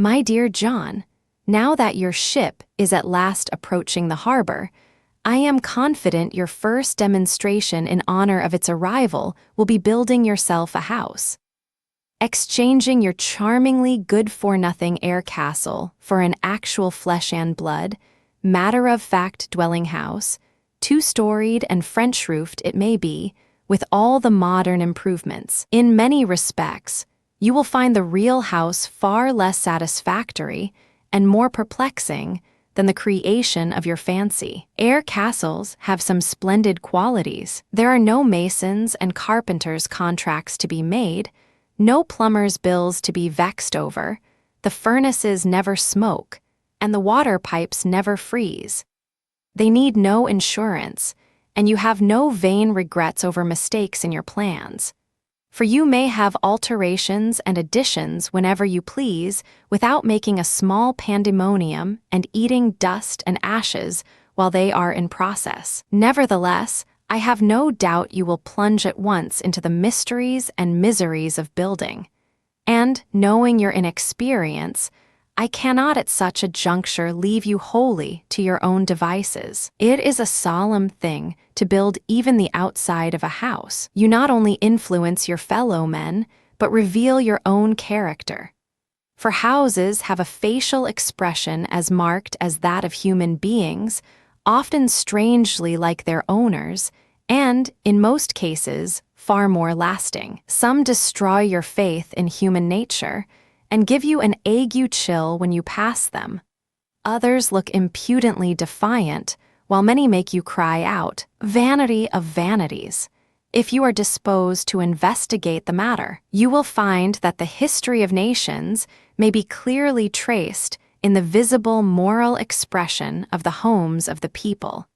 My dear John, now that your ship is at last approaching the harbor, I am confident your first demonstration in honor of its arrival will be building yourself a house. Exchanging your charmingly good-for-nothing air castle for an actual flesh and blood, matter-of-fact dwelling house, two-storied and French-roofed it may be, with all the modern improvements. In many respects, you will find the real house far less satisfactory and more perplexing than the creation of your fancy. Air castles have some splendid qualities. There are no masons and carpenters' contracts to be made, no plumbers' bills to be vexed over, the furnaces never smoke, and the water pipes never freeze. They need no insurance, and you have no vain regrets over mistakes in your plans. For you may have alterations and additions whenever you please without making a small pandemonium and eating dust and ashes while they are in process. Nevertheless, I have no doubt you will plunge at once into the mysteries and miseries of building. And, knowing your inexperience, I cannot at such a juncture leave you wholly to your own devices. It is a solemn thing to build even the outside of a house. You not only influence your fellow men, but reveal your own character. For houses have a facial expression as marked as that of human beings, often strangely like their owners, and, in most cases, far more lasting. Some destroy your faith in human nature, and give you an ague chill when you pass them. Others look impudently defiant, while many make you cry out, "Vanity of vanities!" If you are disposed to investigate the matter, you will find that the history of nations may be clearly traced in the visible moral expression of the homes of the people.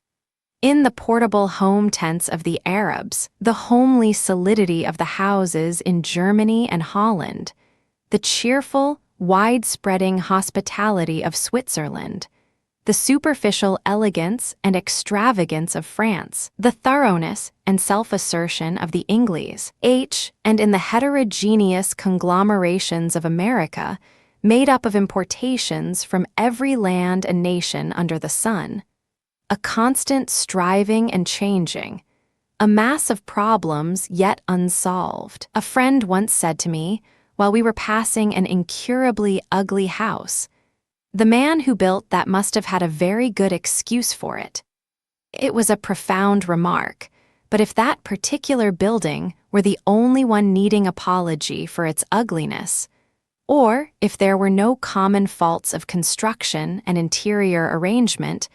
In the portable home tents of the Arabs, the homely solidity of the houses in Germany and Holland, the cheerful, wide-spreading hospitality of Switzerland, the superficial elegance and extravagance of France, the thoroughness and self-assertion of the Ingles, and in the heterogeneous conglomerations of America, made up of importations from every land and nation under the sun. A constant striving and changing, a mass of problems yet unsolved. A friend once said to me, while we were passing an incurably ugly house, "The man who built that must have had a very good excuse for it." It was a profound remark, but if that particular building were the only one needing apology for its ugliness, or if there were no common faults of construction and interior arrangement,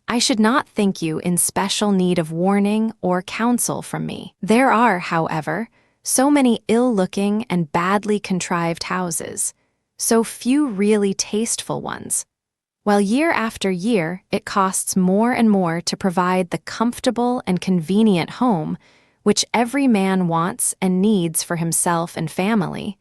I should not think you in special need of warning or counsel from me. There are, however, so many ill-looking and badly contrived houses, so few really tasteful ones, while year after year it costs more and more to provide the comfortable and convenient home which every man wants and needs for himself and family,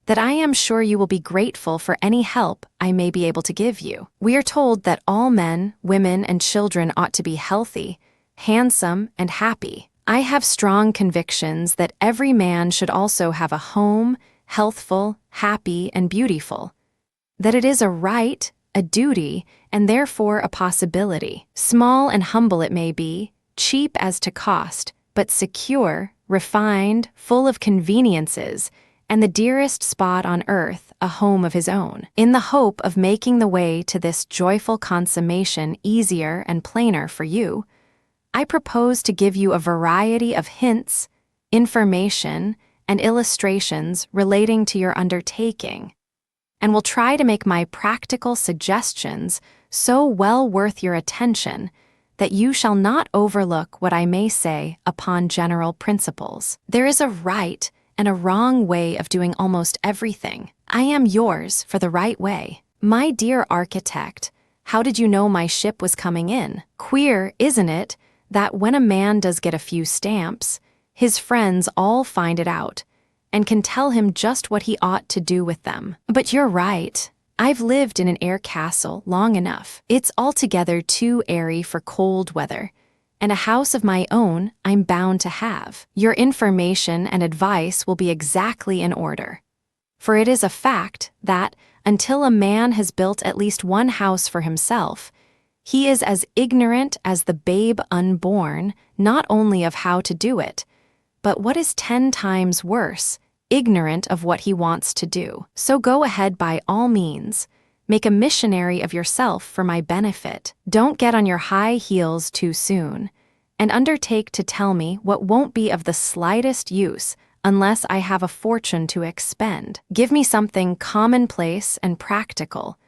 that I am sure you will be grateful for any help I may be able to give you. We are told that all men, women, and children ought to be healthy, handsome, and happy. I have strong convictions that every man should also have a home, healthful, happy, and beautiful, that it is a right, a duty, and therefore a possibility. Small and humble it may be, cheap as to cost, but secure, refined, full of conveniences, and the dearest spot on earth a home of his own. In the hope of making the way to this joyful consummation easier and plainer for you, I propose to give you a variety of hints, information, and illustrations relating to your undertaking, and will try to make my practical suggestions so well worth your attention that you shall not overlook what I may say upon general principles. There is a right and a wrong way of doing almost everything. I am yours for the right way. My dear architect, how did you know my ship was coming in? Queer, isn't it, that when a man does get a few stamps, his friends all find it out and can tell him just what he ought to do with them. But you're right. I've lived in an air castle long enough. It's altogether too airy for cold weather, and a house of my own I'm bound to have. Your information and advice will be exactly in order. For it is a fact that, until a man has built at least one house for himself, he is as ignorant as the babe unborn, not only of how to do it, but what is 10 times worse, ignorant of what he wants to do. So go ahead by all means. Make a missionary of yourself for my benefit. Don't get on your high heels too soon, and undertake to tell me what won't be of the slightest use unless I have a fortune to expend. Give me something commonplace and practical,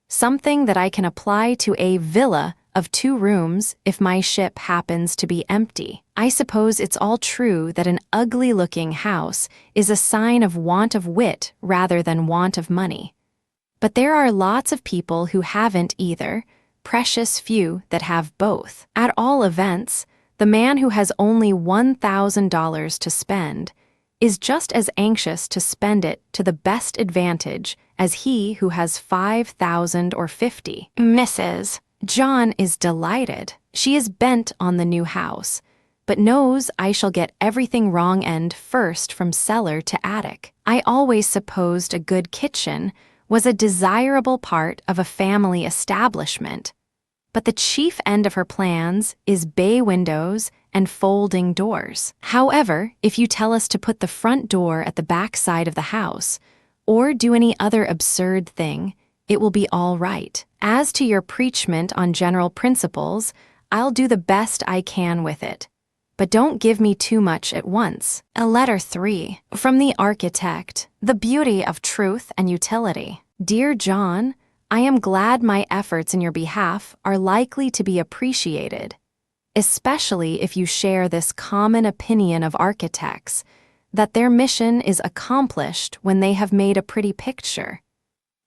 something that I can apply to a villa of 2 rooms if my ship happens to be empty. I suppose it's all true that an ugly-looking house is a sign of want of wit rather than want of money. But there are lots of people who haven't either, precious few that have both. At all events, the man who has only $1,000 to spend is just as anxious to spend it to the best advantage as he who has 5,000 or 50. Mrs. John is delighted. She is bent on the new house, but knows I shall get everything wrong end first from cellar to attic. I always supposed a good kitchen was a desirable part of a family establishment, but the chief end of her plans is bay windows and folding doors. However, if you tell us to put the front door at the back side of the house, or do any other absurd thing, it will be all right. As to your preachment on general principles, I'll do the best I can with it. But don't give me too much at once. Letter 3. From the architect, the beauty of truth and utility. Dear John, I am glad my efforts in your behalf are likely to be appreciated, especially if you share this common opinion of architects, that their mission is accomplished when they have made a pretty picture,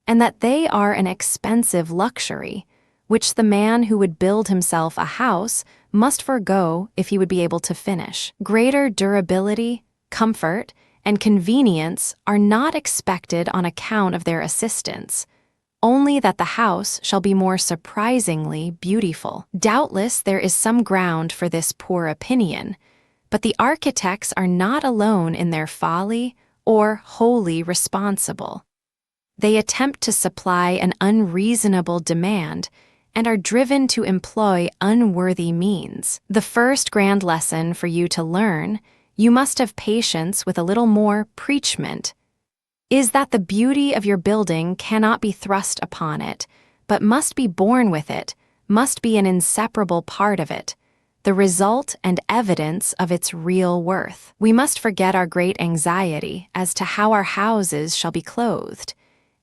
and that they are an expensive luxury, which the man who would build himself a house must forego if he would be able to finish. Greater durability, comfort, and convenience are not expected on account of their assistance, only that the house shall be more surprisingly beautiful. Doubtless there is some ground for this poor opinion, but the architects are not alone in their folly or wholly responsible. They attempt to supply an unreasonable demand and are driven to employ unworthy means. The first grand lesson for you to learn, you must have patience with a little more preachment, is that the beauty of your building cannot be thrust upon it, but must be born with it, must be an inseparable part of it, the result and evidence of its real worth. We must forget our great anxiety as to how our houses shall be clothed,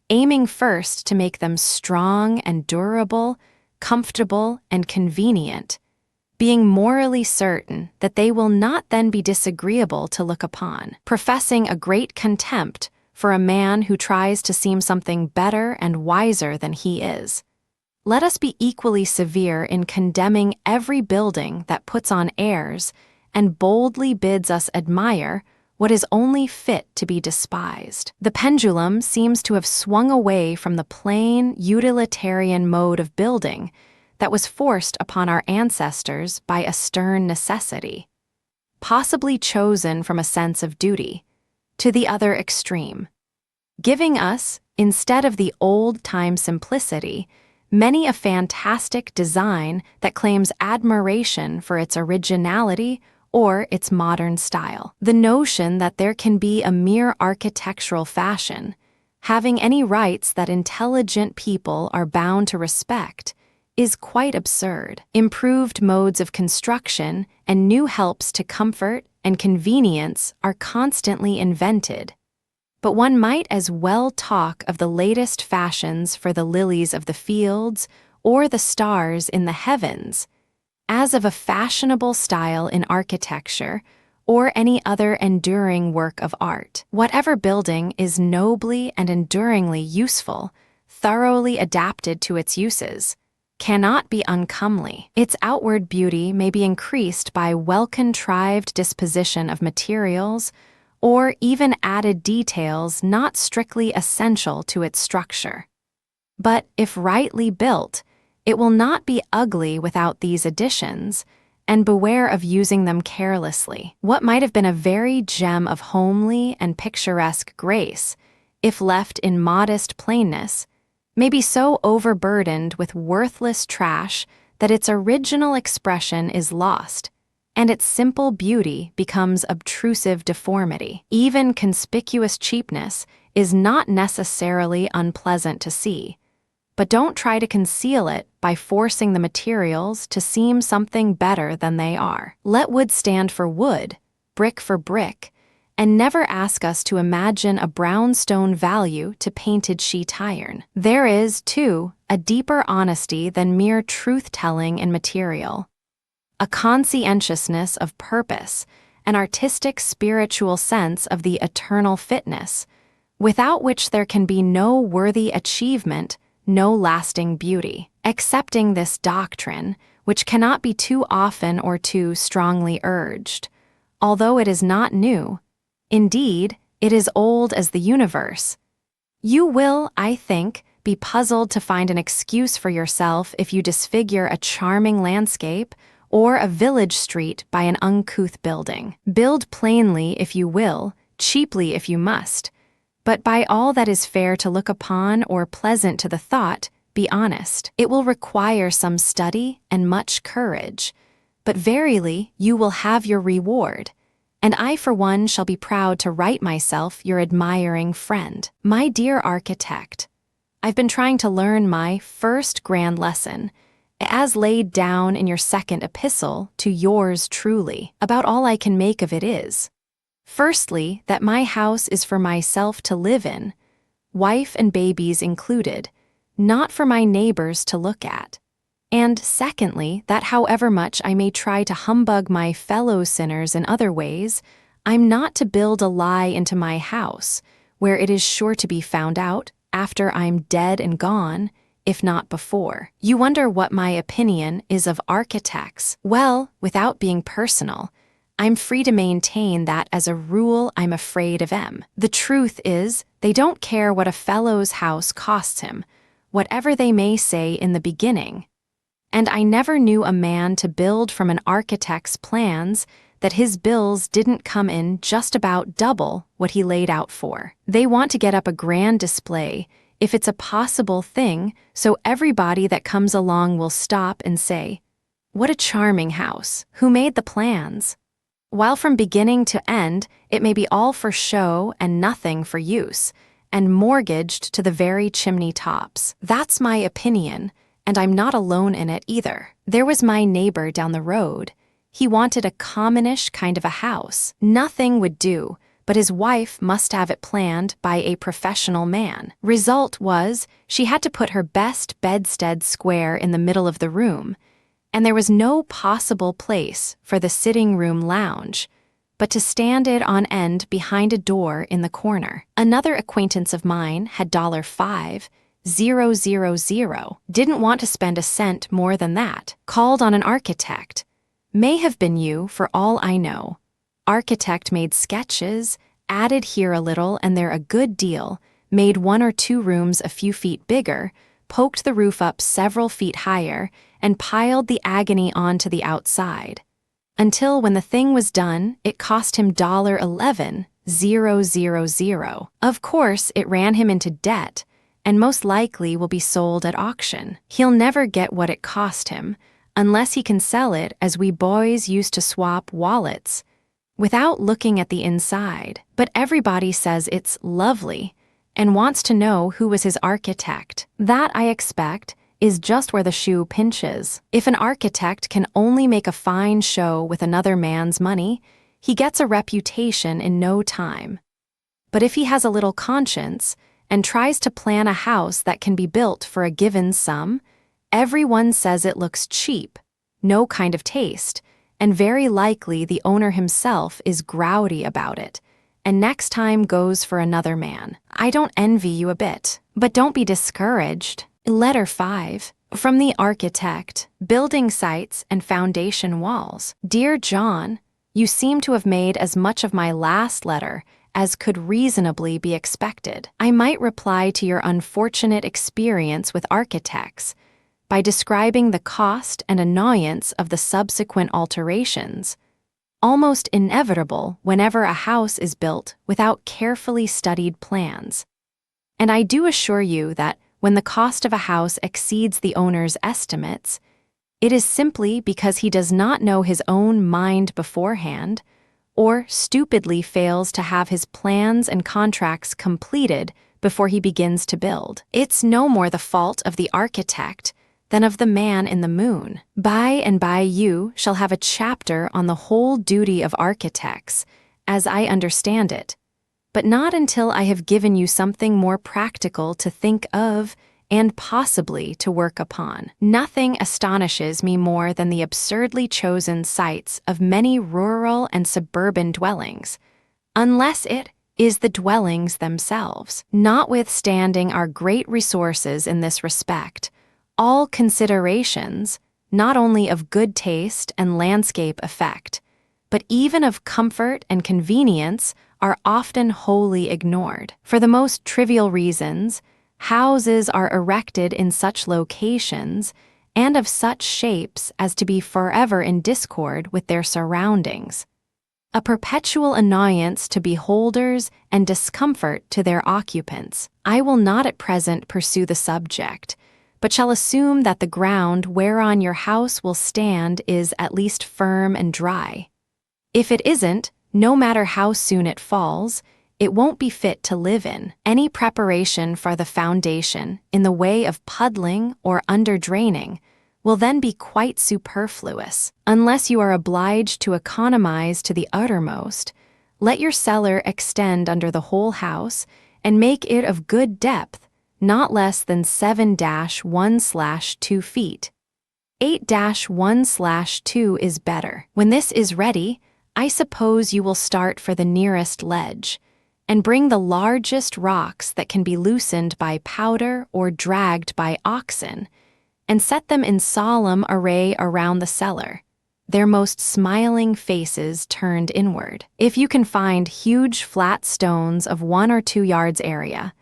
aiming first to make them strong and durable, comfortable and convenient, being morally certain that they will not then be disagreeable to look upon, professing a great contempt for a man who tries to seem something better and wiser than he is. Let us be equally severe in condemning every building that puts on airs and boldly bids us admire what is only fit to be despised. The pendulum seems to have swung away from the plain, utilitarian mode of building that was forced upon our ancestors by a stern necessity, possibly chosen from a sense of duty, to the other extreme, giving us, instead of the old-time simplicity, many a fantastic design that claims admiration for its originality or its modern style. The notion that there can be a mere architectural fashion, having any rights that intelligent people are bound to respect, is quite absurd. Improved modes of construction and new helps to comfort and convenience are constantly invented, but one might as well talk of the latest fashions for the lilies of the fields or the stars in the heavens, as of a fashionable style in architecture or any other enduring work of art. Whatever building is nobly and enduringly useful, thoroughly adapted to its uses, cannot be uncomely. Its outward beauty may be increased by well-contrived disposition of materials, or even added details not strictly essential to its structure. But if rightly built, it will not be ugly without these additions, and beware of using them carelessly. What might have been a very gem of homely and picturesque grace, if left in modest plainness, may be so overburdened with worthless trash that its original expression is lost, and its simple beauty becomes obtrusive deformity. Even conspicuous cheapness is not necessarily unpleasant to see, but don't try to conceal it by forcing the materials to seem something better than they are. Let wood stand for wood, brick for brick, and never ask us to imagine a brownstone value to painted sheet iron. There is, too, a deeper honesty than mere truth-telling in material, a conscientiousness of purpose, an artistic spiritual sense of the eternal fitness, without which there can be no worthy achievement, no lasting beauty. Accepting this doctrine, which cannot be too often or too strongly urged, although it is not new, indeed, it is old as the universe, you will, I think, be puzzled to find an excuse for yourself if you disfigure a charming landscape or a village street by an uncouth building. Build plainly if you will, cheaply if you must, but by all that is fair to look upon or pleasant to the thought, be honest. It will require some study and much courage, but verily you will have your reward, and I for one shall be proud to write myself your admiring friend. My dear architect, I've been trying to learn my first grand lesson, as laid down in your second epistle to yours truly. About all I can make of it is, firstly, that my house is for myself to live in, wife and babies included, not for my neighbors to look at. And secondly, that however much I may try to humbug my fellow sinners in other ways, I'm not to build a lie into my house, where it is sure to be found out after I'm dead and gone, if not before. You wonder what my opinion is of architects. Well, without being personal, I'm free to maintain that as a rule I'm afraid of them. The truth is, they don't care what a fellow's house costs him, whatever they may say in the beginning. And I never knew a man to build from an architect's plans that his bills didn't come in just about double what he laid out for. They want to get up a grand display, if it's a possible thing, so everybody that comes along will stop and say, "What a charming house! Who made the plans?" While from beginning to end, it may be all for show and nothing for use, and mortgaged to the very chimney tops. That's my opinion, and I'm not alone in it either. There was my neighbor down the road. He wanted a commonish kind of a house. Nothing would do, but his wife must have it planned by a professional man. Result was, she had to put her best bedstead square in the middle of the room, and there was no possible place for the sitting room lounge, but to stand it on end behind a door in the corner. Another acquaintance of mine had $5,000, didn't want to spend a cent more than that, called on an architect. May have been you, for all I know. Architect made sketches, added here a little and there a good deal, made 1 or 2 rooms a few feet bigger, poked the roof up several feet higher, and piled the agony onto the outside. Until when the thing was done, it cost him $11,000. Of course, it ran him into debt, and most likely will be sold at auction. He'll never get what it cost him, unless he can sell it as we boys used to swap wallets, without looking at the inside. But everybody says it's lovely, and wants to know who was his architect. That, I expect, is just where the shoe pinches. If an architect can only make a fine show with another man's money, he gets a reputation in no time. But if he has a little conscience and tries to plan a house that can be built for a given sum, everyone says it looks cheap, no kind of taste, and very likely the owner himself is grouty about it, and next time goes for another man. I don't envy you a bit, but don't be discouraged. Letter 5. From the architect, building sites and foundation walls. Dear John, you seem to have made as much of my last letter as could reasonably be expected. I might reply to your unfortunate experience with architects by describing the cost and annoyance of the subsequent alterations, almost inevitable whenever a house is built without carefully studied plans. And I do assure you that when the cost of a house exceeds the owner's estimates, it is simply because he does not know his own mind beforehand, or stupidly fails to have his plans and contracts completed before he begins to build. It's no more the fault of the architect than of the man in the moon. By and by you shall have a chapter on the whole duty of architects, as I understand it, but not until I have given you something more practical to think of and possibly to work upon. Nothing astonishes me more than the absurdly chosen sites of many rural and suburban dwellings, unless it is the dwellings themselves. Notwithstanding our great resources in this respect, all considerations, not only of good taste and landscape effect, but even of comfort and convenience, are often wholly ignored. For the most trivial reasons, houses are erected in such locations and of such shapes as to be forever in discord with their surroundings, a perpetual annoyance to beholders and discomfort to their occupants. I will not at present pursue the subject, but shall assume that the ground whereon your house will stand is at least firm and dry. If it isn't, no matter how soon it falls, it won't be fit to live in. Any preparation for the foundation in the way of puddling or under-draining will then be quite superfluous. Unless you are obliged to economize to the uttermost, let your cellar extend under the whole house and make it of good depth, not less than 7-1/2 feet. 8-1/2 is better. When this is ready, I suppose you will start for the nearest ledge, and bring the largest rocks that can be loosened by powder or dragged by oxen, and set them in solemn array around the cellar, their most smiling faces turned inward. If you can find huge flat stones of 1 or 2 yards area,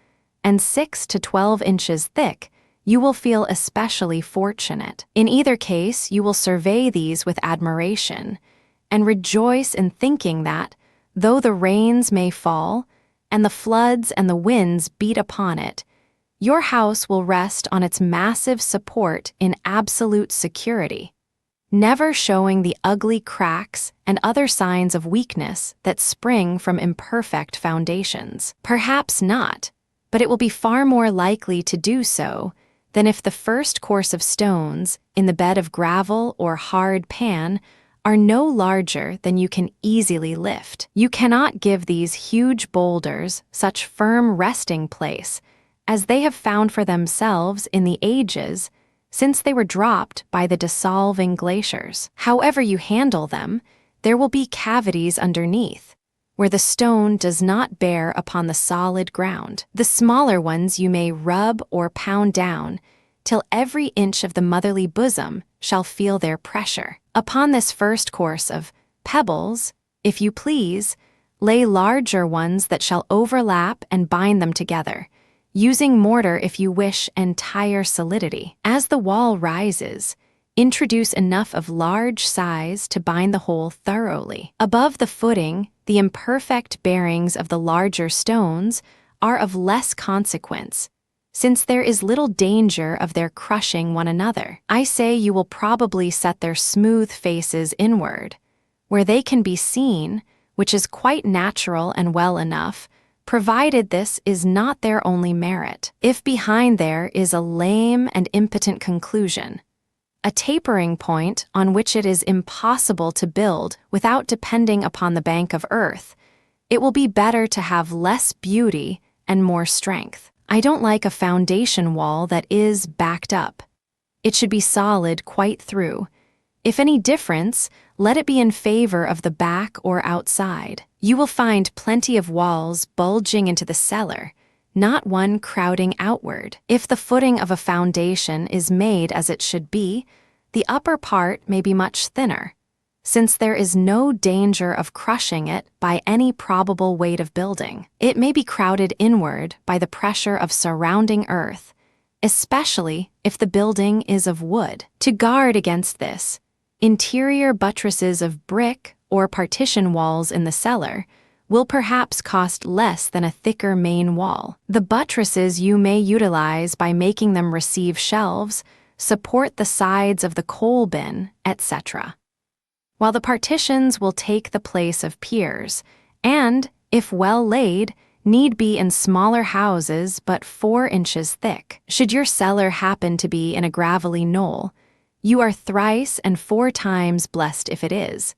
and 6 to 12 inches thick, you will feel especially fortunate. In either case, you will survey these with admiration, and rejoice in thinking that, though the rains may fall, and the floods and the winds beat upon it, your house will rest on its massive support in absolute security, never showing the ugly cracks and other signs of weakness that spring from imperfect foundations. Perhaps not, but it will be far more likely to do so than if the first course of stones in the bed of gravel or hard pan are no larger than you can easily lift. You cannot give these huge boulders such firm resting place as they have found for themselves in the ages since they were dropped by the dissolving glaciers. However you handle them, there will be cavities underneath, where the stone does not bear upon the solid ground. The smaller ones you may rub or pound down, till every inch of the motherly bosom shall feel their pressure. Upon this first course of pebbles, if you please, lay larger ones that shall overlap and bind them together, using mortar if you wish entire solidity. As the wall rises, introduce enough of large size to bind the whole thoroughly. Above the footing, the imperfect bearings of the larger stones are of less consequence, since there is little danger of their crushing one another. I say you will probably set their smooth faces inward, where they can be seen, which is quite natural and well enough, provided this is not their only merit. If behind there is a lame and impotent conclusion, a tapering point on which it is impossible to build without depending upon the bank of earth, it will be better to have less beauty and more strength. I don't like a foundation wall that is backed up. It should be solid quite through. If any difference, let it be in favor of the back or outside. You will find plenty of walls bulging into the cellar, not one crowding outward. If the footing of a foundation is made as it should be, the upper part may be much thinner, since there is no danger of crushing it by any probable weight of building. It may be crowded inward by the pressure of surrounding earth, especially if the building is of wood. To guard against this, interior buttresses of brick or partition walls in the cellar will perhaps cost less than a thicker main wall. The buttresses you may utilize by making them receive shelves, support the sides of the coal bin, etc. While the partitions will take the place of piers, and, if well laid, need be in smaller houses but 4 inches thick. Should your cellar happen to be in a gravelly knoll, you are thrice and 4 times blessed if it is.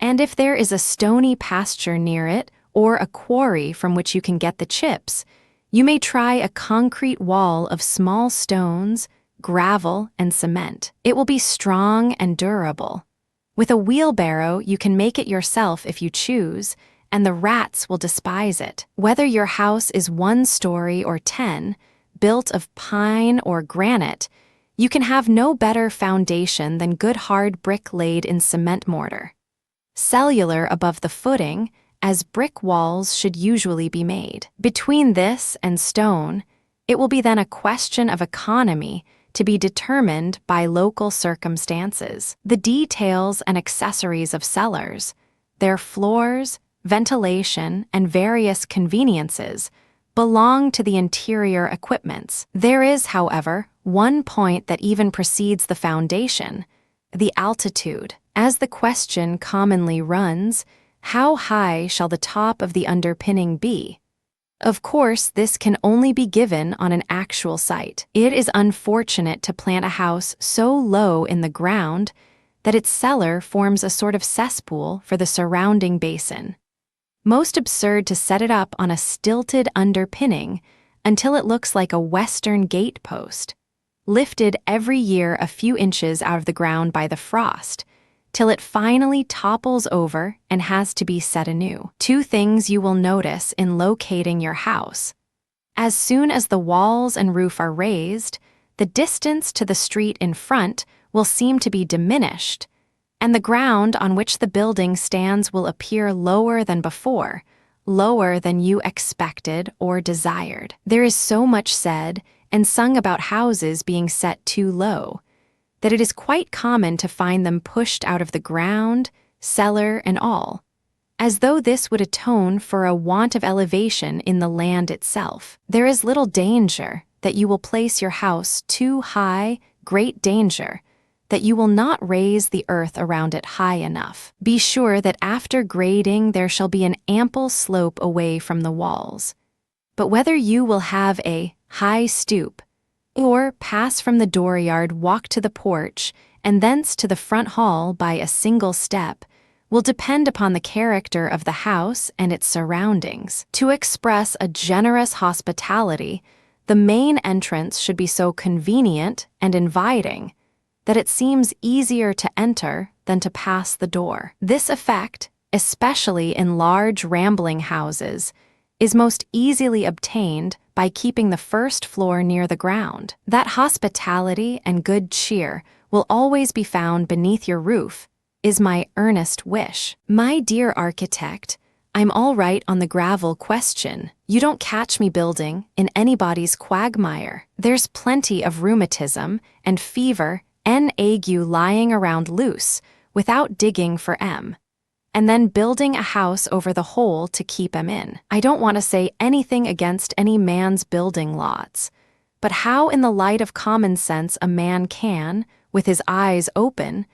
And if there is a stony pasture near it, or a quarry from which you can get the chips, you may try a concrete wall of small stones, gravel, and cement. It will be strong and durable. With a wheelbarrow, you can make it yourself if you choose, and the rats will despise it. Whether your house is 1 story or 10, built of pine or granite, you can have no better foundation than good hard brick laid in cement mortar. Cellular above the footing, as brick walls should usually be made. Between this and stone, it will be then a question of economy to be determined by local circumstances. The details and accessories of cellars, their floors, ventilation, and various conveniences belong to the interior equipments. There is, however, one point that even precedes the foundation: the altitude. As the question commonly runs, how high shall the top of the underpinning be? Of course, this can only be given on an actual site. It is unfortunate to plant a house so low in the ground that its cellar forms a sort of cesspool for the surrounding basin. Most absurd to set it up on a stilted underpinning until it looks like a western gate post, lifted every year a few inches out of the ground by the frost, till it finally topples over and has to be set anew. 2 things you will notice in locating your house. As soon as the walls and roof are raised, the distance to the street in front will seem to be diminished, and the ground on which the building stands will appear lower than before, lower than you expected or desired. There is so much said and sung about houses being set too low, that it is quite common to find them pushed out of the ground, cellar, and all, as though this would atone for a want of elevation in the land itself. There is little danger that you will place your house too high, great danger that you will not raise the earth around it high enough. Be sure that after grading there shall be an ample slope away from the walls. But whether you will have a high stoop, or pass from the dooryard, walk to the porch, and thence to the front hall by a single step, will depend upon the character of the house and its surroundings. To express a generous hospitality, the main entrance should be so convenient and inviting that it seems easier to enter than to pass the door. This effect, especially in large rambling houses, is most easily obtained by keeping the first floor near the ground. That hospitality and good cheer will always be found beneath your roof is my earnest wish. My dear architect, I'm all right on the gravel question. You don't catch me building in anybody's quagmire. There's plenty of rheumatism and fever and ague lying around loose without digging for M, and then building a house over the whole to keep 'em in. I don't want to say anything against any man's building lots, but how in the light of common sense a man can, with his eyes open,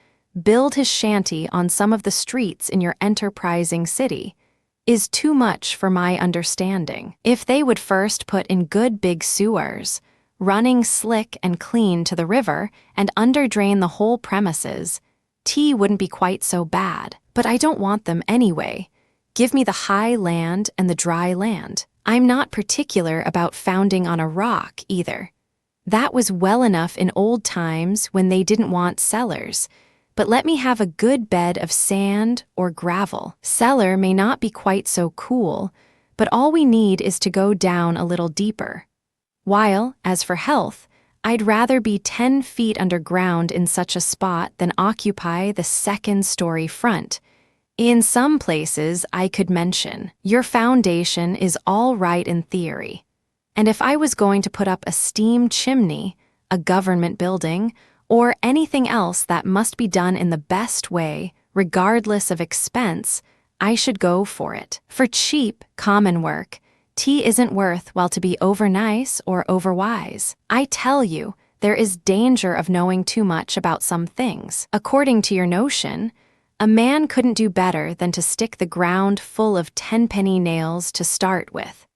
build his shanty on some of the streets in your enterprising city is too much for my understanding. If they would first put in good big sewers, running slick and clean to the river, and underdrain the whole premises, tea wouldn't be quite so bad. But I don't want them anyway. Give me the high land and the dry land. I'm not particular about founding on a rock, either. That was well enough in old times when they didn't want cellars, but let me have a good bed of sand or gravel. Cellar may not be quite so cool, but all we need is to go down a little deeper. While, as for health, I'd rather be 10 feet underground in such a spot than occupy the 2nd-story front. In some places I could mention, your foundation is all right in theory, and if I was going to put up a steam chimney, a government building, or anything else that must be done in the best way, regardless of expense, I should go for it. For cheap, common work, tea isn't worth while to be over-nice or over-wise. I tell you, there is danger of knowing too much about some things. According to your notion, a man couldn't do better than to stick the ground full of 10-penny nails to start with.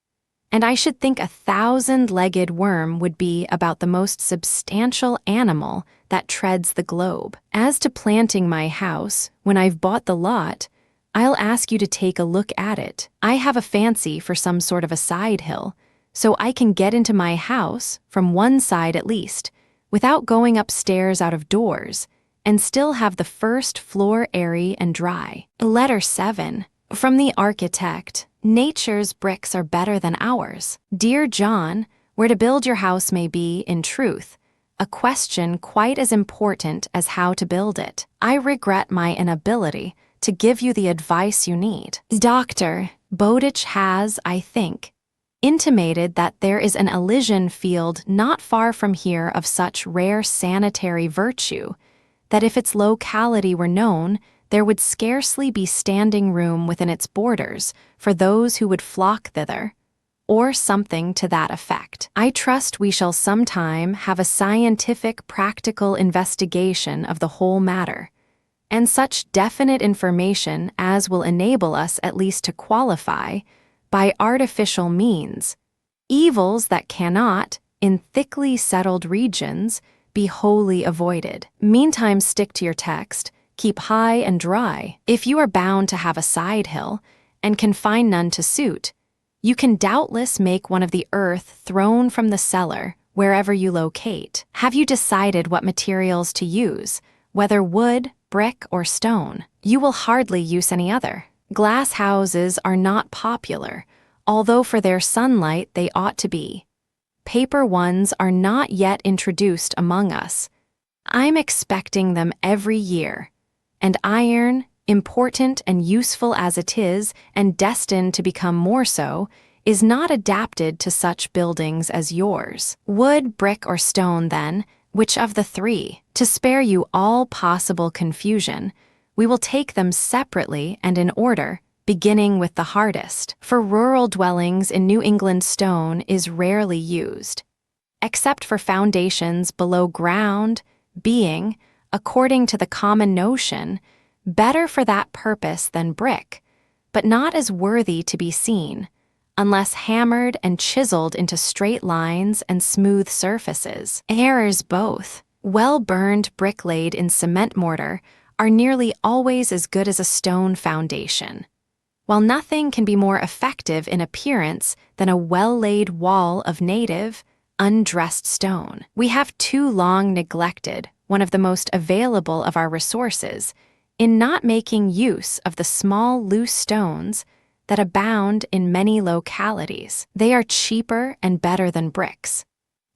And I should think a 1,000-legged worm would be about the most substantial animal that treads the globe. As to planting my house, when I've bought the lot, I'll ask you to take a look at it. I have a fancy for some sort of a side hill, so I can get into my house, from one side at least, without going upstairs out of doors, and still have the first floor airy and dry. Letter 7. From the architect. Nature's bricks are better than ours. Dear John, where to build your house may be, in truth, a question quite as important as how to build it. I regret my inability to give you the advice you need. Dr. Bowditch has, I think, intimated that there is an Elysian field not far from here of such rare sanitary virtue that if its locality were known, there would scarcely be standing room within its borders for those who would flock thither, or something to that effect. I trust we shall sometime have a scientific, practical investigation of the whole matter, and such definite information as will enable us at least to qualify, by artificial means, evils that cannot, in thickly settled regions, be wholly avoided. Meantime, stick to your text, keep high and dry. If you are bound to have a side hill, and can find none to suit, you can doubtless make one of the earth thrown from the cellar, wherever you locate. Have you decided what materials to use, whether wood, brick, or stone? You will hardly use any other. Glass houses are not popular, although for their sunlight they ought to be. Paper ones are not yet introduced among us. I'm expecting them every year. And iron, important and useful as it is, and destined to become more so, is not adapted to such buildings as yours. Wood, brick, or stone, then, which of the three? To spare you all possible confusion, we will take them separately and in order, beginning with the hardest. For rural dwellings in New England, stone is rarely used, except for foundations below ground, being, according to the common notion, better for that purpose than brick, but not as worthy to be seen, unless hammered and chiseled into straight lines and smooth surfaces. Errors both. Well-burned brick laid in cement mortar are nearly always as good as a stone foundation, while nothing can be more effective in appearance than a well-laid wall of native, undressed stone. We have too long neglected one of the most available of our resources in not making use of the small loose stones that abound in many localities. They are cheaper and better than bricks,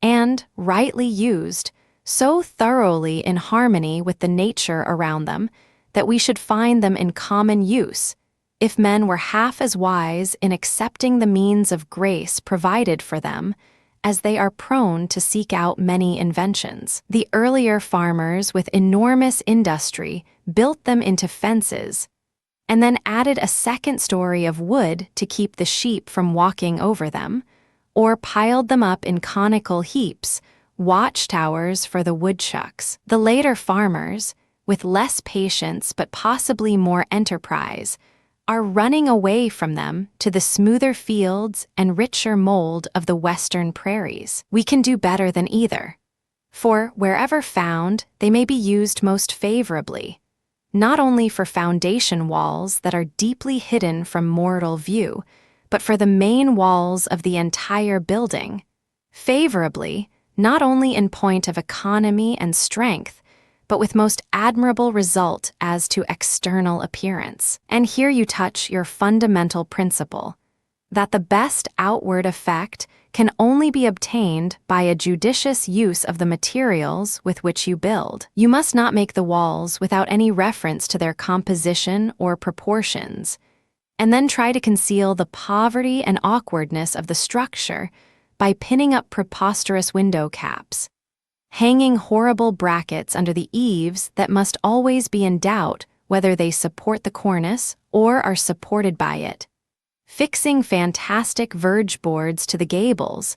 and, rightly used, so thoroughly in harmony with the nature around them that we should find them in common use if men were half as wise in accepting the means of grace provided for them as they are prone to seek out many inventions. The earlier farmers with enormous industry built them into fences, and then added a second story of wood to keep the sheep from walking over them, or piled them up in conical heaps, watchtowers for the woodchucks. The later farmers, with less patience but possibly more enterprise, are running away from them to the smoother fields and richer mold of the western prairies. We can do better than either, for wherever found, they may be used most favorably, not only for foundation walls that are deeply hidden from mortal view, but for the main walls of the entire building, favorably not only in point of economy and strength, but with most admirable result as to external appearance. And here you touch your fundamental principle, that the best outward effect can only be obtained by a judicious use of the materials with which you build. You must not make the walls without any reference to their composition or proportions, and then try to conceal the poverty and awkwardness of the structure by pinning up preposterous window caps, hanging horrible brackets under the eaves that must always be in doubt whether they support the cornice or are supported by it, fixing fantastic verge boards to the gables,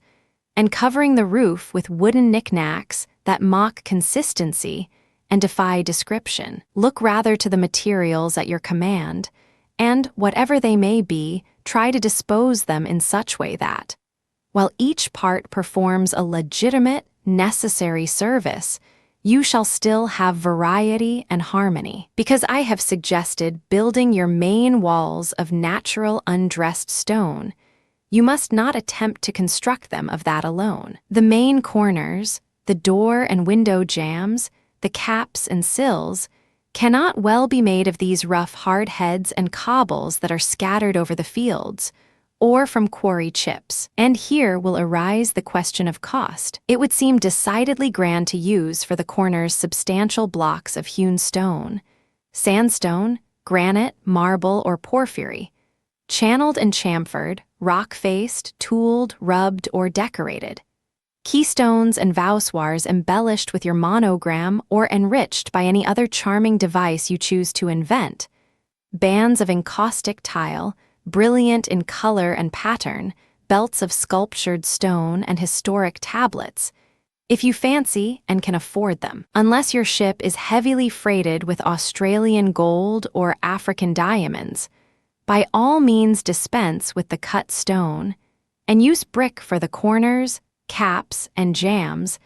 and covering the roof with wooden knickknacks that mock consistency and defy description. Look rather to the materials at your command, and, whatever they may be, try to dispose them in such way that, while each part performs a legitimate, necessary service, you shall still have variety and harmony. Because I have suggested building your main walls of natural undressed stone, you must not attempt to construct them of that alone. The main corners, the door and window jambs, the caps and sills, cannot well be made of these rough hard heads and cobbles that are scattered over the fields, or from quarry chips. And here will arise the question of cost. It would seem decidedly grand to use for the corners substantial blocks of hewn stone, sandstone, granite, marble, or porphyry, channeled and chamfered, rock-faced, tooled, rubbed, or decorated. Keystones and voussoirs embellished with your monogram or enriched by any other charming device you choose to invent. Bands of encaustic tile, brilliant in color and pattern, belts of sculptured stone and historic tablets, if you fancy and can afford them. Unless your ship is heavily freighted with Australian gold or African diamonds, by all means dispense with the cut stone, and use brick for the corners, caps, and jambs,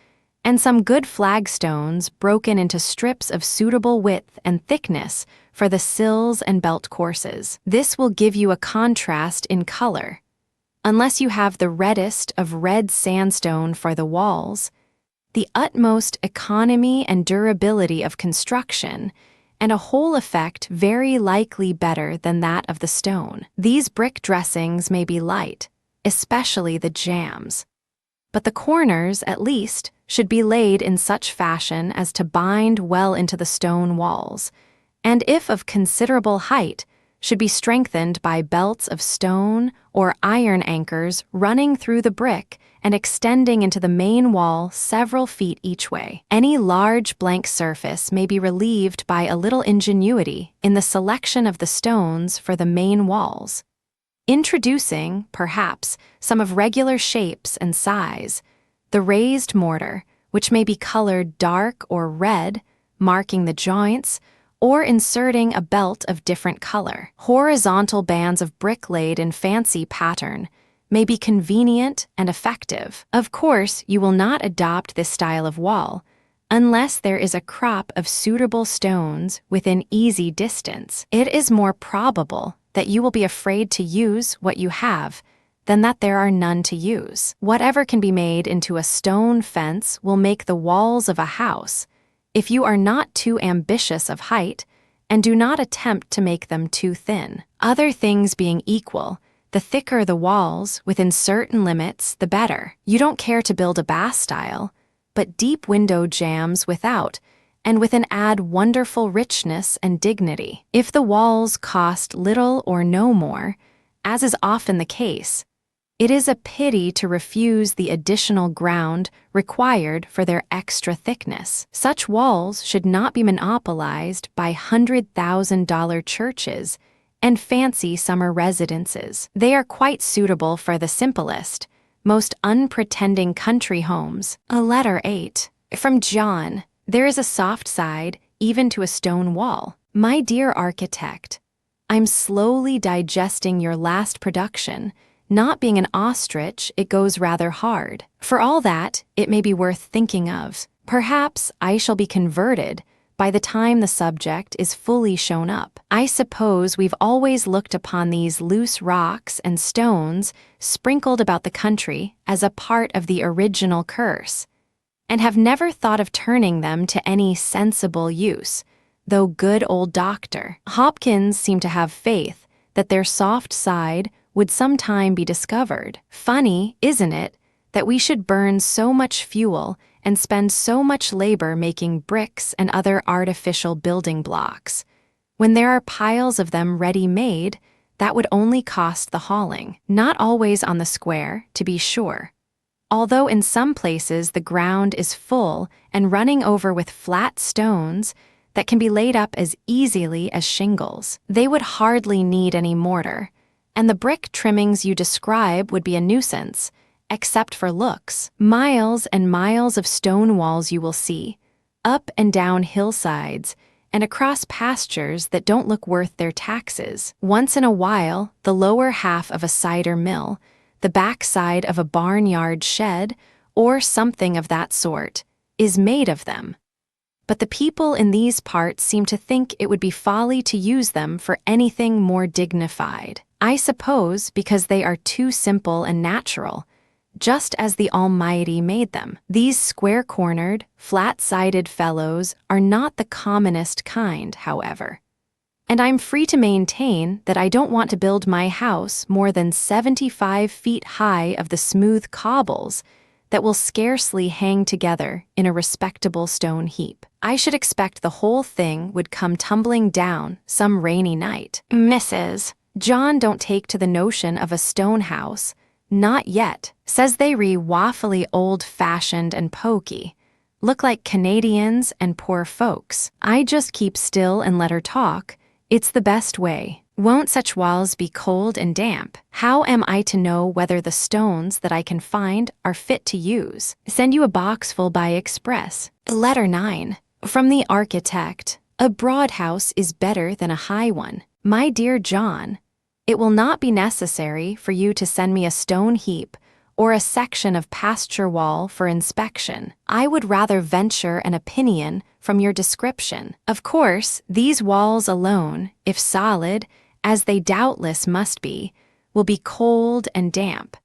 and some good flagstones broken into strips of suitable width and thickness for the sills and belt courses. This will give you a contrast in color. Unless you have the reddest of red sandstone for the walls, the utmost economy and durability of construction, and a whole effect very likely better than that of the stone. These brick dressings may be light, especially the jambs, but the corners, at least, should be laid in such fashion as to bind well into the stone walls, and if of considerable height, should be strengthened by belts of stone or iron anchors running through the brick and extending into the main wall several feet each way. Any large blank surface may be relieved by a little ingenuity in the selection of the stones for the main walls, introducing, perhaps, some of regular shapes and size, the raised mortar, which may be colored dark or red, marking the joints, or inserting a belt of different color. Horizontal bands of brick laid in fancy pattern may be convenient and effective. Of course, you will not adopt this style of wall unless there is a crop of suitable stones within easy distance. It is more probable that you will be afraid to use what you have than that there are none to use. Whatever can be made into a stone fence will make the walls of a house, if you are not too ambitious of height and do not attempt to make them too thin. Other things being equal, the thicker the walls, within certain limits, the better. You don't care to build a Bastile, but deep window jambs without, and with an add wonderful richness and dignity. If the walls cost little or no more, as is often the case, it is a pity to refuse the additional ground required for their extra thickness. Such walls should not be monopolized by $100,000 churches and fancy summer residences. They are quite suitable for the simplest, most unpretending country homes. A letter 8. From John. There is a soft side, even to a stone wall. My dear architect, I'm slowly digesting your last production. Not being an ostrich, it goes rather hard. For all that, it may be worth thinking of. Perhaps I shall be converted by the time the subject is fully shown up. I suppose we've always looked upon these loose rocks and stones sprinkled about the country as a part of the original curse, and have never thought of turning them to any sensible use, though good old Dr. Hopkins seemed to have faith that their soft side would sometime be discovered. Funny, isn't it, that we should burn so much fuel and spend so much labor making bricks and other artificial building blocks, when there are piles of them ready-made that would only cost the hauling. Not always on the square, to be sure. Although in some places the ground is full and running over with flat stones, that can be laid up as easily as shingles. They would hardly need any mortar, and the brick trimmings you describe would be a nuisance, except for looks. Miles and miles of stone walls you will see, up and down hillsides, and across pastures that don't look worth their taxes. Once in a while, the lower half of a cider mill, the backside of a barnyard shed, or something of that sort, is made of them. But the people in these parts seem to think it would be folly to use them for anything more dignified. I suppose because they are too simple and natural, just as the Almighty made them. These square-cornered, flat-sided fellows are not the commonest kind, however. And I'm free to maintain that I don't want to build my house more than 75 feet high of the smooth cobbles that will scarcely hang together in a respectable stone heap. I should expect the whole thing would come tumbling down some rainy night. Mrs. John don't take to the notion of a stone house, not yet. Says they waffly old-fashioned and pokey, look like Canadians and poor folks. I just keep still and let her talk. It's the best way. Won't such walls be cold and damp? How am I to know whether the stones that I can find are fit to use? Send you a box full by express. Letter 9. From the architect. A broad house is better than a high one. My dear John, it will not be necessary for you to send me a stone heap or a section of pasture wall for inspection. I would rather venture an opinion from your description. Of course, these walls alone, if solid, as they doubtless must be, will be cold and damp.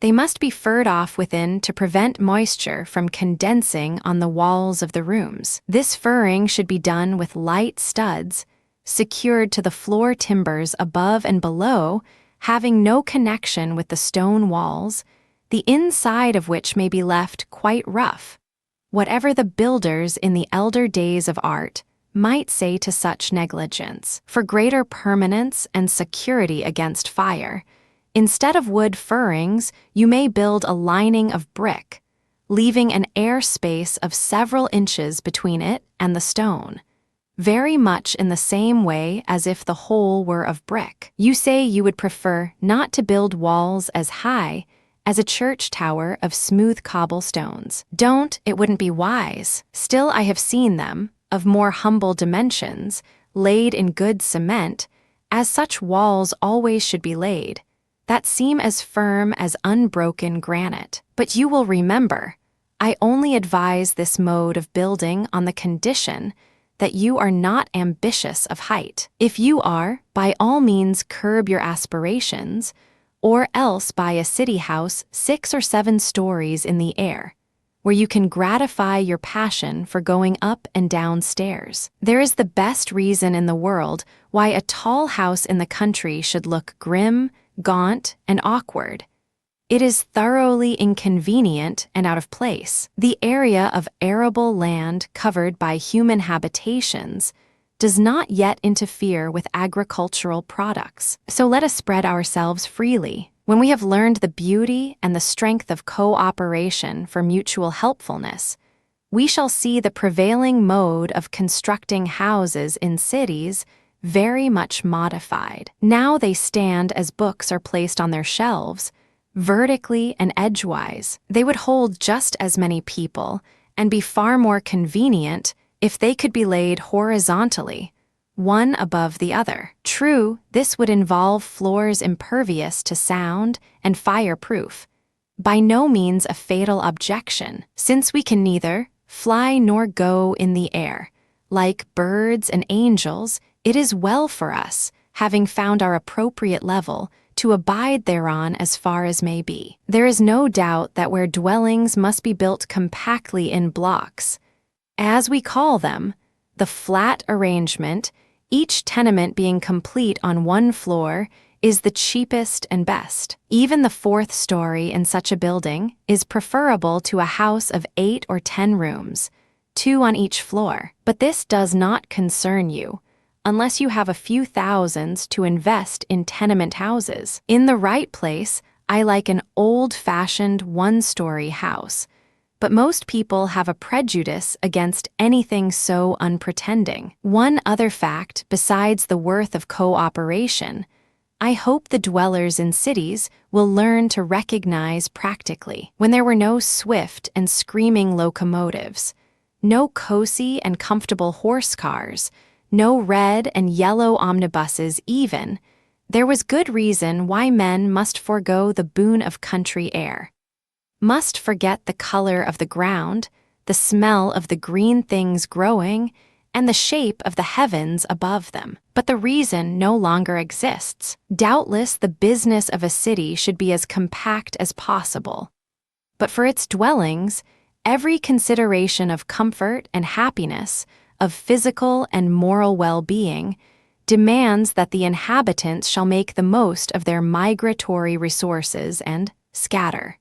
They must be furred off within to prevent moisture from condensing on the walls of the rooms. This furring should be done with light studs, secured to the floor timbers above and below, having no connection with the stone walls, the inside of which may be left quite rough. Whatever the builders in the elder days of art might say to such negligence. For greater permanence and security against fire, instead of wood furrings, you may build a lining of brick, leaving an air space of several inches between it and the stone, very much in the same way as if the whole were of brick. You say you would prefer not to build walls as high as a church tower of smooth cobblestones. Don't, it wouldn't be wise. Still, I have seen them, of more humble dimensions, laid in good cement, as such walls always should be laid, that seem as firm as unbroken granite. But you will remember, I only advise this mode of building on the condition that you are not ambitious of height. If you are, by all means curb your aspirations, or else buy a city house 6 or 7 stories in the air, where you can gratify your passion for going up and down stairs. There is the best reason in the world why a tall house in the country should look grim, gaunt, and awkward. It is thoroughly inconvenient and out of place. The area of arable land covered by human habitations does not yet interfere with agricultural products. So let us spread ourselves freely. When we have learned the beauty and the strength of cooperation for mutual helpfulness, we shall see the prevailing mode of constructing houses in cities very much modified. Now they stand as books are placed on their shelves, vertically and edgewise. They would hold just as many people and be far more convenient if they could be laid horizontally, one above the other. True, this would involve floors impervious to sound and fireproof, by no means a fatal objection, since we can neither fly nor go in the air. Like birds and angels, it is well for us, having found our appropriate level, to abide thereon as far as may be. There is no doubt that where dwellings must be built compactly in blocks, as we call them, the flat arrangement, each tenement being complete on one floor, is the cheapest and best. Even the 4th story in such a building is preferable to a house of 8 or 10 rooms, 2 on each floor. But this does not concern you, unless you have a few thousands to invest in tenement houses. In the right place, I like an old-fashioned 1-story house, but most people have a prejudice against anything so unpretending. One other fact, besides the worth of cooperation, I hope the dwellers in cities will learn to recognize practically when there were no swift and screaming locomotives, no cozy and comfortable horse cars, no red and yellow omnibuses even, there was good reason why men must forego the boon of country air, must forget the color of the ground, the smell of the green things growing, and the shape of the heavens above them. But the reason no longer exists. Doubtless the business of a city should be as compact as possible. But for its dwellings, every consideration of comfort and happiness, of physical and moral well-being, demands that the inhabitants shall make the most of their migratory resources and scatter.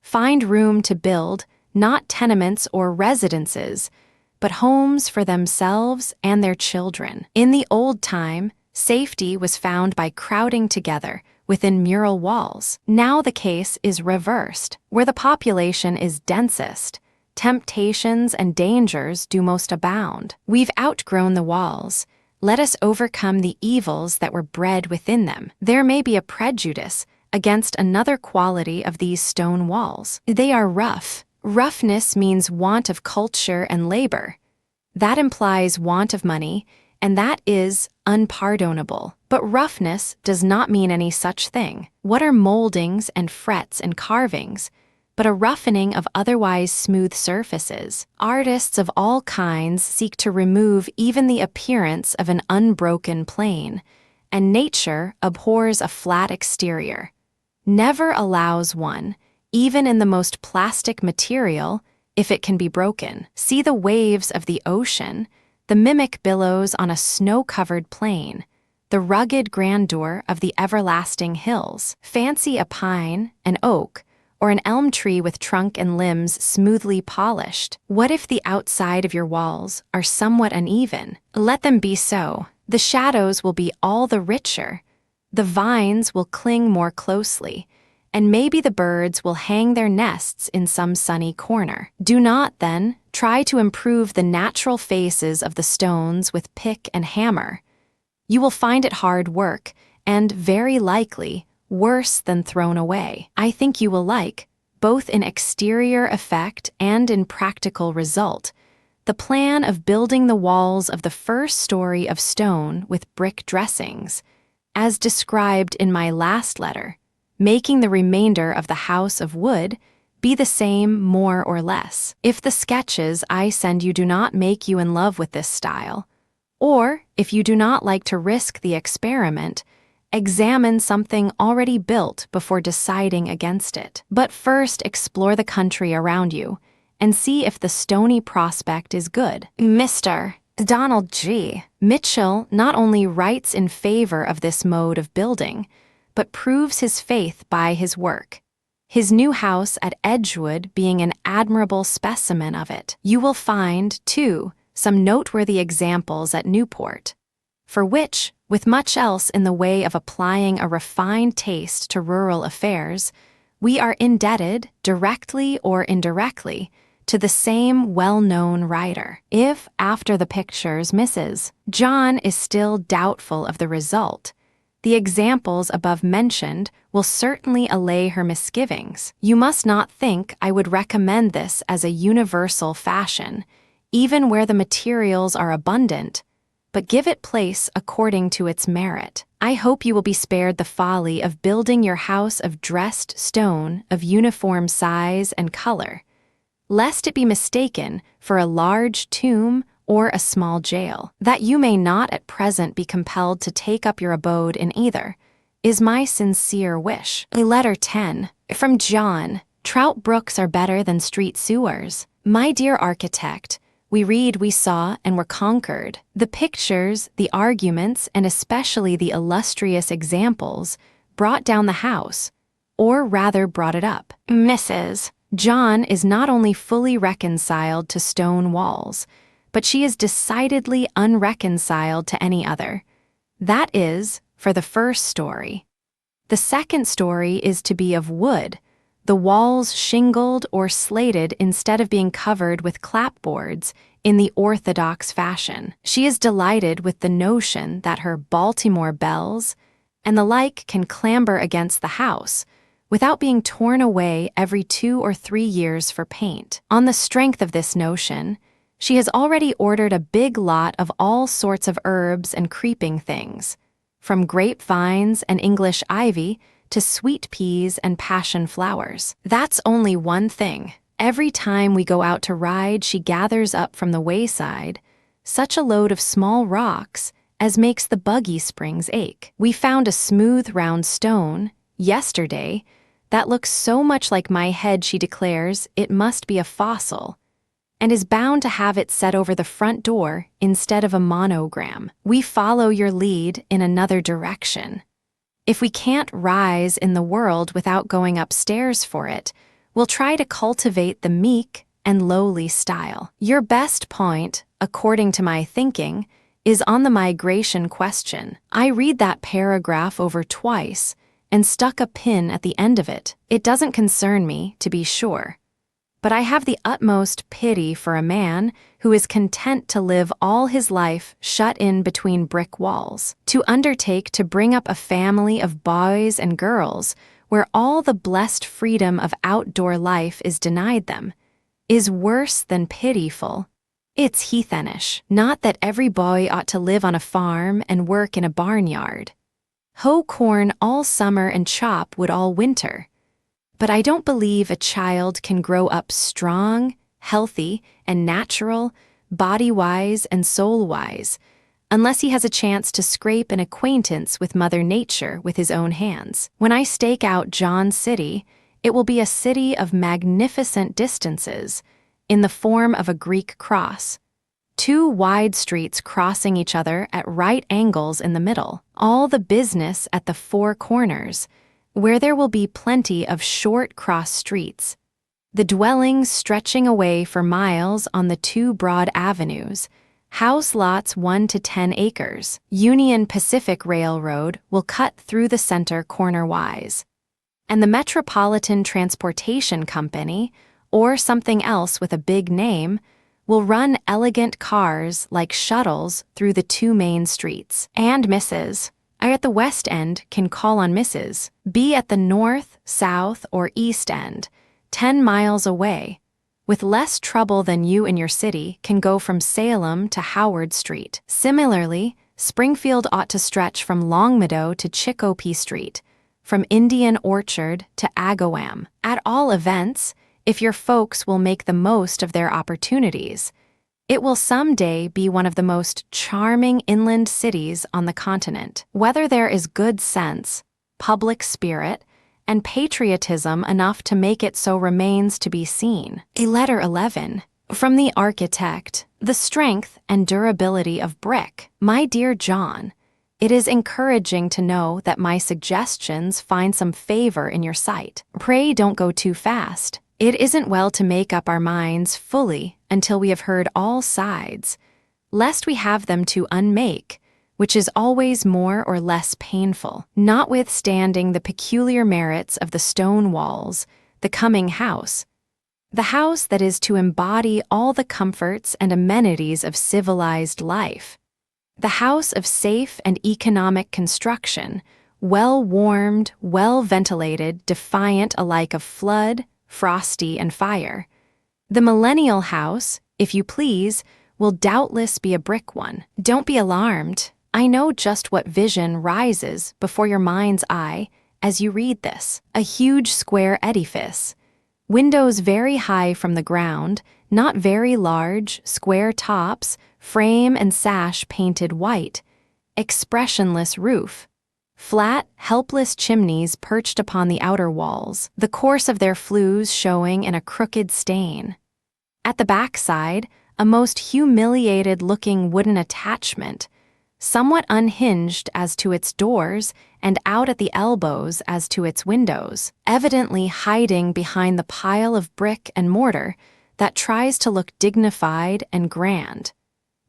Find room to build, not tenements or residences, but homes for themselves and their children. In the old time, safety was found by crowding together within mural walls. Now the case is reversed. Where the population is densest, temptations and dangers do most abound. We've outgrown the walls. Let us overcome the evils that were bred within them. There may be a prejudice against another quality of these stone walls. They are rough. Roughness means want of culture and labor. That implies want of money, and that is unpardonable. But roughness does not mean any such thing. What are moldings and frets and carvings but a roughening of otherwise smooth surfaces? Artists of all kinds seek to remove even the appearance of an unbroken plane, and nature abhors a flat exterior, never allows one, even in the most plastic material, if it can be broken. See the waves of the ocean, the mimic billows on a snow-covered plain, the rugged grandeur of the everlasting hills. Fancy a pine, an oak, or an elm tree with trunk and limbs smoothly polished. What if the outside of your walls are somewhat uneven? Let them be so. The shadows will be all the richer. The vines will cling more closely, and maybe the birds will hang their nests in some sunny corner. Do not, then, try to improve the natural faces of the stones with pick and hammer. You will find it hard work, and, very likely, worse than thrown away. I think you will like, both in exterior effect and in practical result, the plan of building the walls of the first story of stone with brick dressings, as described in my last letter, making the remainder of the house of wood be the same more or less. If the sketches I send you do not make you in love with this style, or if you do not like to risk the experiment, examine something already built before deciding against it. But first explore the country around you and see if the stony prospect is good. Mr. Donald G. Mitchell not only writes in favor of this mode of building, but proves his faith by his work, his new house at Edgewood being an admirable specimen of it. You will find, too, some noteworthy examples at Newport, for which, with much else in the way of applying a refined taste to rural affairs, we are indebted, directly or indirectly, to the same well-known writer. If, after the pictures, Mrs. John is still doubtful of the result, the examples above mentioned will certainly allay her misgivings. You must not think I would recommend this as a universal fashion, even where the materials are abundant, but give it place according to its merit. I hope you will be spared the folly of building your house of dressed stone of uniform size and color, lest it be mistaken for a large tomb or a small jail. That you may not at present be compelled to take up your abode in either, is my sincere wish. Letter 10. From John. Trout brooks are better than street sewers. My dear architect, we read, we saw, and were conquered. The pictures, the arguments, and especially the illustrious examples brought down the house, or rather brought it up. Mrs. John is not only fully reconciled to stone walls, but she is decidedly unreconciled to any other. That is, for the first story. The second story is to be of wood, the walls shingled or slated instead of being covered with clapboards in the orthodox fashion. She is delighted with the notion that her Baltimore bells and the like can clamber against the house without being torn away every 2 or 3 years for paint. On the strength of this notion, she has already ordered a big lot of all sorts of herbs and creeping things, from grapevines and English ivy to sweet peas and passion flowers. That's only one thing. Every time we go out to ride, she gathers up from the wayside such a load of small rocks as makes the buggy springs ache. We found a smooth round stone yesterday that looks so much like my head, she declares, it must be a fossil, and is bound to have it set over the front door instead of a monogram. We follow your lead in another direction. If we can't rise in the world without going upstairs for it, we'll try to cultivate the meek and lowly style. Your best point, according to my thinking, is on the migration question. I read that paragraph over twice and stuck a pin at the end of it. It doesn't concern me, to be sure, but I have the utmost pity for a man who is content to live all his life shut in between brick walls. To undertake to bring up a family of boys and girls where all the blessed freedom of outdoor life is denied them is worse than pitiful. It's heathenish. Not that every boy ought to live on a farm and work in a barnyard, hoe corn all summer and chop wood all winter. But I don't believe a child can grow up strong, healthy, and natural, body-wise and soul-wise, unless he has a chance to scrape an acquaintance with Mother Nature with his own hands. When I stake out John City, it will be a city of magnificent distances, in the form of a Greek cross. 2 wide streets crossing each other at right angles in the middle. All the business at the 4 corners, where there will be plenty of short cross streets. The dwellings stretching away for miles on the 2 broad avenues. House lots 1 to 10 acres. Union Pacific Railroad will cut through the center corner-wise. And the Metropolitan Transportation Company, or something else with a big name, will run elegant cars like shuttles through the 2 main streets. And Mrs. I at the West End can call on Mrs. B at the North, South, or East End, 10 miles away, with less trouble than you in your city can go from Salem to Howard Street. Similarly, Springfield ought to stretch from Longmeadow to Chicopee Street, from Indian Orchard to Agawam. At all events, if your folks will make the most of their opportunities, it will someday be one of the most charming inland cities on the continent. Whether there is good sense, public spirit, and patriotism enough to make it so remains to be seen. A letter 11. From the architect, the strength and durability of brick. My dear John, it is encouraging to know that my suggestions find some favor in your sight. Pray don't go too fast. It isn't well to make up our minds fully until we have heard all sides, lest we have them to unmake, which is always more or less painful. Notwithstanding the peculiar merits of the stone walls, the coming house, the house that is to embody all the comforts and amenities of civilized life, the house of safe and economic construction, well-warmed, well-ventilated, defiant alike of flood, frosty, and fire. The millennial house, if you please, will doubtless be a brick one. Don't be alarmed. I know just what vision rises before your mind's eye as you read this. A huge square edifice. Windows very high from the ground, not very large, square tops, frame and sash painted white. Expressionless roof. Flat, helpless chimneys perched upon the outer walls, the course of their flues showing in a crooked stain. At the backside, a most humiliated-looking wooden attachment, somewhat unhinged as to its doors and out at the elbows as to its windows, evidently hiding behind the pile of brick and mortar that tries to look dignified and grand,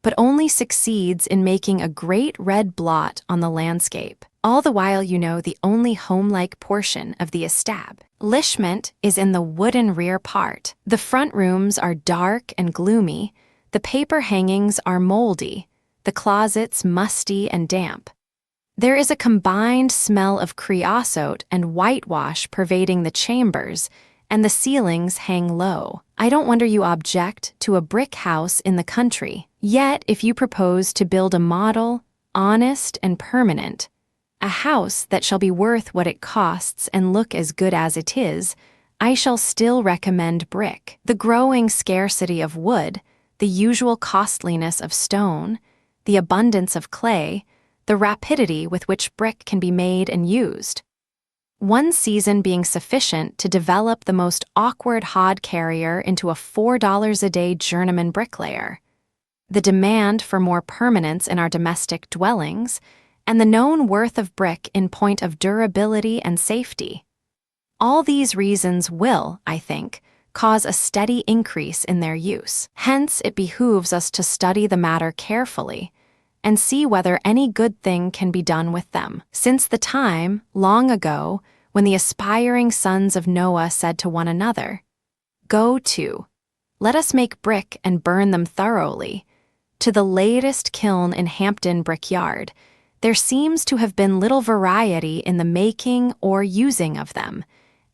but only succeeds in making a great red blot on the landscape. All the while, you know, the only home-like portion of the estab Lishment is in the wooden rear part. The front rooms are dark and gloomy, the paper hangings are moldy, the closets musty and damp. There is a combined smell of creosote and whitewash pervading the chambers, and the ceilings hang low. I don't wonder you object to a brick house in the country. Yet, if you propose to build a model, honest and permanent, a house that shall be worth what it costs and look as good as it is, I shall still recommend brick. The growing scarcity of wood, the usual costliness of stone, the abundance of clay, the rapidity with which brick can be made and used. One season being sufficient to develop the most awkward hod carrier into a $4 a day journeyman bricklayer. The demand for more permanence in our domestic dwellings, and the known worth of brick in point of durability and safety. All these reasons will, I think, cause a steady increase in their use. Hence, it behooves us to study the matter carefully and see whether any good thing can be done with them. Since the time, long ago, when the aspiring sons of Noah said to one another, "Go to, let us make brick and burn them thoroughly," to the latest kiln in Hampton Brickyard, there seems to have been little variety in the making or using of them,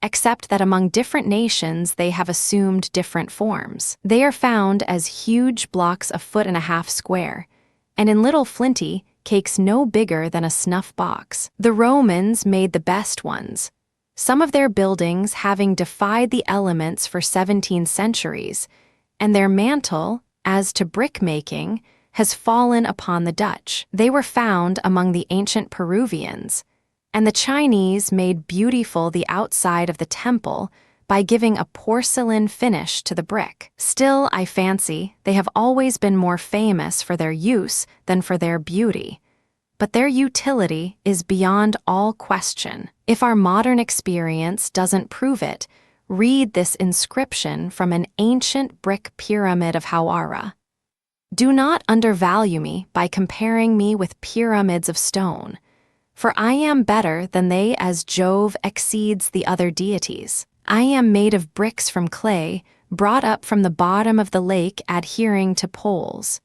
except that among different nations they have assumed different forms. They are found as huge blocks a foot and a half square, and in little flinty cakes no bigger than a snuff box. The Romans made the best ones, some of their buildings having defied the elements for 17 centuries, and their mantle, as to brick-making, has fallen upon the Dutch. They were found among the ancient Peruvians, and the Chinese made beautiful the outside of the temple by giving a porcelain finish to the brick. Still, I fancy, they have always been more famous for their use than for their beauty. But their utility is beyond all question. If our modern experience doesn't prove it, read this inscription from an ancient brick pyramid of Hawara. "Do not undervalue me by comparing me with pyramids of stone, for I am better than they as Jove exceeds the other deities. I am made of bricks from clay, brought up from the bottom of the lake adhering to poles."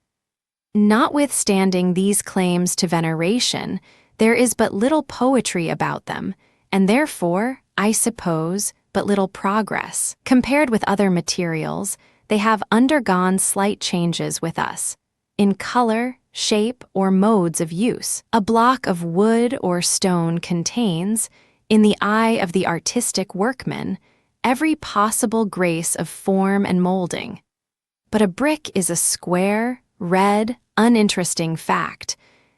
Notwithstanding these claims to veneration, there is but little poetry about them, and therefore, I suppose, but little progress. Compared with other materials, they have undergone slight changes with us, in color, shape, or modes of use. A block of wood or stone contains, in the eye of the artistic workman, every possible grace of form and molding. But a brick is a square, red, uninteresting fact,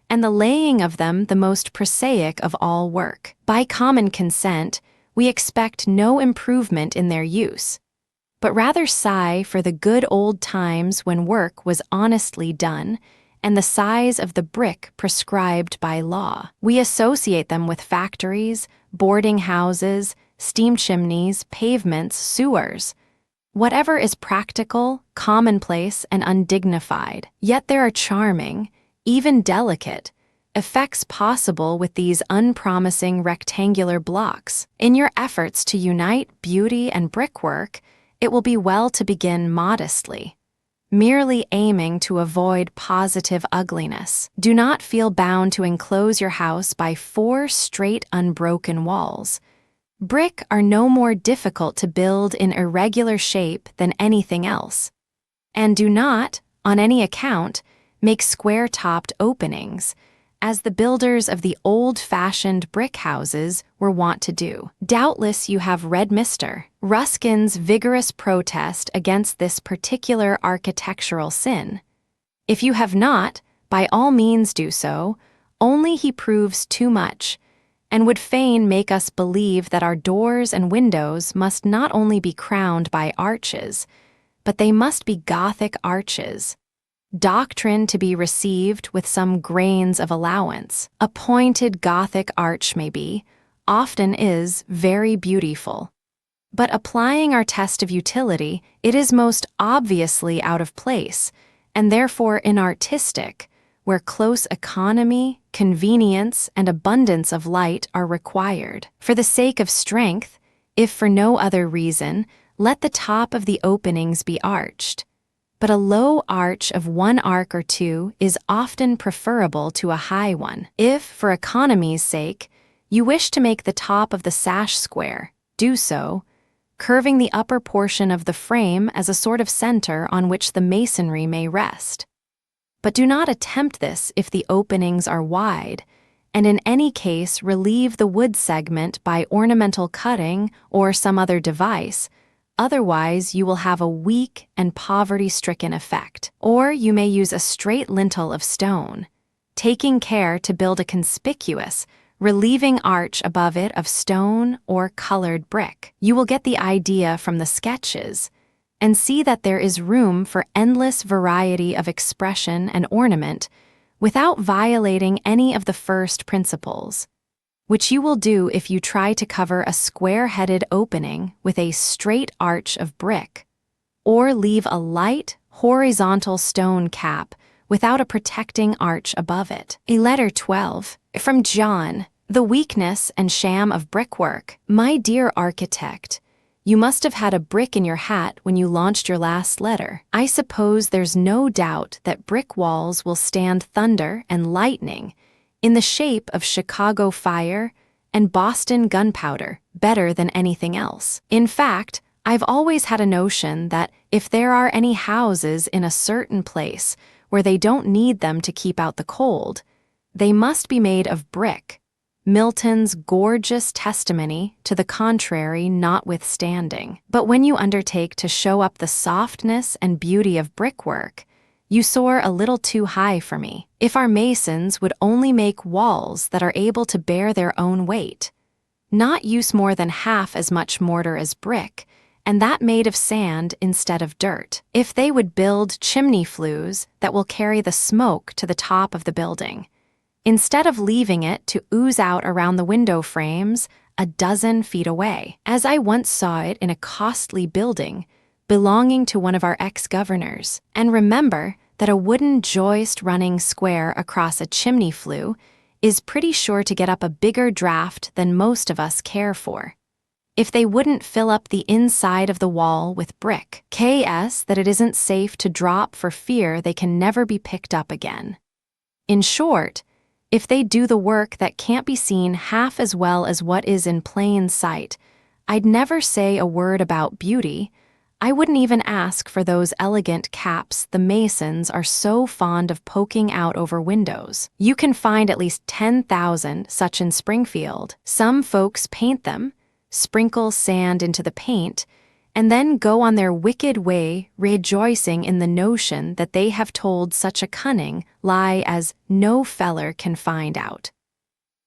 and the laying of them the most prosaic of all work. By common consent, we expect no improvement in their use, but rather sigh for the good old times when work was honestly done and the size of the brick prescribed by law. We associate them with factories, boarding houses, steam chimneys, pavements, sewers. Whatever is practical, commonplace, and undignified. Yet there are charming, even delicate, effects possible with these unpromising rectangular blocks. In your efforts to unite beauty and brickwork, it will be well to begin modestly, merely aiming to avoid positive ugliness. Do not feel bound to enclose your house by 4 straight unbroken walls. Brick are no more difficult to build in irregular shape than anything else. And do not, on any account, make square-topped openings, as the builders of the old-fashioned brick houses were wont to do. Doubtless you have read Mr. Ruskin's vigorous protest against this particular architectural sin. If you have not, by all means do so, only he proves too much, and would fain make us believe that our doors and windows must not only be crowned by arches, but they must be Gothic arches. Doctrine to be received with some grains of allowance. A pointed Gothic arch may be, often is, very beautiful. But applying our test of utility, it is most obviously out of place, and therefore inartistic, where close economy, convenience, and abundance of light are required. For the sake of strength, If for no other reason, let the top of the openings be arched. But a low arch of one arc or two is often preferable to a high one. If, for economy's sake, you wish to make the top of the sash square, do so, curving the upper portion of the frame as a sort of center on which the masonry may rest. But do not attempt this if the openings are wide, and in any case relieve the wood segment by ornamental cutting or some other device. Otherwise, you will have a weak and poverty-stricken effect. Or you may use a straight lintel of stone, taking care to build a conspicuous, relieving arch above it of stone or colored brick. You will get the idea from the sketches, and see that there is room for endless variety of expression and ornament without violating any of the first principles, which you will do if you try to cover a square-headed opening with a straight arch of brick, or leave a light, horizontal stone cap without a protecting arch above it. Letter 12. From John. The weakness and sham of brickwork. My dear architect, you must have had a brick in your hat when you launched your last letter. I suppose there's no doubt that brick walls will stand thunder and lightning in the shape of Chicago fire and Boston gunpowder better than anything else. In fact, I've always had a notion that if there are any houses in a certain place where they don't need them to keep out the cold, they must be made of brick, Milton's gorgeous testimony to the contrary notwithstanding. But when you undertake to show up the softness and beauty of brickwork, you soar a little too high for me. If our masons would only make walls that are able to bear their own weight, not use more than half as much mortar as brick, and that made of sand instead of dirt. If they would build chimney flues that will carry the smoke to the top of the building, instead of leaving it to ooze out around the window frames a dozen feet away, as I once saw it in a costly building belonging to one of our ex-governors. And remember that a wooden joist running square across a chimney flue is pretty sure to get up a bigger draft than most of us care for. If they wouldn't fill up the inside of the wall with brick, KS that it isn't safe to drop for fear they can never be picked up again. In short, if they do the work that can't be seen half as well as what is in plain sight, I'd never say a word about beauty. I wouldn't even ask for those elegant caps the masons are so fond of poking out over windows. You can find at least 10,000 such in Springfield. Some folks paint them, sprinkle sand into the paint, and then go on their wicked way rejoicing in the notion that they have told such a cunning lie as no feller can find out.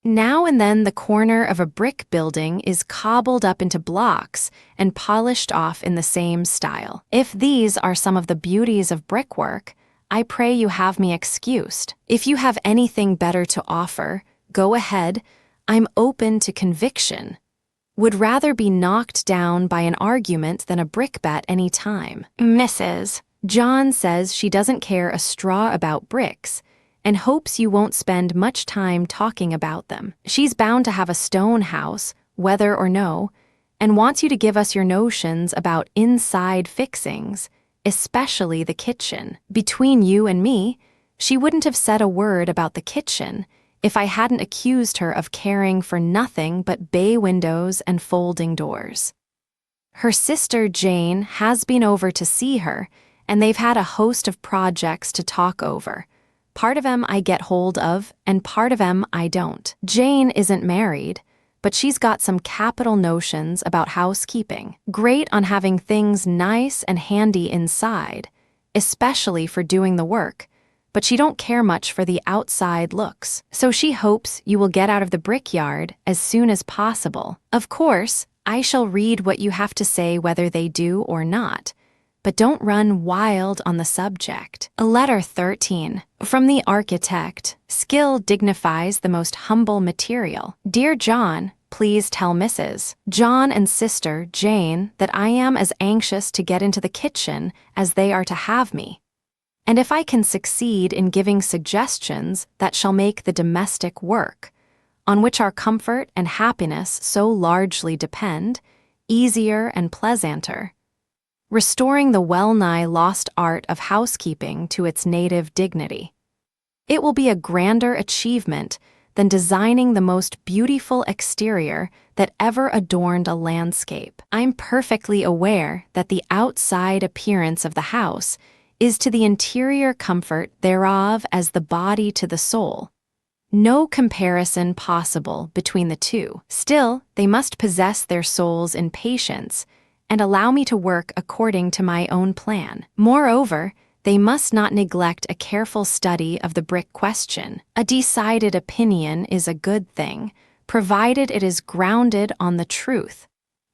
Now and then the corner of a brick building is cobbled up into blocks and polished off in the same style. If these are some of the beauties of brickwork, I pray you have me excused. If you have anything better to offer, go ahead. I'm open to conviction. Would rather be knocked down by an argument than a brickbat any time. Mrs. John says she doesn't care a straw about bricks and hopes you won't spend much time talking about them. She's bound to have a stone house, whether or no, and wants you to give us your notions about inside fixings, especially the kitchen. Between you and me, she wouldn't have said a word about the kitchen if I hadn't accused her of caring for nothing but bay windows and folding doors. Her sister Jane has been over to see her, and they've had a host of projects to talk over. Part of them I get hold of, and part of them I don't. Jane isn't married, but she's got some capital notions about housekeeping. Great on having things nice and handy inside, especially for doing the work, but she don't care much for the outside looks. So she hopes you will get out of the brickyard as soon as possible. Of course, I shall read what you have to say whether they do or not, but don't run wild on the subject. Letter 13. From the architect. Skill dignifies the most humble material. Dear John, please tell Mrs. John and sister Jane that I am as anxious to get into the kitchen as they are to have me. And if I can succeed in giving suggestions that shall make the domestic work, on which our comfort and happiness so largely depend, easier and pleasanter, restoring the well-nigh lost art of housekeeping to its native dignity. It will be a grander achievement than designing the most beautiful exterior that ever adorned a landscape. I'm perfectly aware that the outside appearance of the house is to the interior comfort thereof as the body to the soul. No comparison possible between the two. Still, they must possess their souls in patience and allow me to work according to my own plan. Moreover, they must not neglect a careful study of the brick question. A decided opinion is a good thing, provided it is grounded on the truth.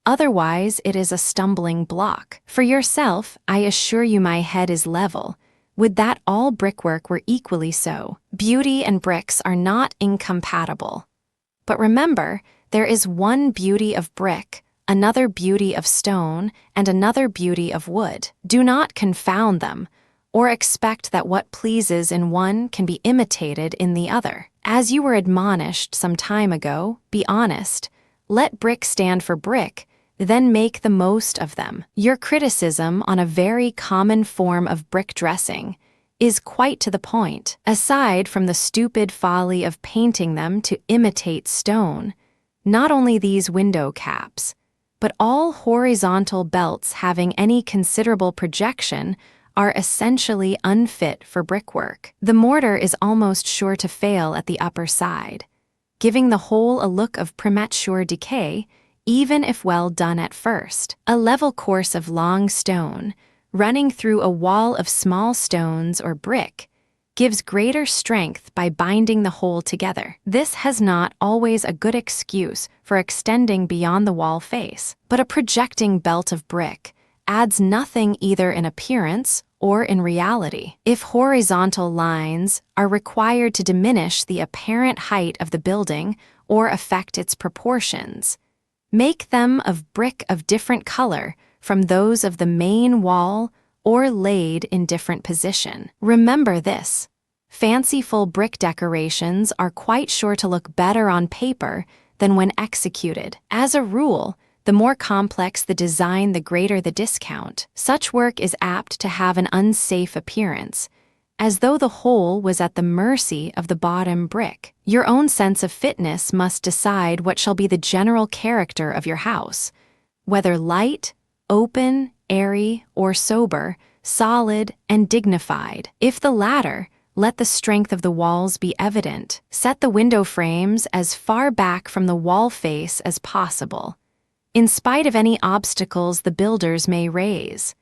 Otherwise, it is a stumbling block. For yourself, I assure you my head is level. Would that all brickwork were equally so. Beauty and bricks are not incompatible. But remember, there is one beauty of brick, another beauty of stone, and another beauty of wood. Do not confound them, or expect that what pleases in one can be imitated in the other. As you were admonished some time ago, be honest. Let brick stand for brick, then make the most of them. Your criticism on a very common form of brick dressing is quite to the point. Aside from the stupid folly of painting them to imitate stone, not only these window caps, but all horizontal belts having any considerable projection are essentially unfit for brickwork. The mortar is almost sure to fail at the upper side, giving the whole a look of premature decay, even if well done at first. A level course of long stone, running through a wall of small stones or brick, gives greater strength by binding the whole together. This has not always a good excuse for extending beyond the wall face, but a projecting belt of brick adds nothing either in appearance or in reality. If horizontal lines are required to diminish the apparent height of the building or affect its proportions, make them of brick of different color from those of the main wall or laid in different position. Remember this: fanciful brick decorations are quite sure to look better on paper than when executed. As a rule, the more complex the design, the greater the discount. Such work is apt to have an unsafe appearance, as though the whole was at the mercy of the bottom brick. Your own sense of fitness must decide what shall be the general character of your house, whether light, open, airy, or sober, solid, and dignified. If the latter, let the strength of the walls be evident. Set the window frames as far back from the wall face as possible, in spite of any obstacles the builders may raise.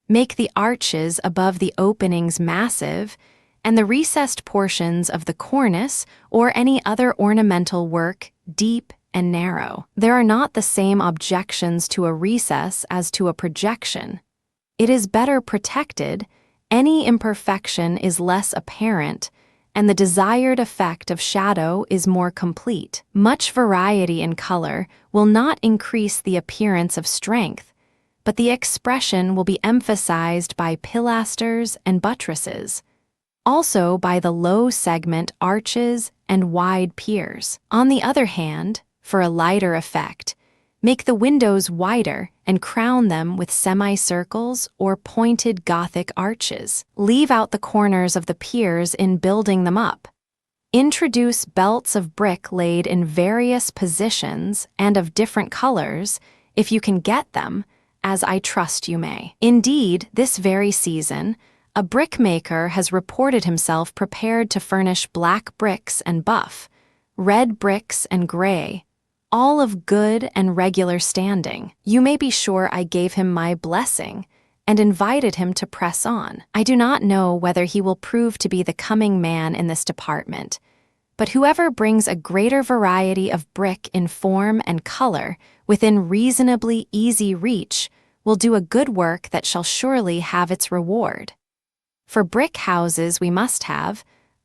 Make the arches above the openings massive, and the recessed portions of the cornice or any other ornamental work deep and narrow. There are not the same objections to a recess as to a projection. It is better protected, any imperfection is less apparent, and the desired effect of shadow is more complete. Much variety in color will not increase the appearance of strength, but the expression will be emphasized by pilasters and buttresses, also by the low segment arches and wide piers. On the other hand, for a lighter effect, make the windows wider and crown them with semicircles or pointed Gothic arches. Leave out the corners of the piers in building them up. Introduce belts of brick laid in various positions and of different colors, if you can get them, as I trust you may. Indeed, this very season, a brickmaker has reported himself prepared to furnish black bricks and buff, red bricks and gray, all of good and regular standing. You may be sure I gave him my blessing and invited him to press on. I do not know whether he will prove to be the coming man in this department, but whoever brings a greater variety of brick in form and color within reasonably easy reach will do a good work that shall surely have its reward. For brick houses we must have,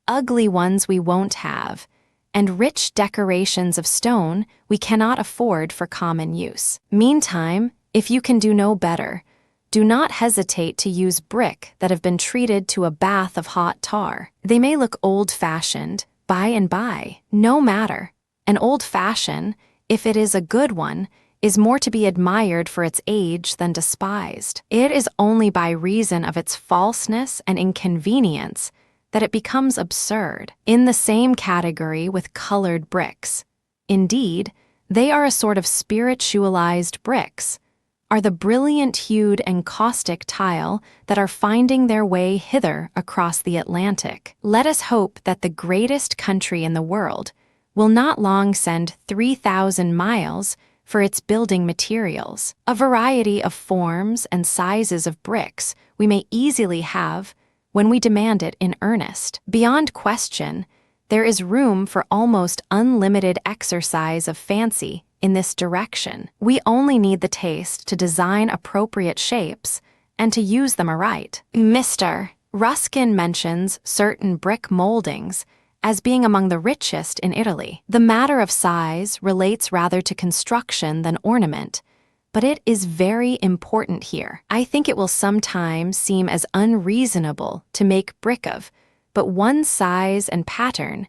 ugly ones we won't have, and rich decorations of stone we cannot afford for common use. Meantime, if you can do no better, do not hesitate to use brick that have been treated to a bath of hot tar. They may look old-fashioned by and by. No matter. An old fashion, if it is a good one, is more to be admired for its age than despised. It is only by reason of its falseness and inconvenience that it becomes absurd. In the same category with colored bricks. Indeed, they are a sort of spiritualized bricks, are the brilliant-hued and caustic tile that are finding their way hither across the Atlantic. Let us hope that the greatest country in the world will not long send 3,000 miles for its building materials. A variety of forms and sizes of bricks we may easily have when we demand it in earnest. Beyond question, there is room for almost unlimited exercise of fancy in this direction. We only need the taste to design appropriate shapes and to use them aright. Mr. Ruskin mentions certain brick moldings as being among the richest in Italy. The matter of size relates rather to construction than ornament, but it is very important here. I think it will sometimes seem as unreasonable to make brick of but one size and pattern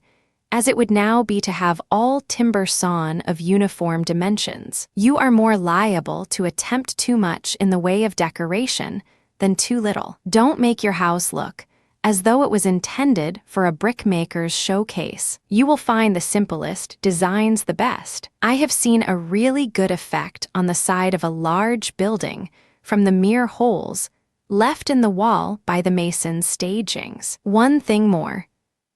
as it would now be to have all timber sawn of uniform dimensions. You are more liable to attempt too much in the way of decoration than too little. Don't make your house look as though it was intended for a brickmaker's showcase. You will find the simplest designs the best. I have seen a really good effect on the side of a large building from the mere holes left in the wall by the mason's stagings. One thing more.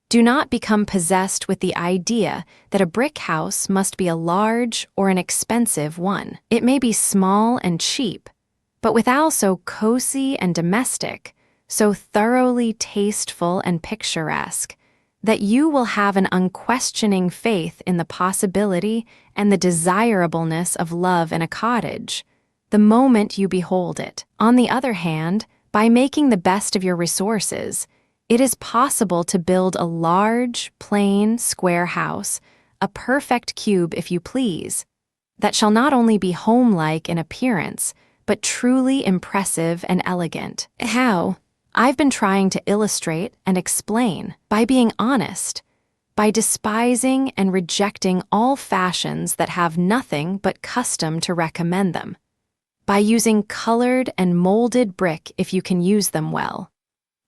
Do not become possessed with the idea that a brick house must be a large or an expensive one. It may be small and cheap, but withal so cozy and domestic, so thoroughly tasteful and picturesque, that you will have an unquestioning faith in the possibility and the desirableness of love in a cottage the moment you behold it. On the other hand, by making the best of your resources, it is possible to build a large, plain, square house, a perfect cube if you please, that shall not only be home-like in appearance, but truly impressive and elegant. How? I've been trying to illustrate and explain by being honest, by despising and rejecting all fashions that have nothing but custom to recommend them, by using colored and molded brick if you can use them well,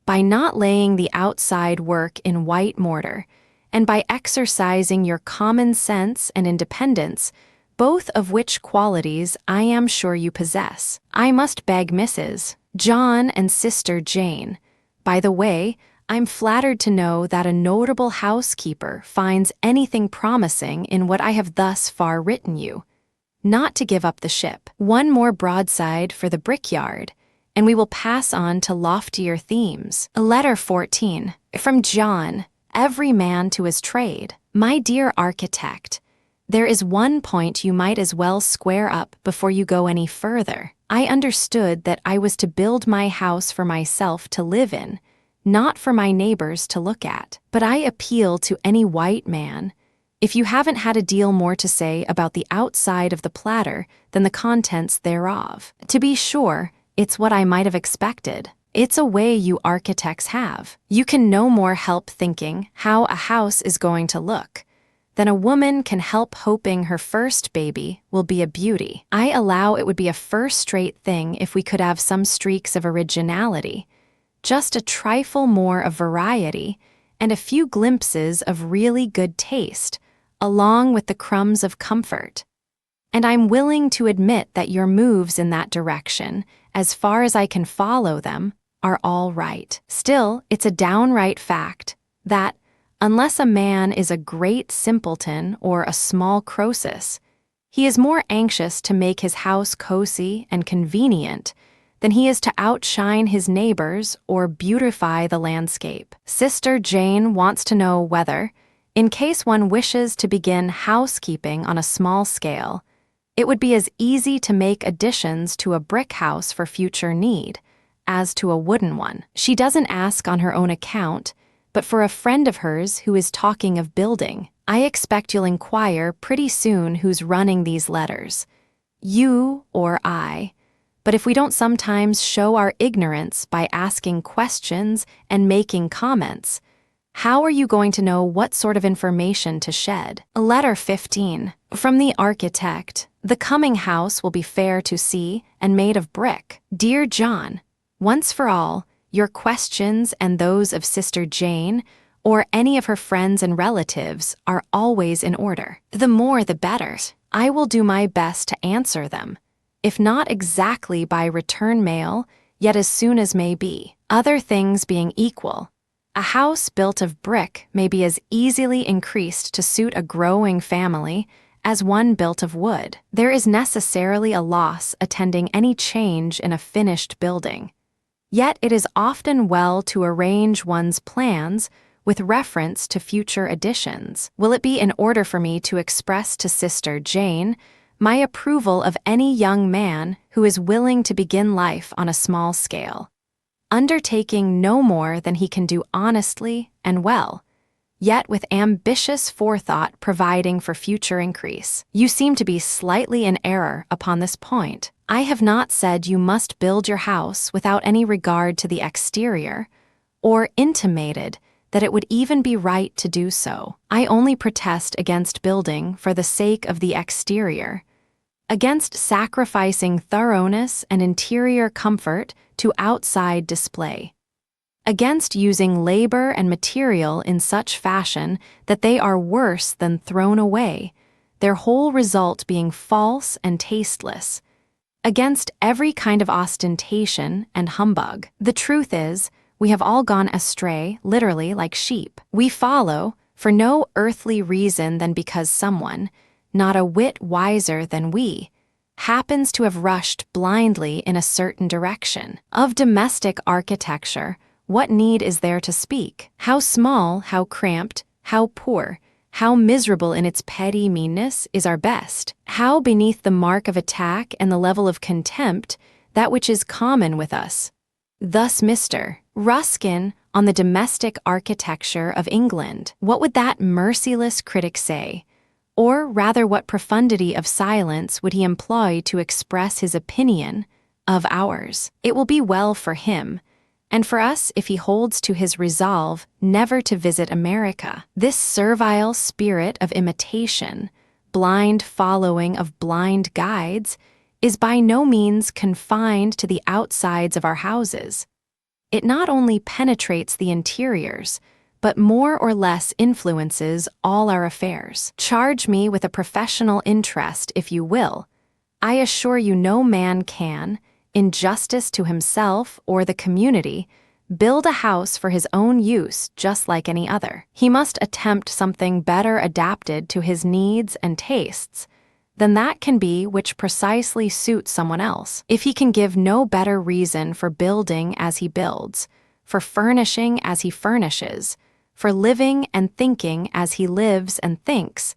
by not laying the outside work in white mortar, and by exercising your common sense and independence, both of which qualities I am sure you possess. I must beg Mrs. John and Sister Jane. By the way, I'm flattered to know that a notable housekeeper finds anything promising in what I have thus far written you, not to give up the ship. One more broadside for the brickyard, and we will pass on to loftier themes. Letter 14. From John, every man to his trade. My dear architect, there is one point you might as well square up before you go any further. I understood that I was to build my house for myself to live in, not for my neighbors to look at. But I appeal to any white man. If you haven't had a deal more to say about the outside of the platter than the contents thereof, to be sure, it's what I might have expected. It's a way you architects have. You can no more help thinking how a house is going to look than a woman can help hoping her first baby will be a beauty. I allow it would be a first-rate thing if we could have some streaks of originality, just a trifle more of variety, and a few glimpses of really good taste, along with the crumbs of comfort. And I'm willing to admit that your moves in that direction, as far as I can follow them, are all right. Still, it's a downright fact that, unless a man is a great simpleton or a small Croesus, he is more anxious to make his house cozy and convenient than he is to outshine his neighbors or beautify the landscape. Sister Jane wants to know whether, in case one wishes to begin housekeeping on a small scale, it would be as easy to make additions to a brick house for future need as to a wooden one. She doesn't ask on her own account, but for a friend of hers who is talking of building. I expect you'll inquire pretty soon who's running these letters, you or I. But if we don't sometimes show our ignorance by asking questions and making comments, how are you going to know what sort of information to shed? Letter 15. From the architect. The coming house will be fair to see and made of brick. Dear John, once for all, your questions and those of Sister Jane or any of her friends and relatives are always in order. The more the better. I will do my best to answer them, if not exactly by return mail, yet as soon as may be. Other things being equal, a house built of brick may be as easily increased to suit a growing family as one built of wood. There is necessarily a loss attending any change in a finished building. Yet it is often well to arrange one's plans with reference to future additions. Will it be in order for me to express to Sister Jane my approval of any young man who is willing to begin life on a small scale, undertaking no more than he can do honestly and well, yet with ambitious forethought providing for future increase? You seem to be slightly in error upon this point. I have not said you must build your house without any regard to the exterior, or intimated that it would even be right to do so. I only protest against building for the sake of the exterior, against sacrificing thoroughness and interior comfort to outside display, against using labor and material in such fashion that they are worse than thrown away, their whole result being false and tasteless, against every kind of ostentation and humbug. The truth is, we have all gone astray, literally like sheep. We follow, for no earthly reason than because someone, not a whit wiser than we, happens to have rushed blindly in a certain direction. Of domestic architecture, what need is there to speak? How small, how cramped, how poor, how miserable in its petty meanness is our best. How beneath the mark of attack and the level of contempt that which is common with us. Thus Mr. Ruskin on the domestic architecture of England. What would that merciless critic say? Or rather, what profundity of silence would he employ to express his opinion of ours? It will be well for him, and for us if he holds to his resolve never to visit America. This servile spirit of imitation, blind following of blind guides, is by no means confined to the outsides of our houses. It not only penetrates the interiors, but more or less influences all our affairs. Charge me with a professional interest if you will. I assure you no man can, in justice to himself or the community, build a house for his own use just like any other. He must attempt something better adapted to his needs and tastes than that can be which precisely suits someone else. If he can give no better reason for building as he builds, for furnishing as he furnishes, for living and thinking as he lives and thinks,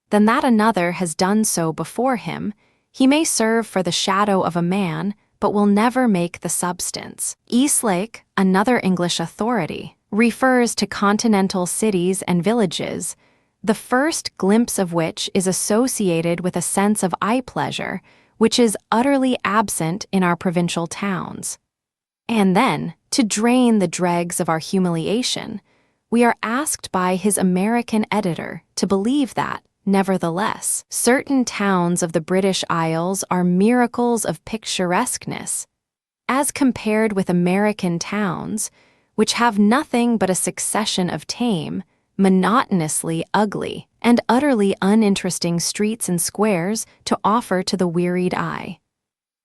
then that another has done so before him, he may serve for the shadow of a man, but will never make the substance. Eastlake, another English authority, refers to continental cities and villages, the first glimpse of which is associated with a sense of eye pleasure, which is utterly absent in our provincial towns. And then, to drain the dregs of our humiliation, we are asked by his American editor to believe that, nevertheless, certain towns of the British Isles are miracles of picturesqueness, as compared with American towns, which have nothing but a succession of tame, monotonously ugly, and utterly uninteresting streets and squares to offer to the wearied eye.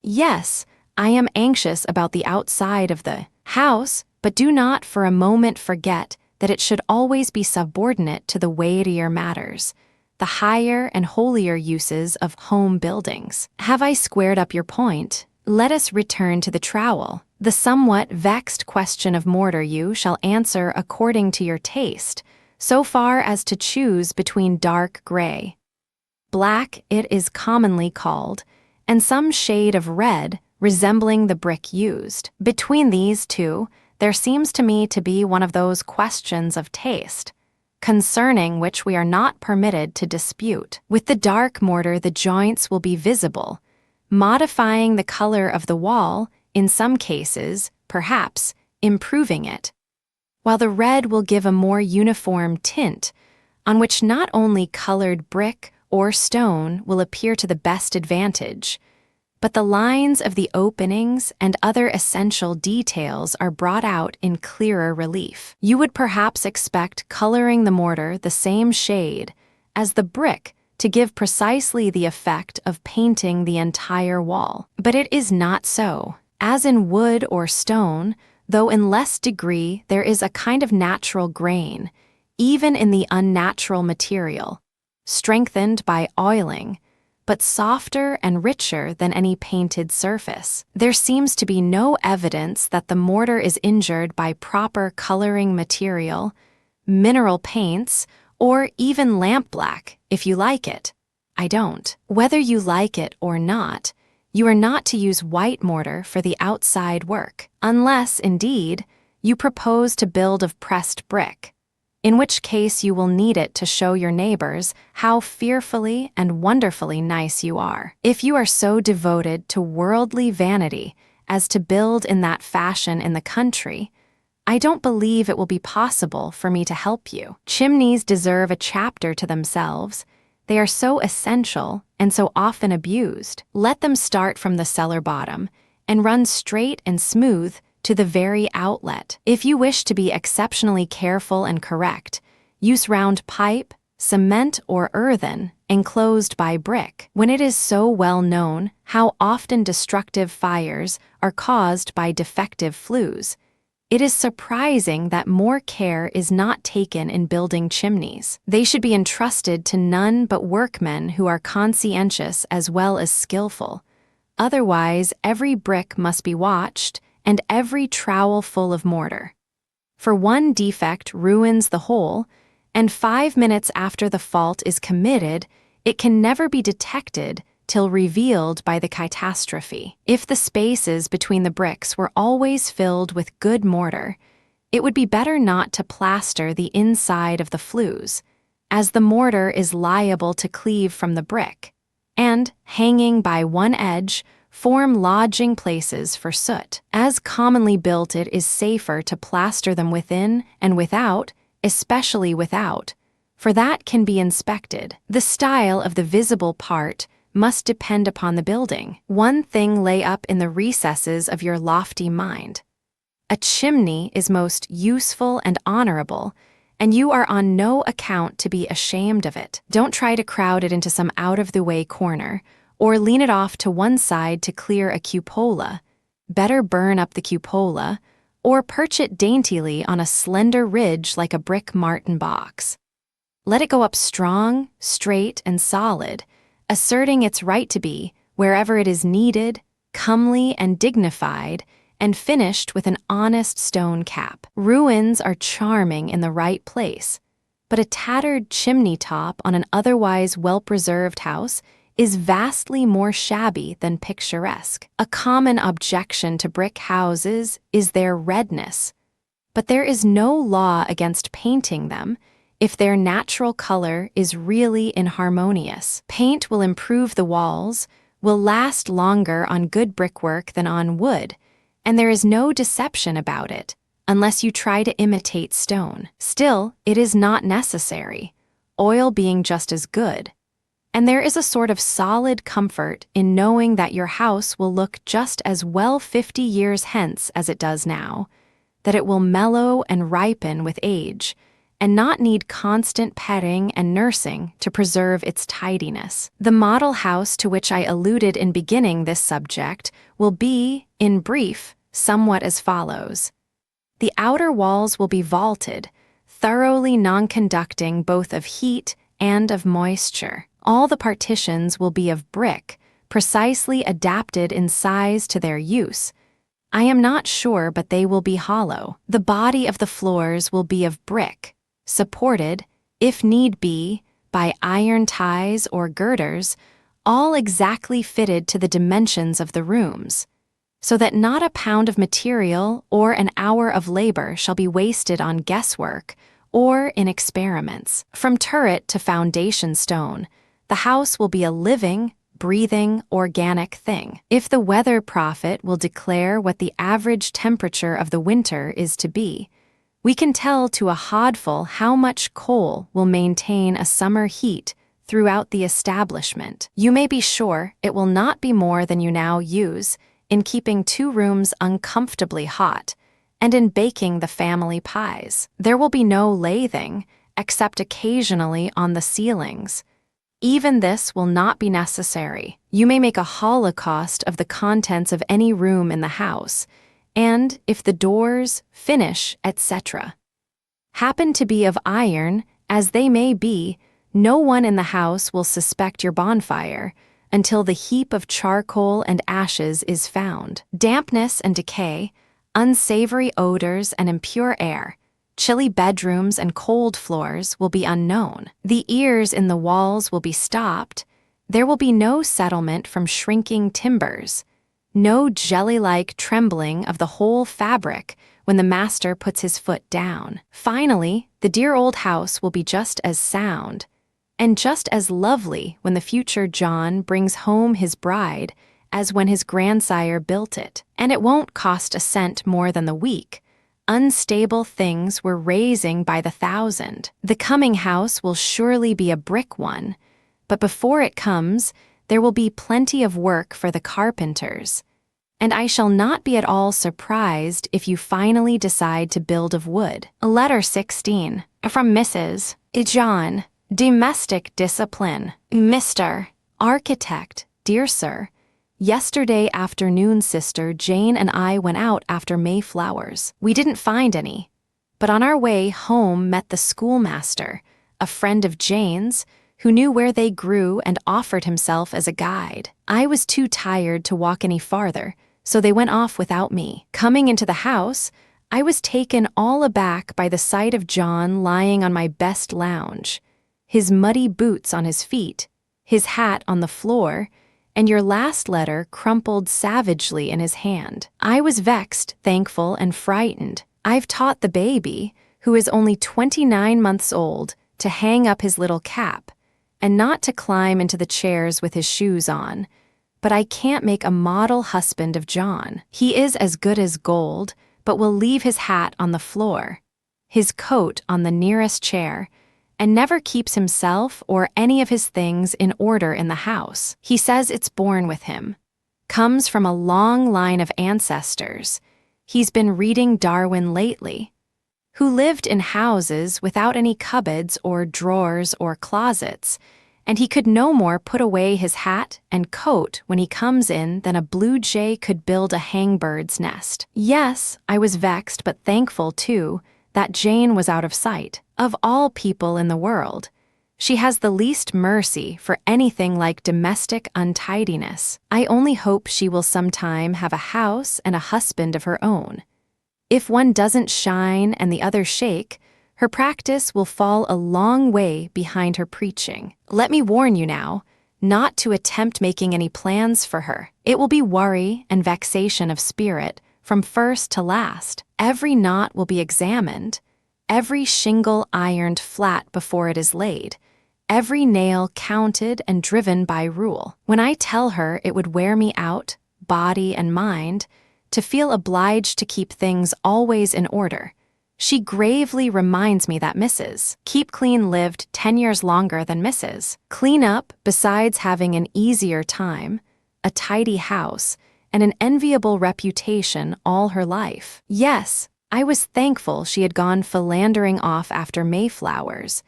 Yes, I am anxious about the outside of the house, but do not for a moment forget that it should always be subordinate to the weightier matters, the higher and holier uses of home buildings. Have I squared up your point? Let us return to the trowel. The somewhat vexed question of mortar you shall answer according to your taste, so far as to choose between dark gray, black it is commonly called, and some shade of red resembling the brick used. Between these two, there seems to me to be one of those questions of taste, concerning which we are not permitted to dispute. With the dark mortar the joints will be visible, modifying the color of the wall, in some cases, perhaps, improving it, while the red will give a more uniform tint, on which not only colored brick or stone will appear to the best advantage, but the lines of the openings and other essential details are brought out in clearer relief. You would perhaps expect coloring the mortar the same shade as the brick to give precisely the effect of painting the entire wall. But it is not so. As in wood or stone, though in less degree there is a kind of natural grain, even in the unnatural material, strengthened by oiling, but softer and richer than any painted surface. There seems to be no evidence that the mortar is injured by proper coloring material, mineral paints, or even lampblack, if you like it. I don't. Whether you like it or not, you are not to use white mortar for the outside work, unless, indeed, you propose to build of pressed brick, in which case you will need it to show your neighbors how fearfully and wonderfully nice you are. If you are so devoted to worldly vanity as to build in that fashion in the country, I don't believe it will be possible for me to help you. Chimneys deserve a chapter to themselves. They are so essential and so often abused. Let them start from the cellar bottom and run straight and smooth to the very outlet. If you wish to be exceptionally careful and correct, use round pipe, cement or earthen, enclosed by brick. When it is so well known how often destructive fires are caused by defective flues, it is surprising that more care is not taken in building chimneys. They should be entrusted to none but workmen who are conscientious as well as skillful. Otherwise, every brick must be watched, and every trowel full of mortar. For one defect ruins the whole, and 5 minutes after the fault is committed, it can never be detected till revealed by the catastrophe. If the spaces between the bricks were always filled with good mortar, it would be better not to plaster the inside of the flues, as the mortar is liable to cleave from the brick, and, hanging by one edge, form lodging places for soot. As commonly built, it is safer to plaster them within and without, especially without, for that can be inspected. The style of the visible part must depend upon the building. One thing lay up in the recesses of your lofty mind. A chimney is most useful and honorable, and you are on no account to be ashamed of it. Don't try to crowd it into some out-of-the-way corner, or lean it off to one side to clear a cupola. Better burn up the cupola, or perch it daintily on a slender ridge like a brick martin box. Let it go up strong, straight, and solid, asserting its right to be, wherever it is needed, comely and dignified, and finished with an honest stone cap. Ruins are charming in the right place, but a tattered chimney top on an otherwise well-preserved house is vastly more shabby than picturesque. A common objection to brick houses is their redness, but there is no law against painting them if their natural color is really inharmonious. Paint will improve the walls, will last longer on good brickwork than on wood, and there is no deception about it, unless you try to imitate stone. Still, it is not necessary, oil being just as good. And there is a sort of solid comfort in knowing that your house will look just as well 50 years hence as it does now, that it will mellow and ripen with age, and not need constant petting and nursing to preserve its tidiness. The model house to which I alluded in beginning this subject will be, in brief, somewhat as follows. The outer walls will be vaulted, thoroughly non-conducting both of heat and of moisture. All the partitions will be of brick, precisely adapted in size to their use. I am not sure, but they will be hollow. The body of the floors will be of brick, supported, if need be, by iron ties or girders, all exactly fitted to the dimensions of the rooms, so that not a pound of material or an hour of labor shall be wasted on guesswork or in experiments. From turret to foundation stone, the house will be a living, breathing, organic thing. If the weather prophet will declare what the average temperature of the winter is to be, we can tell to a hodful how much coal will maintain a summer heat throughout the establishment. You may be sure it will not be more than you now use in keeping 2 rooms uncomfortably hot and in baking the family pies. There will be no lathing, except occasionally on the ceilings. Even this will not be necessary. You may make a holocaust of the contents of any room in the house, and if the doors, finish, etc., happen to be of iron, as they may be, no one in the house will suspect your bonfire until the heap of charcoal and ashes is found. Dampness and decay, unsavory odors and impure air, chilly bedrooms and cold floors will be unknown. The ears in the walls will be stopped. There will be no settlement from shrinking timbers, no jelly-like trembling of the whole fabric when the master puts his foot down. Finally, the dear old house will be just as sound and just as lovely when the future John brings home his bride as when his grandsire built it. And it won't cost a cent more than the week. Unstable things we're raising by the thousand. The coming house will surely be a brick one, but before it comes, there will be plenty of work for the carpenters. And I shall not be at all surprised if you finally decide to build of wood. Letter 16. From Mrs. John. Domestic discipline. Mr. Architect, dear sir, yesterday afternoon Sister Jane and I went out after Mayflowers. We didn't find any, but on our way home met the schoolmaster, a friend of Jane's, who knew where they grew and offered himself as a guide. I was too tired to walk any farther, so they went off without me. Coming into the house, I was taken all aback by the sight of John lying on my best lounge, his muddy boots on his feet, his hat on the floor, and your last letter crumpled savagely in his hand. I was vexed, thankful, and frightened. I've taught the baby, who is only 29 months old, to hang up his little cap, and not to climb into the chairs with his shoes on. But I can't make a model husband of John. He is as good as gold, but will leave his hat on the floor, his coat on the nearest chair, and never keeps himself or any of his things in order in the house. He says it's born with him. Comes from a long line of ancestors. He's been reading Darwin lately, who lived in houses without any cupboards or drawers or closets, and he could no more put away his hat and coat when he comes in than a blue jay could build a hangbird's nest. Yes, I was vexed but thankful, too, that Jane was out of sight. Of all people in the world, she has the least mercy for anything like domestic untidiness. I only hope she will sometime have a house and a husband of her own. If one doesn't shine and the other shake, her practice will fall a long way behind her preaching. Let me warn you now, not to attempt making any plans for her. It will be worry and vexation of spirit from first to last. Every knot will be examined, every shingle ironed flat before it is laid, every nail counted and driven by rule. When I tell her it would wear me out, body and mind, to feel obliged to keep things always in order, she gravely reminds me that Mrs. Keep Clean lived 10 years longer than Mrs. Clean Up, besides having an easier time, a tidy house, and an enviable reputation all her life. Yes, I was thankful she had gone philandering off after Mayflowers,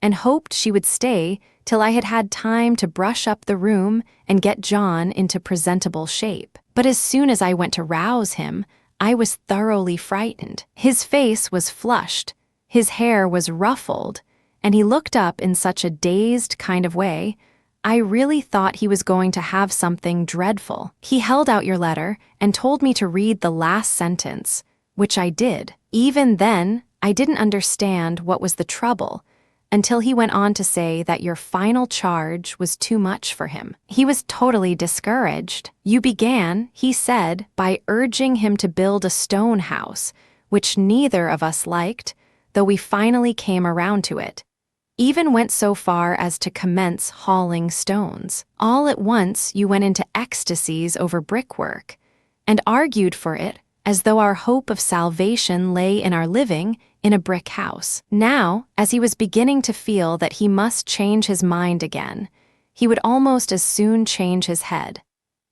and hoped she would stay till I had had time to brush up the room and get John into presentable shape. But as soon as I went to rouse him, I was thoroughly frightened. His face was flushed, his hair was ruffled, and he looked up in such a dazed kind of way, I really thought he was going to have something dreadful. He held out your letter and told me to read the last sentence, which I did. Even then, I didn't understand what was the trouble, until he went on to say that your final charge was too much for him. He was totally discouraged. You began, he said, by urging him to build a stone house, which neither of us liked, though we finally came around to it. Even went so far as to commence hauling stones. All at once you went into ecstasies over brickwork, and argued for it as though our hope of salvation lay in our living in a brick house. Now, as he was beginning to feel that he must change his mind again, he would almost as soon change his head.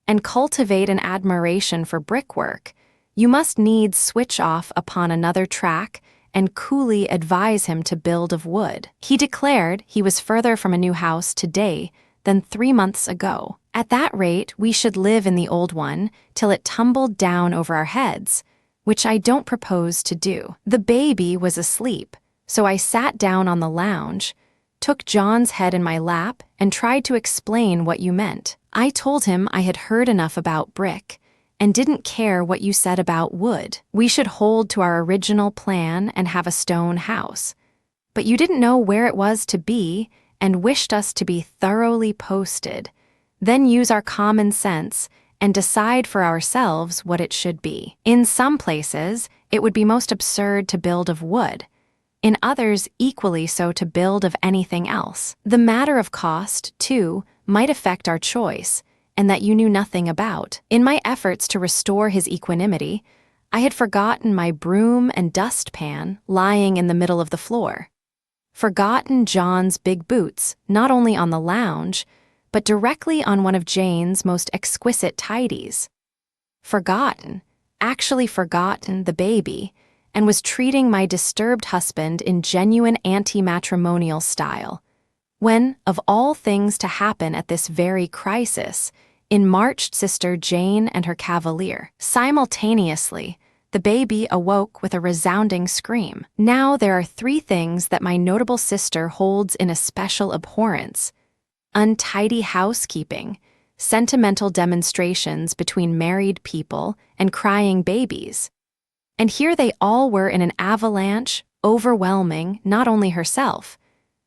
And cultivate an admiration for brickwork, you must needs switch off upon another track and coolly advise him to build of wood. He declared he was further from a new house today than 3 months ago. At that rate, we should live in the old one till it tumbled down over our heads, which I don't propose to do. The baby was asleep, so I sat down on the lounge, took John's head in my lap, and tried to explain what you meant. I told him I had heard enough about brick and didn't care what you said about wood. We should hold to our original plan and have a stone house. But you didn't know where it was to be and wished us to be thoroughly posted, then use our common sense and decide for ourselves what it should be. In some places, it would be most absurd to build of wood. In others, equally so to build of anything else. The matter of cost, too, might affect our choice, and that you knew nothing about. In my efforts to restore his equanimity, I had forgotten my broom and dustpan lying in the middle of the floor. Forgotten John's big boots, not only on the lounge, but directly on one of Jane's most exquisite tidies. Actually forgotten the baby, and was treating my disturbed husband in genuine anti-matrimonial style. When, of all things to happen at this very crisis, in marched Sister Jane and her cavalier. Simultaneously, the baby awoke with a resounding scream. Now there are 3 things that my notable sister holds in especial abhorrence: untidy housekeeping, sentimental demonstrations between married people, and crying babies. And here they all were in an avalanche, overwhelming not only herself,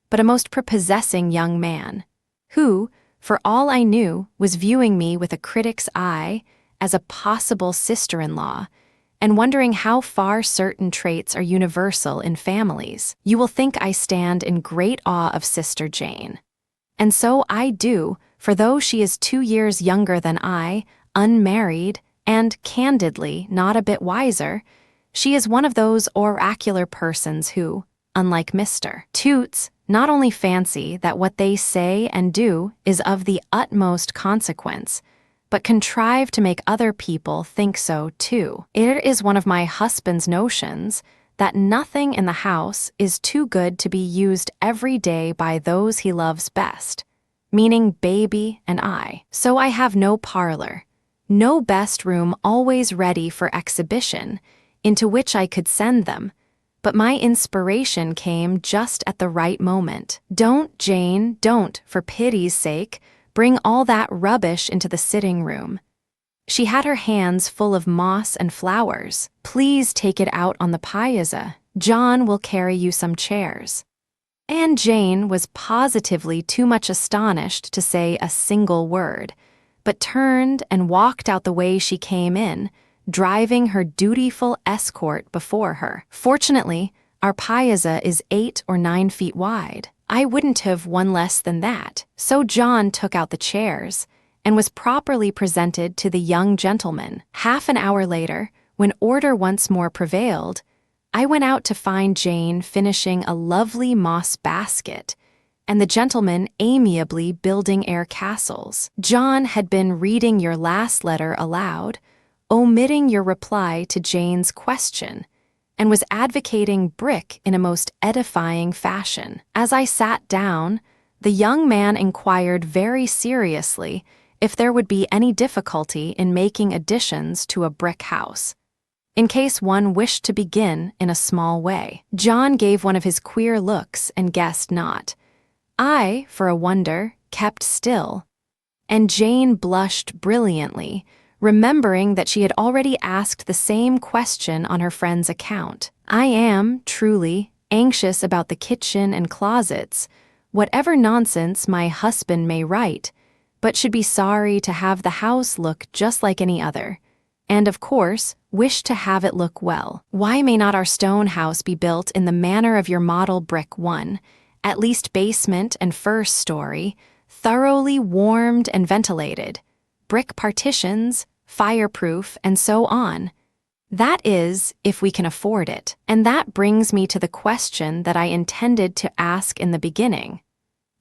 but a most prepossessing young man, who, for all I knew, was viewing me with a critic's eye as a possible sister-in-law, and wondering how far certain traits are universal in families. You will think I stand in great awe of Sister Jane. And so I do, for though she is 2 years younger than I, unmarried, and, candidly, not a bit wiser, she is one of those oracular persons who, unlike Mr. Toots, not only fancy that what they say and do is of the utmost consequence, but contrive to make other people think so too. It is one of my husband's notions that nothing in the house is too good to be used every day by those he loves best, meaning baby and I. So I have no parlor, no best room always ready for exhibition, into which I could send them, but my inspiration came just at the right moment. Don't, Jane, don't, for pity's sake, bring all that rubbish into the sitting room. She had her hands full of moss and flowers. Please take it out on the piazza. John will carry you some chairs. And Jane was positively too much astonished to say a single word, but turned and walked out the way she came in, driving her dutiful escort before her. Fortunately, our piazza is 8 or 9 feet wide. I wouldn't have one less than that. So John took out the chairs and was properly presented to the young gentleman. Half an hour later, when order once more prevailed, I went out to find Jane finishing a lovely moss basket, and the gentleman amiably building air castles. John had been reading your last letter aloud, omitting your reply to Jane's question, and was advocating brick in a most edifying fashion. As I sat down, the young man inquired very seriously if there would be any difficulty in making additions to a brick house, in case one wished to begin in a small way. John gave one of his queer looks and guessed not. I, for a wonder, kept still, and Jane blushed brilliantly, remembering that she had already asked the same question on her friend's account. I am, truly, anxious about the kitchen and closets, whatever nonsense my husband may write, but should be sorry to have the house look just like any other, and, of course, wish to have it look well. Why may not our stone house be built in the manner of your model brick one, at least basement and first story, thoroughly warmed and ventilated, brick partitions, fireproof, and so on? That is, if we can afford it. And that brings me to the question that I intended to ask in the beginning.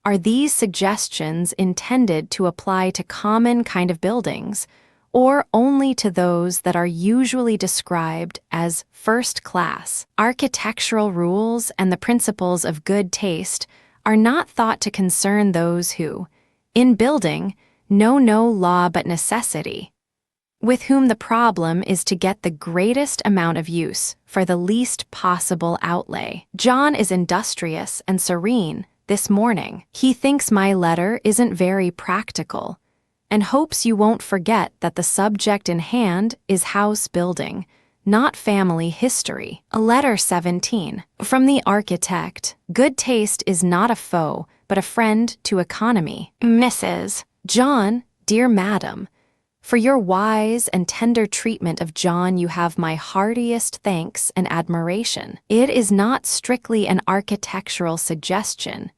Are these suggestions intended to apply to common kind of buildings, or only to those that are usually described as first class? Architectural rules and the principles of good taste are not thought to concern those who, in building, know no law but necessity, with whom the problem is to get the greatest amount of use for the least possible outlay. John is industrious and serene this morning. He thinks my letter isn't very practical and hopes you won't forget that the subject in hand is house building, not family history. Letter 17. From the architect. Good taste is not a foe, but a friend to economy. Mrs. John, dear madam, for your wise and tender treatment of John you have my heartiest thanks and admiration. It is not strictly an architectural suggestion,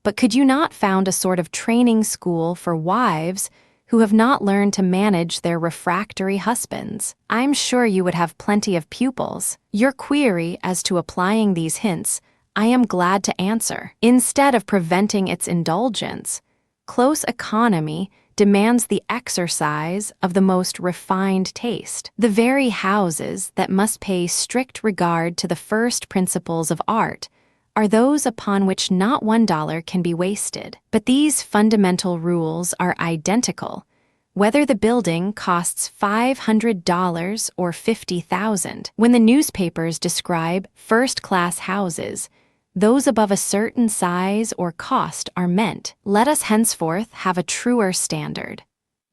but could you not found a sort of training school for wives who have not learned to manage their refractory husbands? I'm sure you would have plenty of pupils. Your query as to applying these hints, I am glad to answer. Instead of preventing its indulgence, close economy demands the exercise of the most refined taste. The very houses that must pay strict regard to the first principles of art are those upon which not $1 can be wasted. But these fundamental rules are identical, whether the building costs $500 or $50,000. When the newspapers describe first-class houses, those above a certain size or cost are meant. Let us henceforth have a truer standard,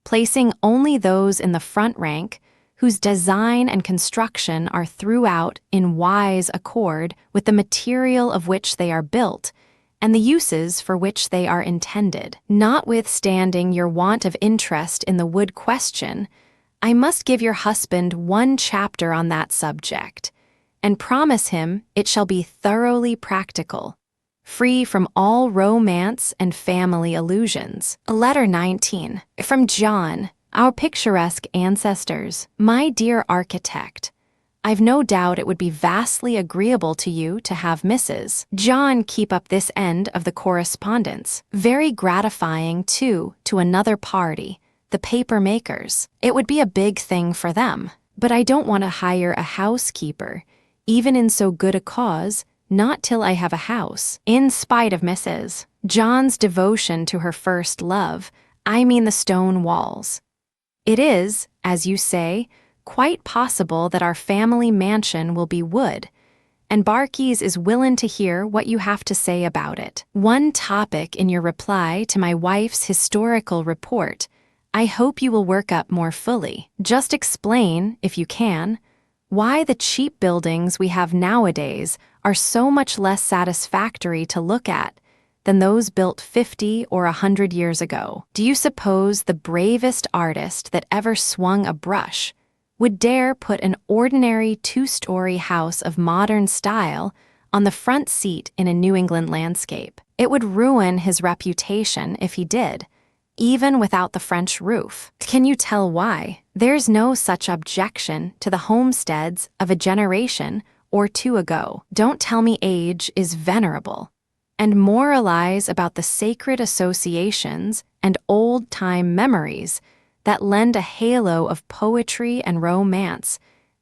placing only those in the front rank whose design and construction are throughout in wise accord with the material of which they are built and the uses for which they are intended. Notwithstanding your want of interest in the wood question, I must give your husband one chapter on that subject, and promise him it shall be thoroughly practical, free from all romance and family allusions. Letter 19. From John, our picturesque ancestors. My dear architect, I've no doubt it would be vastly agreeable to you to have Mrs. John keep up this end of the correspondence. Very gratifying, too, to another party, the paper makers. It would be a big thing for them. But I don't want to hire a housekeeper, even in so good a cause, not till I have a house. In spite of Mrs. John's devotion to her first love, I mean the stone walls. It is, as you say, quite possible that our family mansion will be wood, and Barkey's is willin' to hear what you have to say about it. One topic in your reply to my wife's historical report I hope you will work up more fully. Just explain, if you can, why the cheap buildings we have nowadays are so much less satisfactory to look at than those built 50 or 100 years ago. Do you suppose the bravest artist that ever swung a brush would dare put an ordinary two-story house of modern style on the front seat in a New England landscape? It would ruin his reputation if he did, even without the French roof. Can you tell why? There's no such objection to the homesteads of a generation or two ago. Don't tell me age is venerable, and moralize about the sacred associations and old-time memories that lend a halo of poetry and romance,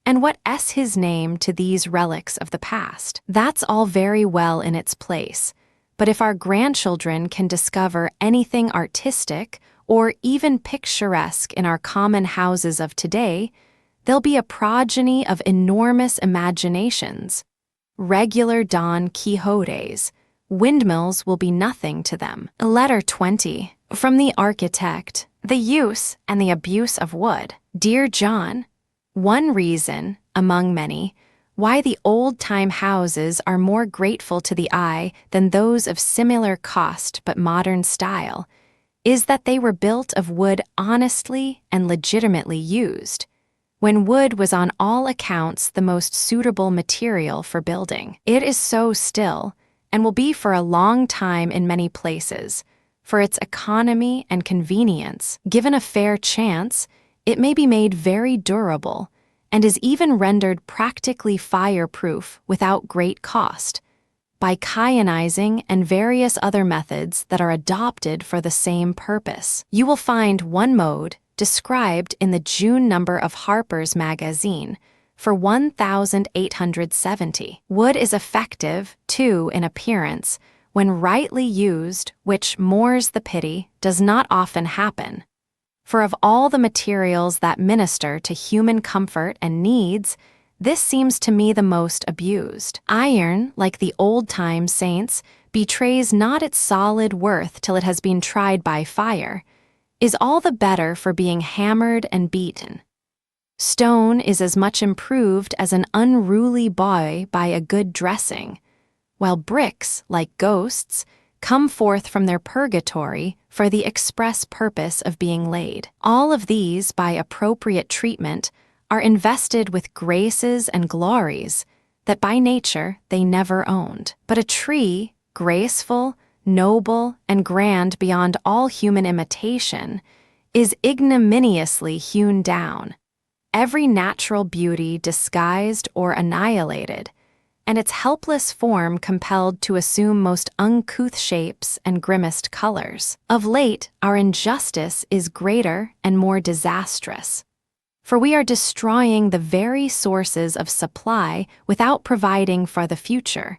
and what's his name to these relics of the past. That's all very well in its place, but if our grandchildren can discover anything artistic or even picturesque in our common houses of today, they'll be a progeny of enormous imaginations. Regular Don Quixotes. Windmills will be nothing to them. Letter 20. From the architect. The use and the abuse of wood. Dear John, one reason, among many, why the old-time houses are more grateful to the eye than those of similar cost but modern style is that they were built of wood honestly and legitimately used, when wood was on all accounts the most suitable material for building. It is so still, and will be for a long time in many places, for its economy and convenience. Given a fair chance, it may be made very durable, and is even rendered practically fireproof without great cost by kyanizing and various other methods that are adopted for the same purpose. You will find one mode described in the June number of Harper's Magazine for 1,870. Wood is effective, too, in appearance, when rightly used, which, more's the pity, does not often happen. For of all the materials that minister to human comfort and needs, this seems to me the most abused. Iron, like the old-time saints, betrays not its solid worth till it has been tried by fire, is all the better for being hammered and beaten. Stone is as much improved as an unruly boy by a good dressing, while bricks, like ghosts, come forth from their purgatory for the express purpose of being laid. All of these, by appropriate treatment, are invested with graces and glories that by nature they never owned. But a tree, graceful, noble, and grand beyond all human imitation, is ignominiously hewn down, every natural beauty disguised or annihilated, and its helpless form compelled to assume most uncouth shapes and grimmest colors. Of late, our injustice is greater and more disastrous, for we are destroying the very sources of supply without providing for the future,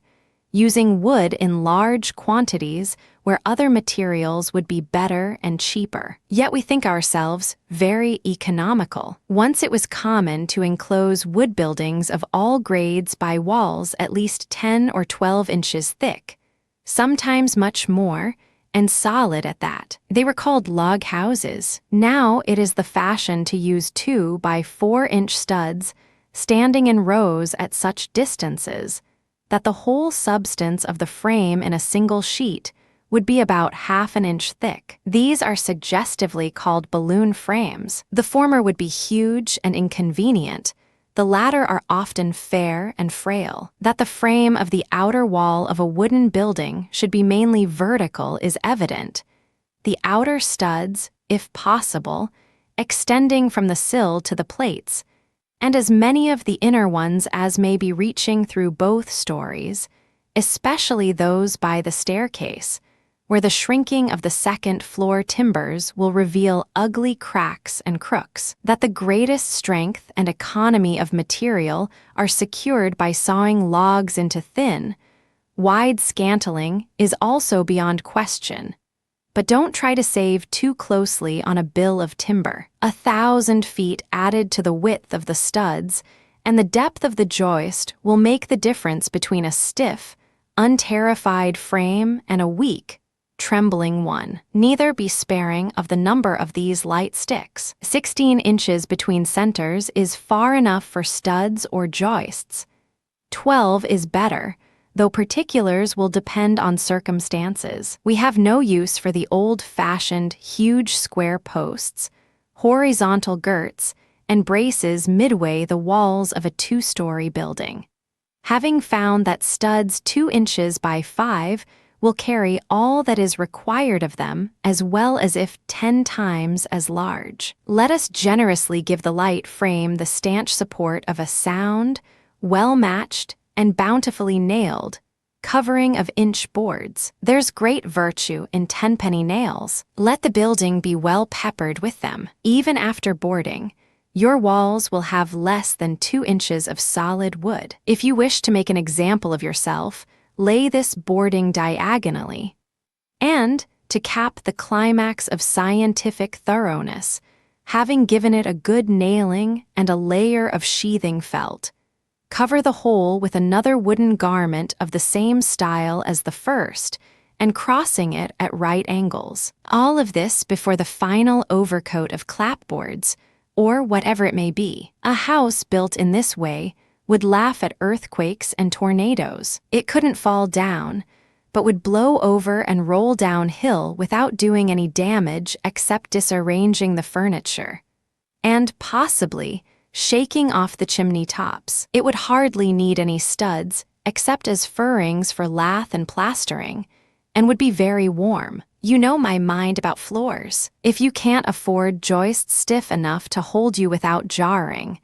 using wood in large quantities where other materials would be better and cheaper. Yet we think ourselves very economical. Once it was common to enclose wood buildings of all grades by walls at least 10 or 12 inches thick, sometimes much more, and solid at that. They were called log houses. Now it is the fashion to use 2 by 4-inch studs standing in rows at such distances that the whole substance of the frame in a single sheet would be about half an inch thick. These are suggestively called balloon frames. The former would be huge and inconvenient. The latter are often fair and frail. That the frame of the outer wall of a wooden building should be mainly vertical is evident, the outer studs, if possible, extending from the sill to the plates, and as many of the inner ones as may be reaching through both stories, especially those by the staircase, where the shrinking of the second-floor timbers will reveal ugly cracks and crooks. That the greatest strength and economy of material are secured by sawing logs into thin, wide scantling is also beyond question. But don't try to save too closely on a bill of timber. 1,000 feet added to the width of the studs and the depth of the joist will make the difference between a stiff, unterrified frame and a weak, trembling one. Neither be sparing of the number of these light sticks. 16 inches between centers is far enough for studs or joists. 12 is better, though particulars will depend on circumstances. We have no use for the old-fashioned huge square posts, horizontal girts, and braces midway the walls of a 2-story building. Having found that studs 2 inches by 5 will carry all that is required of them as well as if 10 times as large, let us generously give the light frame the stanch support of a sound, well-matched, and bountifully nailed covering of inch boards. There's great virtue in 10-penny nails. Let the building be well peppered with them. Even after boarding, your walls will have less than 2 inches of solid wood. If you wish to make an example of yourself, lay this boarding diagonally. And, to cap the climax of scientific thoroughness, having given it a good nailing and a layer of sheathing felt, cover the whole with another wooden garment of the same style as the first, and crossing it at right angles. All of this before the final overcoat of clapboards, or whatever it may be. A house built in this way would laugh at earthquakes and tornadoes. It couldn't fall down, but would blow over and roll downhill without doing any damage except disarranging the furniture, and possibly shaking off the chimney tops. It would hardly need any studs except as furrings for lath and plastering, and would be very warm. You know my mind about floors. If you can't afford joists stiff enough to hold you without jarring,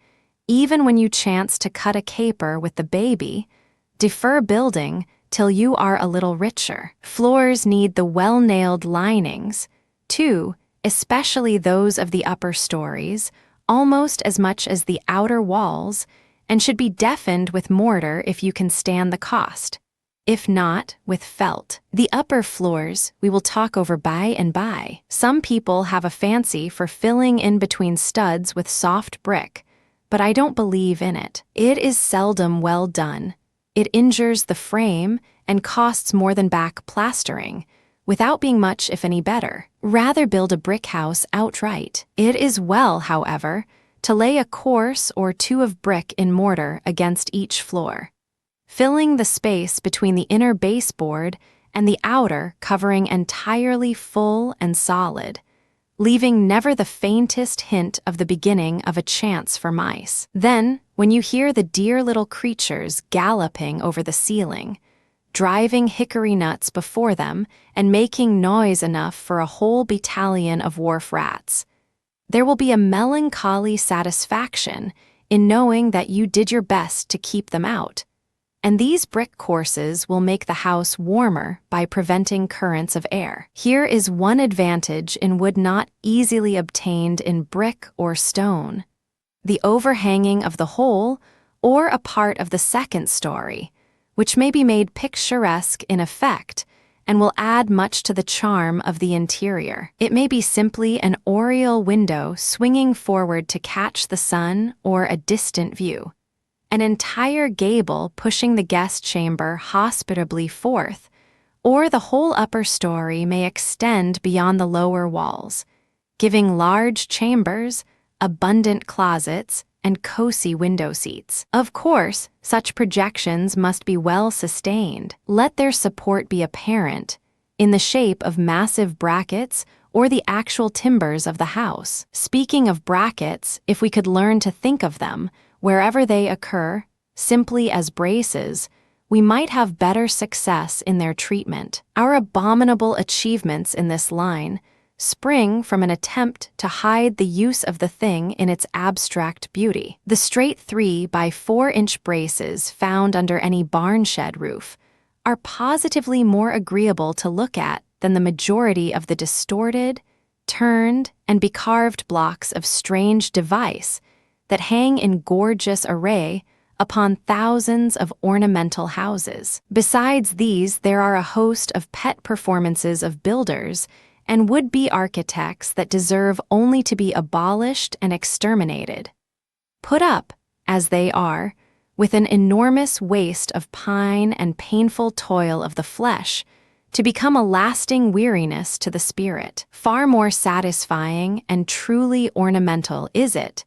Even when you chance to cut a caper with the baby, defer building till you are a little richer. Floors need the well-nailed linings, too, especially those of the upper stories, almost as much as the outer walls, and should be deafened with mortar if you can stand the cost. If not, with felt. The upper floors we will talk over by and by. Some people have a fancy for filling in between studs with soft brick, but I don't believe in it. It is seldom well done. It injures the frame and costs more than back plastering, without being much if any better. Rather build a brick house outright. It is well, however, to lay a course or two of brick in mortar against each floor, filling the space between the inner baseboard and the outer covering entirely full and solid, leaving never the faintest hint of the beginning of a chance for mice. Then, when you hear the dear little creatures galloping over the ceiling, driving hickory nuts before them and making noise enough for a whole battalion of wharf rats, there will be a melancholy satisfaction in knowing that you did your best to keep them out. And these brick courses will make the house warmer by preventing currents of air. Here is one advantage in wood not easily obtained in brick or stone: the overhanging of the whole or a part of the second story, which may be made picturesque in effect and will add much to the charm of the interior. It may be simply an oriel window swinging forward to catch the sun or a distant view, an entire gable pushing the guest chamber hospitably forth, or the whole upper story may extend beyond the lower walls, giving large chambers, abundant closets, and cozy window seats. Of course, such projections must be well sustained. Let their support be apparent in the shape of massive brackets or the actual timbers of the house. Speaking of brackets, if we could learn to think of them, wherever they occur, simply as braces, we might have better success in their treatment. Our abominable achievements in this line spring from an attempt to hide the use of the thing in its abstract beauty. The straight 3 by 4-inch braces found under any barn shed roof are positively more agreeable to look at than the majority of the distorted, turned, and becarved blocks of strange device that hang in gorgeous array upon thousands of ornamental houses. Besides these, there are a host of pet performances of builders and would-be architects that deserve only to be abolished and exterminated. Put up, as they are, with an enormous waste of pine and painful toil of the flesh, to become a lasting weariness to the spirit. Far more satisfying and truly ornamental is it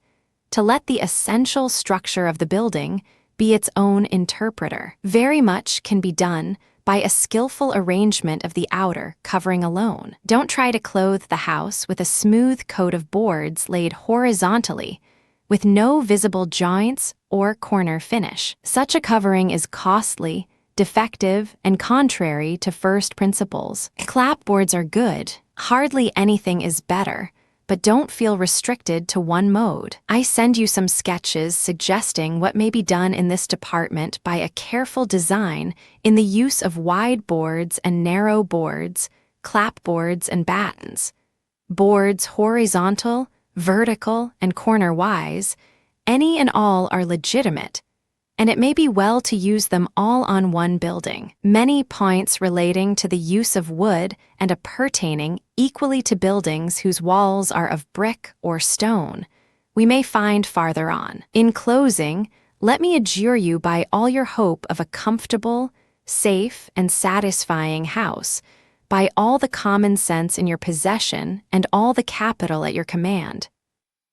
to let the essential structure of the building be its own interpreter. Very much can be done by a skillful arrangement of the outer covering alone. Don't try to clothe the house with a smooth coat of boards laid horizontally, with no visible joints or corner finish. Such a covering is costly, defective, and contrary to first principles. Clapboards are good, hardly anything is better, but don't feel restricted to one mode. I send you some sketches suggesting what may be done in this department by a careful design in the use of wide boards and narrow boards, clapboards and battens. Boards horizontal, vertical, and corner-wise, any and all are legitimate, and it may be well to use them all on one building. Many points relating to the use of wood and appertaining equally to buildings whose walls are of brick or stone we may find farther on. In closing, let me adjure you by all your hope of a comfortable, safe, and satisfying house, by all the common sense in your possession and all the capital at your command.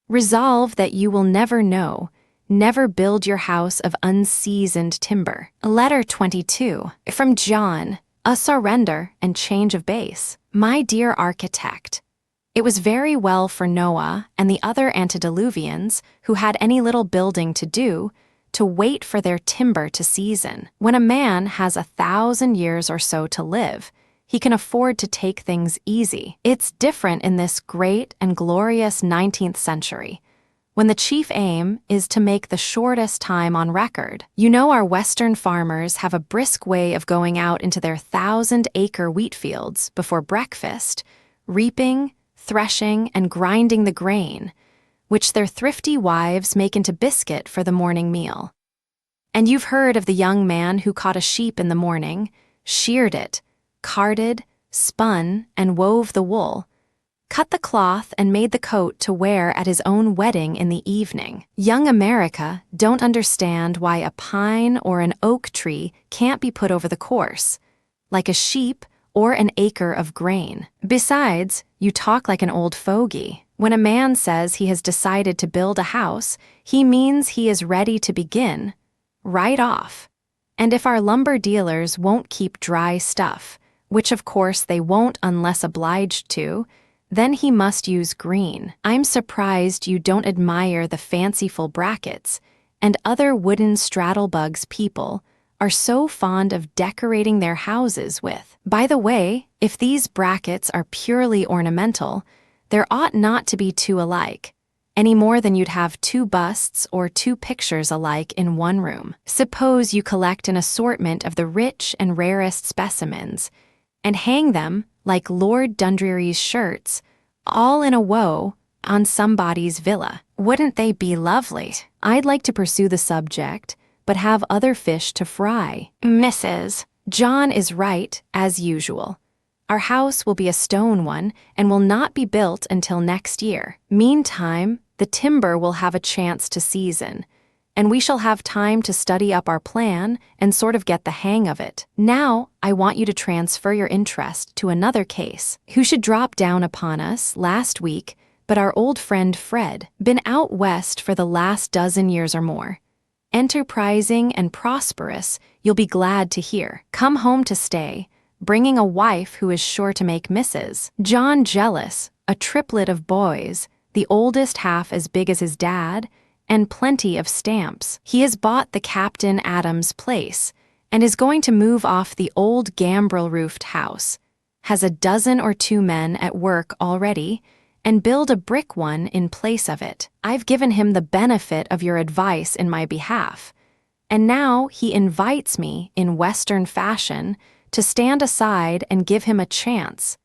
Resolve that you will never know, never build your house of unseasoned timber. Letter 22. From John, a surrender and change of base. My dear architect, it was very well for Noah and the other antediluvians who had any little building to do to wait for their timber to season. When a man has 1,000 years or so to live, he can afford to take things easy. It's different in this great and glorious 19th century, when the chief aim is to make the shortest time on record. You know, our Western farmers have a brisk way of going out into their 1,000-acre wheat fields before breakfast, reaping, threshing, and grinding the grain, which their thrifty wives make into biscuit for the morning meal. And you've heard of the young man who caught a sheep in the morning, sheared it, carded, spun, and wove the wool, cut the cloth and made the coat to wear at his own wedding in the evening. Young America don't understand why a pine or an oak tree can't be put over the course, like a sheep or an acre of grain. Besides, you talk like an old fogey. When a man says he has decided to build a house, he means he is ready to begin, right off. And if our lumber dealers won't keep dry stuff, which of course they won't unless obliged to, then he must use green. I'm surprised you don't admire the fanciful brackets and other wooden straddlebugs people are so fond of decorating their houses with. By the way, if these brackets are purely ornamental, there ought not to be two alike, any more than you'd have two busts or two pictures alike in one room. Suppose you collect an assortment of the rich and rarest specimens and hang them, like Lord Dundreary's shirts, all in a row on somebody's villa. Wouldn't they be lovely? I'd like to pursue the subject, but have other fish to fry. Mrs. John is right, as usual. Our house will be a stone one and will not be built until next year. Meantime, the timber will have a chance to season, and we shall have time to study up our plan and sort of get the hang of it. Now, I want you to transfer your interest to another case, who should drop down upon us last week, but our old friend Fred, been out west for the last dozen years or more. Enterprising and prosperous, you'll be glad to hear. Come home to stay, bringing a wife who is sure to make Mrs. John jealous, a triplet of boys, the oldest half as big as his dad, and plenty of stamps. He has bought the Captain Adams place and is going to move off the old gambrel-roofed house, has a dozen or two men at work already, and build a brick one in place of it. I've given him the benefit of your advice in my behalf, and now he invites me, in Western fashion, to stand aside and give him a chance,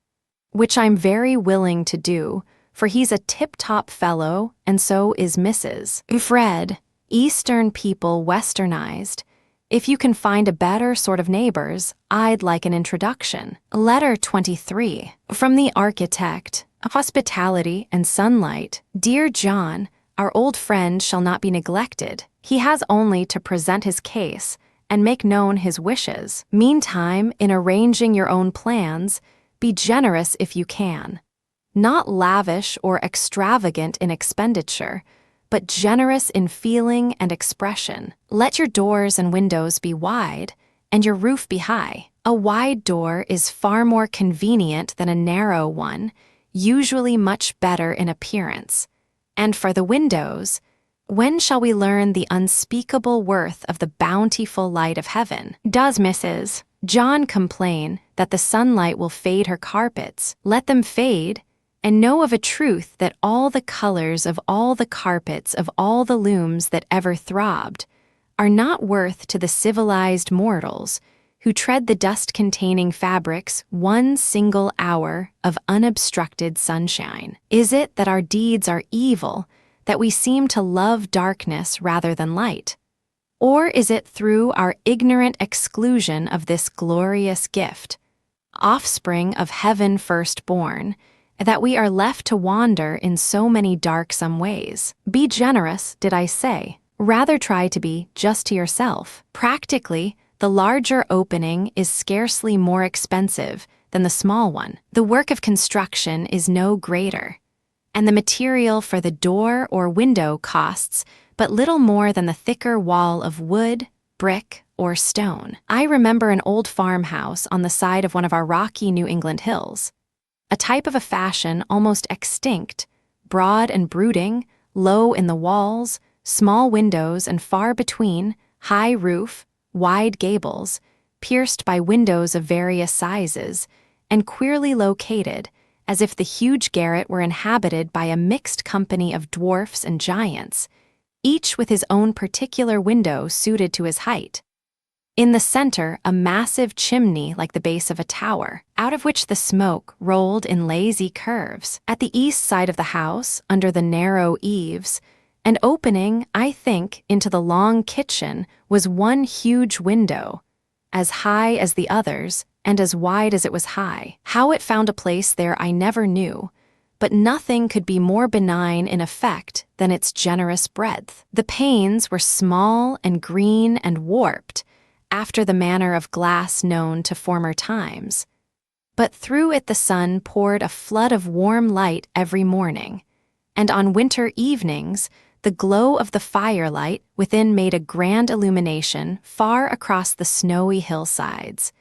which I'm very willing to do, for he's a tip-top fellow, and so is Mrs. Fred. Eastern people westernized. If you can find a better sort of neighbors, I'd like an introduction. Letter 23. From the architect. Hospitality and sunlight. Dear John, our old friend shall not be neglected. He has only to present his case and make known his wishes. Meantime, in arranging your own plans, be generous if you can. Not lavish or extravagant in expenditure, but generous in feeling and expression. Let your doors and windows be wide, and your roof be high. A wide door is far more convenient than a narrow one, usually much better in appearance. And for the windows, when shall we learn the unspeakable worth of the bountiful light of heaven? Does Mrs. John complain that the sunlight will fade her carpets? Let them fade, and know of a truth that all the colors of all the carpets of all the looms that ever throbbed are not worth to the civilized mortals who tread the dust-containing fabrics 1 single hour of unobstructed sunshine. Is it that our deeds are evil, that we seem to love darkness rather than light? Or is it through our ignorant exclusion of this glorious gift, offspring of heaven firstborn, that we are left to wander in so many darksome ways? Be generous, did I say? Rather try to be just to yourself. Practically, the larger opening is scarcely more expensive than the small one. The work of construction is no greater, and the material for the door or window costs but little more than the thicker wall of wood, brick, or stone. I remember an old farmhouse on the side of one of our rocky New England hills, a type of a fashion almost extinct, broad and brooding, low in the walls, small windows and far between, high roof, wide gables, pierced by windows of various sizes, and queerly located, as if the huge garret were inhabited by a mixed company of dwarfs and giants, each with his own particular window suited to his height. In the center, a massive chimney like the base of a tower, out of which the smoke rolled in lazy curves. At the east side of the house, under the narrow eaves, and opening, I think, into the long kitchen, was one huge window, as high as the others, and as wide as it was high. How it found a place there I never knew, but nothing could be more benign in effect than its generous breadth. The panes were small and green and warped, after the manner of glass known to former times. But through it the sun poured a flood of warm light every morning, and on winter evenings the glow of the firelight within made a grand illumination far across the snowy hillsides.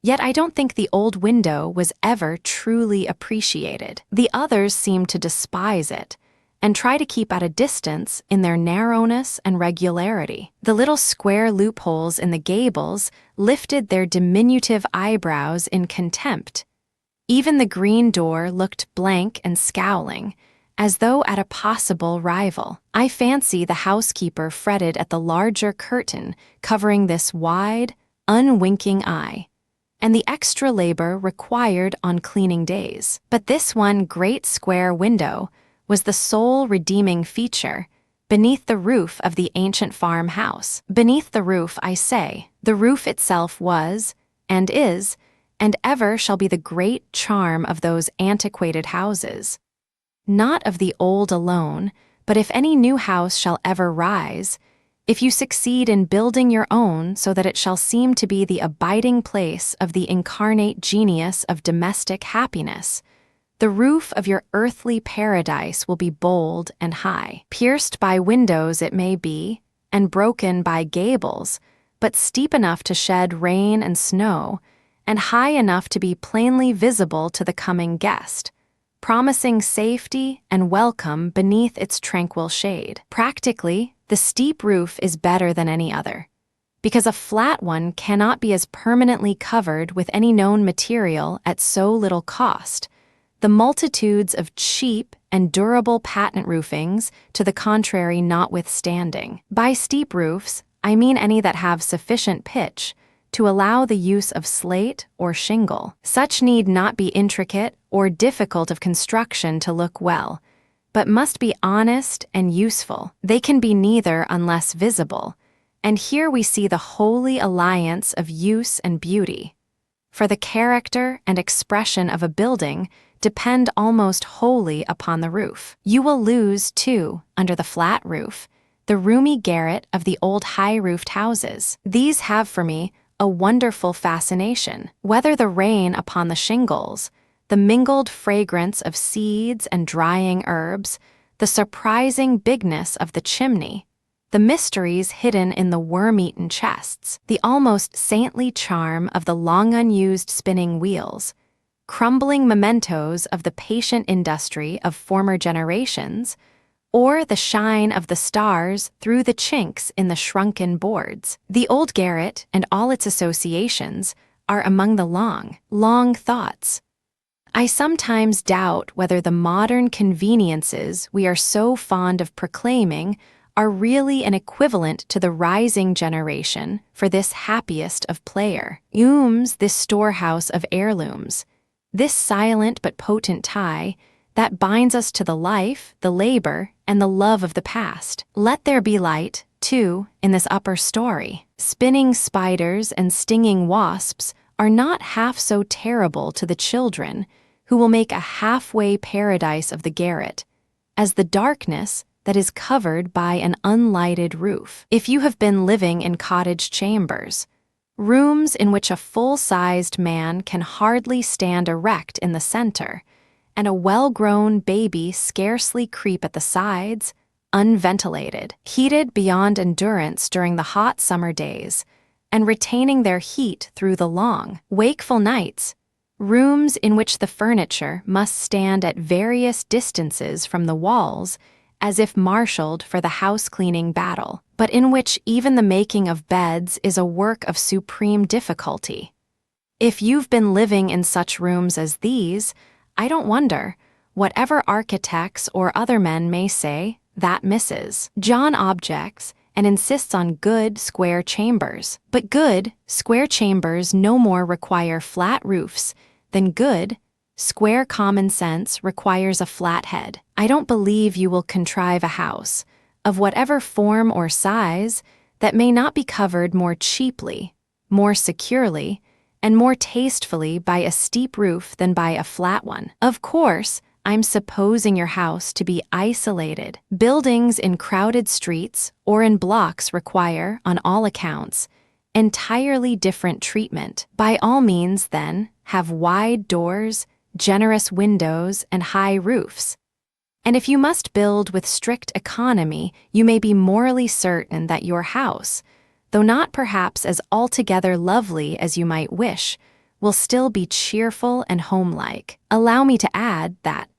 Yet I don't think the old window was ever truly appreciated. The others seemed to despise it, and try to keep at a distance in their narrowness and regularity. The little square loopholes in the gables lifted their diminutive eyebrows in contempt. Even the green door looked blank and scowling, as though at a possible rival. I fancy the housekeeper fretted at the larger curtain covering this wide, unwinking eye, and the extra labor required on cleaning days. But this one great square window was the sole redeeming feature beneath the roof of the ancient farmhouse. Beneath the roof, I say, the roof itself was, and is, and ever shall be the great charm of those antiquated houses. Not of the old alone, but if any new house shall ever rise, if you succeed in building your own so that it shall seem to be the abiding place of the incarnate genius of domestic happiness, the roof of your earthly paradise will be bold and high. Pierced by windows it may be, and broken by gables, but steep enough to shed rain and snow, and high enough to be plainly visible to the coming guest, promising safety and welcome beneath its tranquil shade. Practically, the steep roof is better than any other, because a flat one cannot be as permanently covered with any known material at so little cost, the multitudes of cheap and durable patent roofings to the contrary notwithstanding. By steep roofs, I mean any that have sufficient pitch to allow the use of slate or shingle. Such need not be intricate or difficult of construction to look well, but must be honest and useful. They can be neither unless visible, and here we see the holy alliance of use and beauty. For the character and expression of a building depend almost wholly upon the roof. You will lose, too, under the flat roof, the roomy garret of the old high-roofed houses. These have for me a wonderful fascination. Whether the rain upon the shingles, the mingled fragrance of seeds and drying herbs, the surprising bigness of the chimney, the mysteries hidden in the worm-eaten chests, the almost saintly charm of the long-unused spinning wheels, crumbling mementos of the patient industry of former generations, or the shine of the stars through the chinks in the shrunken boards. The old garret and all its associations are among the long thoughts. I sometimes doubt whether the modern conveniences we are so fond of proclaiming are really an equivalent to the rising generation for this happiest of player. This storehouse of heirlooms, this silent but potent tie that binds us to the life, the labor, and the love of the past. Let there be light, too, in this upper story. Spinning spiders and stinging wasps are not half so terrible to the children who will make a halfway paradise of the garret as the darkness that is covered by an unlighted roof. If you have been living in cottage chambers, rooms in which a full-sized man can hardly stand erect in the center, and a well-grown baby scarcely creep at the sides, unventilated, heated beyond endurance during the hot summer days, and retaining their heat through the long, wakeful nights, rooms in which the furniture must stand at various distances from the walls as if marshaled for the house-cleaning battle, but in which even the making of beds is a work of supreme difficulty. If you've been living in such rooms as these, I don't wonder. Whatever architects or other men may say, that misses. John objects and insists on good, square chambers. But good, square chambers no more require flat roofs than good, square common sense requires a flat head. I don't believe you will contrive a house, of whatever form or size, that may not be covered more cheaply, more securely, and more tastefully by a steep roof than by a flat one. Of course, I'm supposing your house to be isolated. Buildings in crowded streets or in blocks require, on all accounts, entirely different treatment. By all means, then, have wide doors, generous windows, and high roofs. And if you must build with strict economy, you may be morally certain that your house, though not perhaps as altogether lovely as you might wish, will still be cheerful and homelike. Allow me to add that,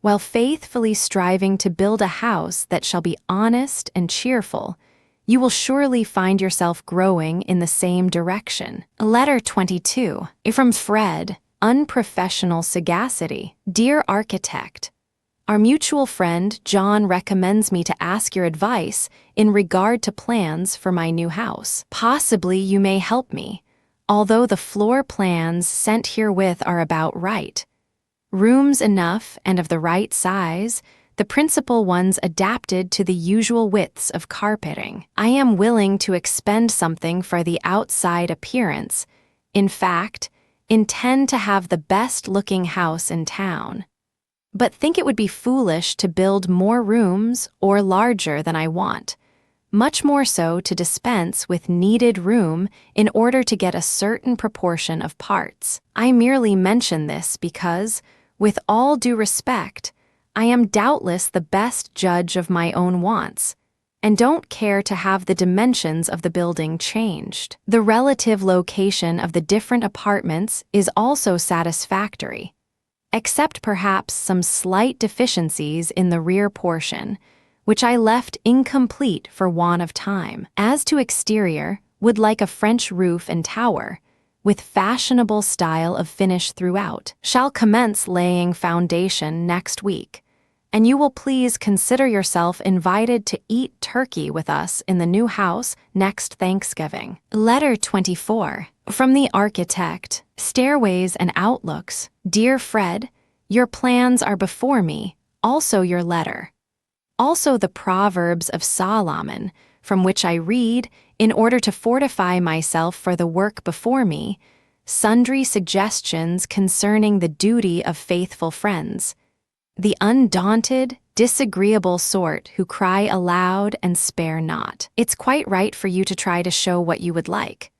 while faithfully striving to build a house that shall be honest and cheerful, you will surely find yourself growing in the same direction. Letter 22. From Fred, unprofessional sagacity. Dear architect, our mutual friend John recommends me to ask your advice in regard to plans for my new house. Possibly you may help me, although the floor plans sent herewith are about right. Rooms enough and of the right size, the principal ones adapted to the usual widths of carpeting. I am willing to expend something for the outside appearance. In fact, intend to have the best-looking house in town. But think it would be foolish to build more rooms or larger than I want, much more so to dispense with needed room in order to get a certain proportion of parts. I merely mention this because, with all due respect, I am doubtless the best judge of my own wants, and don't care to have the dimensions of the building changed. The relative location of the different apartments is also satisfactory, except perhaps some slight deficiencies in the rear portion, which I left incomplete for want of time. As to exterior, would like a French roof and tower, with fashionable style of finish throughout. Shall commence laying foundation next week, and you will please consider yourself invited to eat turkey with us in the new house next Thanksgiving. Letter 24. From the architect, Stairways and Outlooks. Dear Fred, your plans are before me, also your letter. Also the Proverbs of Solomon, from which I read, in order to fortify myself for the work before me, sundry suggestions concerning the duty of faithful friends, the undaunted, disagreeable sort who cry aloud and spare not. It's quite right for you to try to show what you would like.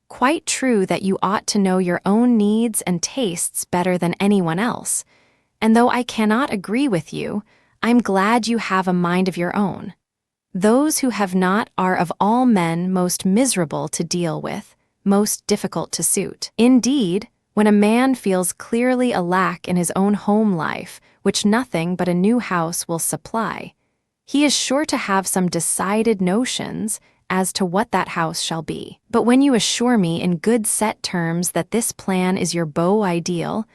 Quite true that you ought to know your own needs and tastes better than anyone else, and though I cannot agree with you, I'm glad you have a mind of your own. Those who have not are of all men most miserable to deal with, most difficult to suit. Indeed, when a man feels clearly a lack in his own home life, which nothing but a new house will supply, he is sure to have some decided notions as to what that house shall be. But when you assure me in good set terms that this plan is your beau ideal,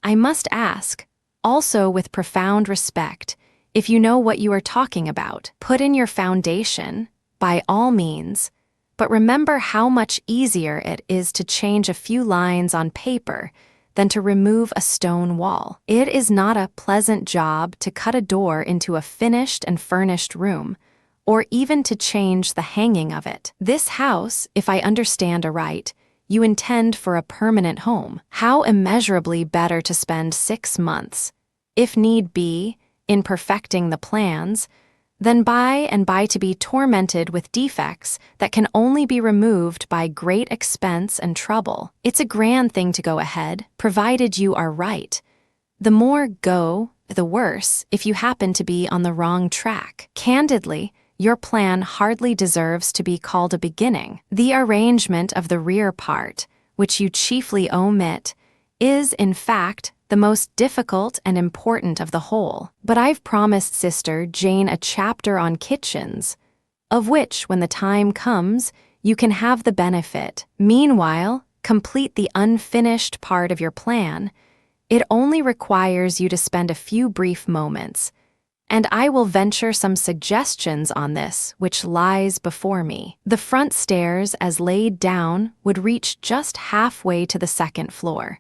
I must ask, also with profound respect, if you know what you are talking about. Put in your foundation, by all means, but remember how much easier it is to change a few lines on paper than to remove a stone wall. It is not a pleasant job to cut a door into a finished and furnished room, or even to change the hanging of it. This house, if I understand aright, you intend for a permanent home. How immeasurably better to spend 6 months, if need be, in perfecting the plans, than by and by to be tormented with defects that can only be removed by great expense and trouble. It's a grand thing to go ahead, provided you are right. The more go, the worse if you happen to be on the wrong track. Candidly, your plan hardly deserves to be called a beginning. The arrangement of the rear part, which you chiefly omit, is, in fact, the most difficult and important of the whole. But I've promised Sister Jane a chapter on kitchens, of which, when the time comes, you can have the benefit. Meanwhile, complete the unfinished part of your plan, It only requires you to spend a few brief moments, and I will venture some suggestions on this which lies before me. The front stairs, as laid down, would reach just halfway to the second floor.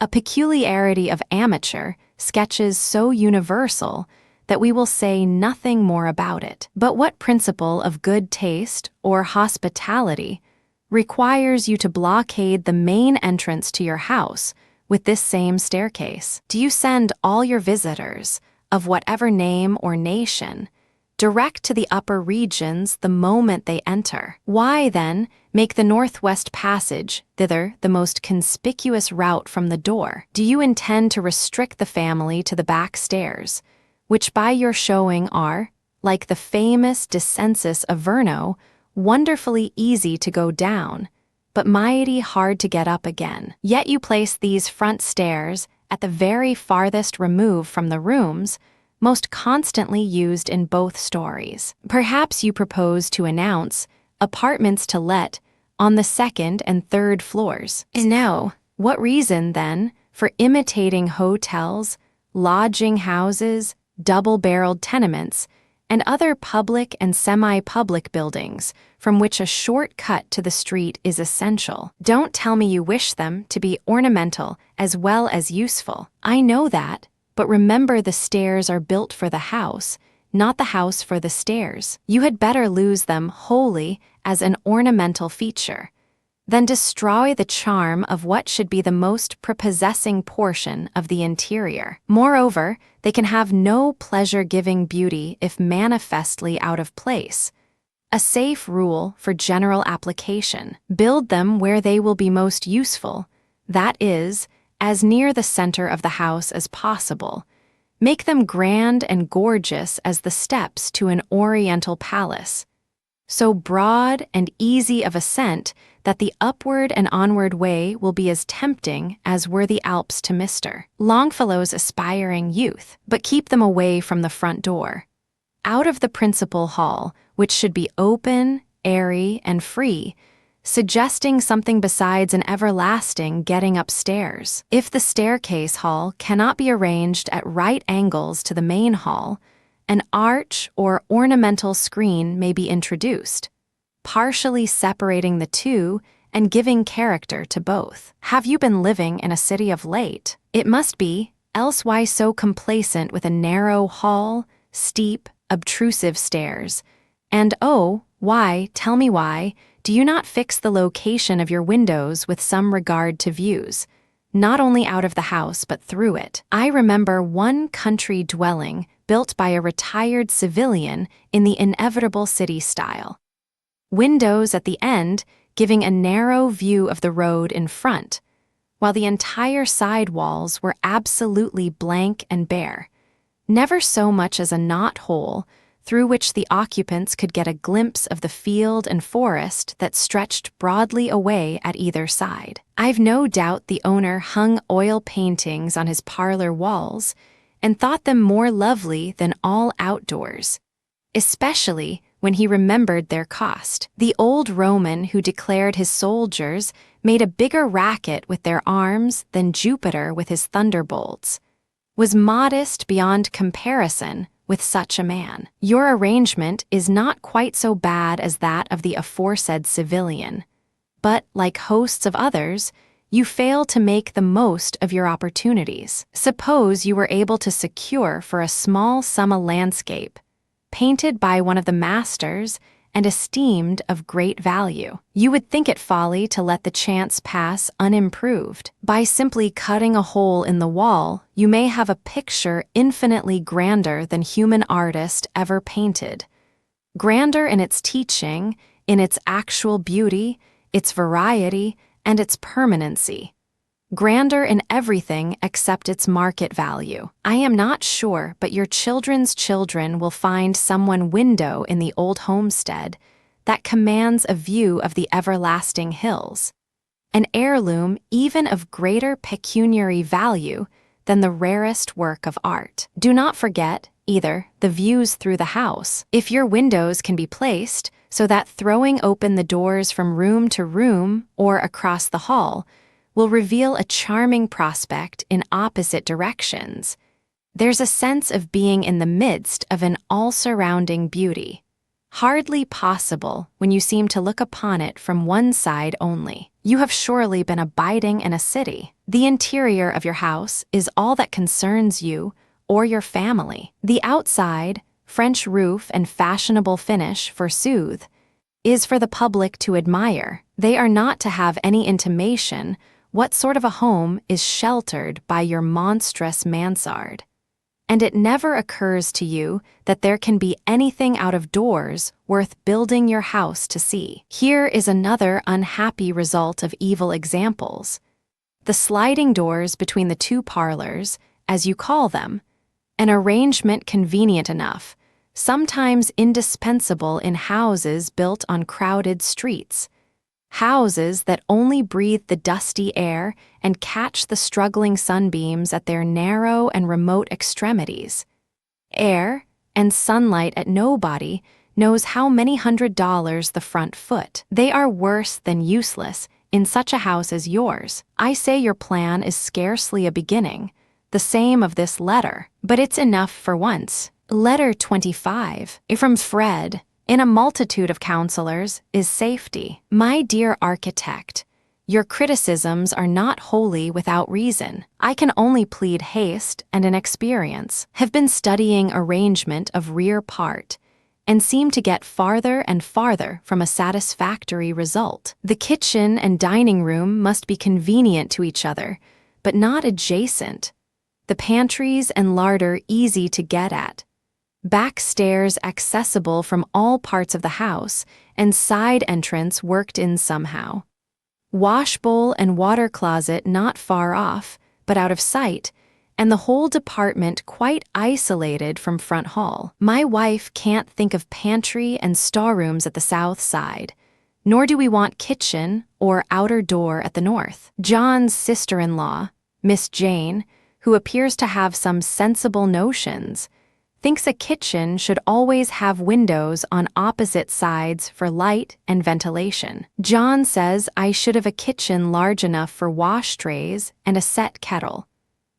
A peculiarity of amateur sketches so universal that we will say nothing more about it. But what principle of good taste or hospitality requires you to blockade the main entrance to your house with this same staircase? Do you send all your visitors, of whatever name or nation, direct to the upper regions the moment they enter? Why, then, make the northwest passage thither the most conspicuous route from the door? Do you intend to restrict the family to the back stairs, which by your showing are, like the famous descensus of Verno, wonderfully easy to go down, but mighty hard to get up again? Yet you place these front stairs at the very farthest remove from the rooms most constantly used in both stories. Perhaps you propose to announce apartments to let on the second and third floors. No. What reason, then, for imitating hotels, lodging houses, double-barreled tenements, and other public and semi-public buildings from which a short cut to the street is essential? Don't tell me you wish them to be ornamental as well as useful. I know that, but remember the stairs are built for the house, not the house for the stairs. You had better lose them wholly as an ornamental feature than destroy the charm of what should be the most prepossessing portion of the interior. Moreover, they can have no pleasure-giving beauty if manifestly out of place. A safe rule for general application: build them where they will be most useful, that is, as near the center of the house as possible. Make them grand and gorgeous as the steps to an oriental palace, so broad and easy of ascent that the upward and onward way will be as tempting as were the Alps to Mr. Longfellow's aspiring youth. But keep them away from the front door, out of the principal hall, which should be open, airy, and free, suggesting something besides an everlasting getting upstairs. If the staircase hall cannot be arranged at right angles to the main hall, an arch or ornamental screen may be introduced, partially separating the two and giving character to both. Have you been living in a city of late? It must be, else why so complacent with a narrow hall, steep, obtrusive stairs? And oh, why, tell me why, do you not fix the location of your windows with some regard to views, not only out of the house but through it? I remember one country dwelling built by a retired civilian in the inevitable city style. Windows at the end giving a narrow view of the road in front, while the entire side walls were absolutely blank and bare, never so much as a knot-hole through which the occupants could get a glimpse of the field and forest that stretched broadly away at either side. I've no doubt the owner hung oil paintings on his parlor walls and thought them more lovely than all outdoors, especially when he remembered their cost. The old Roman who declared his soldiers made a bigger racket with their arms than Jupiter with his thunderbolts was modest beyond comparison with such a man. Your arrangement is not quite so bad as that of the aforesaid civilian, but, like hosts of others, you fail to make the most of your opportunities. Suppose you were able to secure for a small sum a landscape, painted by one of the masters and esteemed of great value. You would think it folly to let the chance pass unimproved. By simply cutting a hole in the wall, you may have a picture infinitely grander than human artist ever painted. Grander in its teaching, in its actual beauty, its variety, and its permanency. Grander in everything except its market value. I am not sure, but your children's children will find someone window in the old homestead that commands a view of the everlasting hills, an heirloom even of greater pecuniary value than the rarest work of art. Do not forget, either, the views through the house. If your windows can be placed so that throwing open the doors from room to room or across the hall will reveal a charming prospect in opposite directions. There's a sense of being in the midst of an all-surrounding beauty, hardly possible when you seem to look upon it from one side only. You have surely been abiding in a city. The interior of your house is all that concerns you or your family. The outside, French roof and fashionable finish, forsooth, is for the public to admire. They are not to have any intimation what sort of a home is sheltered by your monstrous mansard. And it never occurs to you that there can be anything out of doors worth building your house to see. Here is another unhappy result of evil examples. The sliding doors between the two parlors, as you call them, an arrangement convenient enough, sometimes indispensable in houses built on crowded streets, houses that only breathe the dusty air and catch the struggling sunbeams at their narrow and remote extremities. Air and sunlight at nobody knows how many $100 the front foot. They are worse than useless in such a house as yours. I say your plan is scarcely a beginning, the same of this letter, but it's enough for once. Letter 25, from Fred, in a multitude of counselors, is safety. My dear architect, your criticisms are not wholly without reason. I can only plead haste and inexperience. Have been studying arrangement of rear part, and seem to get farther and farther from a satisfactory result. The kitchen and dining room must be convenient to each other, but not adjacent. The pantries and larder easy to get at. Back stairs accessible from all parts of the house, and side entrance worked in somehow. Washbowl and water closet not far off, but out of sight, and the whole department quite isolated from front hall. My wife can't think of pantry and storerooms at the south side, nor do we want kitchen or outer door at the north. John's sister-in-law, Miss Jane, who appears to have some sensible notions, thinks a kitchen should always have windows on opposite sides for light and ventilation. John says I should have a kitchen large enough for wash trays and a set kettle.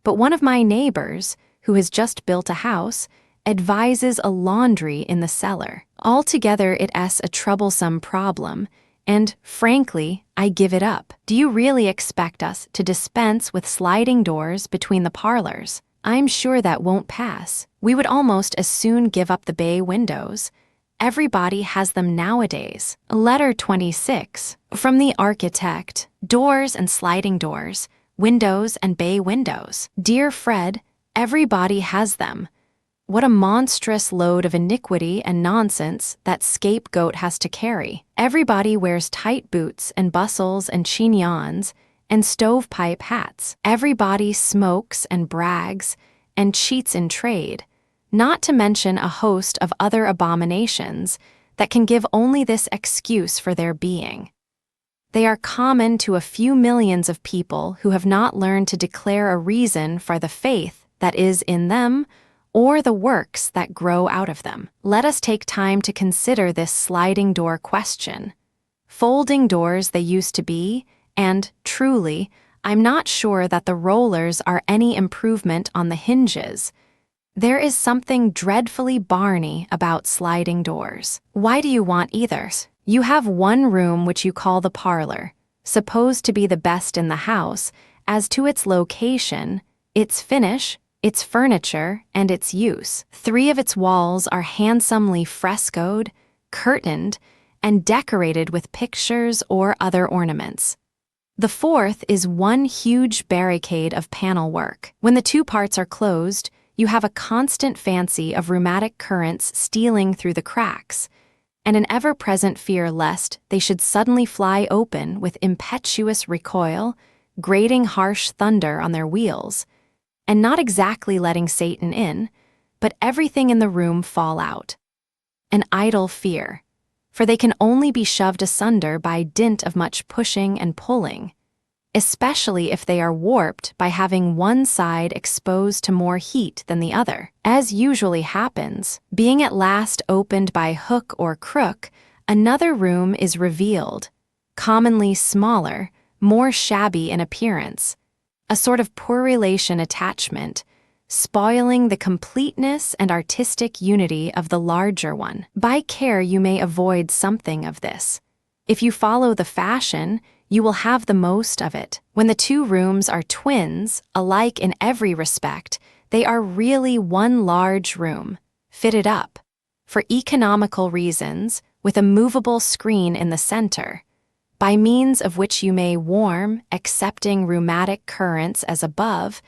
But one of my neighbors, who has just built a house, advises a laundry in the cellar. Altogether it's a troublesome problem, and, frankly, I give it up. Do you really expect us to dispense with sliding doors between the parlors? I'm sure that won't pass. We would almost as soon give up the bay windows. Everybody has them nowadays. Letter 26, from the architect, doors and sliding doors, windows and bay windows. Dear Fred, everybody has them. What a monstrous load of iniquity and nonsense that scapegoat has to carry. Everybody wears tight boots and bustles and chignons and stovepipe hats. Everybody smokes and brags and cheats in trade, not to mention a host of other abominations that can give only this excuse for their being. They are common to a few millions of people who have not learned to declare a reason for the faith that is in them or the works that grow out of them. Let us take time to consider this sliding door question. Folding doors they used to be, and, truly, I'm not sure that the rollers are any improvement on the hinges. There is something dreadfully barney about sliding doors. Why do you want either? You have one room which you call the parlor, supposed to be the best in the house, as to its location, its finish, its furniture, and its use. 3 of its walls are handsomely frescoed, curtained, and decorated with pictures or other ornaments. The 4th is one huge barricade of panel work. When the 2 parts are closed, you have a constant fancy of rheumatic currents stealing through the cracks, and an ever-present fear lest they should suddenly fly open with impetuous recoil, grating harsh thunder on their wheels, and not exactly letting Satan in, but everything in the room fall out. An idle fear, for they can only be shoved asunder by dint of much pushing and pulling, especially if they are warped by having one side exposed to more heat than the other. As usually happens, being at last opened by hook or crook, another room is revealed, commonly smaller, more shabby in appearance, a sort of poor relation attachment, spoiling the completeness and artistic unity of the larger one. By care, you may avoid something of this. If you follow the fashion, you will have the most of it. When the two rooms are twins, alike in every respect, they are really one large room, fitted up, for economical reasons, with a movable screen in the center, by means of which you may warm, accepting rheumatic currents as above,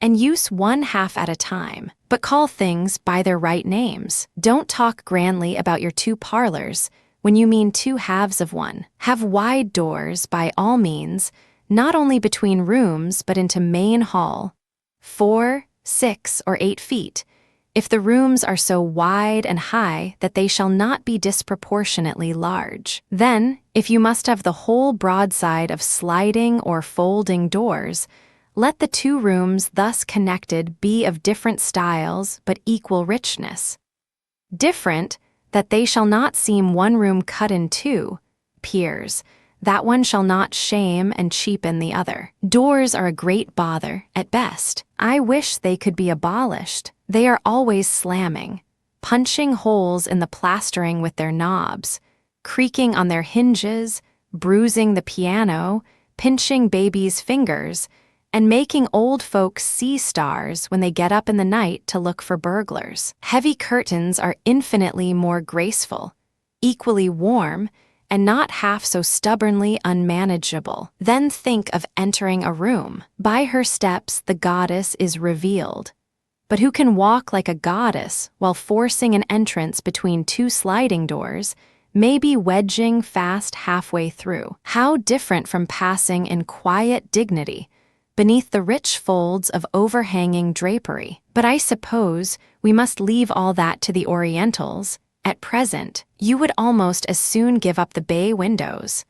and use one half at a time, but call things by their right names. Don't talk grandly about your two parlors when you mean two halves of one. Have wide doors, by all means, not only between rooms but into main hall, 4, 6, or 8 feet, if the rooms are so wide and high that they shall not be disproportionately large. Then, if you must have the whole broadside of sliding or folding doors, let the two rooms thus connected be of different styles but equal richness. Different, that they shall not seem one room cut in two, piers, that one shall not shame and cheapen the other. Doors are a great bother, at best. I wish they could be abolished. They are always slamming, punching holes in the plastering with their knobs, creaking on their hinges, bruising the piano, pinching babies' fingers, and making old folks see stars when they get up in the night to look for burglars. Heavy curtains are infinitely more graceful, equally warm, and not half so stubbornly unmanageable. Then think of entering a room. By her steps the goddess is revealed. But who can walk like a goddess while forcing an entrance between two sliding doors, maybe wedging fast halfway through? How different from passing in quiet dignity beneath the rich folds of overhanging drapery. But I suppose we must leave all that to the Orientals. At present, you would almost as soon give up the bay windows.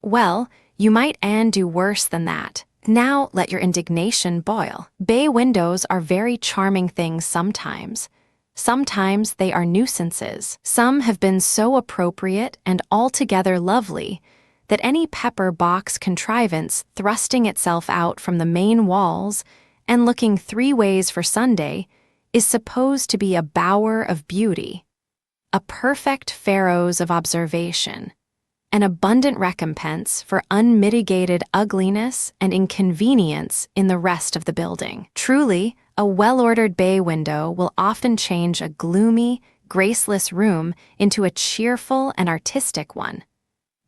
Well, you might and do worse than that. Now let your indignation boil. Bay windows are very charming things sometimes. Sometimes they are nuisances. Some have been so appropriate and altogether lovely that any pepper box contrivance thrusting itself out from the main walls and looking 3 ways for Sunday is supposed to be a bower of beauty, a perfect pharos of observation, an abundant recompense for unmitigated ugliness and inconvenience in the rest of the building. Truly, a well-ordered bay window will often change a gloomy, graceless room into a cheerful and artistic one.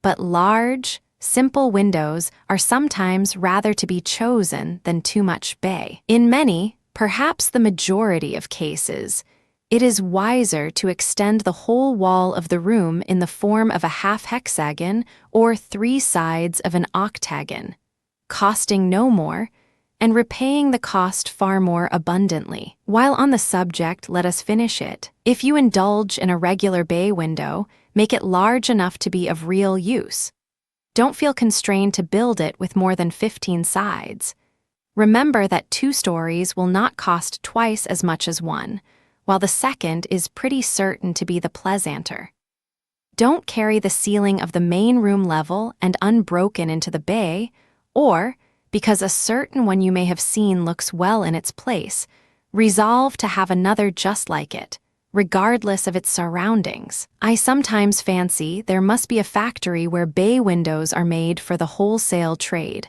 But large, simple windows are sometimes rather to be chosen than too much bay. In many, perhaps the majority of cases, it is wiser to extend the whole wall of the room in the form of a half hexagon or 3 sides of an octagon, costing no more, and repaying the cost far more abundantly. While on the subject, let us finish it. If you indulge in a regular bay window, make it large enough to be of real use. Don't feel constrained to build it with more than 15 sides. Remember that 2 stories will not cost twice as much as 1, while the second is pretty certain to be the pleasanter. Don't carry the ceiling of the main room level and unbroken into the bay, or, because a certain one you may have seen looks well in its place, resolve to have another just like it, regardless of its surroundings. I sometimes fancy there must be a factory where bay windows are made for the wholesale trade,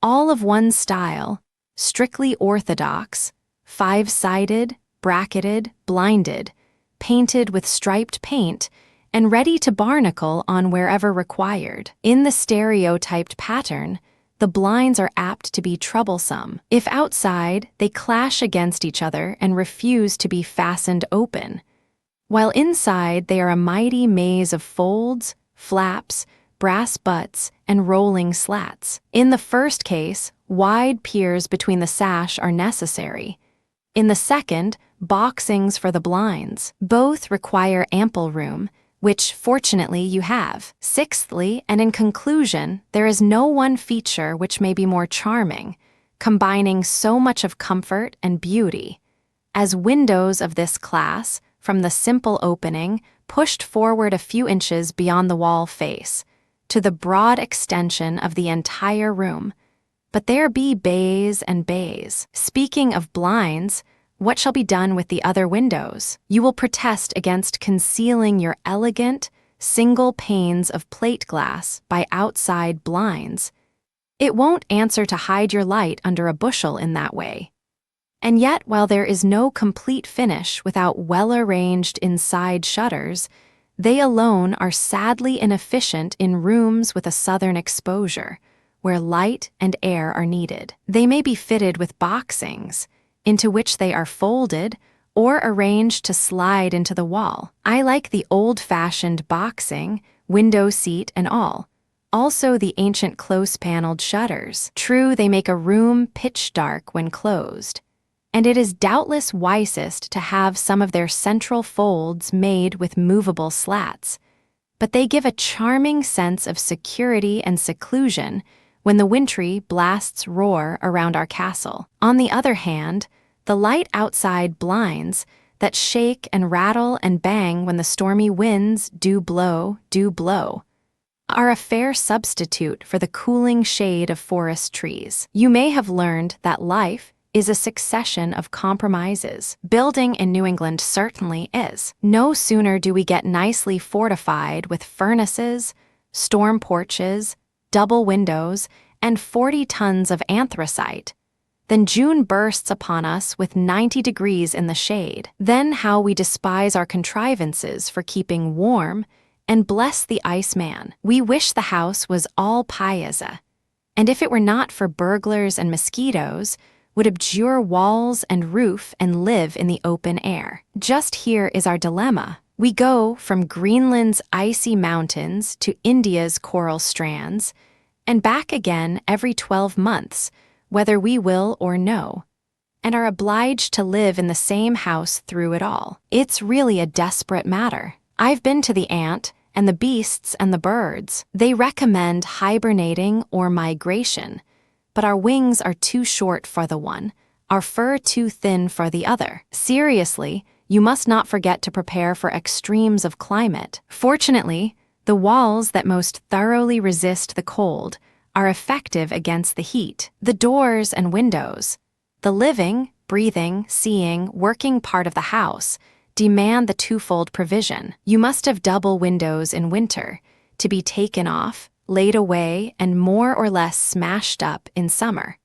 all of one style, strictly orthodox, 5-sided, bracketed, blinded, painted with striped paint, and ready to barnacle on wherever required. In the stereotyped pattern, the blinds are apt to be troublesome. If outside, they clash against each other and refuse to be fastened open, while inside they are a mighty maze of folds, flaps, brass butts, and rolling slats. In the first case, wide piers between the sash are necessary. In the second, boxings for the blinds. Both require ample room, which fortunately you have. Sixthly, and in conclusion, there is no one feature which may be more charming, combining so much of comfort and beauty, as windows of this class, from the simple opening, pushed forward a few inches beyond the wall face, to the broad extension of the entire room. But there be bays and bays. Speaking of blinds, what shall be done with the other windows? You will protest against concealing your elegant, single panes of plate glass by outside blinds. It won't answer to hide your light under a bushel in that way. And yet, while there is no complete finish without well-arranged inside shutters, they alone are sadly inefficient in rooms with a southern exposure, where light and air are needed. They may be fitted with boxings, into which they are folded or arranged to slide into the wall. I like the old-fashioned boxing, window seat and all. Also the ancient close-paneled shutters. True, they make a room pitch dark when closed. And it is doubtless wisest to have some of their central folds made with movable slats. But they give a charming sense of security and seclusion when the wintry blasts roar around our castle. On the other hand, the light outside blinds that shake and rattle and bang when the stormy winds do blow, are a fair substitute for the cooling shade of forest trees. You may have learned that life is a succession of compromises. Building in New England certainly is. No sooner do we get nicely fortified with furnaces, storm porches, double windows, and 40 tons of anthracite than June bursts upon us with 90 degrees in the shade. Then how we despise our contrivances for keeping warm and bless the iceman. We wish the house was all piazza, and if it were not for burglars and mosquitoes, would abjure walls and roof and live in the open air. Just here is our dilemma. We go from Greenland's icy mountains to India's coral strands, and back again every 12 months, whether we will or no, and are obliged to live in the same house through it all. It's really a desperate matter. I've been to the ant and the beasts and the birds. They recommend hibernating or migration, but our wings are too short for the one, our fur too thin for the other. Seriously, you must not forget to prepare for extremes of climate. Fortunately, the walls that most thoroughly resist the cold are effective against the heat. The doors and windows, the living, breathing, seeing, working part of the house, demand the twofold provision. You must have double windows in winter, to be taken off, laid away, and more or less smashed up in summer.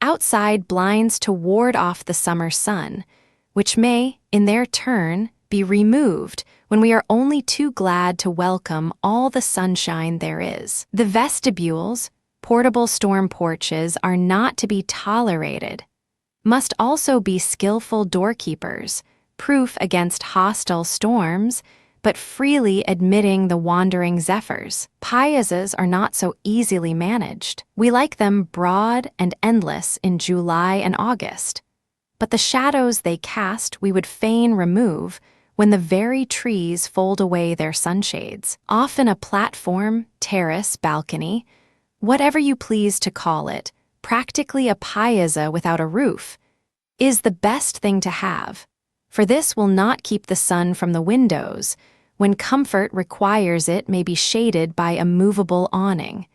Outside blinds to ward off the summer sun, which may, in their turn, be removed when we are only too glad to welcome all the sunshine there is. The vestibules, portable storm porches, are not to be tolerated. Must also be skillful doorkeepers, proof against hostile storms, but freely admitting the wandering zephyrs. Piazzas are not so easily managed. We like them broad and endless in July and August, but the shadows they cast we would fain remove when the very trees fold away their sunshades. Often a platform, terrace, balcony, whatever you please to call it, practically a piazza without a roof, is the best thing to have, for this will not keep the sun from the windows, when comfort requires it may be shaded by a movable awning,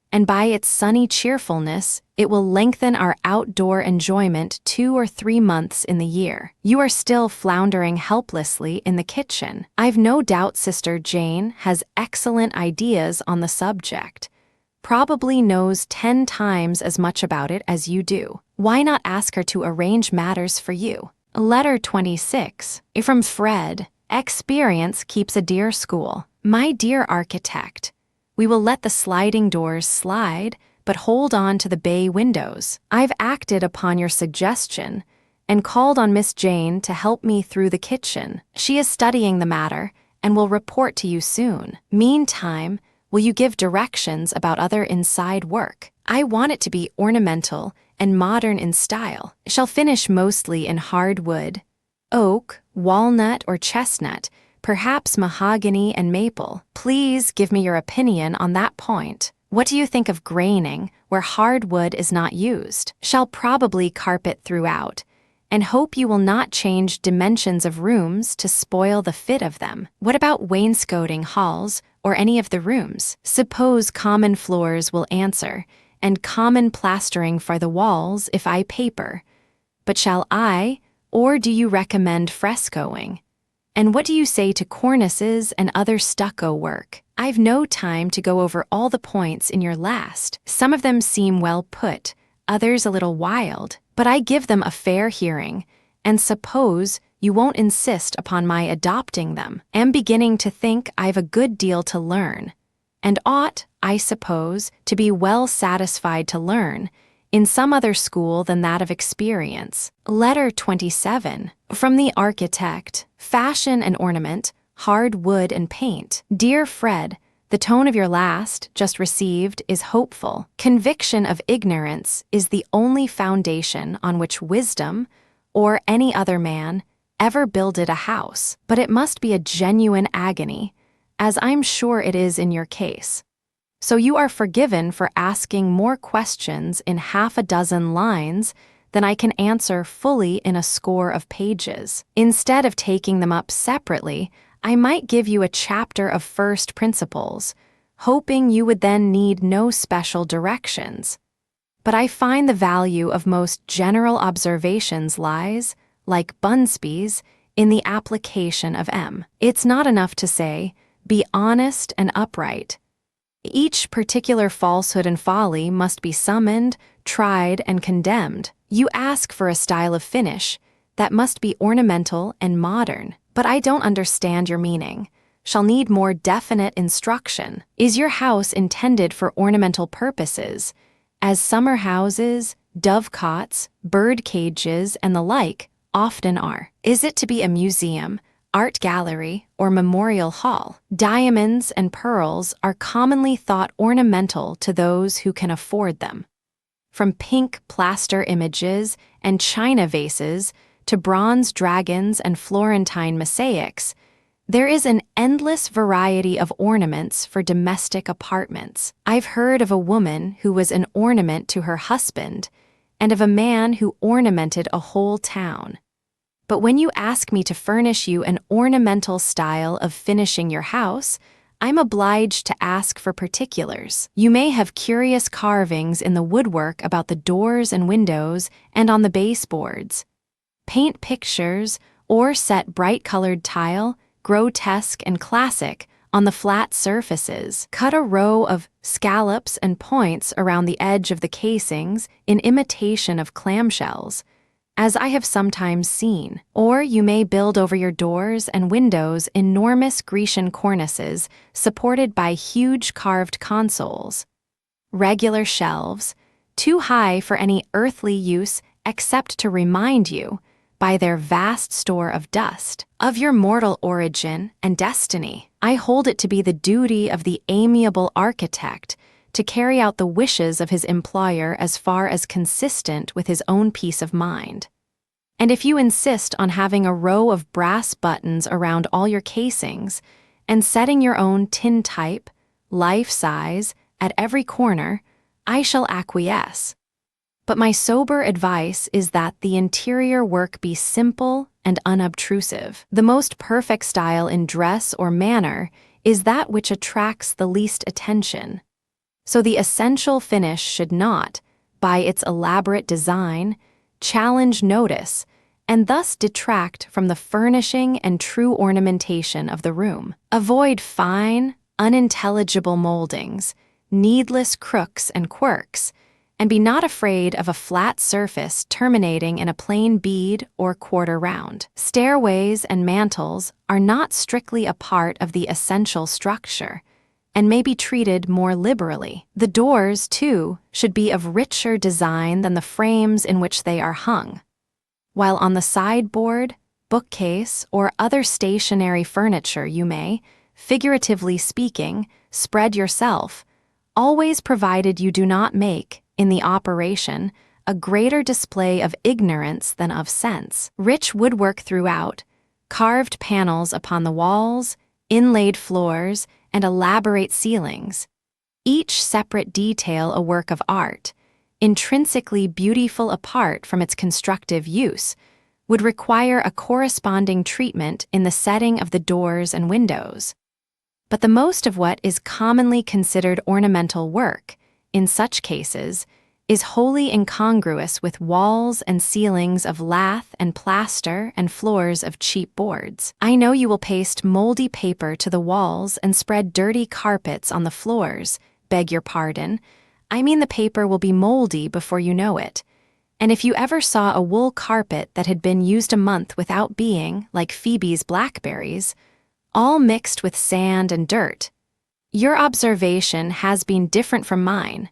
and by its sunny cheerfulness it will lengthen our outdoor enjoyment 2 or 3 months in the year. You are still floundering helplessly in the kitchen. I've no doubt Sister Jane has excellent ideas on the subject, probably knows 10 times as much about it as you do. Why not ask her to arrange matters for you? Letter 26. From Fred. Experience keeps a dear school. My dear architect, we will let the sliding doors slide, but hold on to the bay windows. I've acted upon your suggestion and called on Miss Jane to help me through the kitchen. She is studying the matter and will report to you soon. Meantime, will you give directions about other inside work? I want it to be ornamental and modern in style. Shall finish mostly in hardwood, oak, walnut, or chestnut, perhaps mahogany and maple. Please give me your opinion on that point. What do you think of graining where hardwood is not used? Shall probably carpet throughout, and hope you will not change dimensions of rooms to spoil the fit of them. What about wainscoting halls or any of the rooms? Suppose common floors will answer, and common plastering for the walls if I paper. But shall I, or do you recommend frescoing? And what do you say to cornices and other stucco work? I've no time to go over all the points in your last. Some of them seem well put, others a little wild, but I give them a fair hearing, and suppose you won't insist upon my adopting them. Am beginning to think I've a good deal to learn, and ought, I suppose, to be well satisfied to learn in some other school than that of experience. Letter 27. From the architect, fashion and ornament, hard wood and paint. Dear Fred, the tone of your last, just received, is hopeful. Conviction of ignorance is the only foundation on which wisdom, or any other man, ever builded a house. But it must be a genuine agony, as I'm sure it is in your case. So you are forgiven for asking more questions in half a dozen lines than I can answer fully in a score of pages. Instead of taking them up separately, I might give you a chapter of first principles, hoping you would then need no special directions. But I find the value of most general observations lies, like Bunsby's, in the application of M. It's not enough to say, be honest and upright. Each particular falsehood and folly must be summoned, tried, and condemned. You ask for a style of finish that must be ornamental and modern, but I don't understand your meaning. Shall need more definite instruction. Is your house intended for ornamental purposes, as summer houses, dovecots, bird cages, and the like often are? Is it to be a museum, art gallery, or memorial hall? Diamonds and pearls are commonly thought ornamental to those who can afford them. From pink plaster images and china vases to bronze dragons and Florentine mosaics, there is an endless variety of ornaments for domestic apartments. I've heard of a woman who was an ornament to her husband, and of a man who ornamented a whole town. But when you ask me to furnish you an ornamental style of finishing your house, I'm obliged to ask for particulars. You may have curious carvings in the woodwork about the doors and windows and on the baseboards. Paint pictures or set bright-colored tile, grotesque and classic, on the flat surfaces. Cut a row of scallops and points around the edge of the casings in imitation of clamshells, as I have sometimes seen. Or you may build over your doors and windows enormous Grecian cornices supported by huge carved consoles. Regular shelves, too high for any earthly use except to remind you, by their vast store of dust, of your mortal origin and destiny. I hold it to be the duty of the amiable architect to carry out the wishes of his employer as far as consistent with his own peace of mind. And if you insist on having a row of brass buttons around all your casings, and setting your own tintype, life size, at every corner, I shall acquiesce. But my sober advice is that the interior work be simple and unobtrusive. The most perfect style in dress or manner is that which attracts the least attention. So the essential finish should not, by its elaborate design, challenge notice, and thus detract from the furnishing and true ornamentation of the room. Avoid fine, unintelligible moldings, needless crooks and quirks, and be not afraid of a flat surface terminating in a plain bead or quarter round. Stairways and mantels are not strictly a part of the essential structure, and may be treated more liberally. The doors, too, should be of richer design than the frames in which they are hung, while on the sideboard, bookcase, or other stationary furniture you may, figuratively speaking, spread yourself, always provided you do not make, in the operation, a greater display of ignorance than of sense. Rich woodwork throughout, carved panels upon the walls, inlaid floors, and elaborate ceilings, each separate detail a work of art, intrinsically beautiful apart from its constructive use, would require a corresponding treatment in the setting of the doors and windows. But the most of what is commonly considered ornamental work, in such cases, is wholly incongruous with walls and ceilings of lath and plaster and floors of cheap boards. I know you will paste moldy paper to the walls and spread dirty carpets on the floors. Beg your pardon. I mean the paper will be moldy before you know it. And if you ever saw a wool carpet that had been used a month without being, like Phoebe's blackberries, all mixed with sand and dirt, your observation has been different from mine.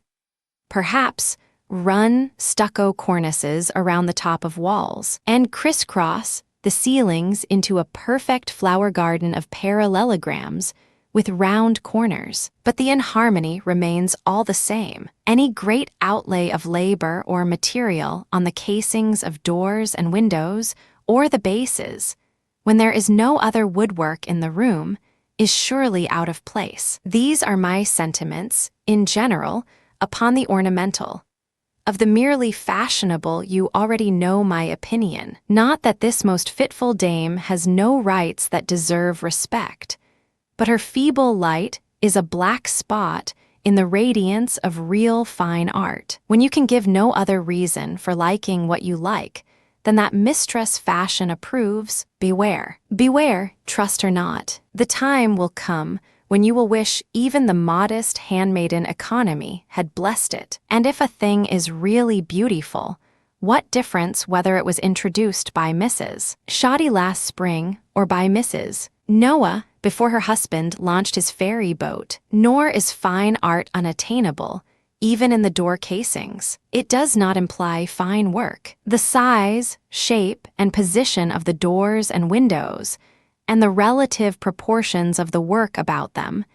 Perhaps run stucco cornices around the top of walls and crisscross the ceilings into a perfect flower garden of parallelograms with round corners. But the inharmony remains all the same. Any great outlay of labor or material on the casings of doors and windows or the bases, when there is no other woodwork in the room, is surely out of place. These are my sentiments, in general, upon the ornamental. Of the merely fashionable you already know my opinion. Not that this most fitful dame has no rights that deserve respect, but her feeble light is a black spot in the radiance of real fine art. When you can give no other reason for liking what you like than that mistress fashion approves, beware. Beware, trust her not. The time will come when you will wish even the modest handmaiden economy had blessed it. And if a thing is really beautiful, what difference whether it was introduced by Mrs. Shoddy last spring or by Mrs. Noah before her husband launched his ferry boat? Nor is fine art unattainable, even in the door casings. It does not imply fine work. The size, shape, and position of the doors and windows, and the relative proportions of the work about them,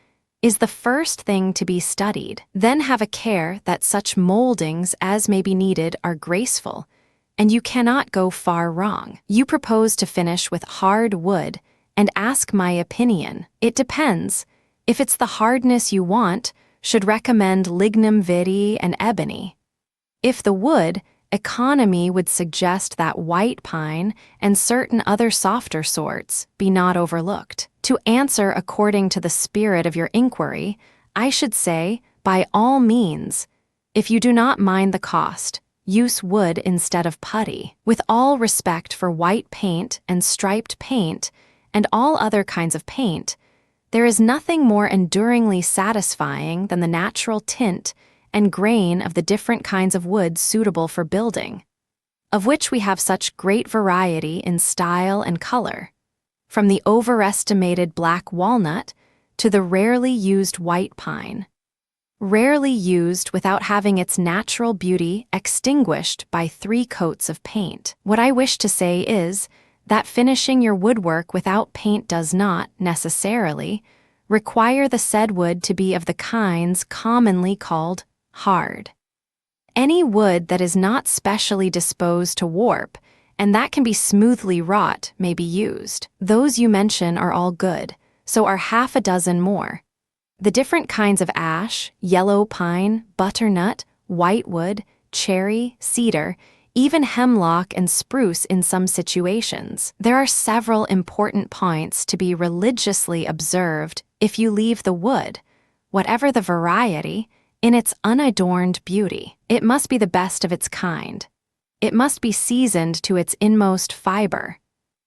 is the first thing to be studied. Then have a care that such moldings as may be needed are graceful, and you cannot go far wrong. You propose to finish with hard wood, and ask my opinion. It depends. If it's the hardness you want, should recommend lignum vitae and ebony. If the wood, economy would suggest that white pine and certain other softer sorts be not overlooked. To answer according to the spirit of your inquiry, I should say, by all means, if you do not mind the cost, use wood instead of putty. With all respect for white paint and striped paint and all other kinds of paint, there is nothing more enduringly satisfying than the natural tint and grain of the different kinds of wood suitable for building, of which we have such great variety in style and color, from the overestimated black walnut to the rarely used white pine, rarely used without having its natural beauty extinguished by 3 coats of paint. What I wish to say is that finishing your woodwork without paint does not, necessarily, require the said wood to be of the kinds commonly called hard. Any wood that is not specially disposed to warp, and that can be smoothly wrought, may be used. Those you mention are all good, so are half a dozen more. The different kinds of ash, yellow pine, butternut, whitewood, cherry, cedar, even hemlock and spruce in some situations. There are several important points to be religiously observed if you leave the wood, whatever the variety, in its unadorned beauty. It must be the best of its kind. It must be seasoned to its inmost fiber.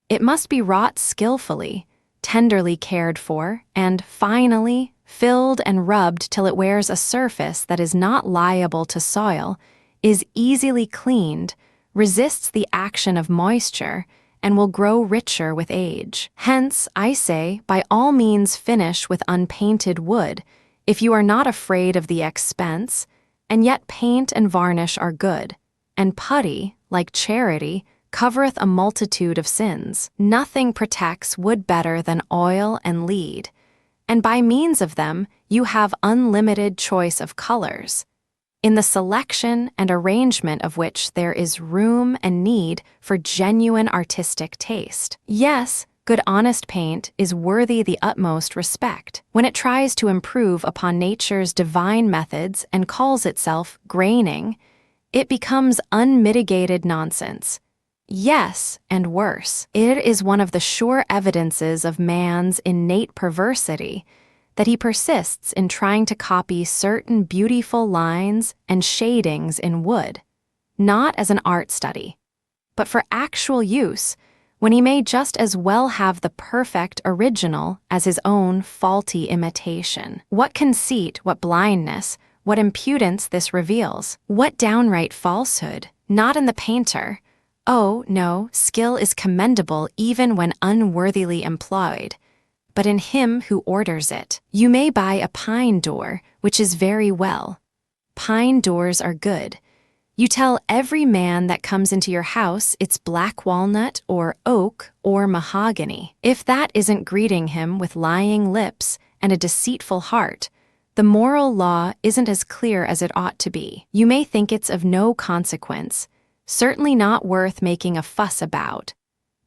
It must be wrought skillfully, tenderly cared for, and, finally, filled and rubbed till it wears a surface that is not liable to soil, is easily cleaned, resists the action of moisture, and will grow richer with age. Hence, I say, by all means finish with unpainted wood, if you are not afraid of the expense, and yet paint and varnish are good, and putty, like charity, covereth a multitude of sins. Nothing protects wood better than oil and lead, and by means of them you have unlimited choice of colors, in the selection and arrangement of which there is room and need for genuine artistic taste. Yes, good honest paint is worthy the utmost respect. When it tries to improve upon nature's divine methods and calls itself graining, it becomes unmitigated nonsense. Yes, and worse, it is one of the sure evidences of man's innate perversity that he persists in trying to copy certain beautiful lines and shadings in wood, not as an art study, but for actual use, when he may just as well have the perfect original as his own faulty imitation. What conceit, what blindness, what impudence this reveals! What downright falsehood! Not in the painter. Oh, no, skill is commendable even when unworthily employed, but in him who orders it. You may buy a pine door, which is very well. Pine doors are good. You tell every man that comes into your house it's black walnut or oak or mahogany. If that isn't greeting him with lying lips and a deceitful heart, the moral law isn't as clear as it ought to be. You may think it's of no consequence, certainly not worth making a fuss about,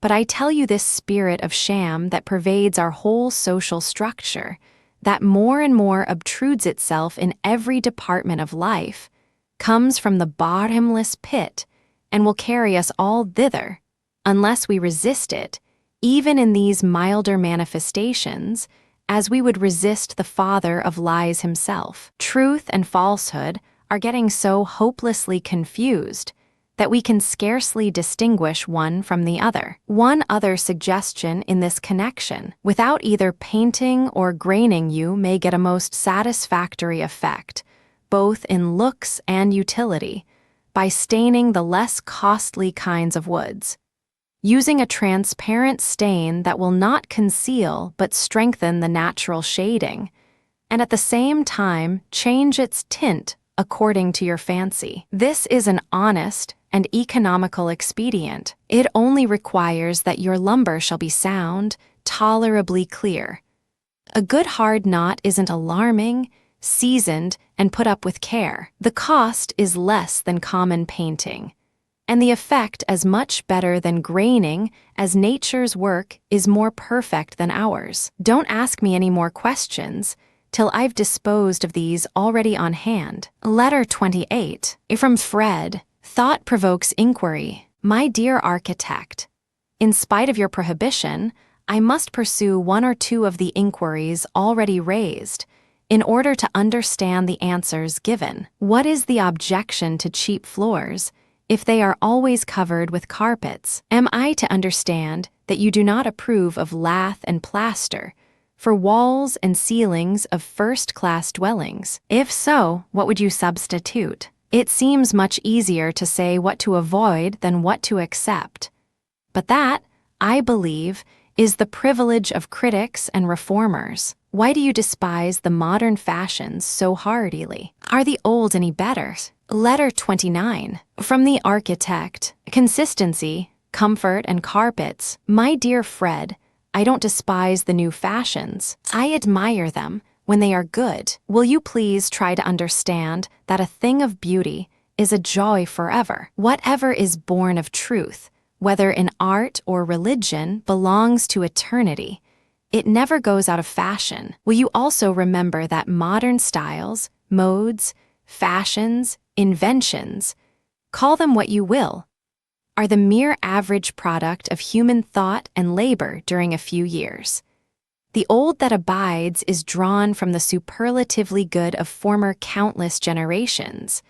but I tell you this spirit of sham that pervades our whole social structure, that more and more obtrudes itself in every department of life, comes from the bottomless pit and will carry us all thither, unless we resist it, even in these milder manifestations, as we would resist the father of lies himself. Truth and falsehood are getting so hopelessly confused that we can scarcely distinguish one from the other. One other suggestion in this connection, without either painting or graining, you may get a most satisfactory effect, both in looks and utility, by staining the less costly kinds of woods, using a transparent stain that will not conceal but strengthen the natural shading, and at the same time change its tint according to your fancy. This is an honest and economical expedient. It only requires that your lumber shall be sound, tolerably clear. A good hard knot isn't alarming, seasoned, and put up with care. The cost is less than common painting, and the effect as much better than graining, as nature's work is more perfect than ours. Don't ask me any more questions till I've disposed of these already on hand. Letter 28. From Fred. Thought provokes inquiry. My dear architect, in spite of your prohibition, I must pursue one or two of the inquiries already raised, in order to understand the answers given. What is the objection to cheap floors, if they are always covered with carpets? Am I to understand that you do not approve of lath and plaster for walls and ceilings of first-class dwellings? If so, what would you substitute? It seems much easier to say what to avoid than what to accept. But that, I believe, is the privilege of critics and reformers. Why do you despise the modern fashions so heartily? Are the old any better? Letter 29. From the architect. Consistency, comfort, and carpets. My dear Fred, I don't despise the new fashions. I admire them when they are good. Will you please try to understand that a thing of beauty is a joy forever? Whatever is born of truth, whether in art or religion, belongs to eternity. It never goes out of fashion. Will you also remember that modern styles, modes, fashions, inventions, call them what you will, are the mere average product of human thought and labor during a few years. The old that abides is drawn from the superlatively good of former countless generations,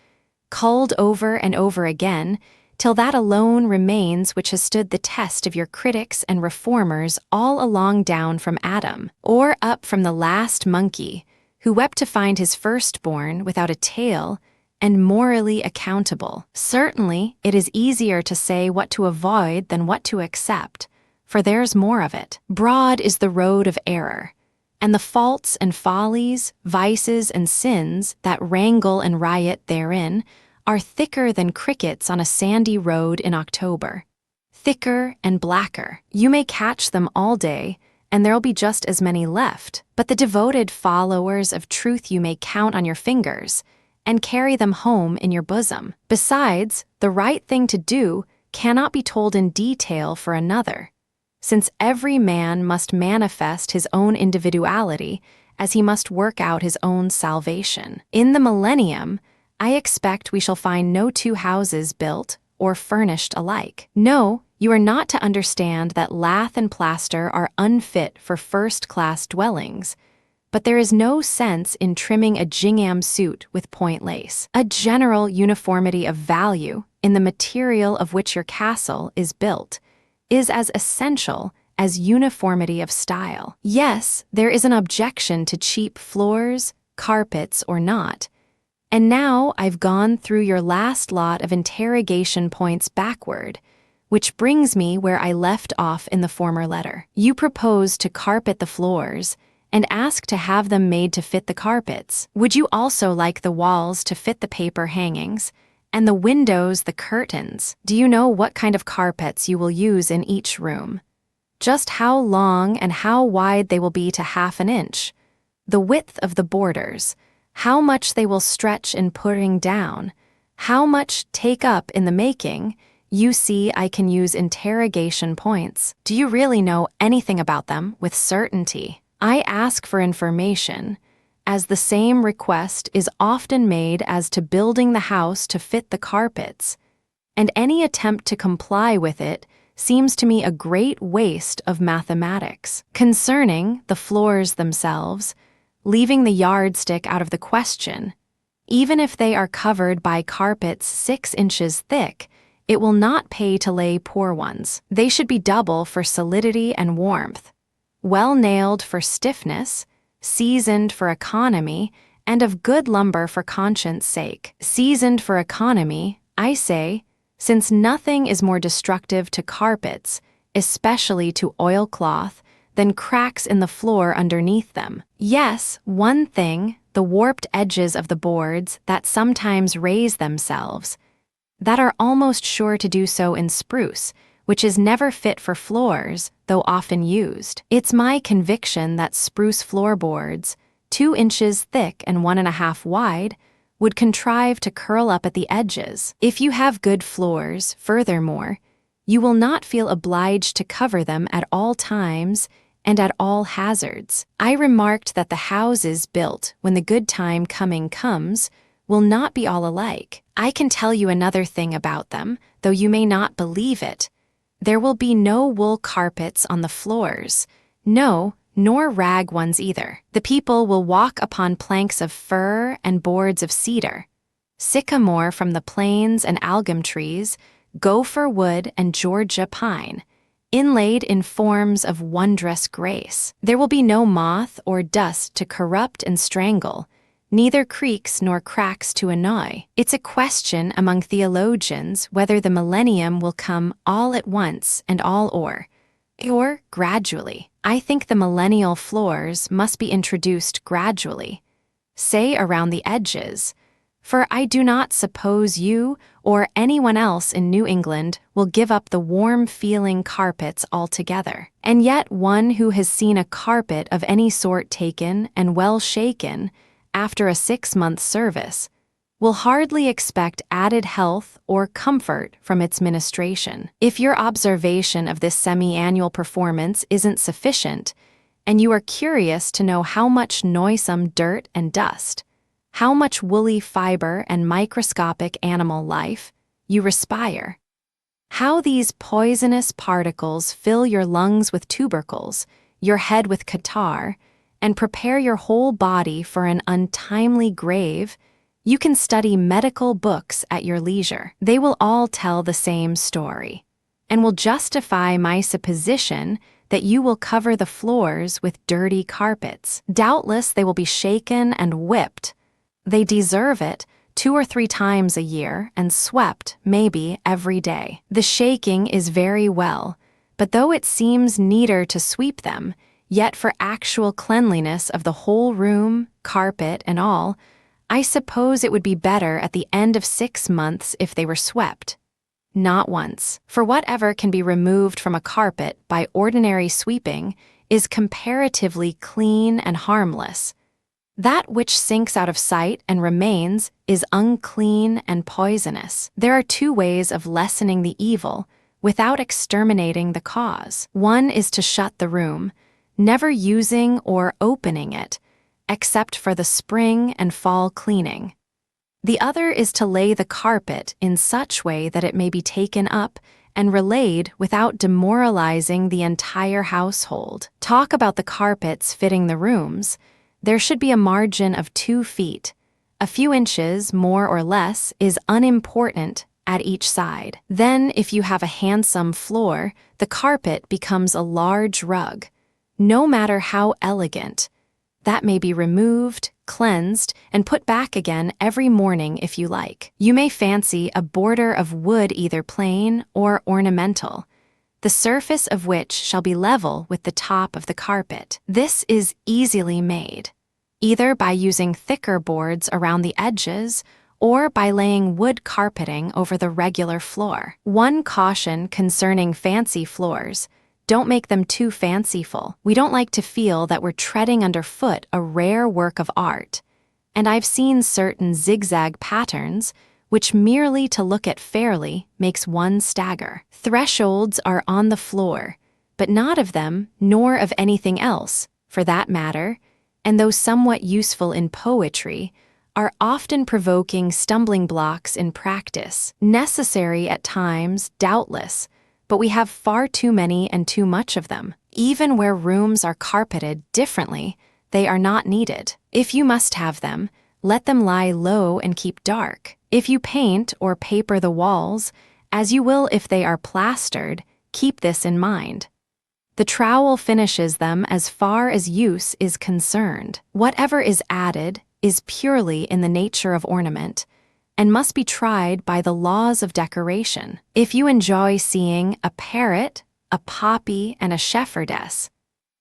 culled over and over again, till that alone remains which has stood the test of your critics and reformers all along down from Adam, or up from the last monkey, who wept to find his firstborn without a tail and morally accountable. Certainly, it is easier to say what to avoid than what to accept, for there's more of it. Broad is the road of error, and the faults and follies, vices and sins that wrangle and riot therein are thicker than crickets on a sandy road in October. Thicker and blacker. You may catch them all day, and there'll be just as many left, but the devoted followers of truth you may count on your fingers, and carry them home in your bosom. Besides, the right thing to do cannot be told in detail for another, since every man must manifest his own individuality as he must work out his own salvation. In the millennium, I expect we shall find no two houses built or furnished alike. No, you are not to understand that lath and plaster are unfit for first-class dwellings, but there is no sense in trimming a gingham suit with point lace. A general uniformity of value in the material of which your castle is built is as essential as uniformity of style. Yes, there is an objection to cheap floors, carpets, or not. And now I've gone through your last lot of interrogation points backward, which brings me where I left off in the former letter. You propose to carpet the floors and ask to have them made to fit the carpets. Would you also like the walls to fit the paper hangings, and the windows the curtains? Do you know what kind of carpets you will use in each room? Just how long and how wide they will be to half an inch? The width of the borders, how much they will stretch in putting down, how much take up in the making? You see, I can use interrogation points. Do you really know anything about them with certainty? I ask for information, as the same request is often made as to building the house to fit the carpets, and any attempt to comply with it seems to me a great waste of mathematics. Concerning the floors themselves, leaving the yardstick out of the question, even if they are covered by carpets 6 inches thick, it will not pay to lay poor ones. They should be double for solidity and warmth, well nailed for stiffness, seasoned for economy, and of good lumber for conscience sake. Seasoned for economy, I say, since nothing is more destructive to carpets, especially to oilcloth, than cracks in the floor underneath them. Yes, one thing, the warped edges of the boards that sometimes raise themselves, that are almost sure to do so in spruce, which is never fit for floors, though often used. It's my conviction that spruce floorboards, 2 inches thick and 1.5 wide, would contrive to curl up at the edges. If you have good floors, furthermore, you will not feel obliged to cover them at all times and at all hazards. I remarked that the houses built when the good time comes will not be all alike. I can tell you another thing about them, though you may not believe it. There will be no wool carpets on the floors, no, nor rag ones either. The people will walk upon planks of fir and boards of cedar, sycamore from the plains and algum trees, gopher wood and Georgia pine, inlaid in forms of wondrous grace. There will be no moth or dust to corrupt and strangle, neither creaks nor cracks to annoy. It's a question among theologians whether the millennium will come all at once and all or gradually. I think the millennial floors must be introduced gradually, say around the edges, for I do not suppose you or anyone else in New England will give up the warm-feeling carpets altogether. And yet one who has seen a carpet of any sort taken and well shaken after a 6-month service will hardly expect added health or comfort from its ministration. If your observation of this semi-annual performance isn't sufficient, and you are curious to know how much noisome dirt and dust, how much woolly fiber and microscopic animal life you respire, how these poisonous particles fill your lungs with tubercles, your head with catarrh, and prepare your whole body for an untimely grave, you can study medical books at your leisure. They will all tell the same story, and will justify my supposition that you will cover the floors with dirty carpets. Doubtless they will be shaken and whipped. They deserve it 2 or 3 times a year, and swept, maybe, every day. The shaking is very well, but though it seems neater to sweep them, yet for actual cleanliness of the whole room, carpet, and all, I suppose it would be better at the end of 6 months if they were swept. Not once. For whatever can be removed from a carpet by ordinary sweeping is comparatively clean and harmless. That which sinks out of sight and remains is unclean and poisonous. There are 2 ways of lessening the evil without exterminating the cause. One is to shut the room, never using or opening it, except for the spring and fall cleaning. The other is to lay the carpet in such way that it may be taken up and relayed without demoralizing the entire household. Talk about the carpets fitting the rooms. There should be a margin of 2 feet. A few inches, more or less, is unimportant at each side. Then, if you have a handsome floor, the carpet becomes a large rug. No matter how elegant, that may be removed, cleansed, and put back again every morning if you like. You may fancy a border of wood, either plain or ornamental, the surface of which shall be level with the top of the carpet. This is easily made, either by using thicker boards around the edges or by laying wood carpeting over the regular floor. One caution concerning fancy floors: don't make them too fanciful. We don't like to feel that we're treading underfoot a rare work of art, and I've seen certain zigzag patterns which merely to look at fairly makes one stagger. Thresholds are on the floor, but not of them nor of anything else, for that matter, and though somewhat useful in poetry, are often provoking stumbling blocks in practice. Necessary at times, doubtless, but we have far too many and too much of them. Even where rooms are carpeted differently, they are not needed. If you must have them, let them lie low and keep dark. If you paint or paper the walls, as you will if they are plastered, keep this in mind. The trowel finishes them as far as use is concerned. Whatever is added is purely in the nature of ornament, and must be tried by the laws of decoration. If you enjoy seeing a parrot, a poppy, and a shepherdess,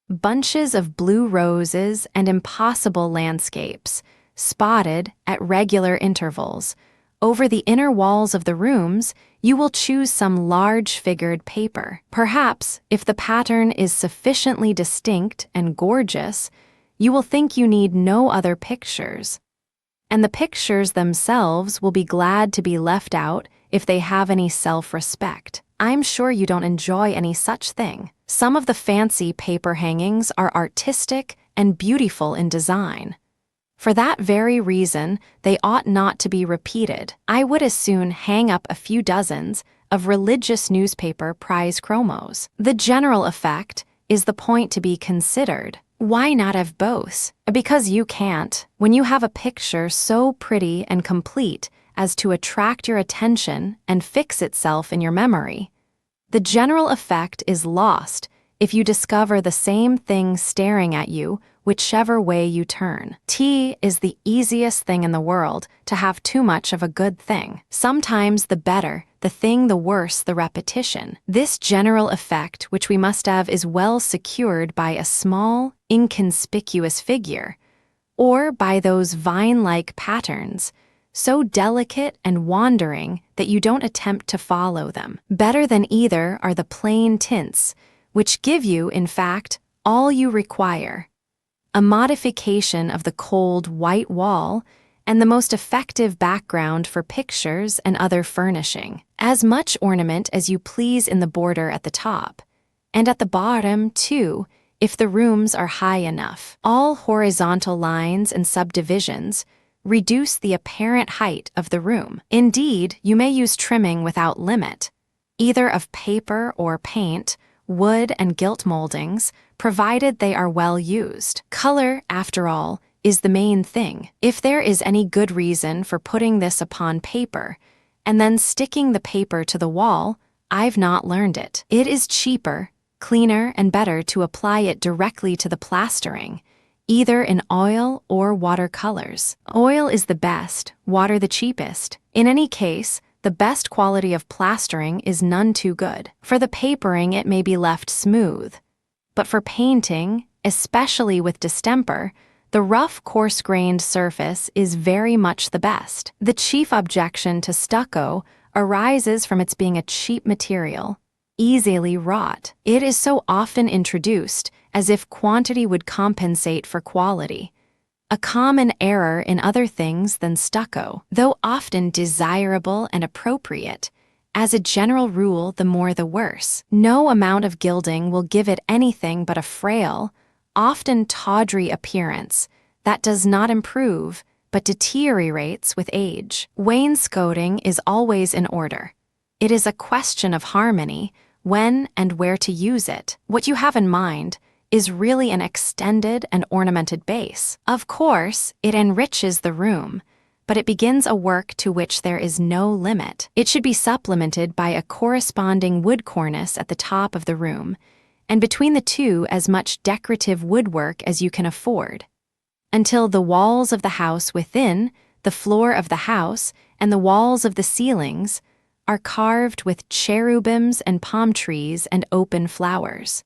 bunches of blue roses and impossible landscapes, spotted at regular intervals, over the inner walls of the rooms, you will choose some large-figured paper. Perhaps, if the pattern is sufficiently distinct and gorgeous, you will think you need no other pictures, and the pictures themselves will be glad to be left out if they have any self-respect. I'm sure you don't enjoy any such thing. Some of the fancy paper hangings are artistic and beautiful in design. For that very reason, they ought not to be repeated. I would as soon hang up a few dozens of religious newspaper prize chromos. The general effect is the point to be considered. Why not have both? Because you can't. When you have a picture so pretty and complete as to attract your attention and fix itself in your memory, the general effect is lost if you discover the same thing staring at you whichever way you turn. Tea is the easiest thing in the world to have too much of a good thing. Sometimes the better the thing, the worse the repetition. This general effect which we must have is well secured by a small, inconspicuous figure, or by those vine-like patterns, so delicate and wandering that you don't attempt to follow them. Better than either are the plain tints, which give you, in fact, all you require: a modification of the cold white wall and the most effective background for pictures and other furnishing. As much ornament as you please in the border at the top, and at the bottom, too, if the rooms are high enough. All horizontal lines and subdivisions reduce the apparent height of the room. Indeed, you may use trimming without limit, either of paper or paint, wood and gilt moldings, provided they are well used. Color, after all, is the main thing. If there is any good reason for putting this upon paper and then sticking the paper to the wall, I've not learned it. It is cheaper, cleaner, and better to apply it directly to the plastering, either in oil or watercolors. Oil is the best, water the cheapest. In any case, the best quality of plastering is none too good. For the papering, it may be left smooth, but for painting, especially with distemper, the rough, coarse-grained surface is very much the best. The chief objection to stucco arises from its being a cheap material, easily wrought. It is so often introduced as if quantity would compensate for quality, a common error in other things than stucco, though often desirable and appropriate. As a general rule, the more the worse. No amount of gilding will give it anything but a frail, often tawdry appearance that does not improve but deteriorates with age. Wainscoting is always in order. It is a question of harmony, when and where to use it. What you have in mind is really an extended and ornamented base. Of course, it enriches the room, but it begins a work to which there is no limit. It should be supplemented by a corresponding wood cornice at the top of the room, and between the two as much decorative woodwork as you can afford, until the walls of the house within, the floor of the house, and the walls of the ceilings are carved with cherubims and palm trees and open flowers.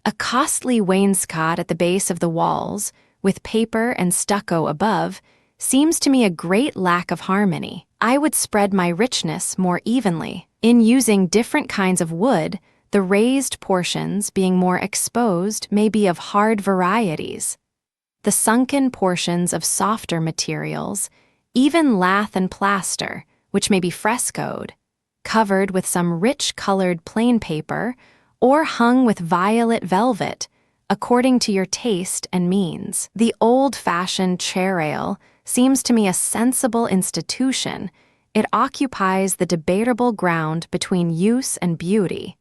A costly wainscot at the base of the walls, with paper and stucco above, seems to me a great lack of harmony. I would spread my richness more evenly. In using different kinds of wood, the raised portions being more exposed may be of hard varieties, the sunken portions of softer materials, even lath and plaster, which may be frescoed, covered with some rich-colored plain paper, or hung with violet velvet, according to your taste and means. The old-fashioned chair rail seems to me a sensible institution. It occupies the debatable ground between use and beauty,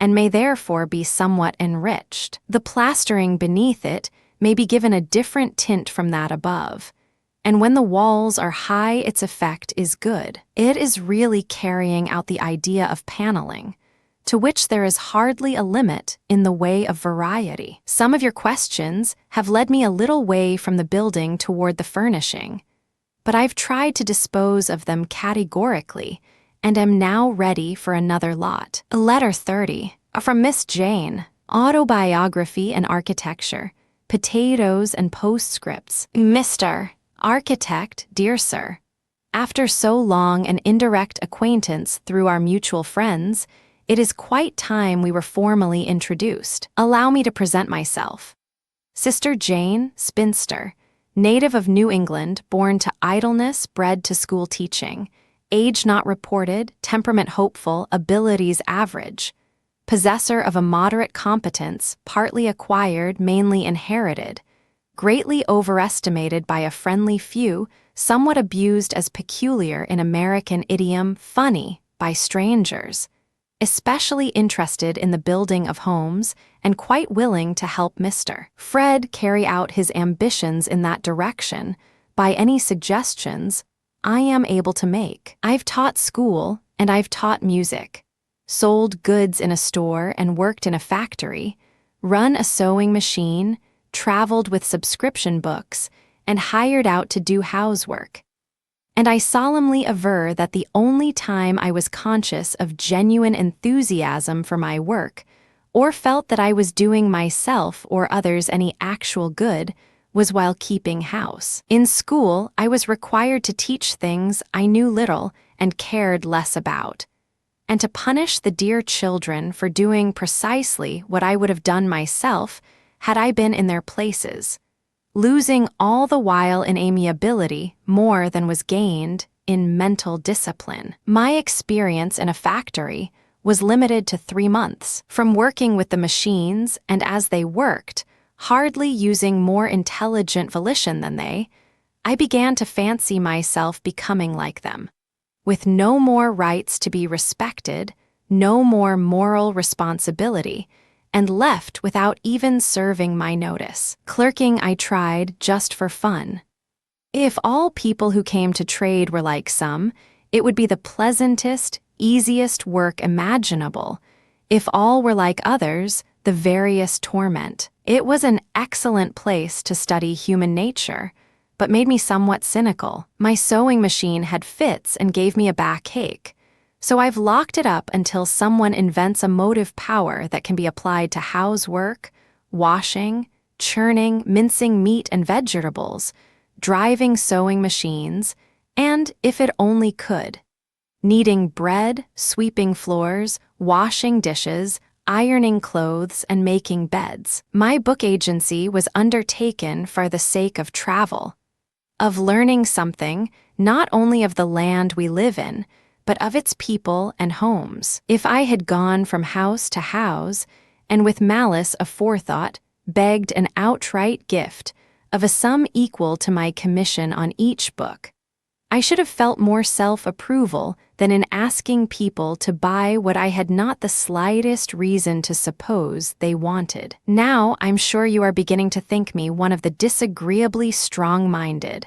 and may therefore be somewhat enriched. The plastering beneath it may be given a different tint from that above, and when the walls are high, its effect is good. It is really carrying out the idea of paneling, to which there is hardly a limit in the way of variety. Some of your questions have led me a little way from the building toward the furnishing, but I've tried to dispose of them categorically and am now ready for another lot. Letter 30, from Miss Jane, Autobiography and Architecture, Potatoes and Postscripts. Mr. Architect, dear sir, after so long an indirect acquaintance through our mutual friends, it is quite time we were formally introduced. Allow me to present myself. Sister Jane, spinster, native of New England, born to idleness, bred to school teaching, age not reported, temperament hopeful, abilities average, possessor of a moderate competence, partly acquired, mainly inherited, greatly overestimated by a friendly few, somewhat abused as peculiar in American idiom, funny, by strangers, especially interested in the building of homes and quite willing to help Mr. Fred carry out his ambitions in that direction by any suggestions I am able to make. I've taught school and I've taught music, sold goods in a store and worked in a factory, run a sewing machine, traveled with subscription books, and hired out to do housework. And I solemnly aver that the only time I was conscious of genuine enthusiasm for my work, or felt that I was doing myself or others any actual good, was while keeping house. In school, I was required to teach things I knew little and cared less about, and to punish the dear children for doing precisely what I would have done myself had I been in their places, losing all the while in amiability more than was gained in mental discipline. My experience in a factory was limited to 3 months. From working with the machines and as they worked, hardly using more intelligent volition than they, I began to fancy myself becoming like them, with no more rights to be respected, no more moral responsibility, and left without even serving my notice. Clerking I tried just for fun. If all people who came to trade were like some, it would be the pleasantest, easiest work imaginable. If all were like others, the veriest torment. It was an excellent place to study human nature, but made me somewhat cynical. My sewing machine had fits and gave me a backache, so I've locked it up until someone invents a motive power that can be applied to housework, washing, churning, mincing meat and vegetables, driving sewing machines, and, if it only could, kneading bread, sweeping floors, washing dishes, ironing clothes, and making beds. My book agency was undertaken for the sake of travel, of learning something not only of the land we live in, but of its people and homes. If I had gone from house to house, and with malice aforethought begged an outright gift of a sum equal to my commission on each book, I should have felt more self-approval than in asking people to buy what I had not the slightest reason to suppose they wanted. Now I'm sure you are beginning to think me one of the disagreeably strong-minded,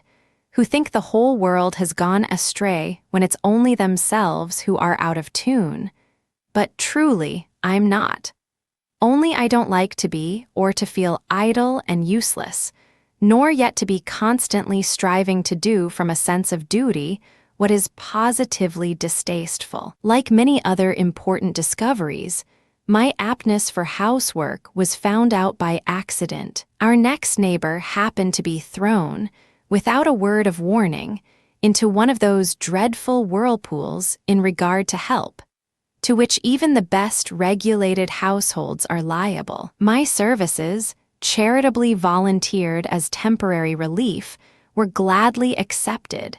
who think the whole world has gone astray when it's only themselves who are out of tune. But truly, I'm not. Only I don't like to be or to feel idle and useless, nor yet to be constantly striving to do from a sense of duty what is positively distasteful. Like many other important discoveries, my aptness for housework was found out by accident. Our next neighbor happened to be thrown, without a word of warning, into one of those dreadful whirlpools in regard to help, to which even the best regulated households are liable. My services, charitably volunteered as temporary relief, were gladly accepted,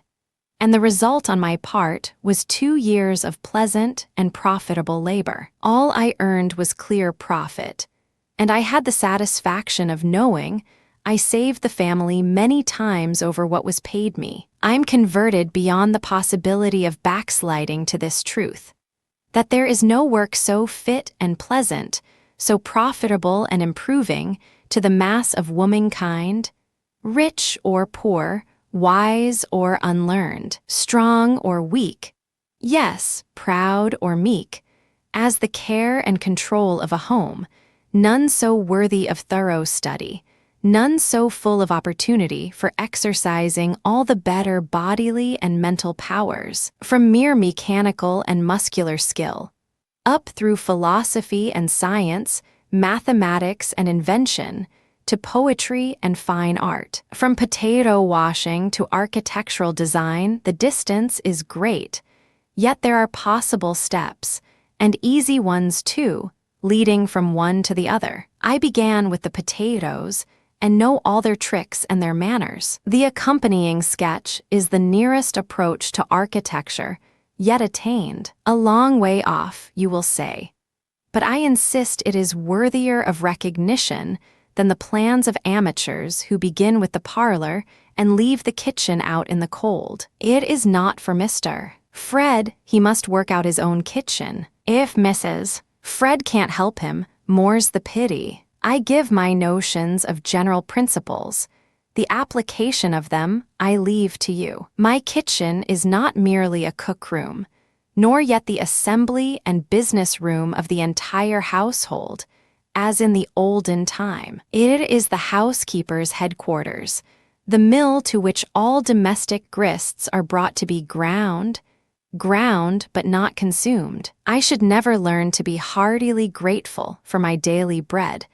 and the result on my part was 2 years of pleasant and profitable labor. All I earned was clear profit, and I had the satisfaction of knowing I saved the family many times over what was paid me. I'm converted beyond the possibility of backsliding to this truth, that there is no work so fit and pleasant, so profitable and improving to the mass of womankind, rich or poor, wise or unlearned, strong or weak, yes, proud or meek, as the care and control of a home, none so worthy of thorough study, none so full of opportunity for exercising all the better bodily and mental powers, from mere mechanical and muscular skill, up through philosophy and science, mathematics and invention, to poetry and fine art. From potato washing to architectural design, the distance is great, yet there are possible steps, and easy ones too, leading from one to the other. I began with the potatoes, and know all their tricks and their manners. The accompanying sketch is the nearest approach to architecture yet attained. A long way off, you will say. But I insist it is worthier of recognition than the plans of amateurs who begin with the parlor and leave the kitchen out in the cold. It is not for Mr. Fred, he must work out his own kitchen. If Mrs. Fred can't help him, more's the pity. I give my notions of general principles. The application of them I leave to you. My kitchen is not merely a cook-room, nor yet the assembly and business room of the entire household, as in the olden time. It is the housekeeper's headquarters, the mill to which all domestic grists are brought to be ground but not consumed. I should never learn to be heartily grateful for my daily bread,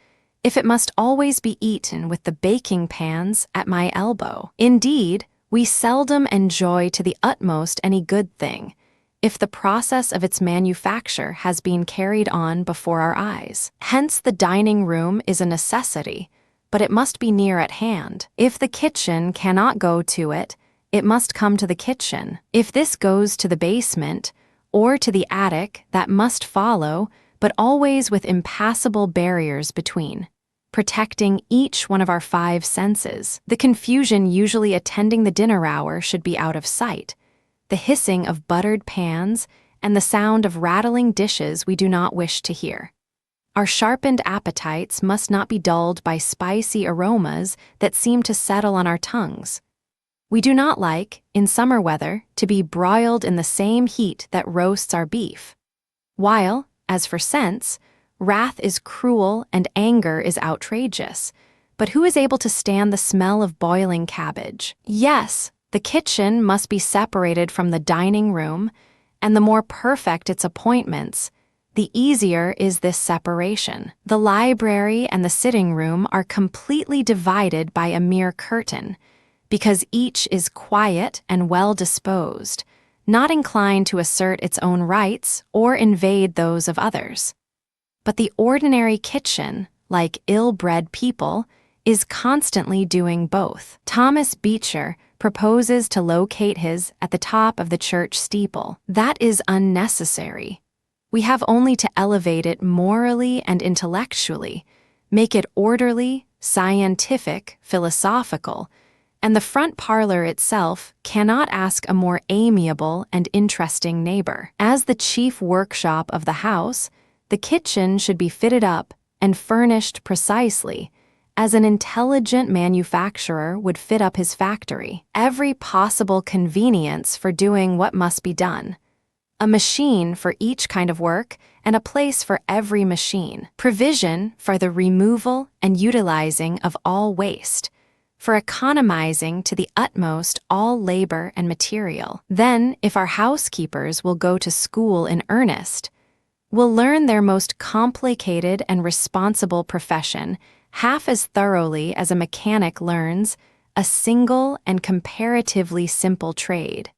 if it must always be eaten with the baking pans at my elbow. Indeed, we seldom enjoy to the utmost any good thing, if the process of its manufacture has been carried on before our eyes. Hence the dining room is a necessity, but it must be near at hand. If the kitchen cannot go to it, it must come to the kitchen. If this goes to the basement, or to the attic, that must follow, but always with impassable barriers between, protecting each one of our 5 senses. The confusion usually attending the dinner hour should be out of sight. The hissing of buttered pans and the sound of rattling dishes we do not wish to hear. Our sharpened appetites must not be dulled by spicy aromas that seem to settle on our tongues. We do not like, in summer weather, to be broiled in the same heat that roasts our beef. While, as for sense, wrath is cruel and anger is outrageous. But who is able to stand the smell of boiling cabbage? Yes, the kitchen must be separated from the dining room, and the more perfect its appointments, the easier is this separation. The library and the sitting room are completely divided by a mere curtain, because each is quiet and well disposed, not inclined to assert its own rights or invade those of others. But the ordinary kitchen, like ill-bred people, is constantly doing both. Thomas Beecher proposes to locate his at the top of the church steeple. That is unnecessary. We have only to elevate it morally and intellectually, make it orderly, scientific, philosophical, and the front parlor itself cannot ask a more amiable and interesting neighbor. As the chief workshop of the house, the kitchen should be fitted up and furnished precisely as an intelligent manufacturer would fit up his factory. Every possible convenience for doing what must be done. A machine for each kind of work and a place for every machine. Provision for the removal and utilizing of all waste, for economizing to the utmost all labor and material. Then, if our housekeepers will go to school in earnest, will learn their most complicated and responsible profession half as thoroughly as a mechanic learns a single and comparatively simple trade.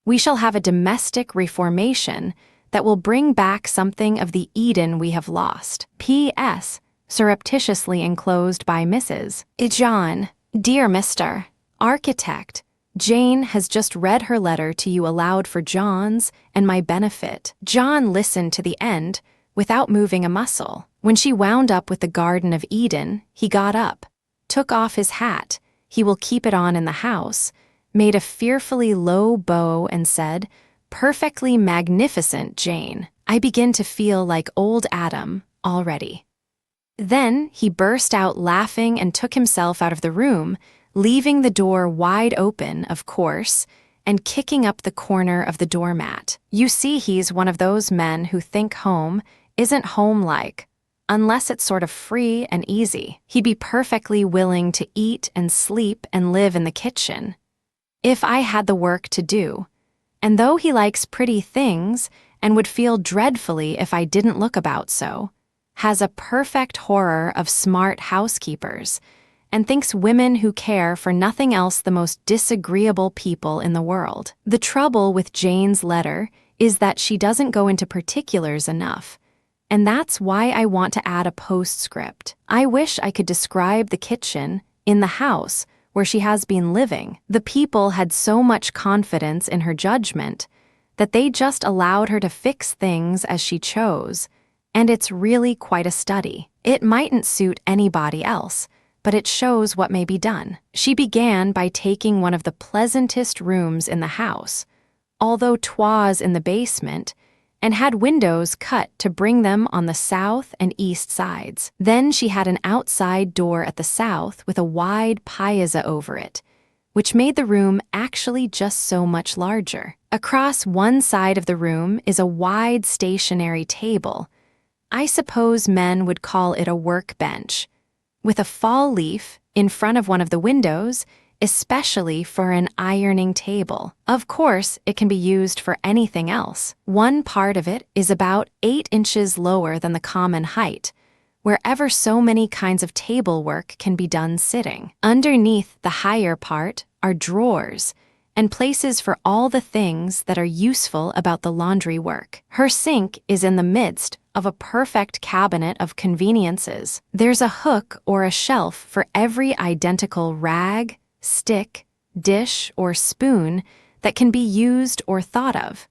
We shall have a domestic reformation that will bring back something of the Eden we have lost. P.S. Surreptitiously enclosed by Mrs. John. Dear Mr. Architect, Jane has just read her letter to you aloud for John's and my benefit. John listened to the end without moving a muscle. When she wound up with the Garden of Eden, he got up, took off his hat, he will keep it on in the house, made a fearfully low bow and said, "Perfectly magnificent, Jane. I begin to feel like old Adam already." Then he burst out laughing and took himself out of the room, leaving the door wide open, of course, and kicking up the corner of the doormat. You see, he's one of those men who think home isn't home-like, unless it's sort of free and easy. He'd be perfectly willing to eat and sleep and live in the kitchen, if I had the work to do. And though he likes pretty things and would feel dreadfully if I didn't look about so, has a perfect horror of smart housekeepers, and thinks women who care for nothing else the most disagreeable people in the world. The trouble with Jane's letter is that she doesn't go into particulars enough, and that's why I want to add a postscript. I wish I could describe the kitchen in the house where she has been living. The people had so much confidence in her judgment that they just allowed her to fix things as she chose, and it's really quite a study. It mightn't suit anybody else, but it shows what may be done. She began by taking one of the pleasantest rooms in the house, although 'twas in the basement, and had windows cut to bring them on the south and east sides. Then she had an outside door at the south with a wide piazza over it, which made the room actually just so much larger. Across one side of the room is a wide stationary table. I suppose men would call it a workbench, with a fall leaf in front of one of the windows, especially for an ironing table. Of course, it can be used for anything else. One part of it is about 8 inches lower than the common height, where ever so many kinds of table work can be done sitting. Underneath the higher part are drawers and places for all the things that are useful about the laundry work. Her sink is in the midst of a perfect cabinet of conveniences. There's a hook or a shelf for every identical rag, stick, dish, or spoon that can be used or thought of.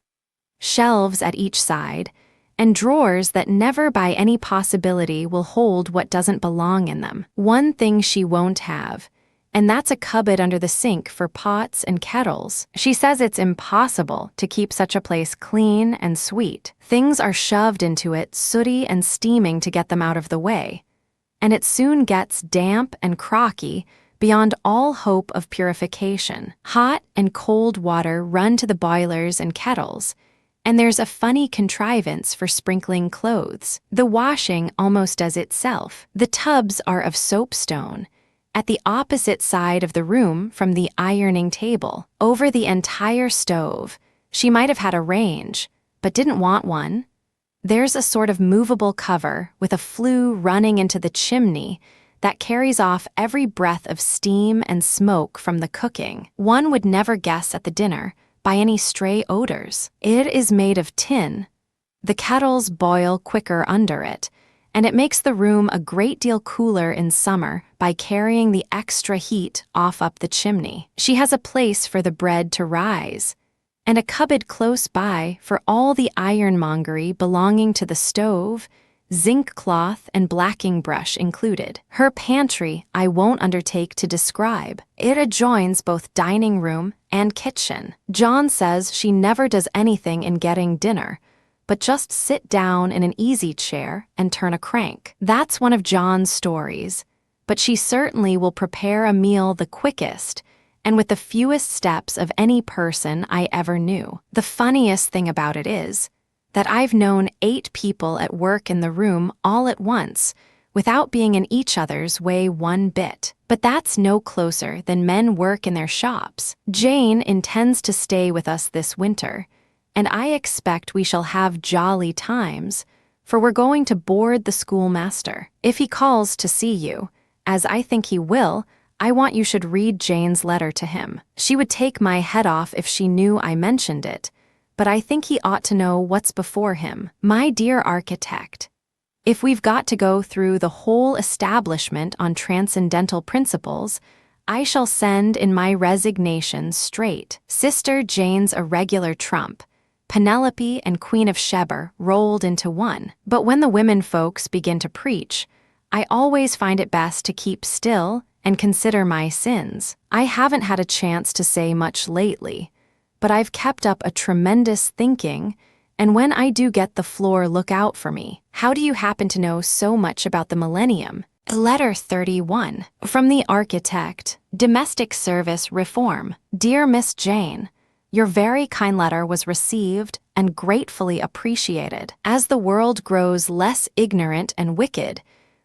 Shelves at each side, and drawers that never by any possibility will hold what doesn't belong in them. One thing she won't have, and that's a cupboard under the sink for pots and kettles. She says it's impossible to keep such a place clean and sweet. Things are shoved into it sooty and steaming to get them out of the way, and it soon gets damp and crocky beyond all hope of purification. Hot and cold water run to the boilers and kettles, and there's a funny contrivance for sprinkling clothes. The washing almost does itself. The tubs are of soapstone, at the opposite side of the room from the ironing table. Over the entire stove, she might have had a range, but didn't want one. There's a sort of movable cover with a flue running into the chimney that carries off every breath of steam and smoke from the cooking. One would never guess at the dinner by any stray odors. It is made of tin. The kettles boil quicker under it, and it makes the room a great deal cooler in summer by carrying the extra heat off up the chimney. She has a place for the bread to rise, and a cupboard close by for all the ironmongery belonging to the stove, zinc cloth and blacking brush included. Her pantry I won't undertake to describe. It adjoins both dining room and kitchen. John says she never does anything in getting dinner, but just sit down in an easy chair and turn a crank. That's one of John's stories, but she certainly will prepare a meal the quickest and with the fewest steps of any person I ever knew. The funniest thing about it is that I've known 8 people at work in the room all at once without being in each other's way one bit. But that's no closer than men work in their shops. Jane intends to stay with us this winter, and I expect we shall have jolly times, for we're going to board the schoolmaster. If he calls to see you, as I think he will, I want you should read Jane's letter to him. She would take my head off if she knew I mentioned it, but I think he ought to know what's before him. My dear architect, if we've got to go through the whole establishment on transcendental principles, I shall send in my resignation straight. Sister Jane's a regular trump, Penelope and Queen of Sheba rolled into one. But when the women folks begin to preach, I always find it best to keep still and consider my sins. I haven't had a chance to say much lately, but I've kept up a tremendous thinking, and when I do get the floor, look out for me. How do you happen to know so much about the millennium? Letter 31. From the architect, Domestic Service Reform. Dear Miss Jane, your very kind letter was received and gratefully appreciated. As the world grows less ignorant and wicked,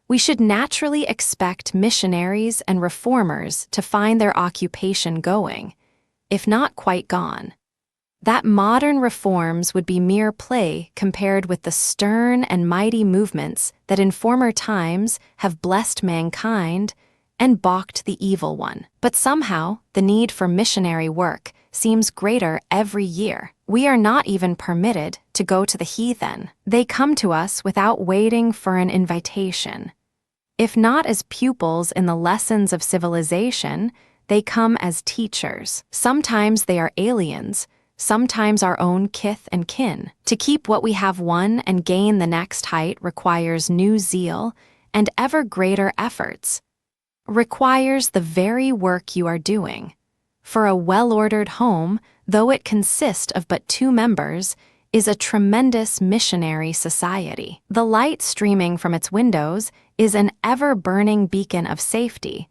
we should naturally expect missionaries and reformers to find their occupation going, if not quite gone. That modern reforms would be mere play compared with the stern and mighty movements that in former times have blessed mankind and balked the evil one. But somehow, the need for missionary work seems greater every year. We are not even permitted to go to the heathen. They come to us without waiting for an invitation. If not as pupils in the lessons of civilization, they come as teachers. Sometimes they are aliens, sometimes our own kith and kin. To keep what we have won and gain the next height requires new zeal and ever greater efforts. Requires the very work you are doing. For a well-ordered home, though it consist of but 2 members, is a tremendous missionary society. The light streaming from its windows is an ever-burning beacon of safety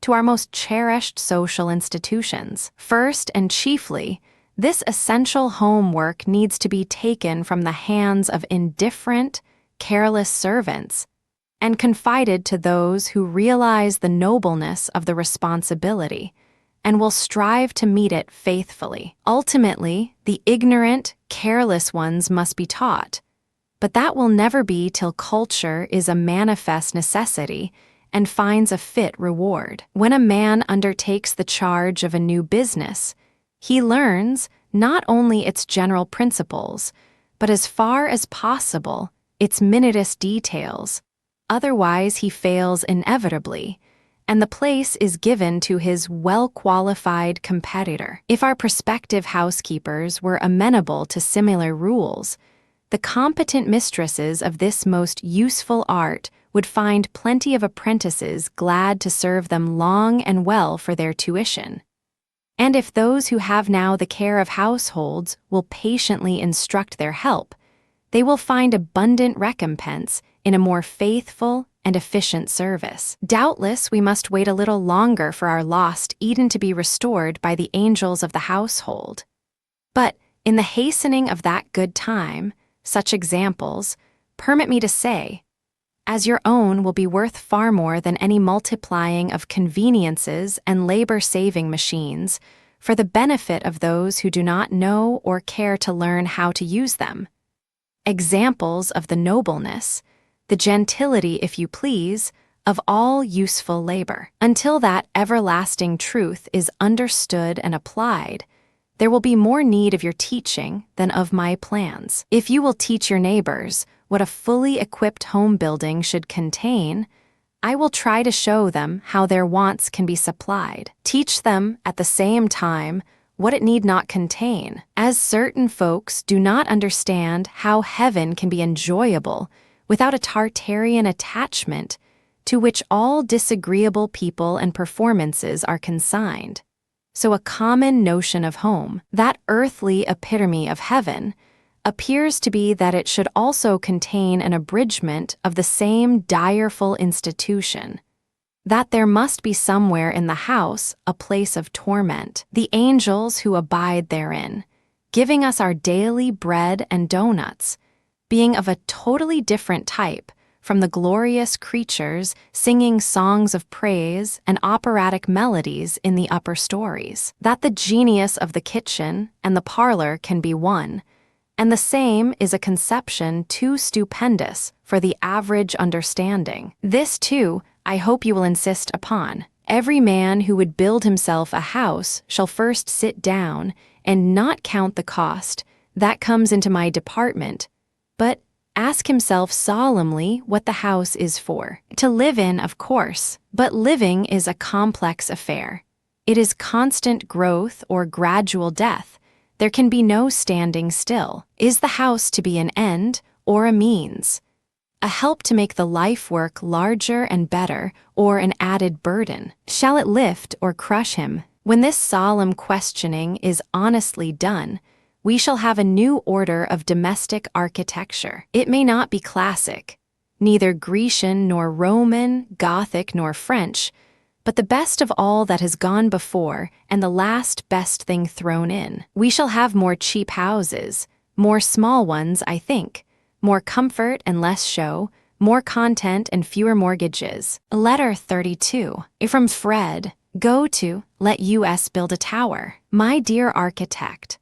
to our most cherished social institutions. First and chiefly, this essential homework needs to be taken from the hands of indifferent, careless servants and confided to those who realize the nobleness of the responsibility and will strive to meet it faithfully. Ultimately, the ignorant, careless ones must be taught, but that will never be till culture is a manifest necessity and finds a fit reward. When a man undertakes the charge of a new business, he learns not only its general principles, but as far as possible, its minutest details. Otherwise, he fails inevitably, and the place is given to his well-qualified competitor. If our prospective housekeepers were amenable to similar rules, the competent mistresses of this most useful art would find plenty of apprentices glad to serve them long and well for their tuition. And if those who have now the care of households will patiently instruct their help, they will find abundant recompense in a more faithful and efficient service. Doubtless, we must wait a little longer for our lost Eden to be restored by the angels of the household. But in the hastening of that good time, such examples, permit me to say, as your own will be worth far more than any multiplying of conveniences and labor-saving machines for the benefit of those who do not know or care to learn how to use them. Examples of the nobleness, the gentility, if you please, of all useful labor. Until that everlasting truth is understood and applied, there will be more need of your teaching than of my plans. If you will teach your neighbors what a fully equipped home building should contain, I will try to show them how their wants can be supplied. Teach them, at the same time, what it need not contain, as certain folks do not understand how heaven can be enjoyable without a Tartarian attachment to which all disagreeable people and performances are consigned. So a common notion of home, that earthly epitome of heaven, appears to be that it should also contain an abridgment of the same direful institution, that there must be somewhere in the house a place of torment, the angels who abide therein, giving us our daily bread and doughnuts, being of a totally different type from the glorious creatures singing songs of praise and operatic melodies in the upper stories, that the genius of the kitchen and the parlor can be one, and the same is a conception too stupendous for the average understanding. This, too, I hope you will insist upon. Every man who would build himself a house shall first sit down and not count the cost that comes into my department, but ask himself solemnly what the house is for. To live in, of course, but living is a complex affair. It is constant growth or gradual death. There can be no standing still. Is the house to be an end or a means? A help to make the life work larger and better, or an added burden? Shall it lift or crush him? When this solemn questioning is honestly done, we shall have a new order of domestic architecture. It may not be classic, neither Grecian nor Roman, Gothic nor French, but the best of all that has gone before and the last best thing thrown in. We shall have more cheap houses, more small ones, I think, more comfort and less show, more content and fewer mortgages. Letter 32. From Fred. Go to, let US build a tower. My dear architect,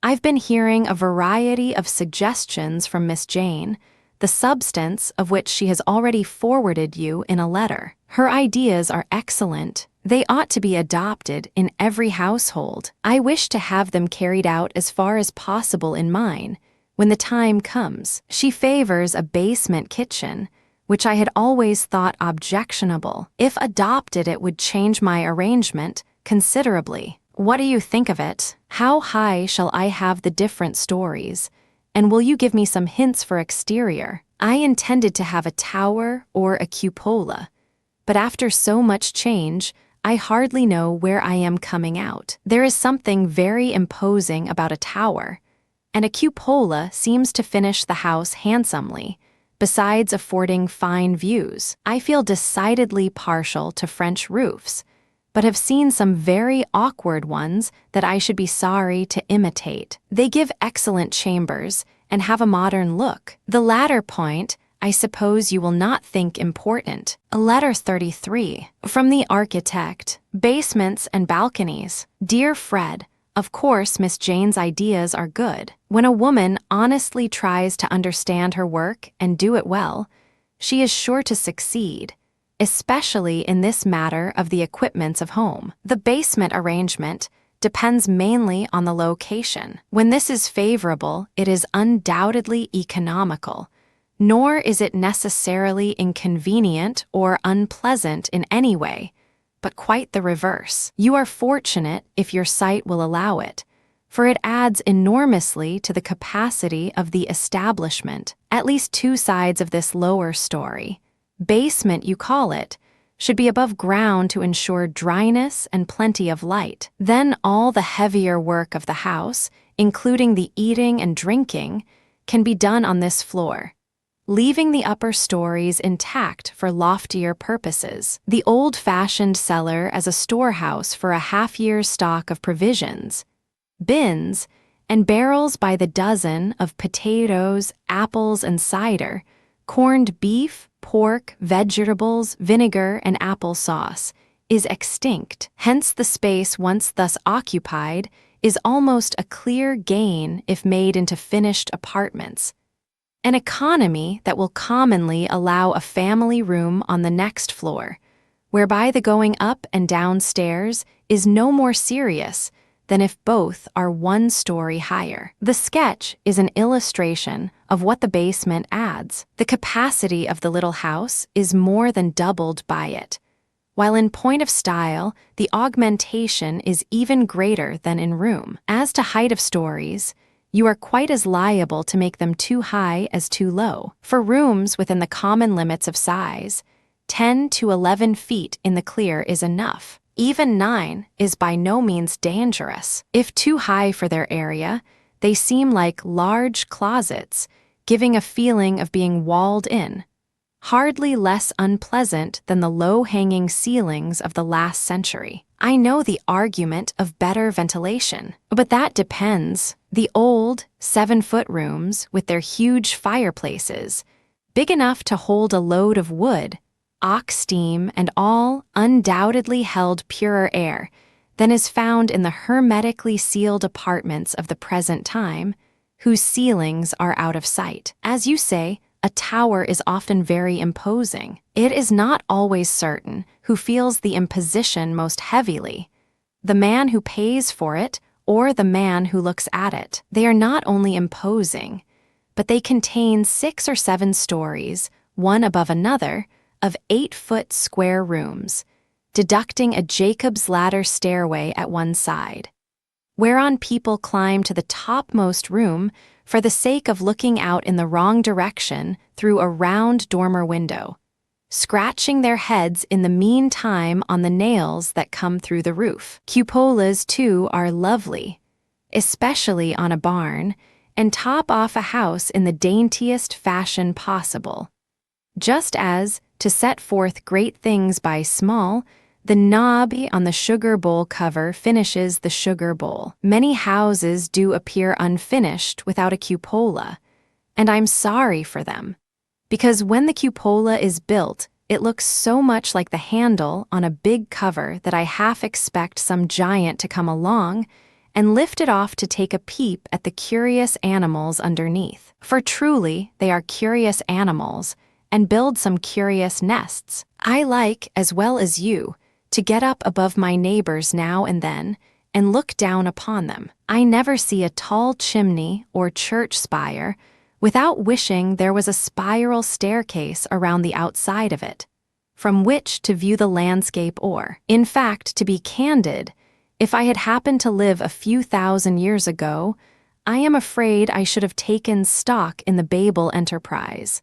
I've been hearing a variety of suggestions from Miss Jane, the substance of which she has already forwarded you in a letter. Her ideas are excellent. They ought to be adopted in every household. I wish to have them carried out as far as possible in mine, when the time comes. She favors a basement kitchen, which I had always thought objectionable. If adopted, it would change my arrangement considerably. What do you think of it? How high shall I have the different stories? And will you give me some hints for exterior? I intended to have a tower or a cupola, but after so much change, I hardly know where I am coming out. There is something very imposing about a tower, and a cupola seems to finish the house handsomely, besides affording fine views. I feel decidedly partial to French roofs, but have seen some very awkward ones that I should be sorry to imitate. They give excellent chambers and have a modern look. The latter point, I suppose you will not think important. Letter 33. From the architect. Basements and balconies. Dear Fred, of course Miss Jane's ideas are good. When a woman honestly tries to understand her work and do it well, she is sure to succeed, especially in this matter of the equipments of home. The basement arrangement depends mainly on the location. When this is favorable, it is undoubtedly economical, nor is it necessarily inconvenient or unpleasant in any way, but quite the reverse. You are fortunate if your site will allow it, for it adds enormously to the capacity of the establishment. At least two sides of this lower story, basement you call it, should be above ground to ensure dryness and plenty of light. Then all the heavier work of the house, including the eating and drinking, can be done on this floor, leaving the upper stories intact for loftier purposes. The old-fashioned cellar as a storehouse for a half-year's stock of provisions, bins, and barrels by the dozen of potatoes, apples, and cider, corned beef, pork, vegetables, vinegar, and apple sauce, is extinct. Hence the space once thus occupied is almost a clear gain if made into finished apartments, an economy that will commonly allow a family room on the next floor, whereby the going up and down stairs is no more serious than if both are 1 story higher. The sketch is an illustration of what the basement adds. The capacity of the little house is more than doubled by it, while in point of style, the augmentation is even greater than in room. As to height of stories, you are quite as liable to make them too high as too low. For rooms within the common limits of size, 10 to 11 feet in the clear is enough. Even 9 is by no means dangerous. If too high for their area, they seem like large closets, giving a feeling of being walled in, hardly less unpleasant than the low-hanging ceilings of the last century. I know the argument of better ventilation, but that depends. The old 7-foot rooms with their huge fireplaces, big enough to hold a load of wood, ox steam, and all undoubtedly held purer air than is found in the hermetically sealed apartments of the present time, whose ceilings are out of sight. As you say, a tower is often very imposing. It is not always certain who feels the imposition most heavily, the man who pays for it or the man who looks at it. They are not only imposing, but they contain 6 or 7 stories, one above another, of 8-foot square rooms, deducting a Jacob's ladder stairway at one side, whereon people climb to the topmost room for the sake of looking out in the wrong direction through a round dormer window, scratching their heads in the meantime on the nails that come through the roof. Cupolas, too, are lovely, especially on a barn, and top off a house in the daintiest fashion possible. Just as, to set forth great things by small, the knob on the sugar bowl cover finishes the sugar bowl. Many houses do appear unfinished without a cupola, and I'm sorry for them, because when the cupola is built, it looks so much like the handle on a big cover that I half expect some giant to come along and lift it off to take a peep at the curious animals underneath. For truly, they are curious animals, and build some curious nests. I like, as well as you, to get up above my neighbors now and then and look down upon them. I never see a tall chimney or church spire without wishing there was a spiral staircase around the outside of it, from which to view the landscape or, in fact, to be candid, if I had happened to live a few thousand years ago, I am afraid I should have taken stock in the Babel enterprise,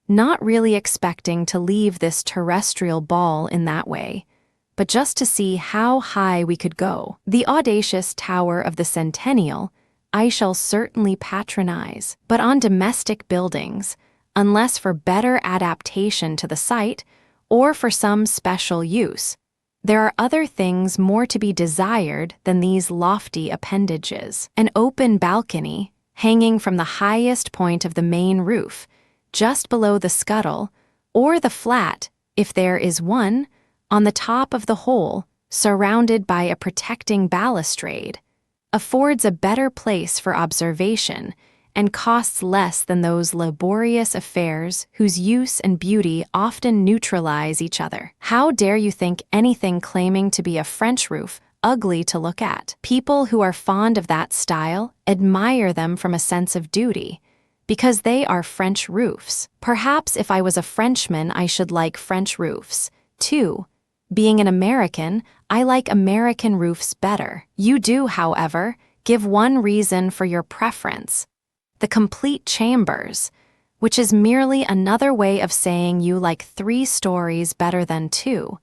not really expecting to leave this terrestrial ball in that way, but just to see how high we could go. The audacious Tower of the Centennial I shall certainly patronize, but on domestic buildings, unless for better adaptation to the site or for some special use, there are other things more to be desired than these lofty appendages. An open balcony, hanging from the highest point of the main roof, just below the scuttle, or the flat, if there is one, on the top of the whole, surrounded by a protecting balustrade, affords a better place for observation and costs less than those laborious affairs whose use and beauty often neutralize each other. How dare you think anything claiming to be a French roof ugly to look at? People who are fond of that style admire them from a sense of duty, because they are French roofs. Perhaps if I was a Frenchman I should like French roofs, too. Being an American, I like American roofs better. You do, however, give one reason for your preference: the complete chambers, which is merely another way of saying you like 3 stories better than 2.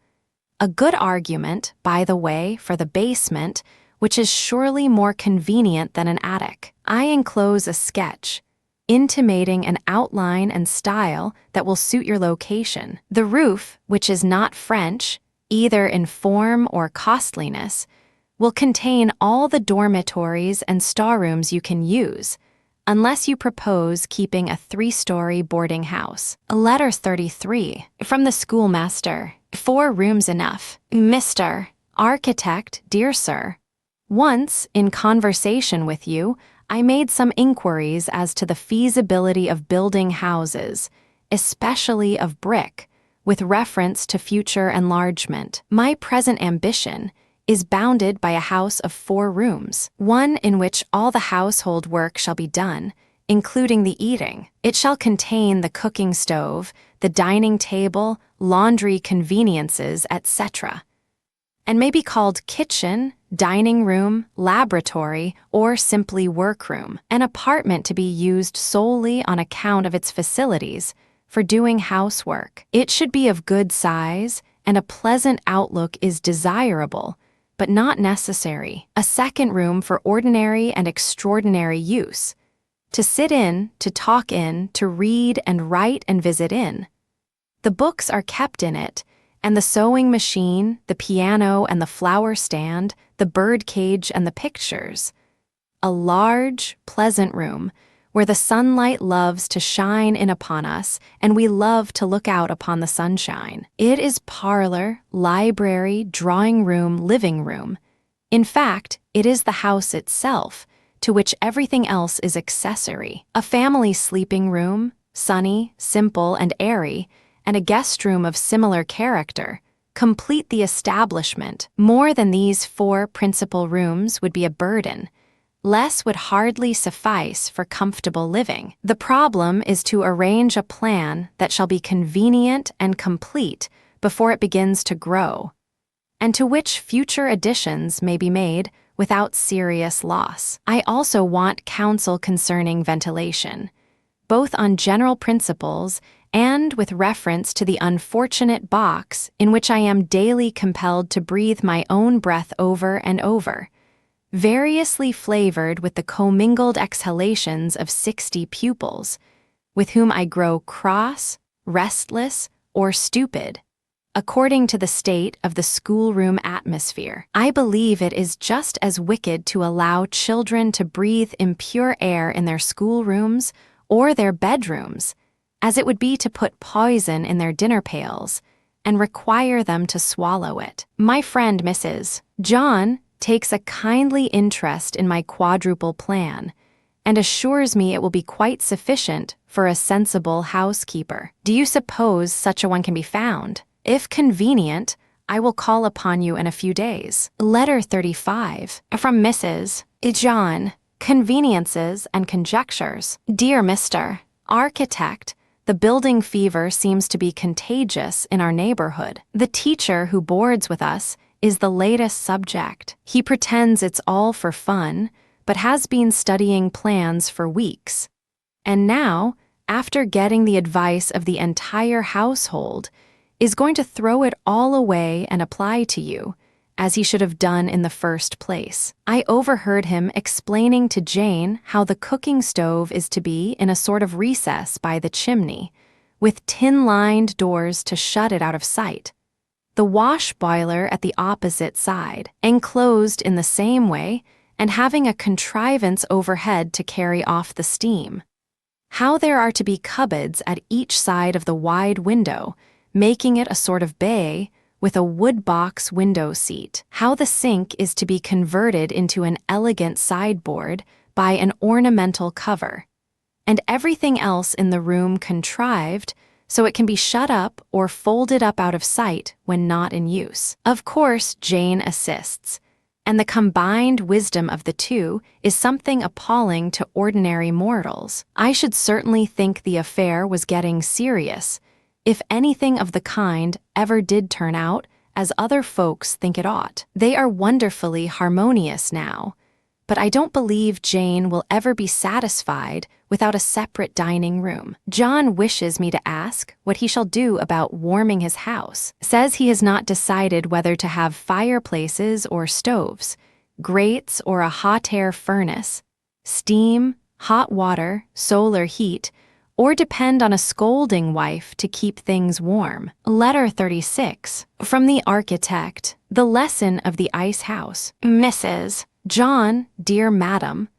A good argument, by the way, for the basement, which is surely more convenient than an attic. I enclose a sketch, intimating an outline and style that will suit your location. The roof, which is not French, either in form or costliness, will contain all the dormitories and storerooms you can use, unless you propose keeping a 3-story boarding house. Letter 33. From the schoolmaster. 4 rooms enough. Mr. Architect, dear sir. Once, in conversation with you, I made some inquiries as to the feasibility of building houses, especially of brick, with reference to future enlargement. My present ambition is bounded by a house of 4 rooms, one in which all the household work shall be done, including the eating. It shall contain the cooking stove, the dining table, laundry conveniences, etc., and may be called kitchen, dining room, laboratory, or simply workroom. An apartment to be used solely on account of its facilities for doing housework. It should be of good size, and a pleasant outlook is desirable, but not necessary. A second room for ordinary and extraordinary use. To sit in, to talk in, to read and write and visit in. The books are kept in it, and the sewing machine, the piano and the flower stand, the bird cage and the pictures. A large, pleasant room where the sunlight loves to shine in upon us and we love to look out upon the sunshine. It is parlor, library, drawing room, living room. In fact, it is the house itself, to which everything else is accessory. A family sleeping room, sunny, simple, and airy, and a guest room of similar character, complete the establishment. More than these 4 principal rooms would be a burden. Less would hardly suffice for comfortable living. The problem is to arrange a plan that shall be convenient and complete before it begins to grow, and to which future additions may be made without serious loss. I also want counsel concerning ventilation, both on general principles and with reference to the unfortunate box in which I am daily compelled to breathe my own breath over and over, variously flavored with the commingled exhalations of 60 pupils, with whom I grow cross, restless, or stupid, according to the state of the schoolroom atmosphere. I believe it is just as wicked to allow children to breathe impure air in their schoolrooms or their bedrooms, as it would be to put poison in their dinner pails and require them to swallow it. My friend Mrs. John takes a kindly interest in my quadruple plan and assures me it will be quite sufficient for a sensible housekeeper. Do you suppose such a one can be found? If convenient, I will call upon you in a few days. Letter 35 from Mrs. John. Conveniences and conjectures. Dear Mr. Architect, the building fever seems to be contagious in our neighborhood. The teacher who boards with us is the latest subject. He pretends it's all for fun, but has been studying plans for weeks. And now, after getting the advice of the entire household, is going to throw it all away and apply to you, as he should have done in the first place. I overheard him explaining to Jane how the cooking stove is to be in a sort of recess by the chimney, with tin-lined doors to shut it out of sight. The wash boiler at the opposite side, enclosed in the same way, and having a contrivance overhead to carry off the steam. How there are to be cupboards at each side of the wide window, making it a sort of bay, with a wood box window seat. How the sink is to be converted into an elegant sideboard by an ornamental cover, and everything else in the room contrived so it can be shut up or folded up out of sight when not in use. Of course, Jane assists, and the combined wisdom of the two is something appalling to ordinary mortals. I should certainly think the affair was getting serious, if anything of the kind ever did turn out as other folks think it ought. They are wonderfully harmonious now, but I don't believe Jane will ever be satisfied without a separate dining room. John wishes me to ask what he shall do about warming his house. Says he has not decided whether to have fireplaces or stoves, grates or a hot air furnace, steam, hot water, solar heat, or depend on a scolding wife to keep things warm. Letter 36 from the architect. The lesson of the ice house. Mrs. John, dear madam,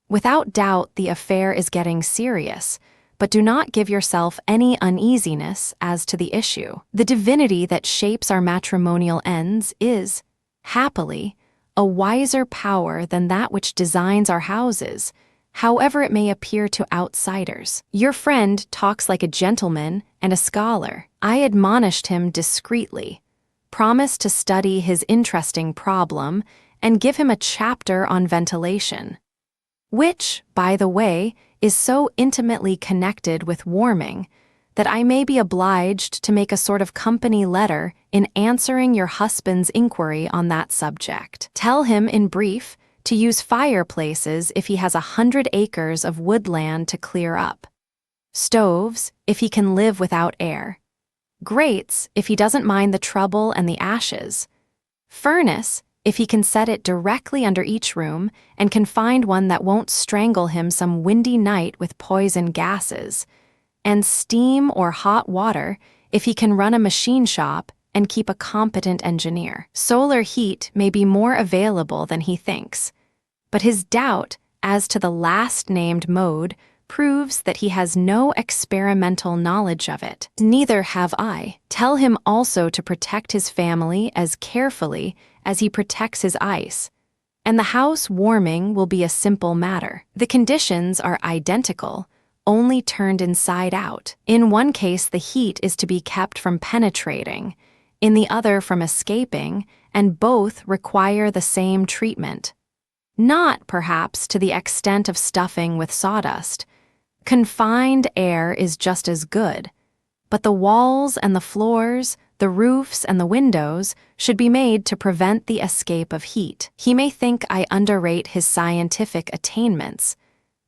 without doubt the affair is getting serious, but do not give yourself any uneasiness as to the issue. The divinity that shapes our matrimonial ends is, happily, a wiser power than that which designs our houses, however it may appear to outsiders. Your friend talks like a gentleman and a scholar. I admonished him discreetly, promised to study his interesting problem, and give him a chapter on ventilation, which, by the way, is so intimately connected with warming, that I may be obliged to make a sort of company letter in answering your husband's inquiry on that subject. Tell him, in brief, to use fireplaces if he has 100 acres of woodland to clear up. Stoves, if he can live without air. Grates, if he doesn't mind the trouble and the ashes. Furnace, if he can set it directly under each room and can find one that won't strangle him some windy night with poison gases. And steam or hot water, if he can run a machine shop and keep a competent engineer. Solar heat may be more available than he thinks, but his doubt as to the last-named mode proves that he has no experimental knowledge of it. Neither have I. Tell him also to protect his family as carefully as he protects his ice, and the house warming will be a simple matter. The conditions are identical, only turned inside out. In one case, the heat is to be kept from penetrating, in the other from escaping, and both require the same treatment. Not, perhaps, to the extent of stuffing with sawdust. Confined air is just as good, but the walls and the floors, the roofs and the windows should be made to prevent the escape of heat. He may think I underrate his scientific attainments,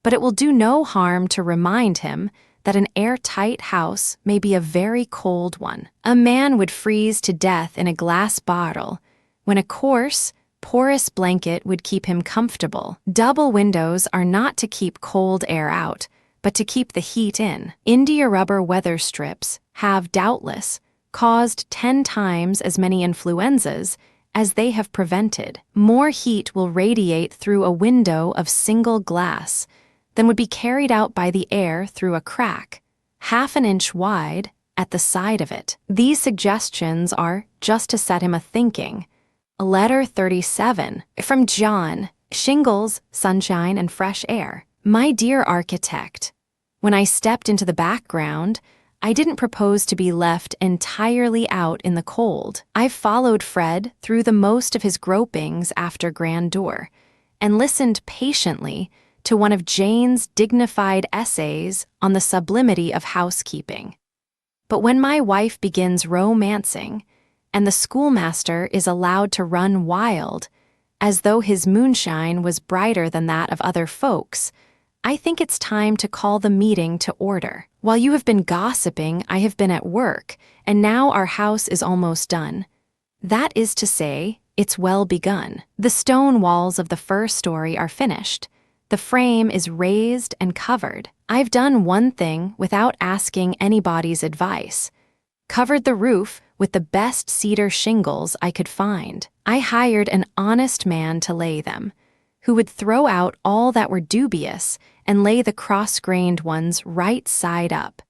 but it will do no harm to remind him that an airtight house may be a very cold one. A man would freeze to death in a glass bottle when a coarse, porous blanket would keep him comfortable. Double windows are not to keep cold air out, but to keep the heat in. India rubber weather strips have, doubtless, caused 10 times as many influenzas as they have prevented. More heat will radiate through a window of single glass than would be carried out by the air through a crack, half an inch wide, at the side of it. These suggestions are just to set him a-thinking. Letter 37, from John, Shingles, Sunshine, and Fresh Air. My dear architect, when I stepped into the background, I didn't propose to be left entirely out in the cold. I followed Fred through the most of his gropings after grandeur, and listened patiently to one of Jane's dignified essays on the sublimity of housekeeping. But when my wife begins romancing, and the schoolmaster is allowed to run wild, as though his moonshine was brighter than that of other folks, I think it's time to call the meeting to order. While you have been gossiping, I have been at work, and now our house is almost done. That is to say, it's well begun. The stone walls of the first story are finished. The frame is raised and covered. I've done one thing without asking anybody's advice. Covered the roof with the best cedar shingles I could find. I hired an honest man to lay them, who would throw out all that were dubious and lay the cross-grained ones right side up,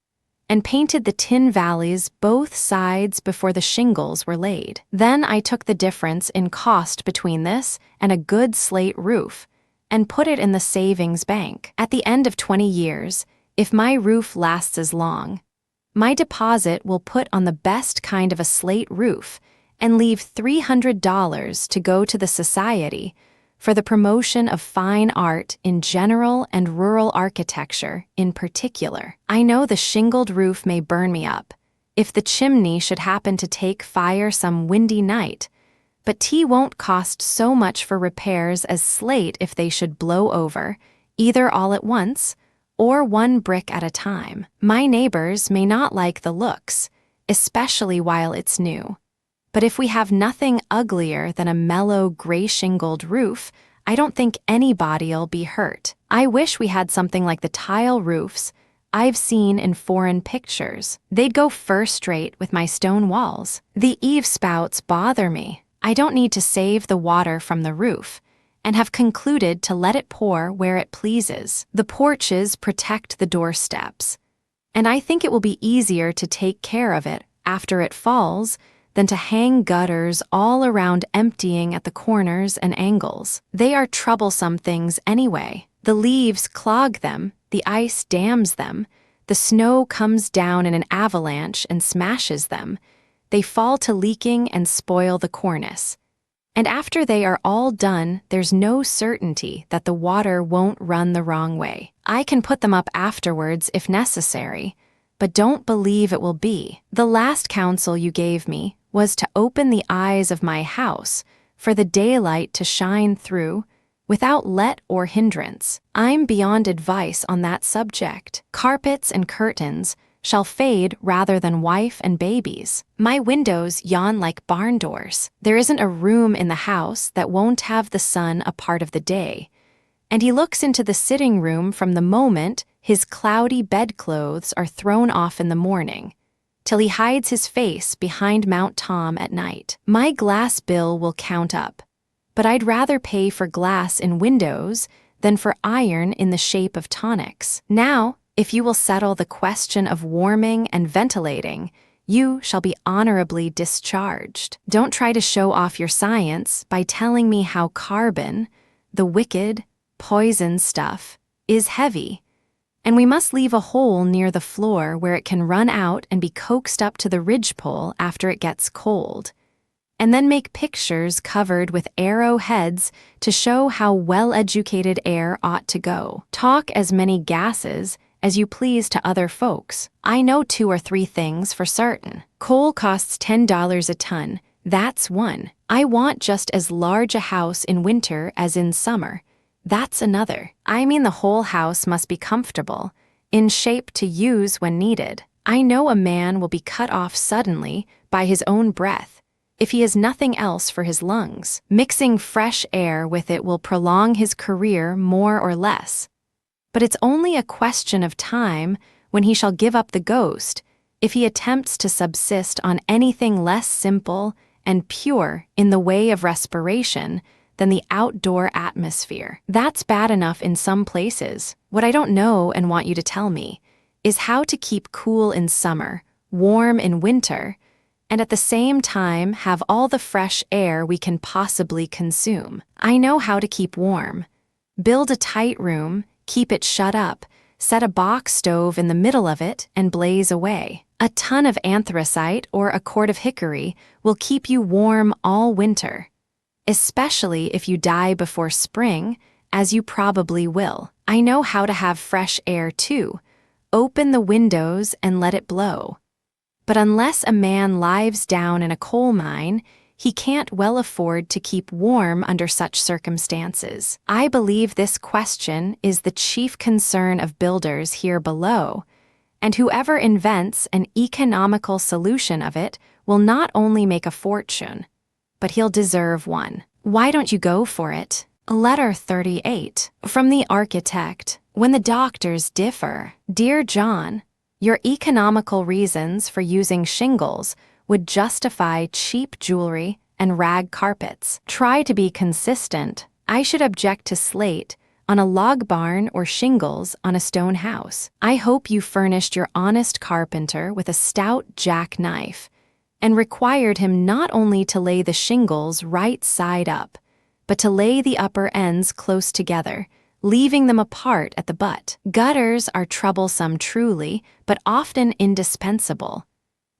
and painted the tin valleys both sides before the shingles were laid. Then I took the difference in cost between this and a good slate roof, and put it in the savings bank. At the end of 20 years, if my roof lasts as long, my deposit will put on the best kind of a slate roof and leave $300 to go to the Society for the promotion of fine art in general and rural architecture in particular. I know the shingled roof may burn me up if the chimney should happen to take fire some windy night, but tea won't cost so much for repairs as slate if they should blow over, either all at once or one brick at a time. My neighbors may not like the looks, especially while it's new. But if we have nothing uglier than a mellow gray-shingled roof, I don't think anybody'll be hurt. I wish we had something like the tile roofs I've seen in foreign pictures. They'd go first-rate with my stone walls. The eave spouts bother me. I don't need to save the water from the roof, and have concluded to let it pour where it pleases. The porches protect the doorsteps, and I think it will be easier to take care of it after it falls than to hang gutters all around emptying at the corners and angles. They are troublesome things anyway. The leaves clog them, the ice dams them, the snow comes down in an avalanche and smashes them. They fall to leaking and spoil the cornice. And after they are all done, there's no certainty that the water won't run the wrong way. I can put them up afterwards if necessary, but don't believe it will be. The last counsel you gave me was to open the eyes of my house for the daylight to shine through without let or hindrance. I'm beyond advice on that subject. Carpets and curtains shall fade rather than wife and babies. My windows yawn like barn doors. There isn't a room in the house that won't have the sun a part of the day, and he looks into the sitting room from the moment his cloudy bedclothes are thrown off in the morning, till he hides his face behind Mount Tom at night. My glass bill will count up, but I'd rather pay for glass in windows than for iron in the shape of tonics. Now, if you will settle the question of warming and ventilating, you shall be honorably discharged. Don't try to show off your science by telling me how carbon, the wicked, poison stuff, is heavy, and we must leave a hole near the floor where it can run out and be coaxed up to the ridgepole after it gets cold, and then make pictures covered with arrowheads to show how well-educated air ought to go. Talk as many gases as you please to other folks. I know 2 or 3 things for certain. Coal costs $10 a ton. That's one. I want just as large a house in winter as in summer. That's another. I mean, the whole house must be comfortable, in shape to use when needed. I know a man will be cut off suddenly by his own breath if he has nothing else for his lungs. Mixing fresh air with it will prolong his career more or less, but it's only a question of time when he shall give up the ghost if he attempts to subsist on anything less simple and pure in the way of respiration than the outdoor atmosphere. That's bad enough in some places. What I don't know and want you to tell me is how to keep cool in summer, warm in winter, and at the same time have all the fresh air we can possibly consume. I know how to keep warm. Build a tight room, keep it shut up, set a box stove in the middle of it, and blaze away. A ton of anthracite or a cord of hickory will keep you warm all winter, especially if you die before spring, as you probably will. I know how to have fresh air too. Open the windows and let it blow. But unless a man lies down in a coal mine, he can't well afford to keep warm under such circumstances. I believe this question is the chief concern of builders here below, and whoever invents an economical solution of it will not only make a fortune, but he'll deserve one. Why don't you go for it? Letter 38. From the architect. When the doctors differ, dear John, your economical reasons for using shingles would justify cheap jewelry and rag carpets. Try to be consistent. I should object to slate on a log barn or shingles on a stone house. I hope you furnished your honest carpenter with a stout jackknife and required him not only to lay the shingles right side up, but to lay the upper ends close together, leaving them apart at the butt. Gutters are troublesome truly, but often indispensable.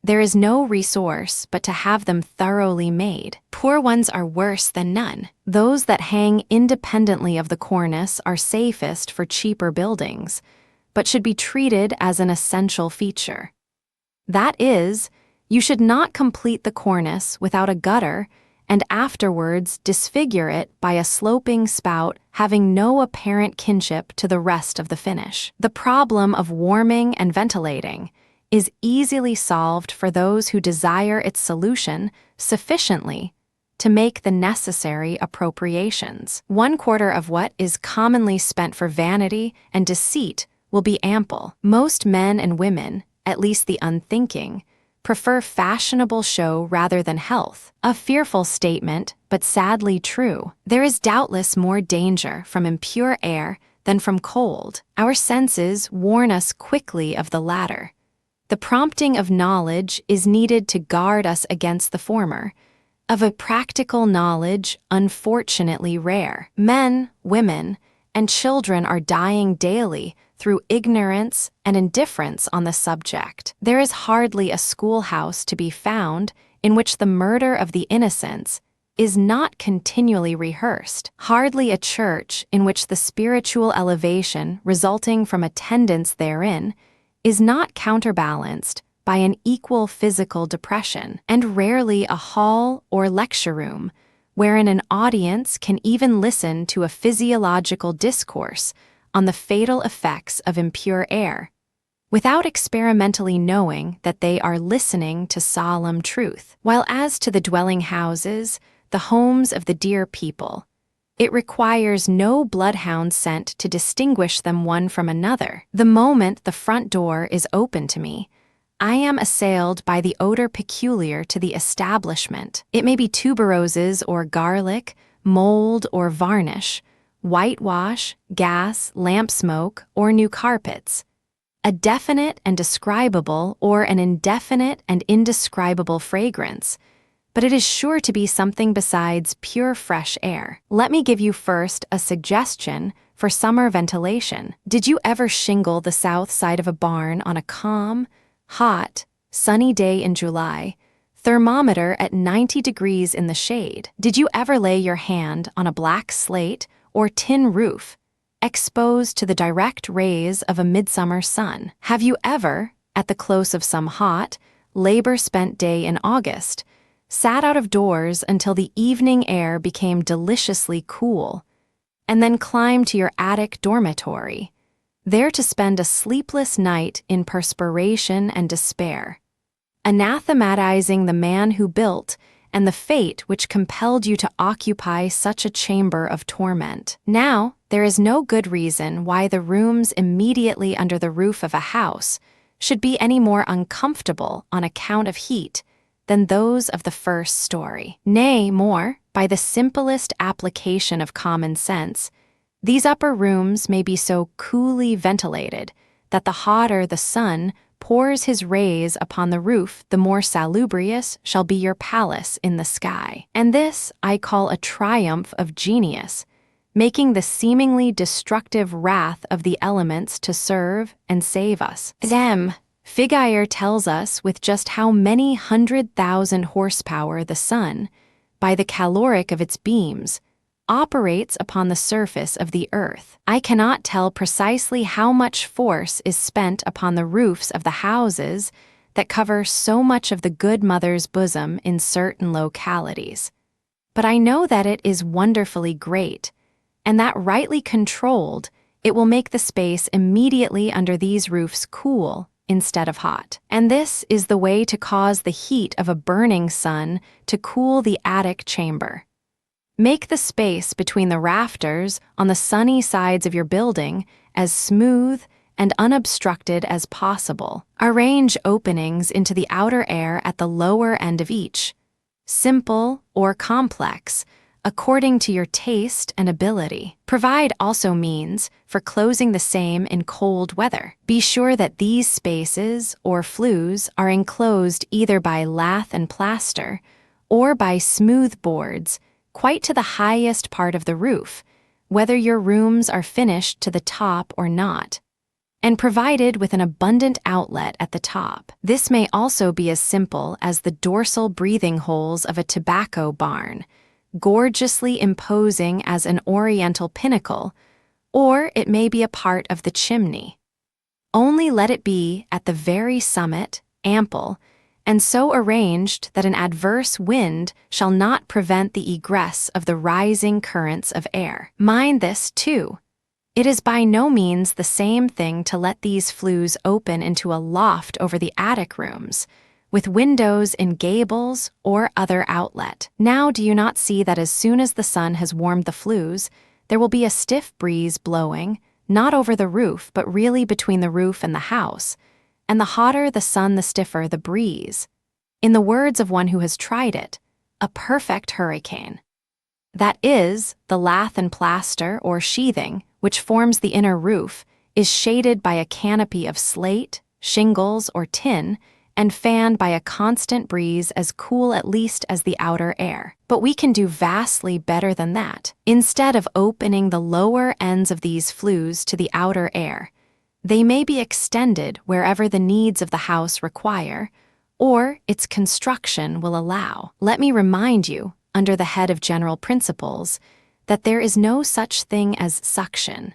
There is no resource but to have them thoroughly made. Poor ones are worse than none. Those that hang independently of the cornice are safest for cheaper buildings, but should be treated as an essential feature. That is, you should not complete the cornice without a gutter and afterwards disfigure it by a sloping spout having no apparent kinship to the rest of the finish. The problem of warming and ventilating is easily solved for those who desire its solution sufficiently to make the necessary appropriations. 1/4 of what is commonly spent for vanity and deceit will be ample. Most men and women, at least the unthinking, prefer fashionable show rather than health. A fearful statement, but sadly true. There is doubtless more danger from impure air than from cold. Our senses warn us quickly of the latter. The prompting of knowledge is needed to guard us against the former. Of a practical knowledge, unfortunately rare. Men, women, and children are dying daily through ignorance and indifference on the subject. There is hardly a schoolhouse to be found in which the murder of the innocents is not continually rehearsed. Hardly a church in which the spiritual elevation resulting from attendance therein is not counterbalanced by an equal physical depression, and rarely a hall or lecture room wherein an audience can even listen to a physiological discourse on the fatal effects of impure air, without experimentally knowing that they are listening to solemn truth. While as to the dwelling houses, the homes of the dear people, it requires no bloodhound scent to distinguish them one from another. The moment the front door is open to me, I am assailed by the odor peculiar to the establishment. It may be tuberoses or garlic, mold or varnish, whitewash, gas, lamp smoke, or new carpets. A definite and describable or an indefinite and indescribable fragrance, but it is sure to be something besides pure fresh air. Let me give you first a suggestion for summer ventilation. Did you ever shingle the south side of a barn on a calm, hot, sunny day in July, thermometer at 90 degrees in the shade? Did you ever lay your hand on a black slate or tin roof, exposed to the direct rays of a midsummer sun? Have you ever, at the close of some hot, labor-spent day in August, sat out of doors until the evening air became deliciously cool, and then climbed to your attic dormitory, there to spend a sleepless night in perspiration and despair, anathematizing the man who built and the fate which compelled you to occupy such a chamber of torment? Now, there is no good reason why the rooms immediately under the roof of a house should be any more uncomfortable on account of heat than those of the first story. Nay, more, by the simplest application of common sense, these upper rooms may be so coolly ventilated that the hotter the sun pours his rays upon the roof, the more salubrious shall be your palace in the sky. And this I call a triumph of genius, making the seemingly destructive wrath of the elements to serve and save us. Figure tells us with just how many 100,000 horsepower the sun, by the caloric of its beams, operates upon the surface of the earth. I cannot tell precisely how much force is spent upon the roofs of the houses that cover so much of the good mother's bosom in certain localities, but I know that it is wonderfully great, and that rightly controlled, it will make the space immediately under these roofs cool instead of hot. And this is the way to cause the heat of a burning sun to cool the attic chamber. Make the space between the rafters on the sunny sides of your building as smooth and unobstructed as possible. Arrange openings into the outer air at the lower end of each, simple or complex, according to your taste and ability. Provide also means for closing the same in cold weather. Be sure that these spaces or flues are enclosed either by lath and plaster or by smooth boards quite to the highest part of the roof, whether your rooms are finished to the top or not, and provided with an abundant outlet at the top. This may also be as simple as the dorsal breathing holes of a tobacco barn, gorgeously imposing as an oriental pinnacle, or it may be a part of the chimney. Only let it be at the very summit, ample, and so arranged that an adverse wind shall not prevent the egress of the rising currents of air. Mind this, too. It is by no means the same thing to let these flues open into a loft over the attic rooms, with windows in gables or other outlet. Now do you not see that as soon as the sun has warmed the flues, there will be a stiff breeze blowing, not over the roof, but really between the roof and the house, and the hotter the sun the stiffer the breeze. In the words of one who has tried it, a perfect hurricane. That is, the lath and plaster or sheathing, which forms the inner roof, is shaded by a canopy of slate, shingles, or tin, and fanned by a constant breeze as cool at least as the outer air. But we can do vastly better than that. Instead of opening the lower ends of these flues to the outer air, they may be extended wherever the needs of the house require, or its construction will allow. Let me remind you, under the head of general principles, that there is no such thing as suction.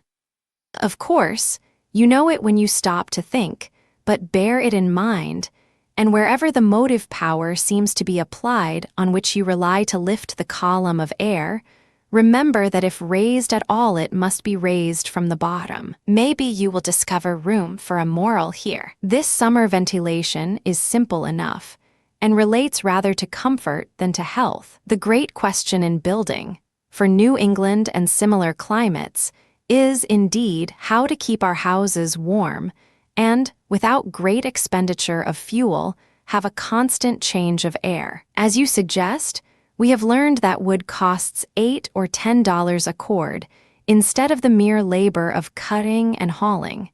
Of course, you know it when you stop to think, but bear it in mind, and wherever the motive power seems to be applied on which you rely to lift the column of air, remember that if raised at all, it must be raised from the bottom. Maybe you will discover room for a moral here. This summer ventilation is simple enough and relates rather to comfort than to health. The great question in building, for New England and similar climates, is indeed how to keep our houses warm and, without great expenditure of fuel, have a constant change of air. As you suggest, we have learned that wood costs $8 or $10 a cord instead of the mere labor of cutting and hauling.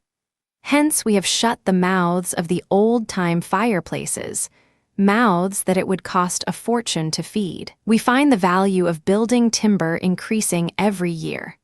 Hence, we have shut the mouths of the old-time fireplaces, mouths that it would cost a fortune to feed. We find the value of building timber increasing every year.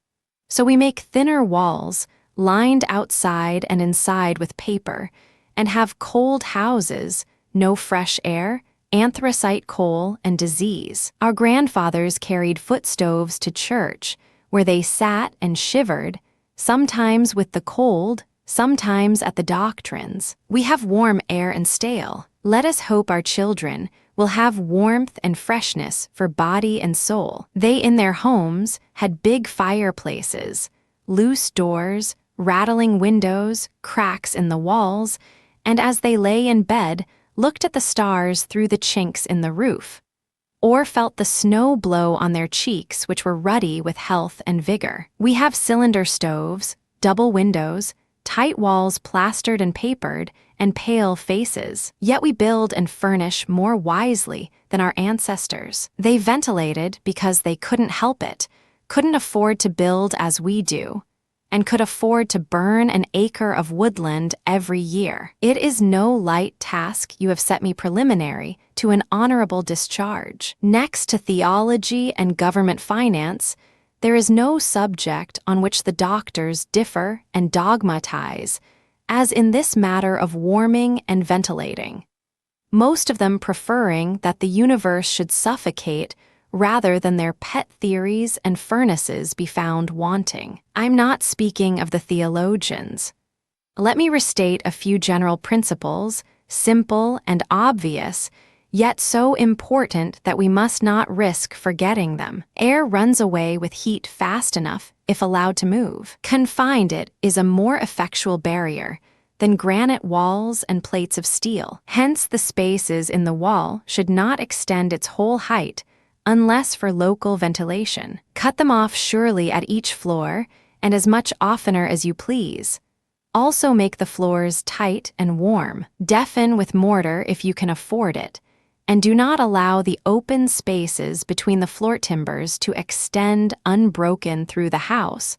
So we make thinner walls, lined outside and inside with paper, and have cold houses, no fresh air, anthracite coal, and disease. Our grandfathers carried foot stoves to church, where they sat and shivered, sometimes with the cold, sometimes at the doctrines. We have warm air and stale. Let us hope our children will have warmth and freshness for body and soul. They in their homes had big fireplaces, loose doors, rattling windows, cracks in the walls, and as they lay in bed, looked at the stars through the chinks in the roof, or felt the snow blow on their cheeks, which were ruddy with health and vigor. We have cylinder stoves, double windows, tight walls plastered and papered, and pale faces. Yet we build and furnish more wisely than our ancestors. They ventilated because they couldn't help it, couldn't afford to build as we do, and could afford to burn an acre of woodland every year. It is no light task you have set me preliminary to an honorable discharge. Next to theology and government finance, there is no subject on which the doctors differ and dogmatize, as in this matter of warming and ventilating, most of them preferring that the universe should suffocate rather than their pet theories and furnaces be found wanting. I'm not speaking of the theologians. Let me restate a few general principles, simple and obvious, yet so important that we must not risk forgetting them. Air runs away with heat fast enough if allowed to move. Confined it is a more effectual barrier than granite walls and plates of steel. Hence, the spaces in the wall should not extend its whole height unless for local ventilation. Cut them off surely at each floor, and as much oftener as you please. Also make the floors tight and warm. Deafen with mortar if you can afford it, and do not allow the open spaces between the floor timbers to extend unbroken through the house,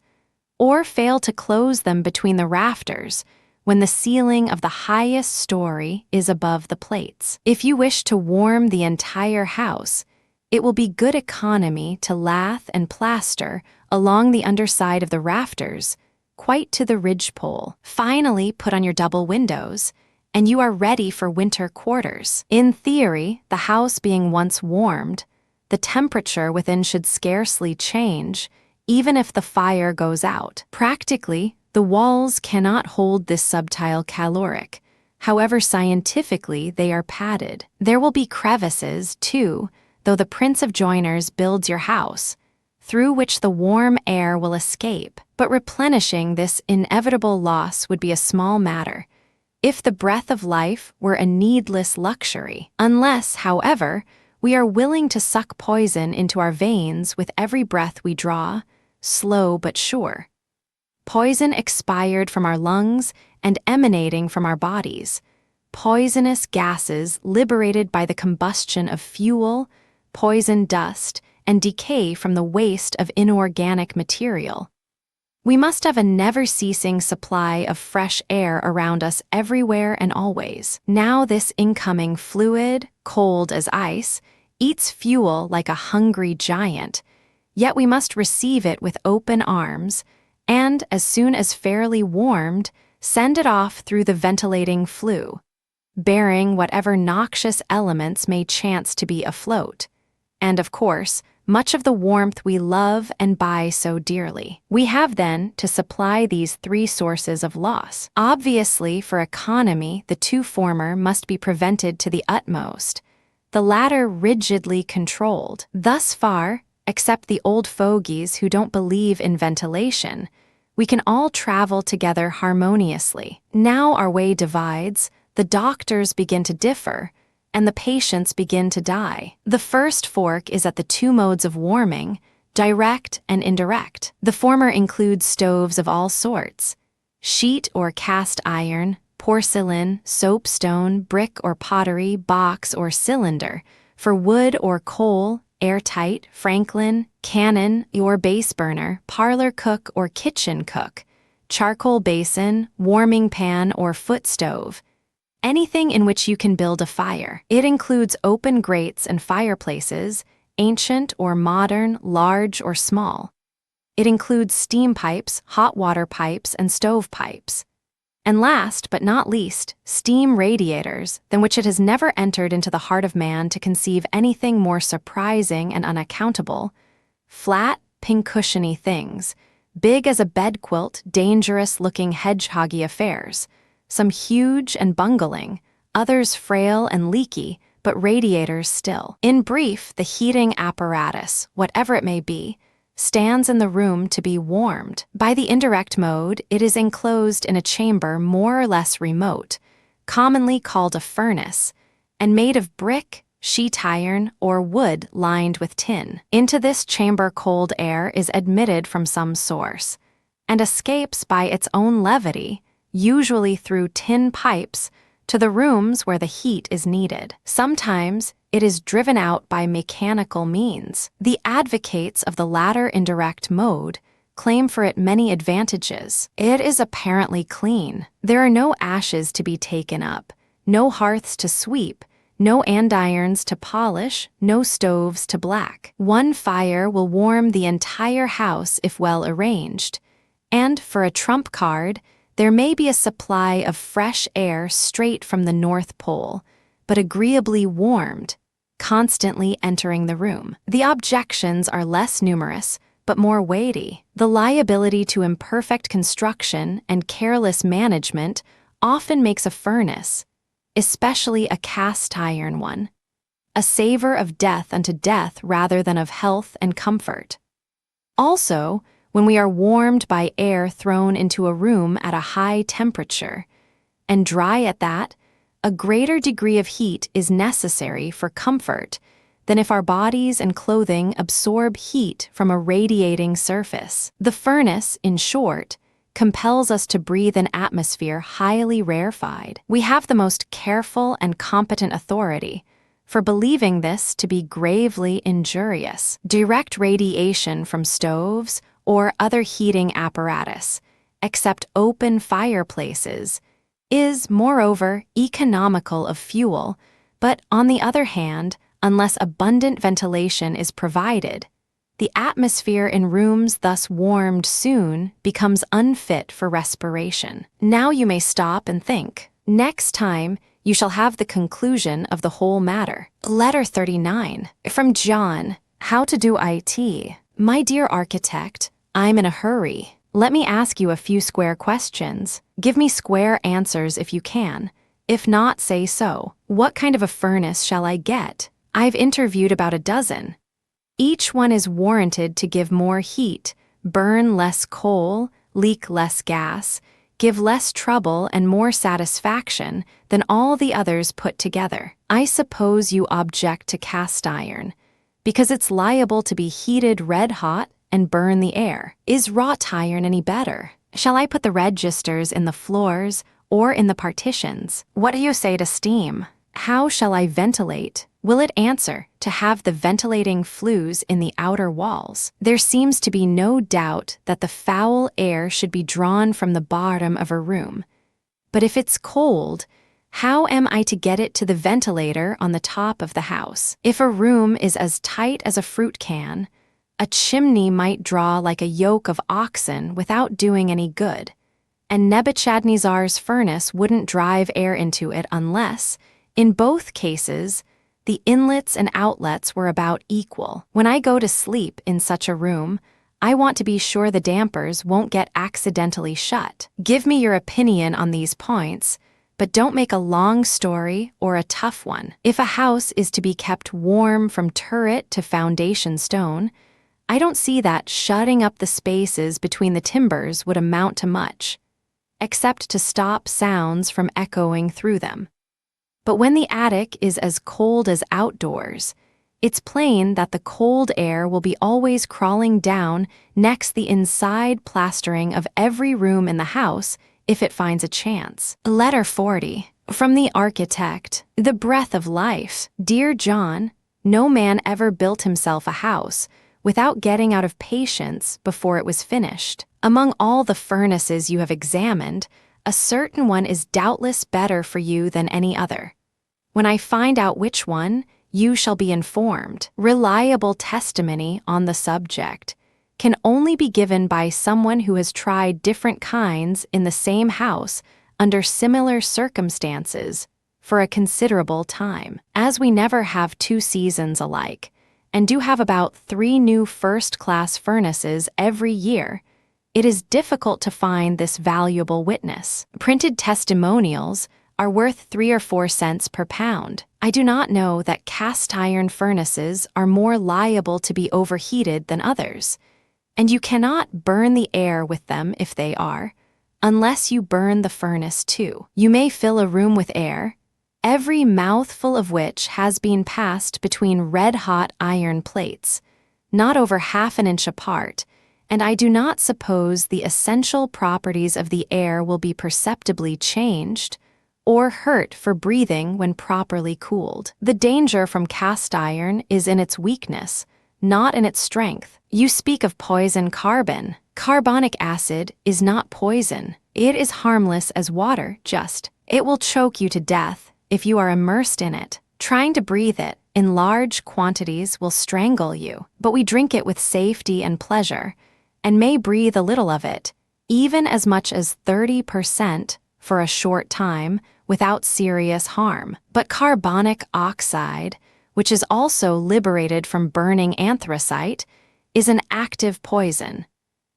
or fail to close them between the rafters when the ceiling of the highest story is above the plates. If you wish to warm the entire house, it will be good economy to lath and plaster along the underside of the rafters, quite to the ridgepole. Finally, put on your double windows, and you are ready for winter quarters. In theory, the house being once warmed, the temperature within should scarcely change, even if the fire goes out. Practically, the walls cannot hold this subtile caloric, however scientifically they are padded. There will be crevices, too, though the Prince of Joiners builds your house, through which the warm air will escape. But replenishing this inevitable loss would be a small matter, if the breath of life were a needless luxury. Unless, however, we are willing to suck poison into our veins with every breath we draw, slow but sure. Poison expired from our lungs and emanating from our bodies. Poisonous gases liberated by the combustion of fuel, poison dust, and decay from the waste of inorganic material. We must have a never-ceasing supply of fresh air around us everywhere and always. Now this incoming fluid, cold as ice, eats fuel like a hungry giant, yet we must receive it with open arms, and, as soon as fairly warmed, send it off through the ventilating flue, bearing whatever noxious elements may chance to be afloat. And, of course, much of the warmth we love and buy so dearly. We have then to supply these three sources of loss. Obviously, for economy, the two former must be prevented to the utmost, the latter rigidly controlled. Thus far, except the old fogies who don't believe in ventilation, we can all travel together harmoniously. Now our way divides, the doctors begin to differ, and the patients begin to die. The first fork is at the two modes of warming, direct and indirect. The former includes stoves of all sorts: sheet or cast iron, porcelain, soapstone, brick or pottery, box or cylinder, for wood or coal, airtight, Franklin, cannon or base burner, parlor cook or kitchen cook, charcoal basin, warming pan or foot stove, anything in which you can build a fire. It includes open grates and fireplaces, ancient or modern, large or small. It includes steam pipes, hot water pipes, and stove pipes. And last but not least, steam radiators, than which it has never entered into the heart of man to conceive anything more surprising and unaccountable: flat, pincushiony things, big as a bedquilt, dangerous-looking hedgehoggy affairs, some huge and bungling, others frail and leaky, but radiators still. In brief, the heating apparatus, whatever it may be, stands in the room to be warmed. By the indirect mode, it is enclosed in a chamber more or less remote, commonly called a furnace, and made of brick, sheet iron, or wood lined with tin. Into this chamber cold air is admitted from some source, and escapes by its own levity, usually through tin pipes, to the rooms where the heat is needed. Sometimes it is driven out by mechanical means. The advocates of the latter indirect mode claim for it many advantages. It is apparently clean. There are no ashes to be taken up, no hearths to sweep, no andirons to polish, no stoves to black. One fire will warm the entire house if well arranged, and for a trump card, there may be a supply of fresh air straight from the North Pole, but agreeably warmed, constantly entering the room. The objections are less numerous, but more weighty. The liability to imperfect construction and careless management often makes a furnace, especially a cast iron one, a savor of death unto death rather than of health and comfort. Also, when we are warmed by air thrown into a room at a high temperature, and dry at that, a greater degree of heat is necessary for comfort than if our bodies and clothing absorb heat from a radiating surface. The furnace, in short, compels us to breathe an atmosphere highly rarefied. We have the most careful and competent authority for believing this to be gravely injurious. Direct radiation from stoves or other heating apparatus, except open fireplaces, is, moreover, economical of fuel, but on the other hand, unless abundant ventilation is provided, the atmosphere in rooms thus warmed soon becomes unfit for respiration. Now you may stop and think. Next time, you shall have the conclusion of the whole matter. Letter 39. From John, How to do IT. My dear architect, I'm in a hurry. Let me ask you a few square questions. Give me square answers if you can. If not, say so. What kind of a furnace shall I get? I've interviewed about a dozen. Each one is warranted to give more heat, burn less coal, leak less gas, give less trouble and more satisfaction than all the others put together. I suppose you object to cast iron, because it's liable to be heated red-hot and burn the air. Is wrought iron any better? Shall I put the registers in the floors or in the partitions? What do you say to steam? How shall I ventilate? Will it answer to have the ventilating flues in the outer walls? There seems to be no doubt that the foul air should be drawn from the bottom of a room. But if it's cold, how am I to get it to the ventilator on the top of the house? If a room is as tight as a fruit can, a chimney might draw like a yoke of oxen without doing any good, and Nebuchadnezzar's furnace wouldn't drive air into it unless, in both cases, The inlets and outlets were about equal. When I go to sleep in such a room, I want to be sure the dampers won't get accidentally shut. Give me your opinion on these points, but don't make a long story or a tough one. If a house is to be kept warm from turret to foundation stone, I don't see that shutting up the spaces between the timbers would amount to much, except to stop sounds from echoing through them. But when the attic is as cold as outdoors, it's plain that the cold air will be always crawling down next the inside plastering of every room in the house if it finds a chance. Letter 40. From the architect, the breath of life. Dear John, no man ever built himself a house without getting out of patience before it was finished. Among all the furnaces you have examined, a certain one is doubtless better for you than any other. When I find out which one, you shall be informed. Reliable testimony on the subject can only be given by someone who has tried different kinds in the same house under similar circumstances for a considerable time. As we never have 2 seasons alike, and do have about 3 new first-class furnaces every year, it is difficult to find this valuable witness. Printed testimonials are worth 3 or 4 cents per pound. I do not know that cast-iron furnaces are more liable to be overheated than others, and you cannot burn the air with them if they are, unless you burn the furnace too. You may fill a room with air, every mouthful of which has been passed between red-hot iron plates, not over half an inch apart, and I do not suppose the essential properties of the air will be perceptibly changed or hurt for breathing when properly cooled. The danger from cast iron is in its weakness, not in its strength. You speak of poison carbon. Carbonic acid is not poison. It is harmless as water, just. It will choke you to death if you are immersed in it. Trying to breathe it in large quantities will strangle you, but we drink it with safety and pleasure, and may breathe a little of it, even as much as 30% for a short time, without serious harm. But carbonic oxide, which is also liberated from burning anthracite, is an active poison,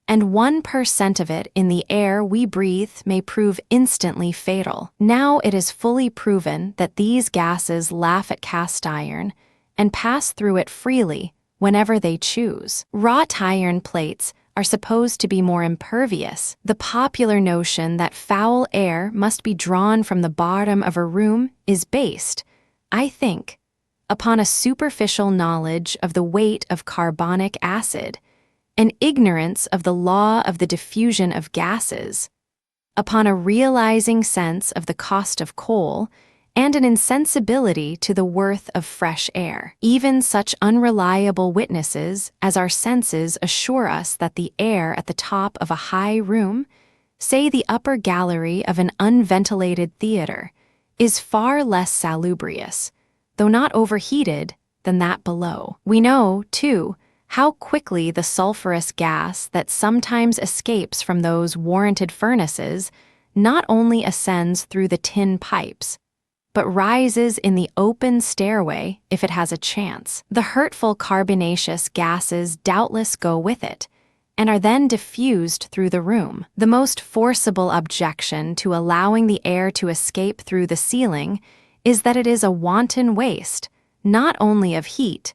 and 1% of it in the air we breathe may prove instantly fatal. Now it is fully proven that these gases laugh at cast iron and pass through it freely whenever they choose. Wrought iron plates are supposed to be more impervious. The popular notion that foul air must be drawn from the bottom of a room is based, I think, upon a superficial knowledge of the weight of carbonic acid, an ignorance of the law of the diffusion of gases, upon a realizing sense of the cost of coal, and an insensibility to the worth of fresh air. Even such unreliable witnesses as our senses assure us that the air at the top of a high room, say the upper gallery of an unventilated theater, is far less salubrious, though not overheated, than that below. We know, too, how quickly the sulfurous gas that sometimes escapes from those warranted furnaces not only ascends through the tin pipes, but rises in the open stairway if it has a chance. The hurtful carbonaceous gases doubtless go with it, and are then diffused through the room. The most forcible objection to allowing the air to escape through the ceiling is that it is a wanton waste, not only of heat,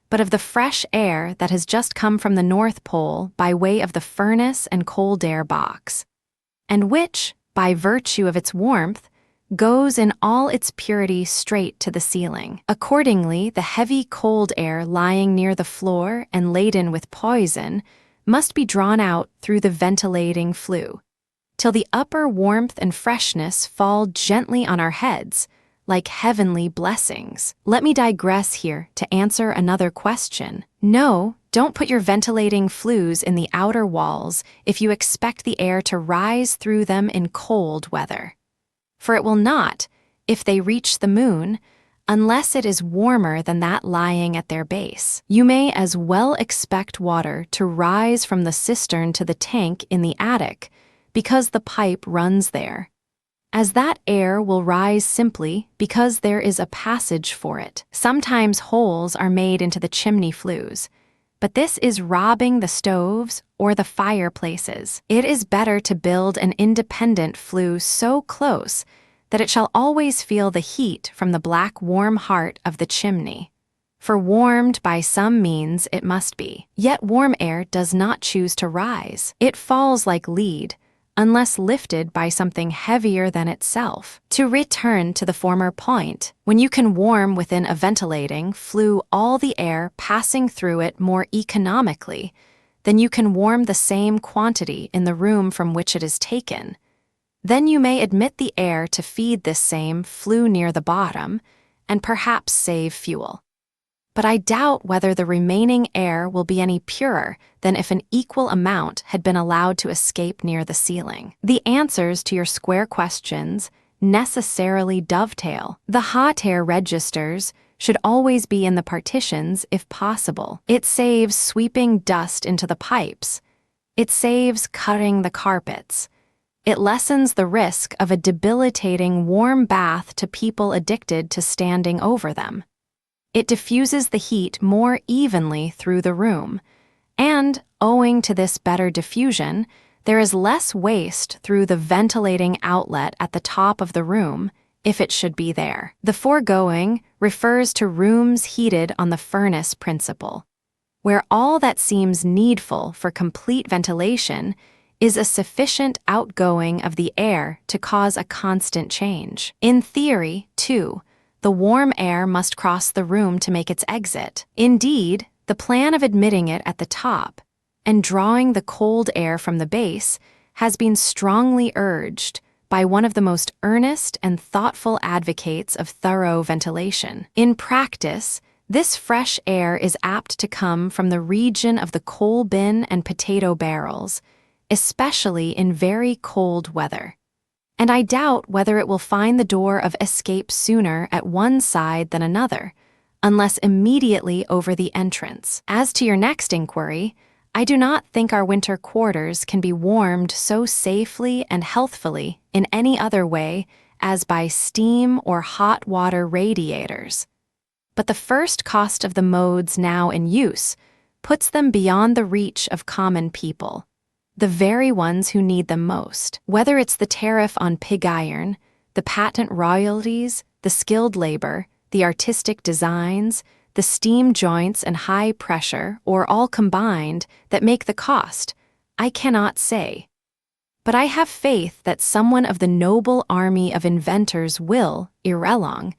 but of the fresh air that has just come from the North Pole by way of the furnace and cold air box, and which, by virtue of its warmth, goes in all its purity straight to the ceiling. Accordingly, the heavy cold air lying near the floor and laden with poison must be drawn out through the ventilating flue, till the upper warmth and freshness fall gently on our heads, like heavenly blessings. Let me digress here to answer another question. No, don't put your ventilating flues in the outer walls if you expect the air to rise through them in cold weather. For it will not, if they reach the moon, unless it is warmer than that lying at their base. You may as well expect water to rise from the cistern to the tank in the attic, because the pipe runs there. as that air will rise simply because there is a passage for it. Sometimes holes are made into the chimney flues, but this is robbing the stoves or the fireplaces. It is better to build an independent flue so close that it shall always feel the heat from the black warm heart of the chimney. For warmed by some means it must be. Yet warm air does not choose to rise. It falls like lead, unless lifted by something heavier than itself. To return to the former point, when you can warm within a ventilating flue all the air passing through it more economically, then you can warm the same quantity in the room from which it is taken. Then you may admit the air to feed this same flue near the bottom, and perhaps save fuel. But I doubt whether the remaining air will be any purer than if an equal amount had been allowed to escape near the ceiling. The answers to your square questions necessarily dovetail. The hot air registers should always be in the partitions if possible. It saves sweeping dust into the pipes. It saves cutting the carpets. It lessens the risk of a debilitating warm bath to people addicted to standing over them. It diffuses the heat more evenly through the room, and, owing to this better diffusion, there is less waste through the ventilating outlet at the top of the room, if it should be there. The foregoing refers to rooms heated on the furnace principle, where all that seems needful for complete ventilation is a sufficient outgoing of the air to cause a constant change. In theory, too, the warm air must cross the room to make its exit. Indeed, the plan of admitting it at the top and drawing the cold air from the base has been strongly urged by one of the most earnest and thoughtful advocates of thorough ventilation. In practice, this fresh air is apt to come from the region of the coal bin and potato barrels, especially in very cold weather. And I doubt whether it will find the door of escape sooner at one side than another, unless immediately over the entrance. As to your next inquiry, I do not think our winter quarters can be warmed so safely and healthfully in any other way as by steam or hot water radiators. But the first cost of the modes now in use puts them beyond the reach of common people, the very ones who need them most. Whether it's the tariff on pig iron, the patent royalties, the skilled labor, the artistic designs, the steam joints and high pressure, or all combined, that make the cost, I cannot say. But I have faith that someone of the noble army of inventors will, ere long,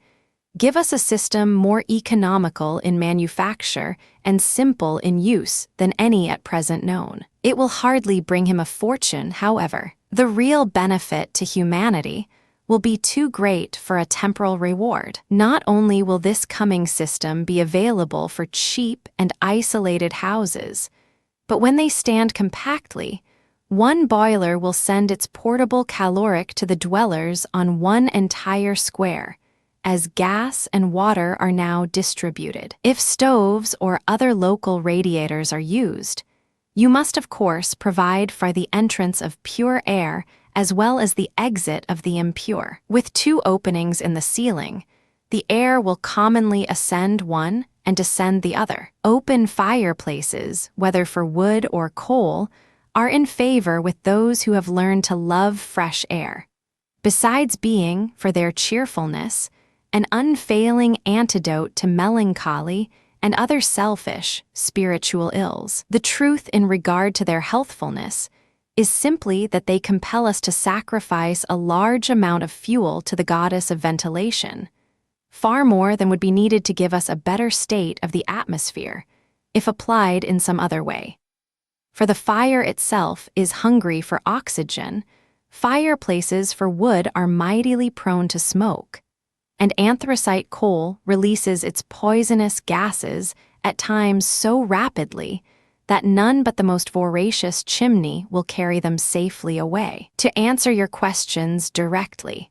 give us a system more economical in manufacture and simple in use than any at present known. It will hardly bring him a fortune, however. The real benefit to humanity will be too great for a temporal reward. Not only will this coming system be available for cheap and isolated houses, but when they stand compactly, one boiler will send its portable caloric to the dwellers on one entire square, as gas and water are now distributed. If stoves or other local radiators are used, you must of course provide for the entrance of pure air as well as the exit of the impure. With two openings in the ceiling, the air will commonly ascend one and descend the other. Open fireplaces, whether for wood or coal, are in favor with those who have learned to love fresh air. Besides being, for their cheerfulness, an unfailing antidote to melancholy and other selfish, spiritual ills. The truth in regard to their healthfulness is simply that they compel us to sacrifice a large amount of fuel to the goddess of ventilation, far more than would be needed to give us a better state of the atmosphere, if applied in some other way. For the fire itself is hungry for oxygen, fireplaces for wood are mightily prone to smoke, and anthracite coal releases its poisonous gases at times so rapidly that none but the most voracious chimney will carry them safely away. To answer your questions directly,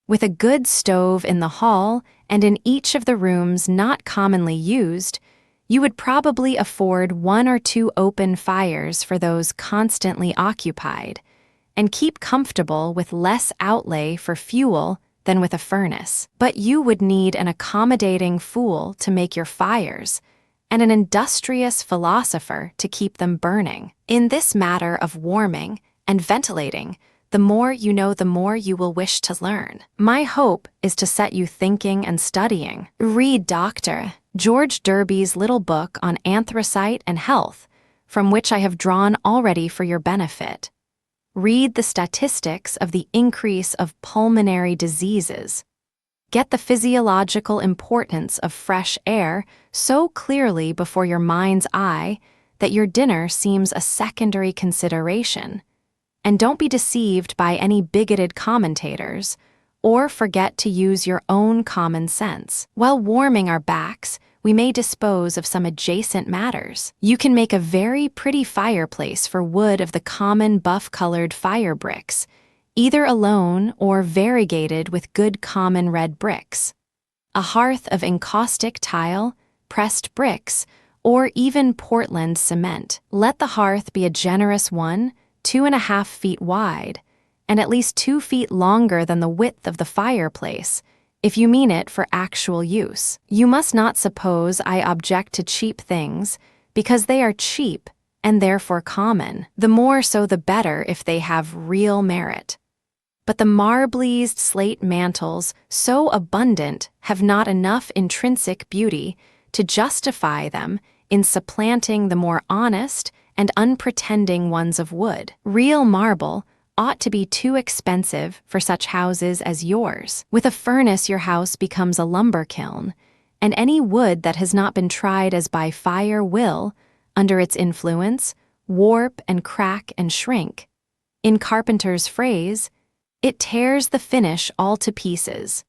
with a good stove in the hall and in each of the rooms not commonly used, you would probably afford one or two open fires for those constantly occupied, and keep comfortable with less outlay for fuel than with a furnace. But you would need an accommodating fool to make your fires, and an industrious philosopher to keep them burning. In this matter of warming and ventilating, the more you know, the more you will wish to learn. My hope is to set you thinking and studying. Read Dr. George Derby's little book on anthracite and health, from which I have drawn already for your benefit. Read the statistics of the increase of pulmonary diseases. Get the physiological importance of fresh air so clearly before your mind's eye that your dinner seems a secondary consideration. And don't be deceived by any bigoted commentators, or forget to use your own common sense. While warming our backs, we may dispose of some adjacent matters. You can make a very pretty fireplace for wood of the common buff-colored fire bricks, either alone or variegated with good common red bricks. A hearth of encaustic tile, pressed bricks, or even Portland cement. Let the hearth be a generous one, 2.5 feet wide, and at least 2 feet longer than the width of the fireplace, if you mean it for actual use. You must not suppose I object to cheap things, because they are cheap and therefore common. The more so the better if they have real merit. But the marbleized slate mantles, so abundant, have not enough intrinsic beauty to justify them in supplanting the more honest and unpretending ones of wood. Real marble ought to be too expensive for such houses as yours. With a furnace, your house becomes a lumber kiln, and any wood that has not been tried as by fire will, under its influence, warp and crack and shrink. In carpenter's phrase, it tears the finish all to pieces.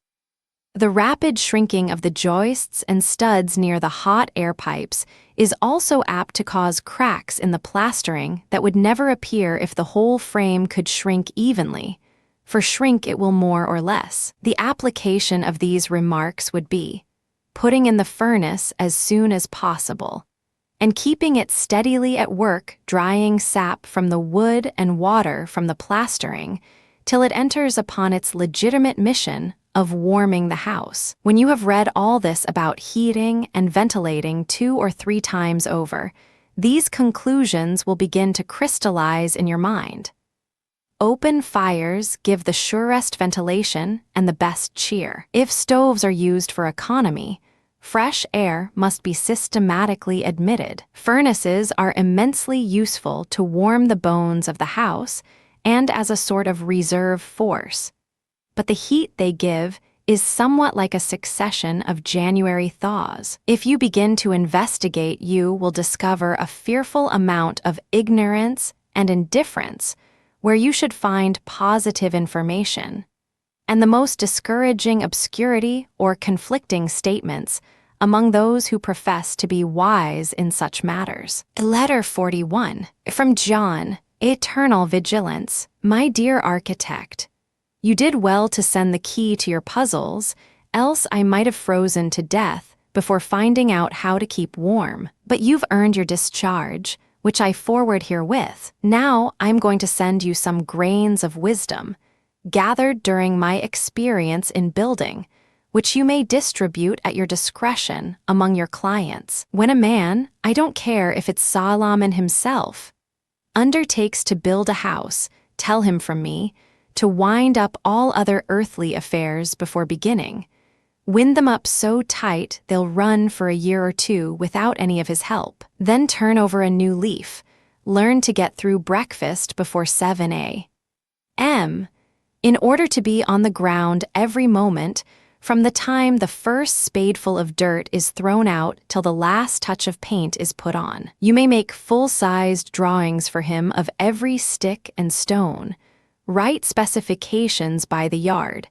The rapid shrinking of the joists and studs near the hot air pipes is also apt to cause cracks in the plastering that would never appear if the whole frame could shrink evenly, for shrink it will more or less. The application of these remarks would be putting in the furnace as soon as possible, and keeping it steadily at work drying sap from the wood and water from the plastering till it enters upon its legitimate mission of warming the house. When you have read all this about heating and ventilating 2 or 3 times over, these conclusions will begin to crystallize in your mind. Open fires give the surest ventilation and the best cheer. If stoves are used for economy, fresh air must be systematically admitted. Furnaces are immensely useful to warm the bones of the house and as a sort of reserve force. But the heat they give is somewhat like a succession of January thaws. If you begin to investigate, you will discover a fearful amount of ignorance and indifference where you should find positive information, and the most discouraging obscurity or conflicting statements among those who profess to be wise in such matters. Letter 41. From John, Eternal Vigilance. My dear architect, you did well to send the key to your puzzles, else I might have frozen to death before finding out how to keep warm. But you've earned your discharge, which I forward herewith. Now I'm going to send you some grains of wisdom, gathered during my experience in building, which you may distribute at your discretion among your clients. When a man, I don't care if it's Solomon himself, undertakes to build a house, tell him from me, to wind up all other earthly affairs before beginning. Wind them up so tight they'll run for a year or 2 without any of his help. Then turn over a new leaf. Learn to get through breakfast before 7 a.m. in order to be on the ground every moment from the time the first spadeful of dirt is thrown out till the last touch of paint is put on. You may make full-sized drawings for him of every stick and stone, write specifications by the yard,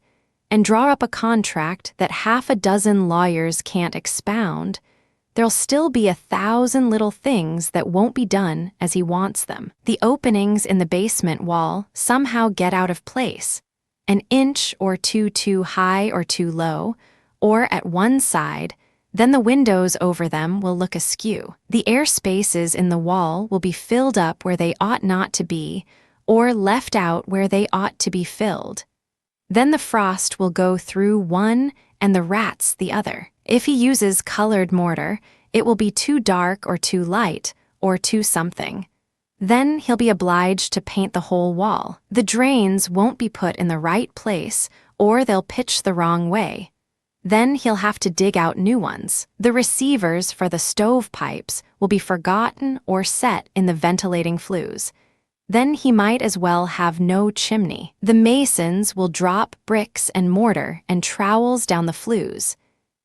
and draw up a contract that 6 lawyers can't expound. There'll still be 1,000 little things that won't be done as he wants them. The openings in the basement wall somehow get out of place, an inch or 2 too high or too low, or at one side, then the windows over them will look askew. The air spaces in the wall will be filled up where they ought not to be, or left out where they ought to be filled. Then the frost will go through one and the rats the other. If he uses colored mortar, it will be too dark or too light or too something. Then he'll be obliged to paint the whole wall. The drains won't be put in the right place, or they'll pitch the wrong way. Then he'll have to dig out new ones. The receivers for the stovepipes will be forgotten or set in the ventilating flues. Then he might as well have no chimney. The masons will drop bricks and mortar and trowels down the flues.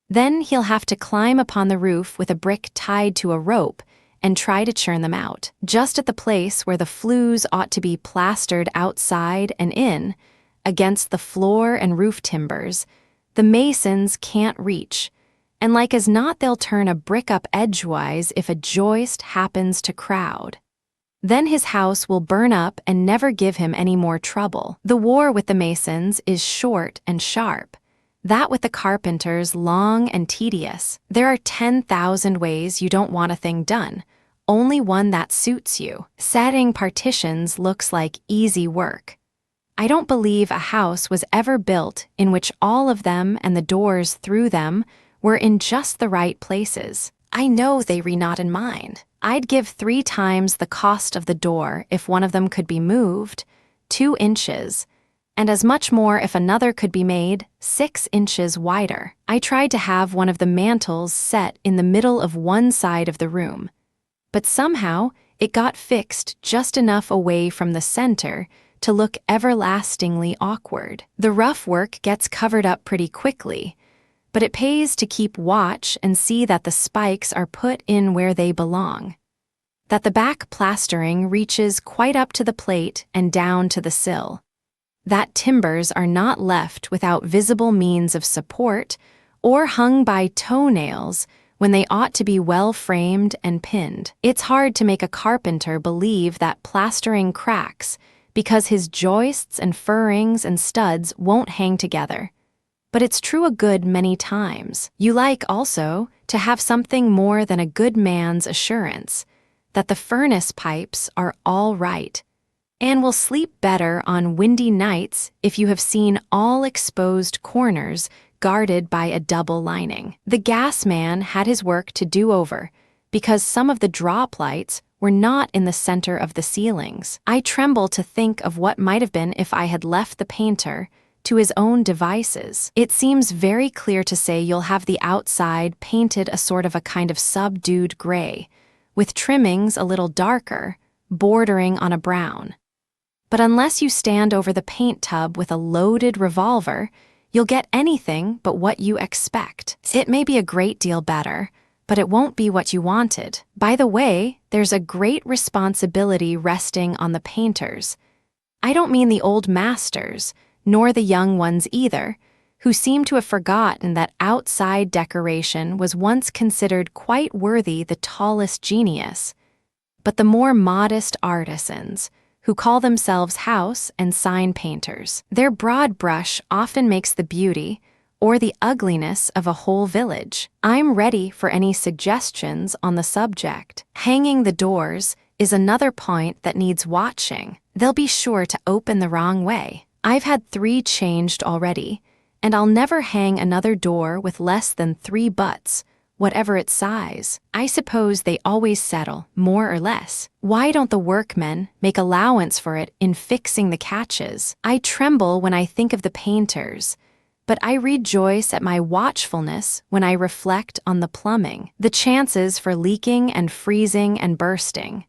Then he'll have to climb upon the roof with a brick tied to a rope and try to churn them out. Just at the place where the flues ought to be plastered outside and in, against the floor and roof timbers, the masons can't reach, and like as not they'll turn a brick up edgewise if a joist happens to crowd. Then his house will burn up and never give him any more trouble. The war with the masons is short and sharp. That with the carpenters long and tedious. There are 10,000 ways you don't want a thing done, only one that suits you. Setting partitions looks like easy work. I don't believe a house was ever built in which all of them and the doors through them were in just the right places. I know they were not in mind. I'd give 3 times the cost of the door if one of them could be moved 2 inches, and as much more if another could be made 6 inches wider. I tried to have one of the mantles set in the middle of one side of the room, but somehow it got fixed just enough away from the center to look everlastingly awkward. The rough work gets covered up pretty quickly, but it pays to keep watch and see that the spikes are put in where they belong, that the back plastering reaches quite up to the plate and down to the sill, that timbers are not left without visible means of support or hung by toenails when they ought to be well framed and pinned. It's hard to make a carpenter believe that plastering cracks because his joists and furrings and studs won't hang together. But it's true a good many times. You like, also, to have something more than a good man's assurance that the furnace pipes are all right, and will sleep better on windy nights if you have seen all exposed corners guarded by a double lining. The gas man had his work to do over because some of the drop lights were not in the center of the ceilings. I tremble to think of what might have been if I had left the painter to his own devices. It seems very clear to say you'll have the outside painted a sort of a kind of subdued gray, with trimmings a little darker, bordering on a brown. But unless you stand over the paint tub with a loaded revolver, you'll get anything but what you expect. It may be a great deal better, but it won't be what you wanted. By the way, there's a great responsibility resting on the painters. I don't mean the old masters, nor the young ones either, who seem to have forgotten that outside decoration was once considered quite worthy the tallest genius, but the more modest artisans, who call themselves house and sign painters. Their broad brush often makes the beauty or the ugliness of a whole village. I'm ready for any suggestions on the subject. Hanging the doors is another point that needs watching. They'll be sure to open the wrong way. I've had 3 changed already, and I'll never hang another door with less than 3 butts, whatever its size. I suppose they always settle, more or less. Why don't the workmen make allowance for it in fixing the catches? I tremble when I think of the painters, but I rejoice at my watchfulness when I reflect on the plumbing, the chances for leaking and freezing and bursting,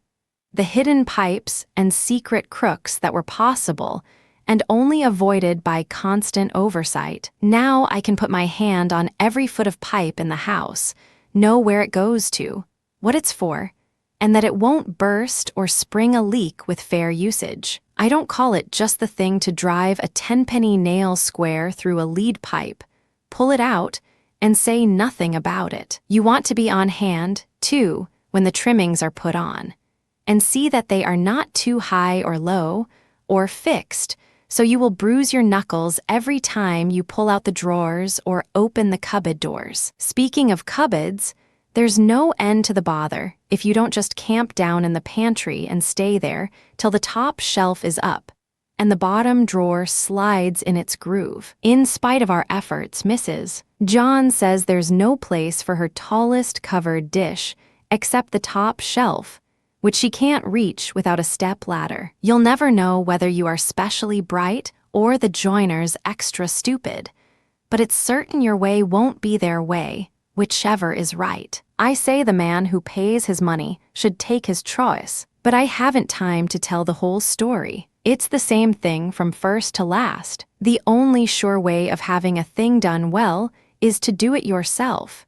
the hidden pipes and secret crooks that were possible and only avoided by constant oversight. Now I can put my hand on every foot of pipe in the house, know where it goes to, what it's for, and that it won't burst or spring a leak with fair usage. I don't call it just the thing to drive a 10-penny nail square through a lead pipe, pull it out, and say nothing about it. You want to be on hand, too, when the trimmings are put on, and see that they are not too high or low, or fixed, so you will bruise your knuckles every time you pull out the drawers or open the cupboard doors. Speaking of cupboards, There's no end to the bother if you don't just camp down in the pantry and stay there till the top shelf is up and the bottom drawer slides in its groove. In spite of our efforts, Mrs. John says there's no place for her tallest covered dish except the top shelf, which she can't reach without a step ladder. You'll never know whether you are specially bright or the joiner's extra stupid, but it's certain your way won't be their way, whichever is right. I say the man who pays his money should take his choice, but I haven't time to tell the whole story. It's the same thing from first to last. The only sure way of having a thing done well is to do it yourself.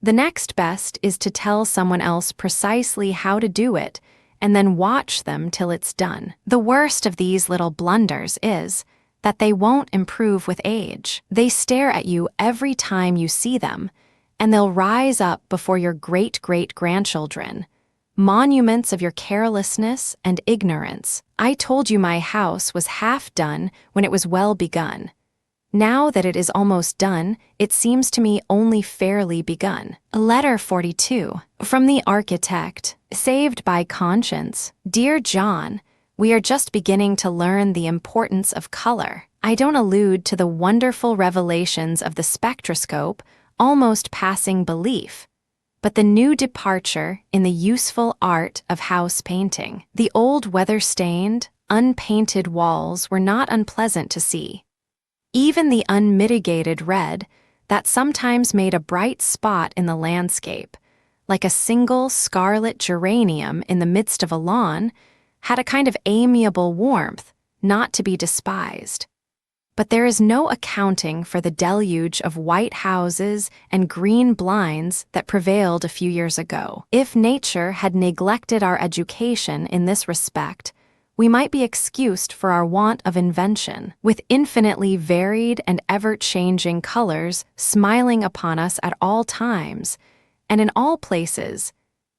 The next best is to tell someone else precisely how to do it and then watch them till it's done. The worst of these little blunders is that they won't improve with age. They stare at you every time you see them, and they'll rise up before your great-great-grandchildren, monuments of your carelessness and ignorance. I told you my house was half done when it was well begun. Now that it is almost done, it seems to me only fairly begun. Letter 42. From the architect, saved by conscience. Dear John, we are just beginning to learn the importance of color. I don't allude to the wonderful revelations of the spectroscope, almost passing belief, but the new departure in the useful art of house painting. The old weather-stained, unpainted walls were not unpleasant to see. Even the unmitigated red that sometimes made a bright spot in the landscape, like a single scarlet geranium in the midst of a lawn, had a kind of amiable warmth, not to be despised. But there is no accounting for the deluge of white houses and green blinds that prevailed a few years ago. If nature had neglected our education in this respect, we might be excused for our want of invention. With infinitely varied and ever-changing colors smiling upon us at all times, and in all places,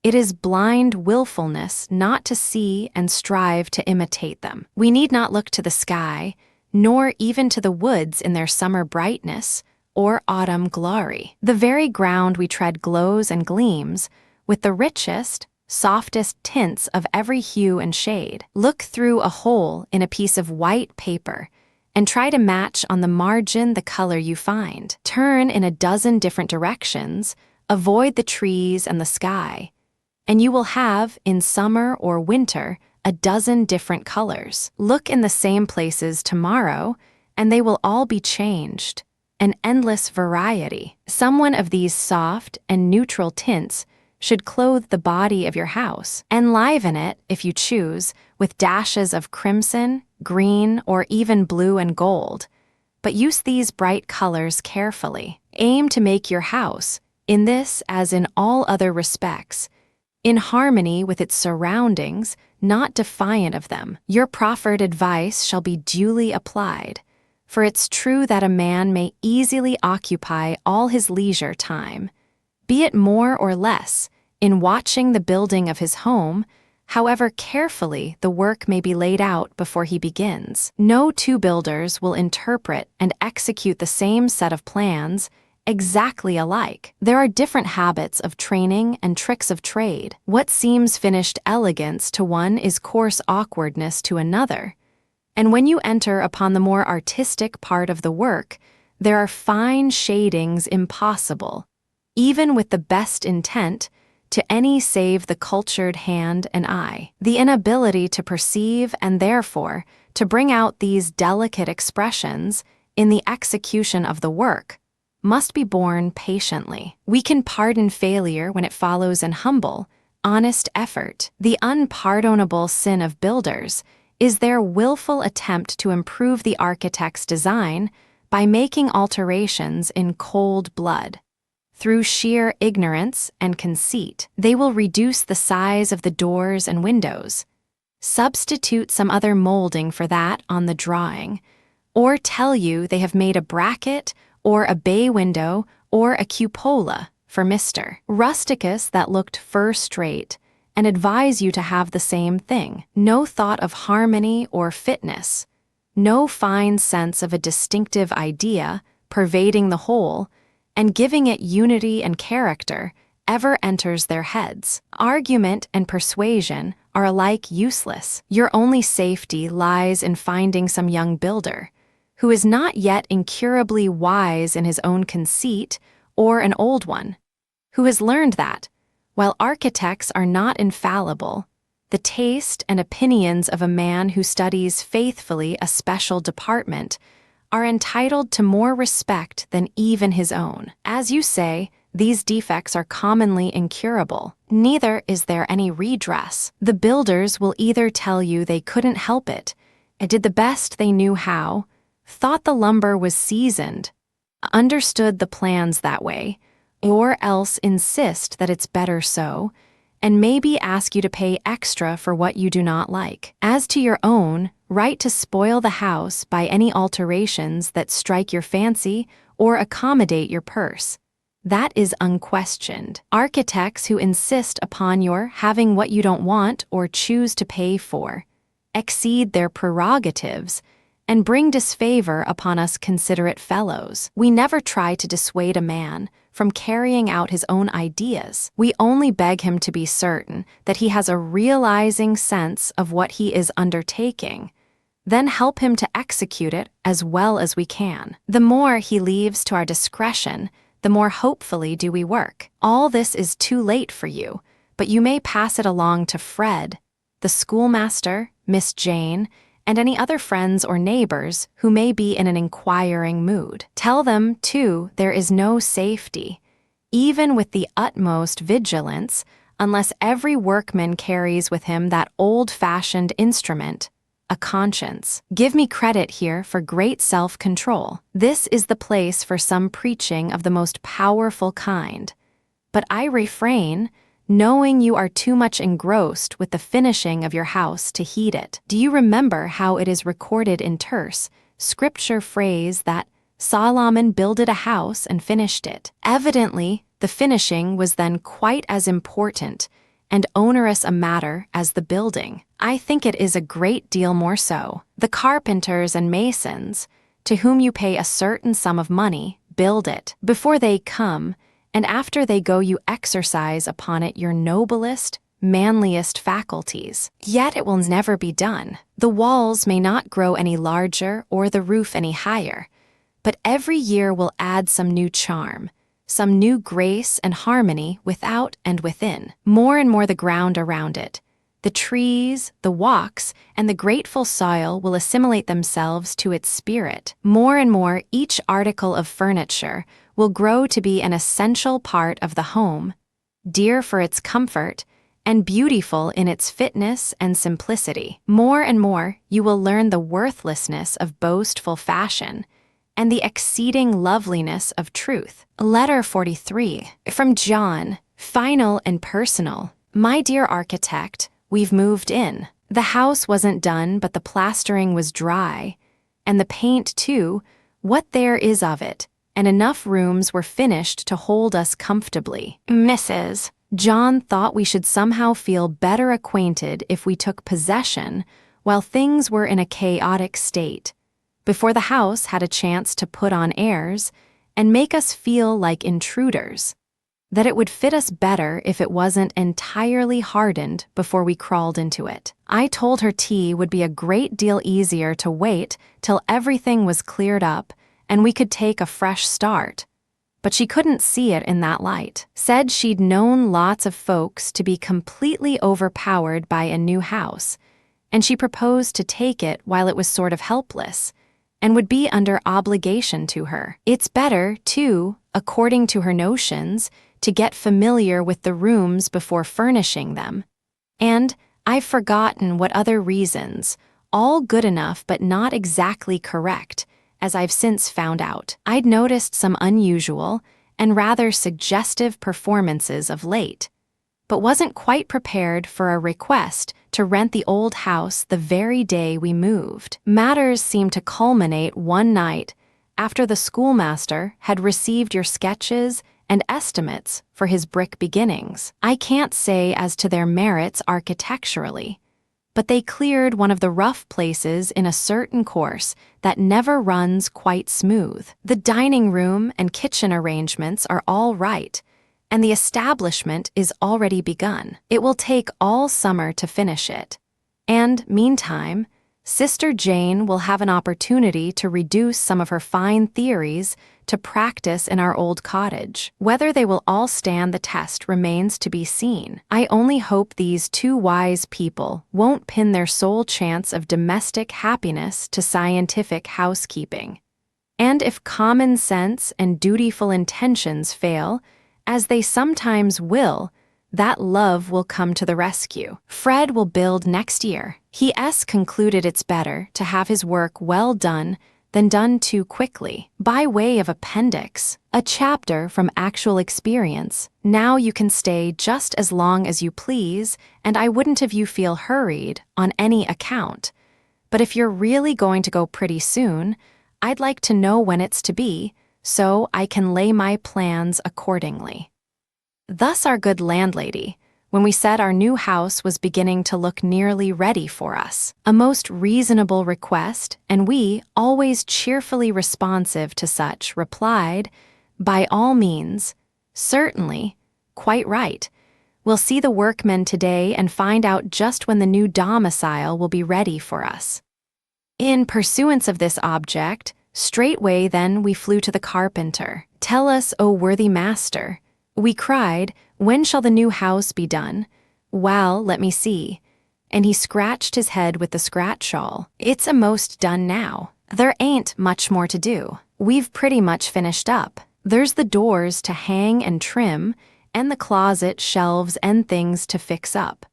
it is blind willfulness not to see and strive to imitate them. We need not look to the sky, nor even to the woods in their summer brightness or autumn glory. The very ground we tread glows and gleams with the richest, softest tints of every hue and shade. Look through a hole in a piece of white paper and try to match on the margin the color you find. Turn in a dozen different directions, avoid the trees and the sky, and you will have, in summer or winter, a dozen different colors. Look in the same places tomorrow, and they will all be changed. An endless variety. Some one of these soft and neutral tints should clothe the body of your house. Enliven it, if you choose, with dashes of crimson, green, or even blue and gold. But use these bright colors carefully. Aim to make your house, in this as in all other respects, in harmony with its surroundings, not defiant of them. Your proffered advice shall be duly applied, for it's true that a man may easily occupy all his leisure time, be it more or less, in watching the building of his home, however carefully the work may be laid out before he begins. No two builders will interpret and execute the same set of plans exactly alike. There are different habits of training and tricks of trade. What seems finished elegance to one is coarse awkwardness to another. And when you enter upon the more artistic part of the work, there are fine shadings impossible, even with the best intent, to any save the cultured hand and eye. The inability to perceive and therefore to bring out these delicate expressions in the execution of the work must be borne patiently. We can pardon failure when it follows an humble, honest effort. The unpardonable sin of builders is their willful attempt to improve the architect's design by making alterations in cold blood. Through sheer ignorance and conceit, they will reduce the size of the doors and windows, substitute some other molding for that on the drawing, or tell you they have made a bracket or a bay window or a cupola for Mr. Rusticus that looked first-rate, and advise you to have the same thing. No thought of harmony or fitness, no fine sense of a distinctive idea pervading the whole and giving it unity and character, ever enters their heads. Argument and persuasion are alike useless. Your only safety lies in finding some young builder who is not yet incurably wise in his own conceit, or an old one who has learned that, while architects are not infallible, the taste and opinions of a man who studies faithfully a special department are entitled to more respect than even his own. As you say, these defects are commonly incurable. Neither is there any redress. The builders will either tell you they couldn't help it, and did the best they knew how, thought the lumber was seasoned, understood the plans that way, or else insist that it's better so, and maybe ask you to pay extra for what you do not like. As to your own, right to spoil the house by any alterations that strike your fancy or accommodate your purse, that is unquestioned. Architects who insist upon your having what you don't want or choose to pay for exceed their prerogatives and bring disfavor upon us considerate fellows. We never try to dissuade a man from carrying out his own ideas. We only beg him to be certain that he has a realizing sense of what he is undertaking, then help him to execute it as well as we can. The more he leaves to our discretion, the more hopefully do we work. All this is too late for you, but you may pass it along to Fred, the schoolmaster, Miss Jane, and any other friends or neighbors who may be in an inquiring mood. Tell them, too, there is no safety, even with the utmost vigilance, unless every workman carries with him that old-fashioned instrument, a conscience. Give me credit here for great self-control. This is the place for some preaching of the most powerful kind. But I refrain, knowing you are too much engrossed with the finishing of your house to heed it. Do you remember how it is recorded in terse, scripture phrase that Solomon builded a house and finished it? Evidently, the finishing was then quite as important and onerous a matter as the building. I think it is a great deal more so. The carpenters and masons, to whom you pay a certain sum of money, build it. Before they come, and after they go, you exercise upon it your noblest, manliest faculties. Yet it will never be done. The walls may not grow any larger or the roof any higher, but every year will add some new charm, some new grace and harmony without and within. More and more the ground around it, the trees, the walks, and the grateful soil will assimilate themselves to its spirit. More and more each article of furniture will grow to be an essential part of the home, dear for its comfort, and beautiful in its fitness and simplicity. More and more you will learn the worthlessness of boastful fashion and the exceeding loveliness of truth. Letter 43. From John, final and personal. My dear architect, we've moved in. The house wasn't done, but the plastering was dry, and the paint too, what there is of it, and enough rooms were finished to hold us comfortably. Mrs. John thought we should somehow feel better acquainted if we took possession while things were in a chaotic state, before the house had a chance to put on airs and make us feel like intruders, that it would fit us better if it wasn't entirely hardened before we crawled into it. I told her tea would be a great deal easier to wait till everything was cleared up and we could take a fresh start, but she couldn't see it in that light. Said she'd known lots of folks to be completely overpowered by a new house, and she proposed to take it while it was sort of helpless, and would be under obligation to her. It's better, too, according to her notions, to get familiar with the rooms before furnishing them. And I've forgotten what other reasons, all good enough but not exactly correct, as I've since found out. I'd noticed some unusual and rather suggestive performances of late, but wasn't quite prepared for a request to rent the old house the very day we moved. Matters seemed to culminate one night after the schoolmaster had received your sketches and estimates for his brick beginnings. I can't say as to their merits architecturally, but they cleared one of the rough places in a certain course that never runs quite smooth. The dining room and kitchen arrangements are all right, and the establishment is already begun. It will take all summer to finish it. And, meantime, Sister Jane will have an opportunity to reduce some of her fine theories to practice in our old cottage. Whether they will all stand the test remains to be seen. I only hope these two wise people won't pin their sole chance of domestic happiness to scientific housekeeping. And if common sense and dutiful intentions fail, as they sometimes will, that love will come to the rescue. Fred will build next year. He concluded it's better to have his work well done than done too quickly. By way of appendix, a chapter from actual experience. Now you can stay just as long as you please, and I wouldn't have you feel hurried on any account. But if you're really going to go pretty soon, I'd like to know when it's to be, so I can lay my plans accordingly. Thus our good landlady, when we said our new house was beginning to look nearly ready for us. A most reasonable request, and we, always cheerfully responsive to such, replied, by all means, certainly, quite right. We'll see the workmen today and find out just when the new domicile will be ready for us. In pursuance of this object, straightway then we flew to the carpenter. Tell us, O worthy master. We cried, when shall the new house be done? Well, let me see. And he scratched his head with the scratch-awl. It's a'most done now. There ain't much more to do. We've pretty much finished up. There's the doors to hang and trim, and the closet, shelves, and things to fix up.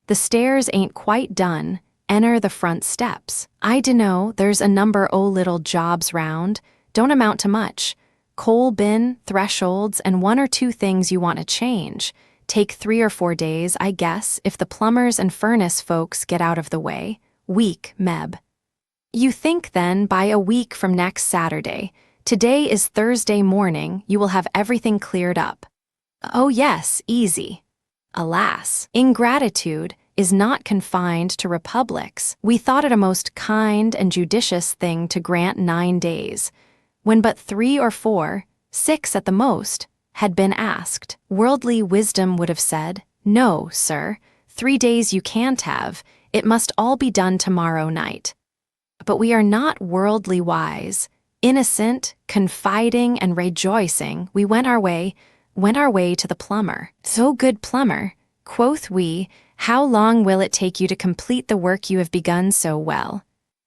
The stairs ain't quite done, enter the front steps. I dunno, there's a number o' little jobs round, don't amount to much. Coal bin, thresholds, and one or two things you want to change. Take 3 or 4 days, I guess, if the plumbers and furnace folks get out of the way. Week, Meb. You think, then, by a week from next Saturday, today is Thursday morning, you will have everything cleared up. Oh yes, easy. Alas, ingratitude is not confined to republics. We thought it a most kind and judicious thing to grant 9 days, when but 3 or 4, 6 at the most, had been asked. Worldly wisdom would have said, no, sir, 3 days you can't have, it must all be done tomorrow night. But we are not worldly wise. Innocent, confiding, and rejoicing, we went our way to the plumber. So good plumber, quoth we, how long will it take you to complete the work you have begun so well?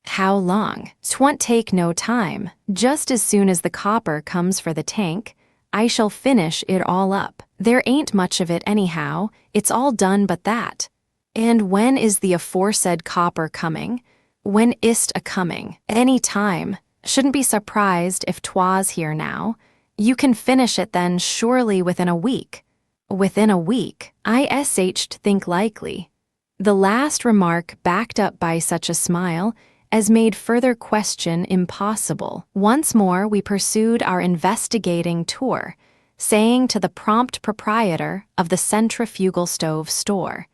How long? 'Twon't take no time. Just as soon as the copper comes for the tank, I shall finish it all up. There ain't much of it anyhow, it's all done but that. And when is the aforesaid copper coming? When is't a-coming? Any time. Shouldn't be surprised if 'twas here now. You can finish it then surely within a week. Within a week, I think likely. The last remark backed up by such a smile as made further question impossible. Once more we pursued our investigating tour, saying to the prompt proprietor of the centrifugal stove store,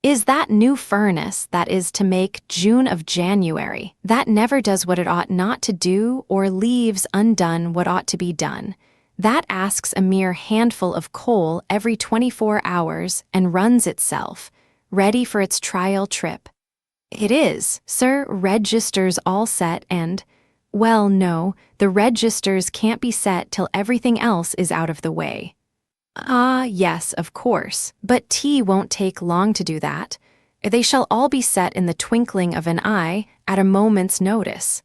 is that new furnace that is to make June of January, that never does what it ought not to do or leaves undone what ought to be done. That asks a mere handful of coal every 24 hours and runs itself, ready for its trial trip. It is, sir, registers all set and, well, no, the registers can't be set till everything else is out of the way. Ah, yes, of course, but tea won't take long to do that. They shall all be set in the twinkling of an eye at a moment's notice.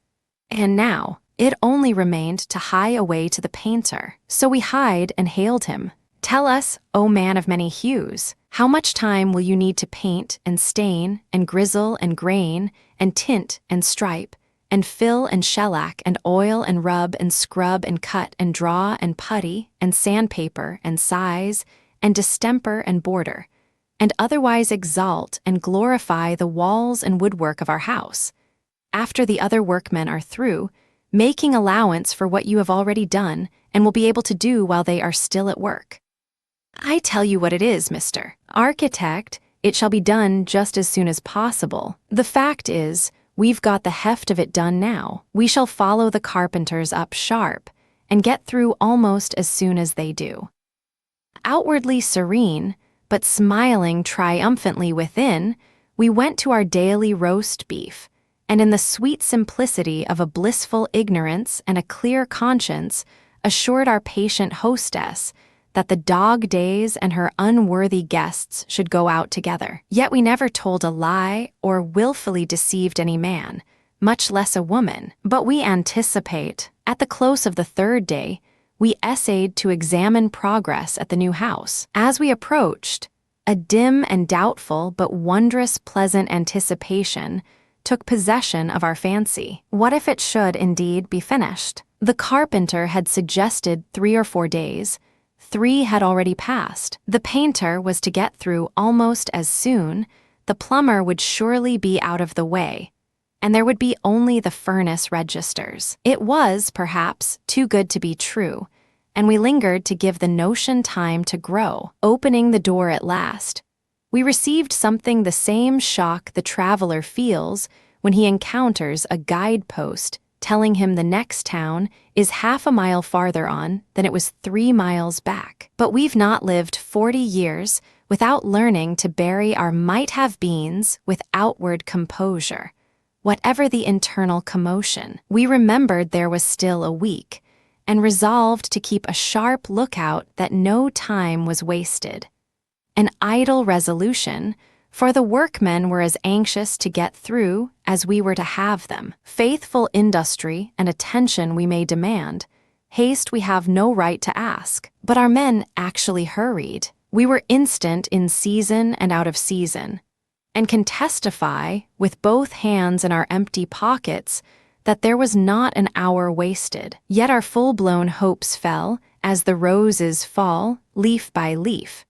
And now, it only remained to hie away to the painter. So we hied and hailed him. Tell us, O man of many hues, how much time will you need to paint and stain and grizzle and grain and tint and stripe and fill and shellac and oil and rub and scrub and cut and draw and putty and sandpaper and size and distemper and border, and otherwise exalt and glorify the walls and woodwork of our house, after the other workmen are through, making allowance for what you have already done and will be able to do while they are still at work? I tell you what it is, Mr. Architect, it shall be done just as soon as possible. The fact is, we've got the heft of it done now. We shall follow the carpenters up sharp and get through almost as soon as they do. Outwardly serene, but smiling triumphantly within, we went to our daily roast beef, and in the sweet simplicity of a blissful ignorance and a clear conscience, assured our patient hostess that the dog days and her unworthy guests should go out together. Yet we never told a lie or willfully deceived any man, much less a woman. But we anticipate, at the close of the third day, we essayed to examine progress at the new house. As we approached, a dim and doubtful but wondrous pleasant anticipation took possession of our fancy. What if it should indeed be finished? The carpenter had suggested 3 or 4 days. 3 had already passed. The painter was to get through almost as soon. The plumber would surely be out of the way, and there would be only the furnace registers. It was, perhaps, too good to be true, and we lingered to give the notion time to grow. Opening the door at last, we received something the same shock the traveler feels when he encounters a guidepost telling him the next town is half a mile farther on than it was 3 miles back. But we've not lived 40 years without learning to bury our might-have-beens with outward composure. Whatever the internal commotion, we remembered there was still a week, and resolved to keep a sharp lookout that no time was wasted. An idle resolution, for the workmen were as anxious to get through as we were to have them. Faithful industry and attention we may demand, haste we have no right to ask. But our men actually hurried. We were instant in season and out of season, and can testify, with both hands in our empty pockets, that there was not an hour wasted. Yet our full-blown hopes fell, as the roses fall, leaf by leaf.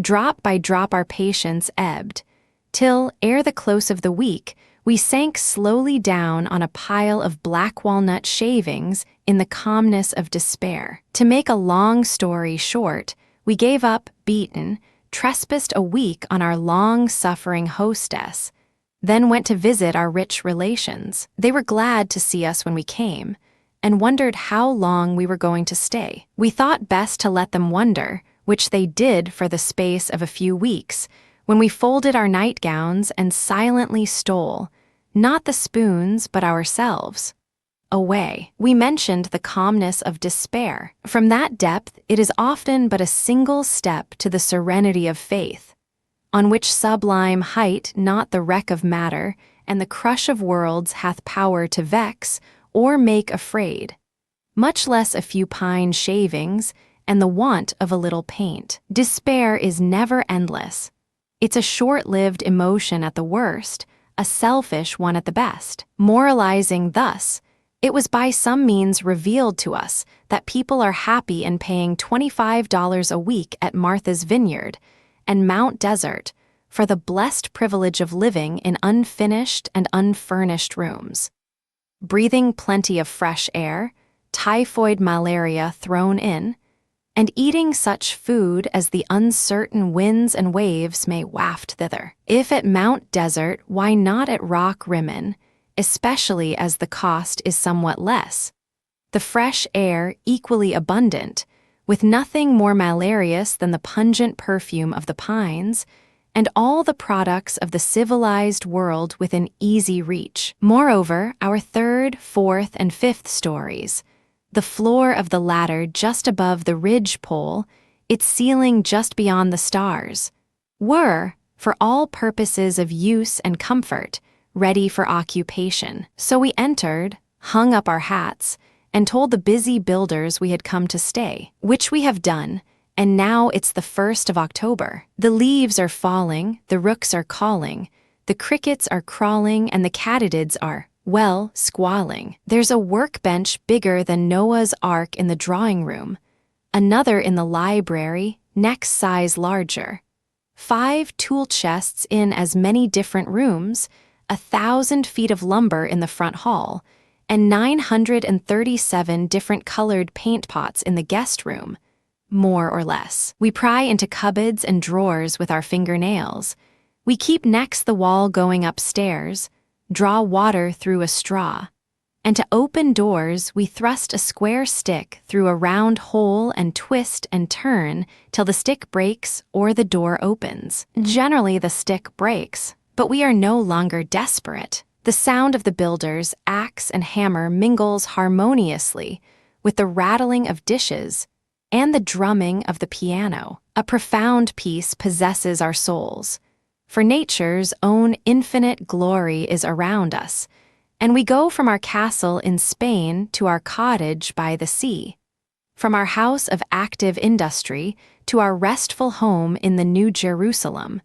Drop by drop our patience ebbed, till, ere the close of the week, we sank slowly down on a pile of black walnut shavings in the calmness of despair. To make a long story short, we gave up, beaten, trespassed a week on our long-suffering hostess, then went to visit our rich relations. They were glad to see us when we came, and wondered how long we were going to stay. We thought best to let them wonder, which they did for the space of a few weeks, when we folded our nightgowns and silently stole, not the spoons but ourselves, away. We mentioned the calmness of despair. From that depth it is often but a single step to the serenity of faith, on which sublime height not the wreck of matter and the crush of worlds hath power to vex or make afraid, much less a few pine shavings and the want of a little paint. Despair is never endless. It's a short-lived emotion at the worst, a selfish one at the best. Moralizing thus, it was by some means revealed to us that people are happy in paying $25 a week at Martha's Vineyard and Mount Desert for the blessed privilege of living in unfinished and unfurnished rooms, breathing plenty of fresh air, typhoid malaria thrown in, and eating such food as the uncertain winds and waves may waft thither. If at Mount Desert, why not at Rock Rimmon, especially as the cost is somewhat less, the fresh air equally abundant, with nothing more malarious than the pungent perfume of the pines, and all the products of the civilized world within easy reach. Moreover, our 3rd, 4th, and 5th stories, the floor of the latter just above the ridge pole, its ceiling just beyond the stars, were, for all purposes of use and comfort, ready for occupation. So we entered, hung up our hats, and told the busy builders we had come to stay, which we have done, and now it's the 1st of October. The leaves are falling, the rooks are calling, the crickets are crawling, and the katydids are, well, squalling. There's a workbench bigger than Noah's Ark in the drawing room, another in the library, next size larger, 5 tool chests in as many different rooms, 1,000 feet of lumber in the front hall, and 937 different colored paint pots in the guest room, more or less. We pry into cupboards and drawers with our fingernails. We keep next the wall going upstairs, draw water through a straw. And to open doors, we thrust a square stick through a round hole and twist and turn till the stick breaks or the door opens. Generally, the stick breaks, but we are no longer desperate. The sound of the builder's axe and hammer mingles harmoniously with the rattling of dishes and the drumming of the piano. A profound peace possesses our souls, for nature's own infinite glory is around us, and we go from our castle in Spain to our cottage by the sea, from our house of active industry to our restful home in the New Jerusalem,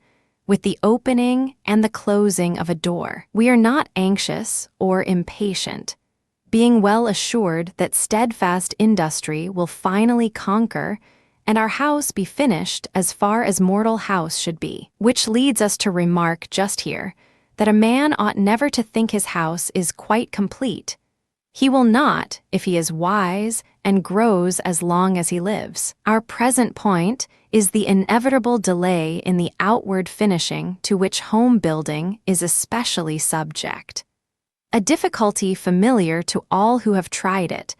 with the opening and the closing of a door. We are not anxious or impatient, being well assured that steadfast industry will finally conquer and our house be finished as far as mortal house should be. Which leads us to remark just here that a man ought never to think his house is quite complete. He will not if he is wise and grows as long as he lives. Our present point is the inevitable delay in the outward finishing to which home building is especially subject. A difficulty familiar to all who have tried it,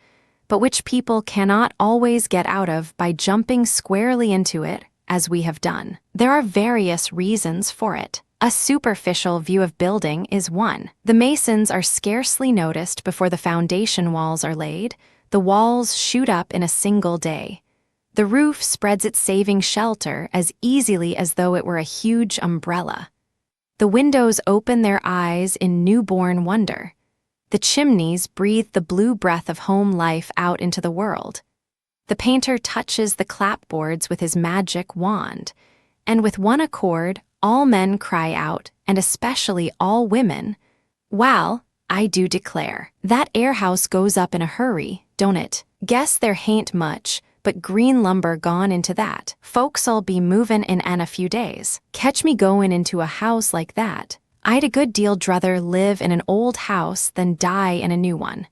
but which people cannot always get out of by jumping squarely into it as we have done. There are various reasons for it. A superficial view of building is one. The masons are scarcely noticed before the foundation walls are laid. The walls shoot up in a single day. The roof spreads its saving shelter as easily as though it were a huge umbrella. The windows open their eyes in newborn wonder. The chimneys breathe the blue breath of home life out into the world. The painter touches the clapboards with his magic wand, and with one accord, all men cry out, and especially all women, "Wal, I do declare, that air house goes up in a hurry, don't it? Guess there hain't much but green lumber gone into that. Folks'll be movin' in a few days. Catch me goin' into a house like that. I'd a good deal druther live in an old house than die in a new one."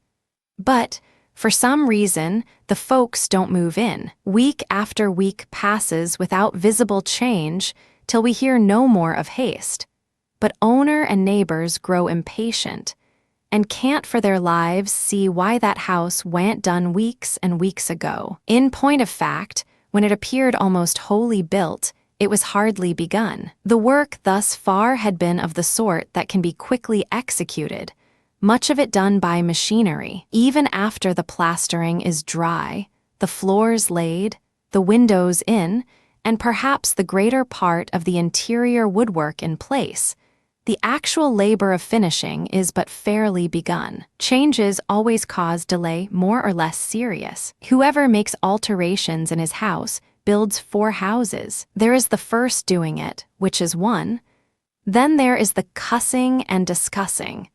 But, for some reason, the folks don't move in. Week after week passes without visible change till we hear no more of haste. But owner and neighbors grow impatient and can't for their lives see why that house wa'n't done weeks and weeks ago. In point of fact, when it appeared almost wholly built, it was hardly begun. The work thus far had been of the sort that can be quickly executed, much of it done by machinery. Even after the plastering is dry, the floors laid, the windows in, and perhaps the greater part of the interior woodwork in place, the actual labor of finishing is but fairly begun. Changes always cause delay more or less serious. Whoever makes alterations in his house builds 4 houses. There is the first doing it, which is one. Then there is the cussing and discussing,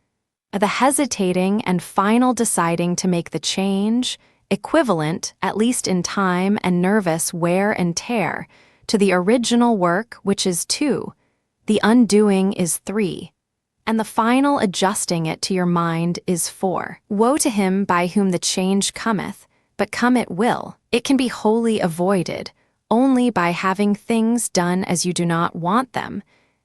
the hesitating and final deciding to make the change, equivalent, at least in time and nervous wear and tear, to the original work, which is 2. The undoing is 3, and the final adjusting it to your mind is 4. Woe to him by whom the change cometh, but come it will. It can be wholly avoided only by having things done as you do not want them,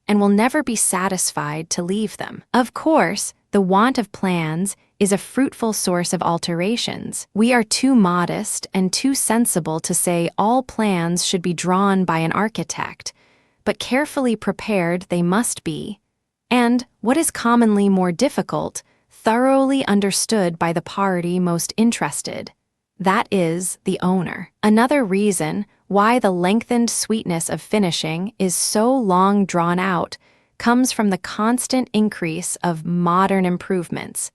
and will never be satisfied to leave them. Of course, the want of plans is a fruitful source of alterations. We are too modest and too sensible to say all plans should be drawn by an architect, but carefully prepared they must be, and, what is commonly more difficult, thoroughly understood by the party most interested. That is, the owner. Another reason why the lengthened sweetness of finishing is so long drawn out comes from the constant increase of modern improvements.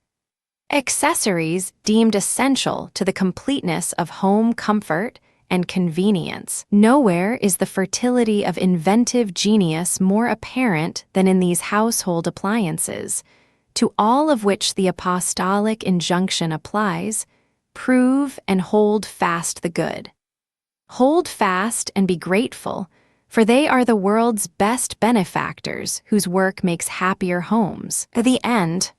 Accessories deemed essential to the completeness of home comfort and convenience. Nowhere is the fertility of inventive genius more apparent than in these household appliances, to all of which the apostolic injunction applies: prove and hold fast the good. Hold fast and be grateful, for they are the world's best benefactors whose work makes happier homes. At the end,